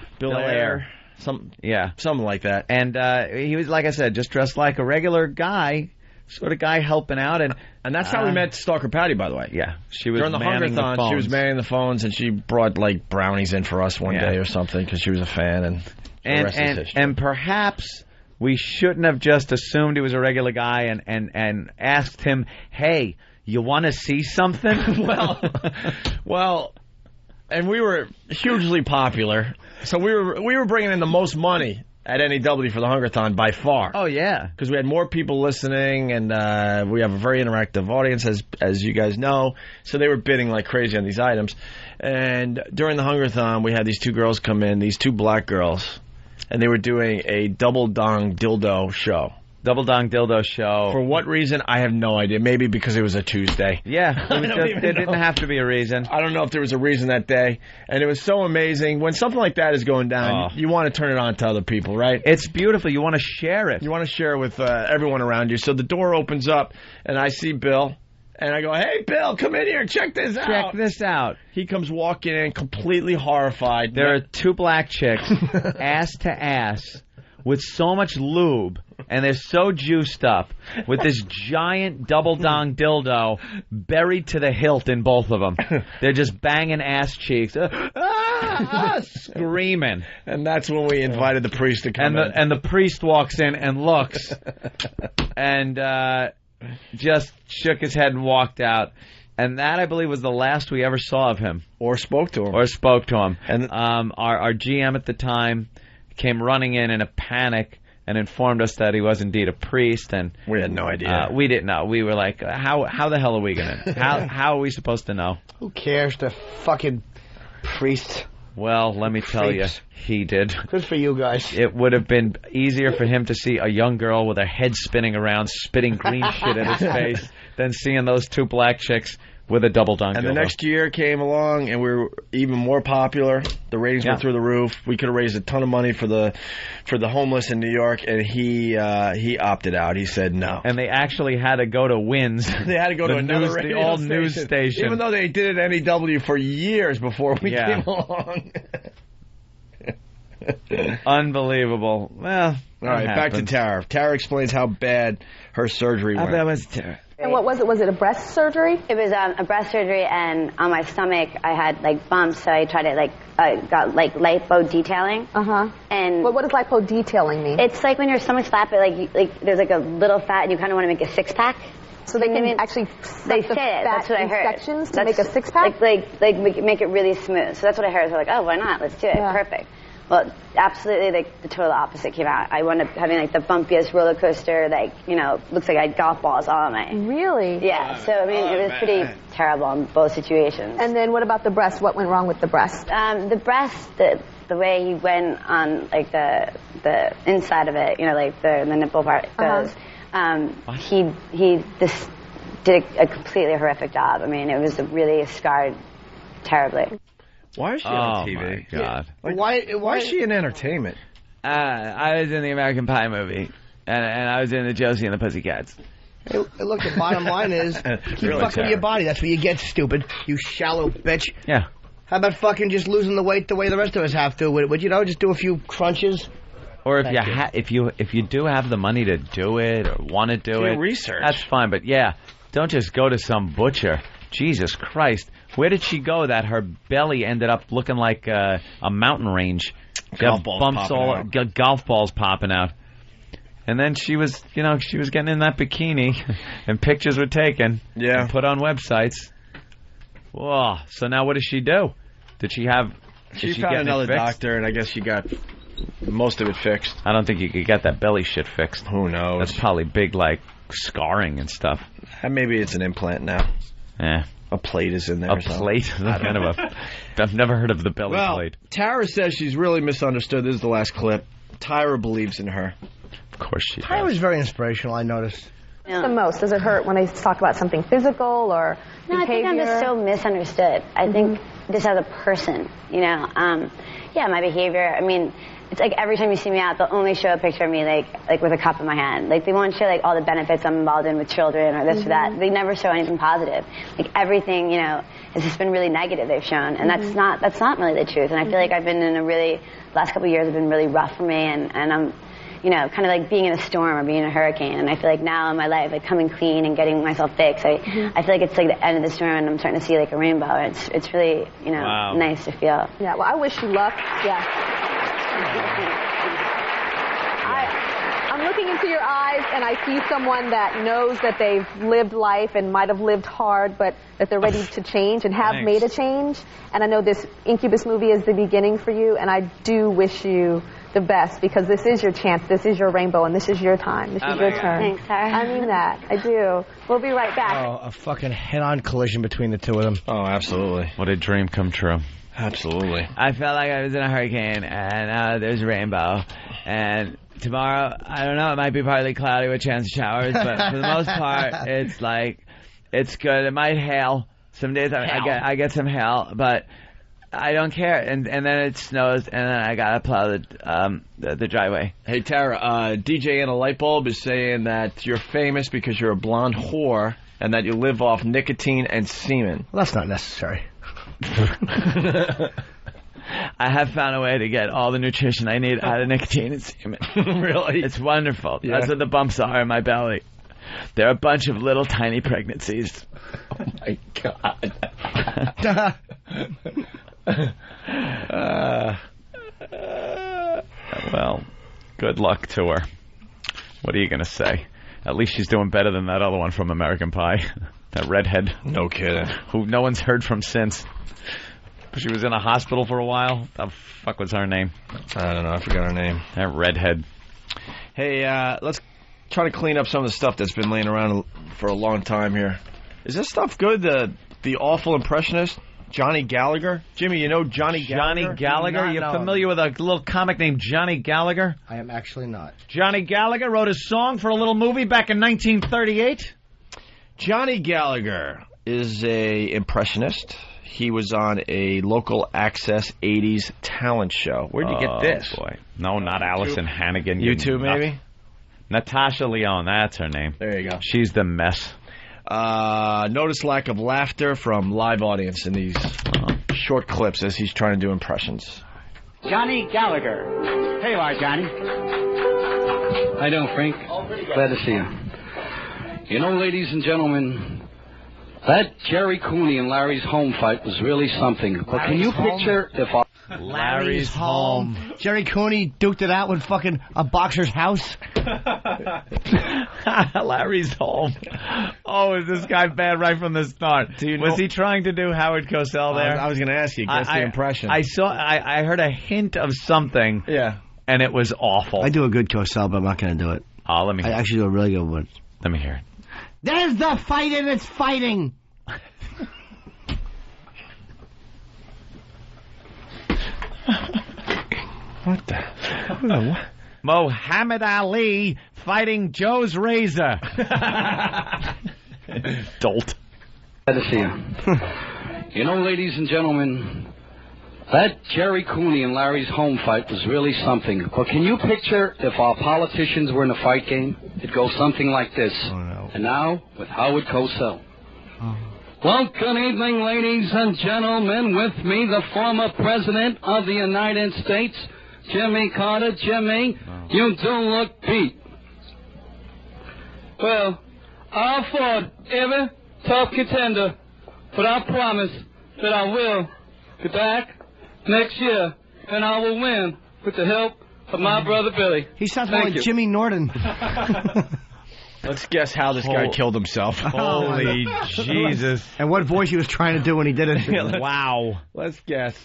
Something like that. And he was, like I said, just dressed like a regular guy, sort of guy helping out. And that's how we met Stalker Patty, by the way. Yeah. She was during the Hungerthon, she was manning the phones, and she brought, like, brownies in for us one day or something because she was a fan, and the rest is history. And perhaps we shouldn't have just assumed he was a regular guy and asked him, hey, you want to see something? Well, and we were hugely popular. So we were bringing in the most money at NEW for the Hungerthon by far. Oh, yeah. Because we had more people listening, and we have a very interactive audience, as you guys know. So they were bidding like crazy on these items. And during the Hungerthon, we had these two girls come in, these two black girls, and they were doing a Double Dong Dildo show. Double Dong Dildo show. For what reason, I have no idea. Maybe because it was a Tuesday. Yeah, there didn't have to be a reason. I don't know if there was a reason that day. And it was so amazing. When something like that is going down, you want to turn it on to other people, right? It's beautiful. You want to share it. You want to share it with everyone around you. So the door opens up, and I see Bill. And I go, hey, Bill, come in here. Check this out. Check this out. He comes walking in completely horrified. There are two black chicks, ass to ass, with so much lube, and they're so juiced up, with this giant Double Dong dildo buried to the hilt in both of them. They're just banging ass cheeks, screaming. And that's when we invited the priest to come in. And the priest walks in and looks, and just shook his head and walked out. And that, I believe, was the last we ever saw of him. Or spoke to him. And our GM at the time came running in a panic and informed us that he was indeed a priest, and we had no idea. We didn't know. We were like, how the hell are we gonna? How are we supposed to know? Who cares? The fucking priest. Well, let me tell you, he did. Good for you guys. It would have been easier for him to see a young girl with her head spinning around, spitting green shit in his face, than seeing those two black chicks with a Double Dong dildo. And the next year came along, and we were even more popular. The ratings were through the roof. We could have raised a ton of money for the homeless in New York, and he opted out. He said no. And they actually had to go to WINS. They had to go to another radio the old news station. Even though they did it at NEW for years before we came along. Unbelievable. Well, all right, back to Tara. Tara explains how bad her surgery went. That was Tara. And what was it? Was it a breast surgery? It was a breast surgery, and on my stomach I had like bumps, so I tried to got lipo detailing. And what does lipo detailing mean? It's like when your stomach's fat, but like there's like a little fat, and you kind of want to make a six pack. So they can actually they say it. That's what I heard. Sections to make a six pack. Like make it really smooth. So that's what I heard. So like, oh, why not? Let's do it. Yeah. Perfect. Well, absolutely, the total opposite came out. I wound up having like the bumpiest roller coaster, looks like I had golf balls all on my. Really? Yeah. So I mean, it was pretty terrible in both situations. And then what about the breast? What went wrong with the breast? The breast, the way he went on like the inside of it, like the nipple part goes. He just did a completely horrific job. I mean, it was really scarred terribly. Why is she on TV? My God. Why is she in entertainment? I was in the American Pie movie, and I was in the Josie and the Pussycats. Hey, look, the bottom line is, keep fucking with your body. That's what you get, stupid. You shallow bitch. Yeah. How about fucking just losing the weight the way the rest of us have to? Would just do a few crunches? Or if you do have the money to do it or want to do it, research. That's fine. But don't just go to some butcher. Jesus Christ. Where did she go that her belly ended up looking like a mountain range? Golf balls popping out. And then she was getting in that bikini, and pictures were taken and put on websites. Whoa. So now what does she do? Did she have... She found another doctor, and I guess she got most of it fixed. I don't think you could get that belly shit fixed. Who knows? That's probably big, like, scarring and stuff. Maybe it's an implant now. Yeah. A plate is in there. A plate? I've never heard of the belly plate. Tara says she's really misunderstood. This is the last clip. Tyra believes in her. Of course she does. Tyra was very inspirational, I noticed. The most? Does it hurt when they talk about something physical or No, behavior? I think I'm just so misunderstood. I think just as a person, you know. Yeah, my behavior, I mean, it's like every time you see me out, they'll only show a picture of me like with a cup in my hand. Like they won't show like all the benefits I'm involved in with children or this or that. They never show anything positive. Like everything, you know, has just been really negative they've shown, and that's not really the truth. And I feel like I've been in a really last couple of years have been really rough for me, and I'm, you know, kind of like being in a storm or being in a hurricane. And I feel like now in my life, like coming clean and getting myself fixed, I feel like it's like the end of the storm, and I'm starting to see like a rainbow. And it's really, you know, nice to feel. Yeah. Well, I wish you luck. Yeah. I'm looking into your eyes, and I see someone that knows that they've lived life and might have lived hard, but that they're ready to change and have made a change. And I know this Incubus movie is the beginning for you, and I do wish you the best, because this is your chance, this is your rainbow, and this is your time. This is your turn. Thanks, Sarah. I mean that. I do. We'll be right back. Oh, a fucking head-on collision between the two of them. Oh, absolutely. What a dream come true. Absolutely. I felt like I was in a hurricane, and there's a rainbow. And tomorrow, I don't know, it might be partly cloudy with chance of showers, but for the most part, it's like, it's good. It might hail. Some days I get some hail, but I don't care. And then it snows, and then I gotta plow the driveway. Hey, Tara, DJ in a light bulb is saying that you're famous because you're a blonde whore and that you live off nicotine and semen. Well, that's not necessary. I have found a way to get all the nutrition I need out of nicotine and semen. Really? It's wonderful. Yeah. That's what the bumps are in my belly. They're a bunch of little tiny pregnancies. Oh, my God. Well, good luck to her. What are you going to say? At least she's doing better than that other one from American Pie. That redhead. No kidding. Who no one's heard from since. She was in a hospital for a while. The fuck was her name? I don't know. I forgot her name. That redhead. Hey, let's try to clean up some of the stuff that's been laying around for a long time here. Is this stuff good? The awful impressionist, Johnny Gallagher? Jimmy, you know Johnny Gallagher? Johnny Gallagher? You're familiar with a little comic named Johnny Gallagher? I am actually not. Johnny Gallagher wrote a song for a little movie back in 1938. Johnny Gallagher is a impressionist. He was on a local access 80s talent show. Where'd you get this? Boy. No, not Allison Hannigan. YouTube, maybe? Natasha Lyonne, that's her name. There you go. She's the mess. Notice lack of laughter from live audience in these short clips as he's trying to do impressions. Johnny Gallagher. Hey, you are, Johnny. How you doing, Frank? Glad to see you. You know, ladies and gentlemen, that Jerry Cooney and Larry's home fight was really something. But can you picture if Larry's home. Jerry Cooney duked it out with fucking a boxer's house. Larry's home. Oh, is this guy bad right from the start? Was he trying to do Howard Cosell there? I was going to ask you. Guess the impression. I heard a hint of something. Yeah. And it was awful. I do a good Cosell, but I'm not going to do it. Oh, let me hear I actually do a really good one. Let me hear it. There's the fight and it's fighting. What the? Muhammad Ali fighting Joe's razor. Dolt. Glad to see you. You know, ladies and gentlemen, that Jerry Cooney and Larry's home fight was really something. But can you picture if our politicians were in a fight game? It'd go something like this. Oh, no. And now, with Howard Cosell. Well, good evening, ladies and gentlemen. With me, the former President of the United States, Jimmy Carter. Jimmy, you do look beat. Well, I fought every tough contender, but I promise that I will be back next year, and I will win with the help of my brother Billy. He sounds more like Jimmy Norton. Let's guess how this guy killed himself. Holy Jesus. And what voice he was trying to do when he did it. Wow. Let's guess.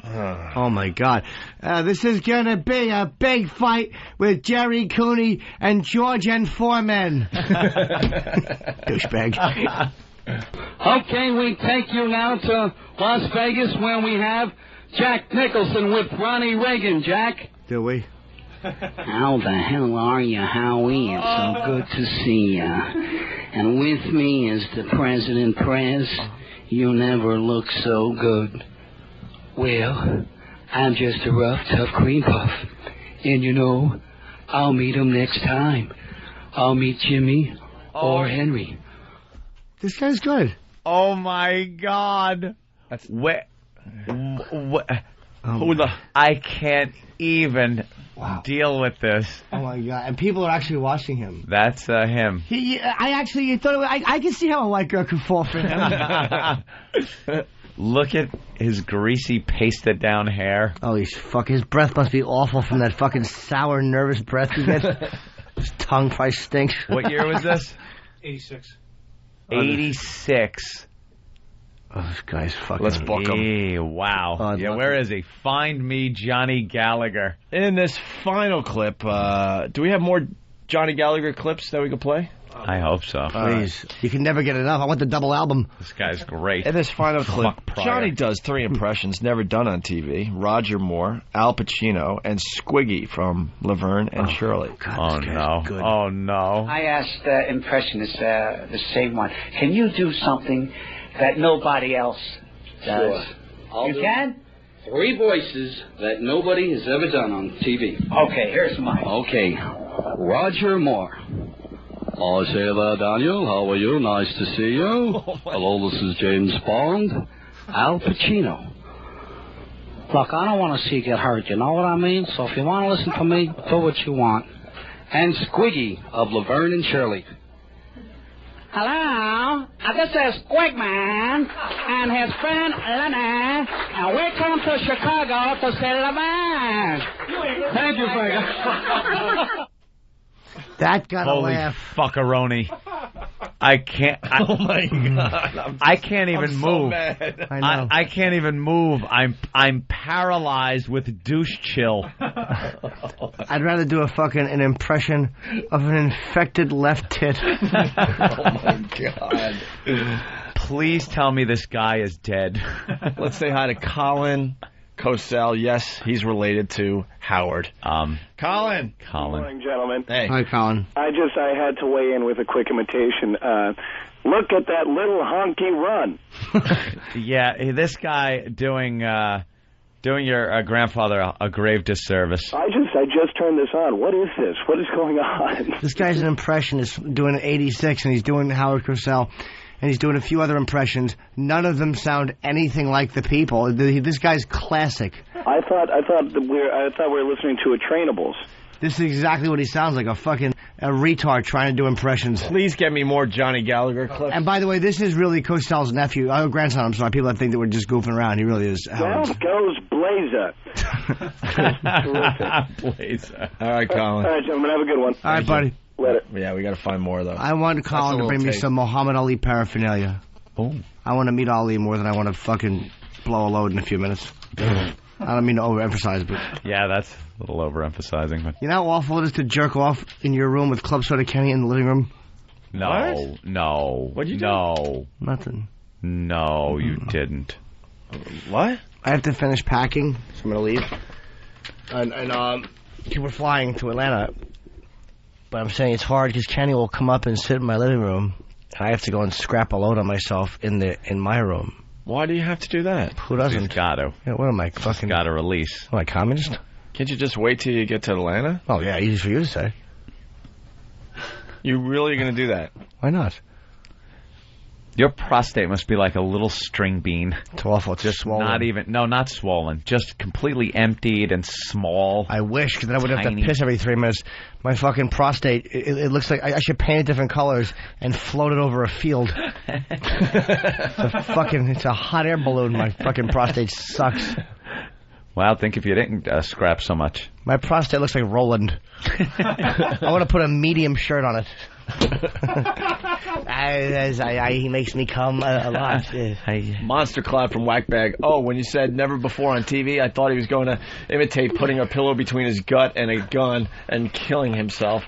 Oh, my God. This is going to be a big fight with Jerry Cooney and George N. Foreman. Douchebag. Okay, we take you now to Las Vegas where we have Jack Nicholson with Ronnie Reagan. Jack? Do we? How the hell are you, Howie? It's so good to see ya. And with me is the President Prez. You never look so good. Well, I'm just a rough, tough cream puff. And you know, I'll meet him next time. I'll meet Jimmy or Henry. This guy's good. Oh, my God. I can't even deal with this. Oh, my God. And people are actually watching him. That's him. I can see how a white girl could fall for him. Look at his greasy, pasted-down hair. Oh, his breath must be awful from that fucking sour, nervous breath he gets. His tongue probably stinks. What year was this? 86. 86. Oh, this guy's fucking... Let's book him. Wow. Where is he? Find me Johnny Gallagher. In this final clip, do we have more Johnny Gallagher clips that we could play? I hope so. Please. You can never get enough. I want the double album. This guy's great. In this final clip, Johnny does 3 impressions never done on TV. Roger Moore, Al Pacino, and Squiggy from Laverne and Shirley. God, no. Good. Oh, no. I asked impressionists the same one. Can you do something that nobody else does? Sure. You can? 3 voices that nobody has ever done on TV. Okay, here's mine. Okay. Roger Moore. I say there, Daniel. How are you? Nice to see you. Hello, this is James Bond. Al Pacino. Look, I don't want to see you get hurt, you know what I mean? So if you want to listen to me, do what you want. And Squiggy of Laverne and Shirley. Hello, this is Squigman and his friend Lenny, and we come to Chicago to see Laverne. Thank you, Frank. That got a Holy laugh. fuckaroni. I can't. Oh, my God. I can't even move. So mad. I know. I can't even move. I'm paralyzed with douche chill. I'd rather do an impression of an infected left tit. Oh, my God. Please tell me this guy is dead. Let's say hi to Colin Cosell. Yes, he's related to Howard. Colin. Good morning, gentlemen. Hey. Hi, Colin. I had to weigh in with a quick imitation. Look at that little honky run. Yeah, this guy doing your grandfather a grave disservice. I just turned this on. What is this? What is going on? This guy's an impressionist doing an 86, and he's doing Howard Cosell. And he's doing a few other impressions. None of them sound anything like the people. This guy's classic. I thought we were listening to a Trainables. This is exactly what he sounds like, a retard trying to do impressions. Please get me more Johnny Gallagher clips. And by the way, this is really Cosell's nephew, grandson. I'm sorry, people think that we're just goofing around. He really is. Down goes Blazer. Blazer. All right, Colin. All right, gentlemen, have a good one. All right, buddy. Later. Yeah, we got to find more, though. I want Colin to bring me some Muhammad Ali paraphernalia. Oh. I want to meet Ali more than I want to fucking blow a load in a few minutes. I don't mean to overemphasize, but... Yeah, that's a little overemphasizing. But you know how awful it is to jerk off in your room with Club Soda Kenny in the living room? No, what? No. What'd you do? No. Nothing. No, you didn't. What? I have to finish packing, so I'm going to leave. And we're flying to Atlanta. But I'm saying it's hard because Kenny will come up and sit in my living room, and I have to go and scrap a load on myself in my room. Why do you have to do that? Who doesn't? He's got to. Yeah, what am I, fucking... Got to release. Am I communist? Can't you just wait till you get to Atlanta? Oh, yeah, easy for you to say. You really going to do that? Why not? Your prostate must be like a little string bean. It's awful. It's just swollen. Not swollen. Just completely emptied and small. I wish, because then I would have to piss every 3 minutes. My fucking prostate, it looks like I should paint it different colors and float it over a field. It's a hot air balloon. My fucking prostate sucks. Well, think if you didn't scrap so much. My prostate looks like Roland. I want to put a medium shirt on it. He makes me come a lot. Monster Cloud from Whackbag. Oh, when you said never before on TV, I thought he was going to imitate putting a pillow between his gut and a gun and killing himself.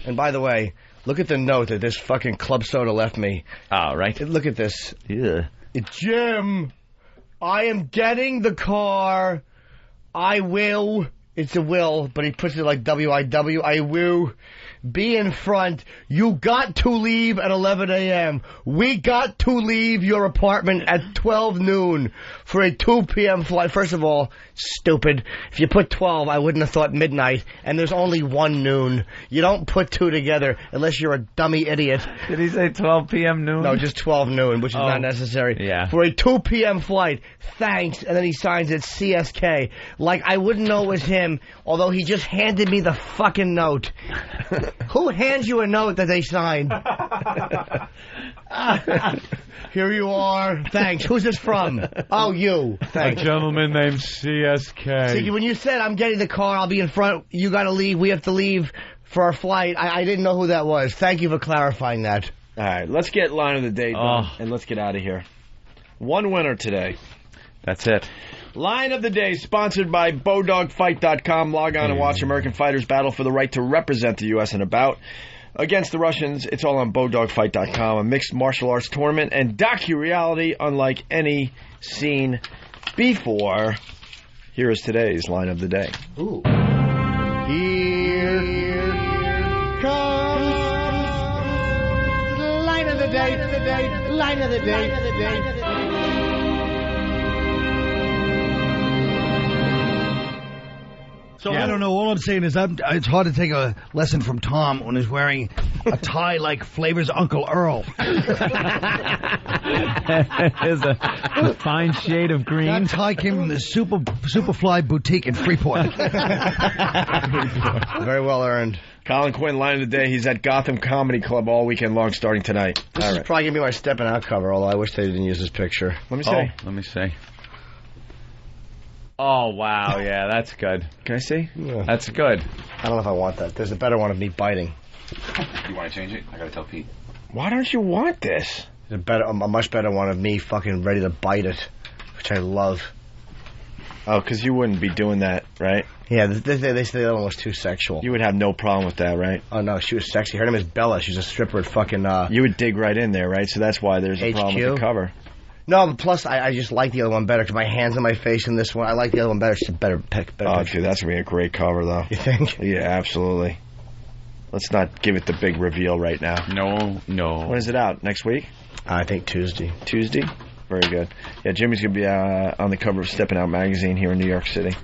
And by the way, look at the note that this fucking club soda left me. Oh, right. Look at this. Yeah. Jim, I am getting the car. I will. It's a will, but he puts it like W-I-W. I will be in front. You got to leave at 11 a.m. We got to leave your apartment at 12 noon for a 2 p.m. flight. First of all, stupid. If you put 12, I wouldn't have thought midnight. And there's only 1 noon. You don't put 2 together unless you're a dummy idiot. Did he say 12 p.m. noon? No, just 12 noon, which is not necessary. Yeah. For a 2 p.m. flight. Thanks. And then he signs it CSK. Like I wouldn't know it was him, although he just handed me the fucking note. Who hands you a note that they signed? Here you are. Thanks. Who's this from? Oh, you. Thanks. A gentleman named CSK. See, when you said, I'm getting the car, I'll be in front, you got to leave, we have to leave for our flight, I didn't know who that was. Thank you for clarifying that. All right, let's get line of the day done, and let's get out of here. One winner today. That's it. Line of the day, sponsored by BowDogFight.com. Log on and watch American fighters battle for the right to represent the U.S. in a bout against the Russians. It's all on BowDogFight.com, a mixed martial arts tournament and docu-reality unlike any seen before. Here is today's line of the day. Ooh. Here comes the line of the day, line of the day. So I don't know. All I'm saying is it's hard to take a lesson from Tom when he's wearing a tie like Flavor's Uncle Earl. There's a fine shade of green. That tie came from the Superfly boutique in Freeport. Very well earned. Colin Quinn, line of the day. He's at Gotham Comedy Club all weekend long, starting tonight. This is probably going to be my stepping out cover, although I wish they didn't use this picture. Let me see. Let me see. Oh, wow. Yeah, that's good. Can I see? Yeah. That's good. I don't know if I want that. There's a better one of me biting. You want to change it? I got to tell Pete. Why don't you want this? There's a much better one of me fucking ready to bite it, which I love. Oh, because you wouldn't be doing that, right? Yeah, they say the other one was too sexual. You would have no problem with that, right? Oh, no, she was sexy. Her name is Bella. She's a stripper at fucking... You would dig right in there, right? So that's why there's a problem with the cover. No, but plus, I just like the other one better because my hand's on my face in this one. I like the other one better. It's a better pick. Oh, dude, that's going to be a great cover, though. You think? Yeah, absolutely. Let's not give it the big reveal right now. No. When is it out? Next week? I think Tuesday. Tuesday? Very good. Yeah, Jimmy's going to be on the cover of Stepping Out magazine here in New York City.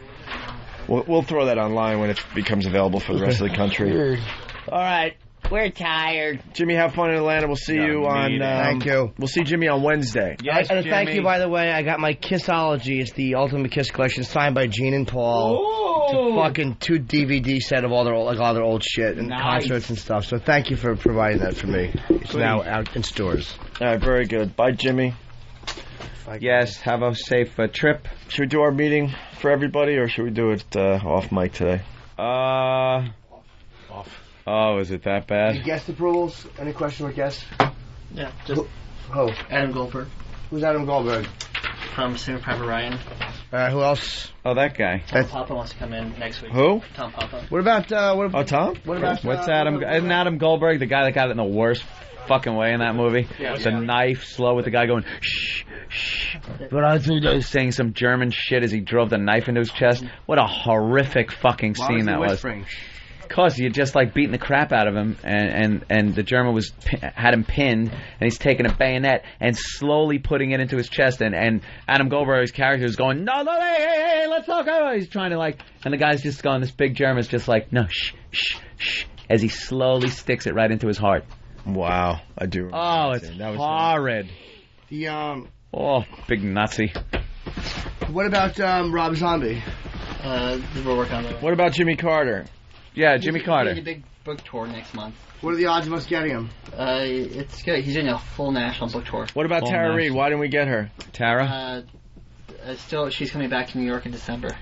We'll throw that online when it becomes available for the rest of the country. All right. We're tired. Jimmy, have fun in Atlanta. We'll see you on... thank you. We'll see Jimmy on Wednesday. Yes, and Jimmy. Thank you, by the way. I got my Kissology. It's the Ultimate Kiss collection signed by Gene and Paul. Ooh. It's a fucking 2 DVD set of all their old shit and concerts and stuff. So thank you for providing that for me. It's now out in stores. All right, very good. Bye, Jimmy. Yes, have a safe trip. Should we do our meeting for everybody, or should we do it off mic today? Off. Oh, is it that bad? Any guest approvals? Any question with guests? Yeah, just who? Adam Goldberg. Who's Adam Goldberg? From Saving Private Ryan. Who else? Oh, that guy. Tom Papa wants to come in next week. Who? Tom Papa. What about Tom? What about what's Adam? Isn't Adam Goldberg the guy that got it in the worst fucking way in that movie? Yeah. The knife, slow with the guy going shh, shh. But I think I was saying some German shit as he drove the knife into his chest. What a horrific fucking scene that was. Because you just like beating the crap out of him, and the German had him pinned, and he's taking a bayonet and slowly putting it into his chest, and Adam Goldberg's character is going, no, hey, let's talk. He's trying to and the guy's just going, this big German's just like, no, shh, as he slowly sticks it right into his heart. Wow, I do. Oh, it's horrid. Oh, big Nazi. What about Rob Zombie? We're working on that. What about Jimmy Carter? Yeah, Jimmy Carter. He's doing a big book tour next month. What are the odds of us getting him? It's good. He's doing a full national book tour. What about Tara Reid? Why didn't we get her? Tara? She's coming back to New York in December.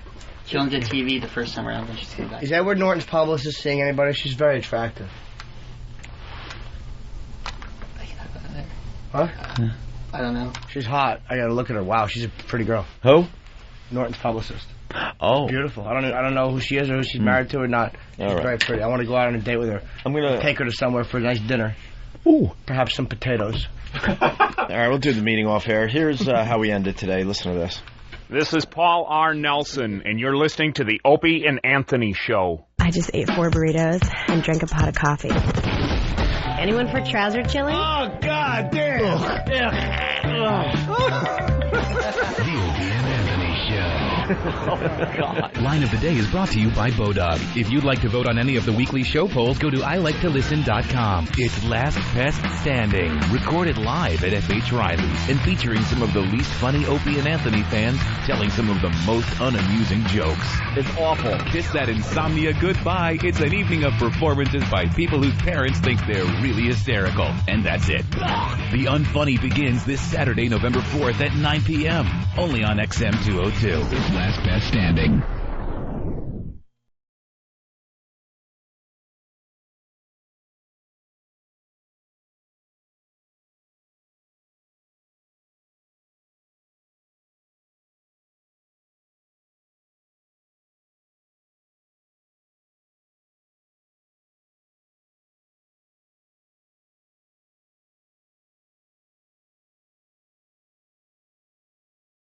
She only did TV the first time around, and she's coming back. Is Edward Norton's publicist seeing anybody? She's very attractive. Huh? I don't know. She's hot. I gotta look at her. Wow, she's a pretty girl. Who? Norton's publicist. Oh. Beautiful. I don't know who she is or who she's married to or not. She's All right. very pretty. I want to go out on a date with her. I'm gonna take her to somewhere for a nice dinner. Ooh. Perhaps some potatoes. All right, we'll do the meeting off air. Here's how we end it today. Listen to this. This is Paul R. Nelson, and you're listening to the Opie and Anthony Show. I just ate 4 burritos and drank a pot of coffee. Anyone for trouser chili? Oh, God damn. The Opie and Anthony Show. Oh, God. Line of the Day is brought to you by Bodog. If you'd like to vote on any of the weekly show polls, go to iliketolisten.com. It's Last Best Standing, recorded live at F.H. Riley's and featuring some of the least funny Opie and Anthony fans telling some of the most unamusing jokes. It's awful. Kiss that insomnia goodbye. It's an evening of performances by people whose parents think they're really hysterical. And that's it. The Unfunny begins this Saturday, November 4th at 9 p.m. Only on XM 202. It's Last Best Standing.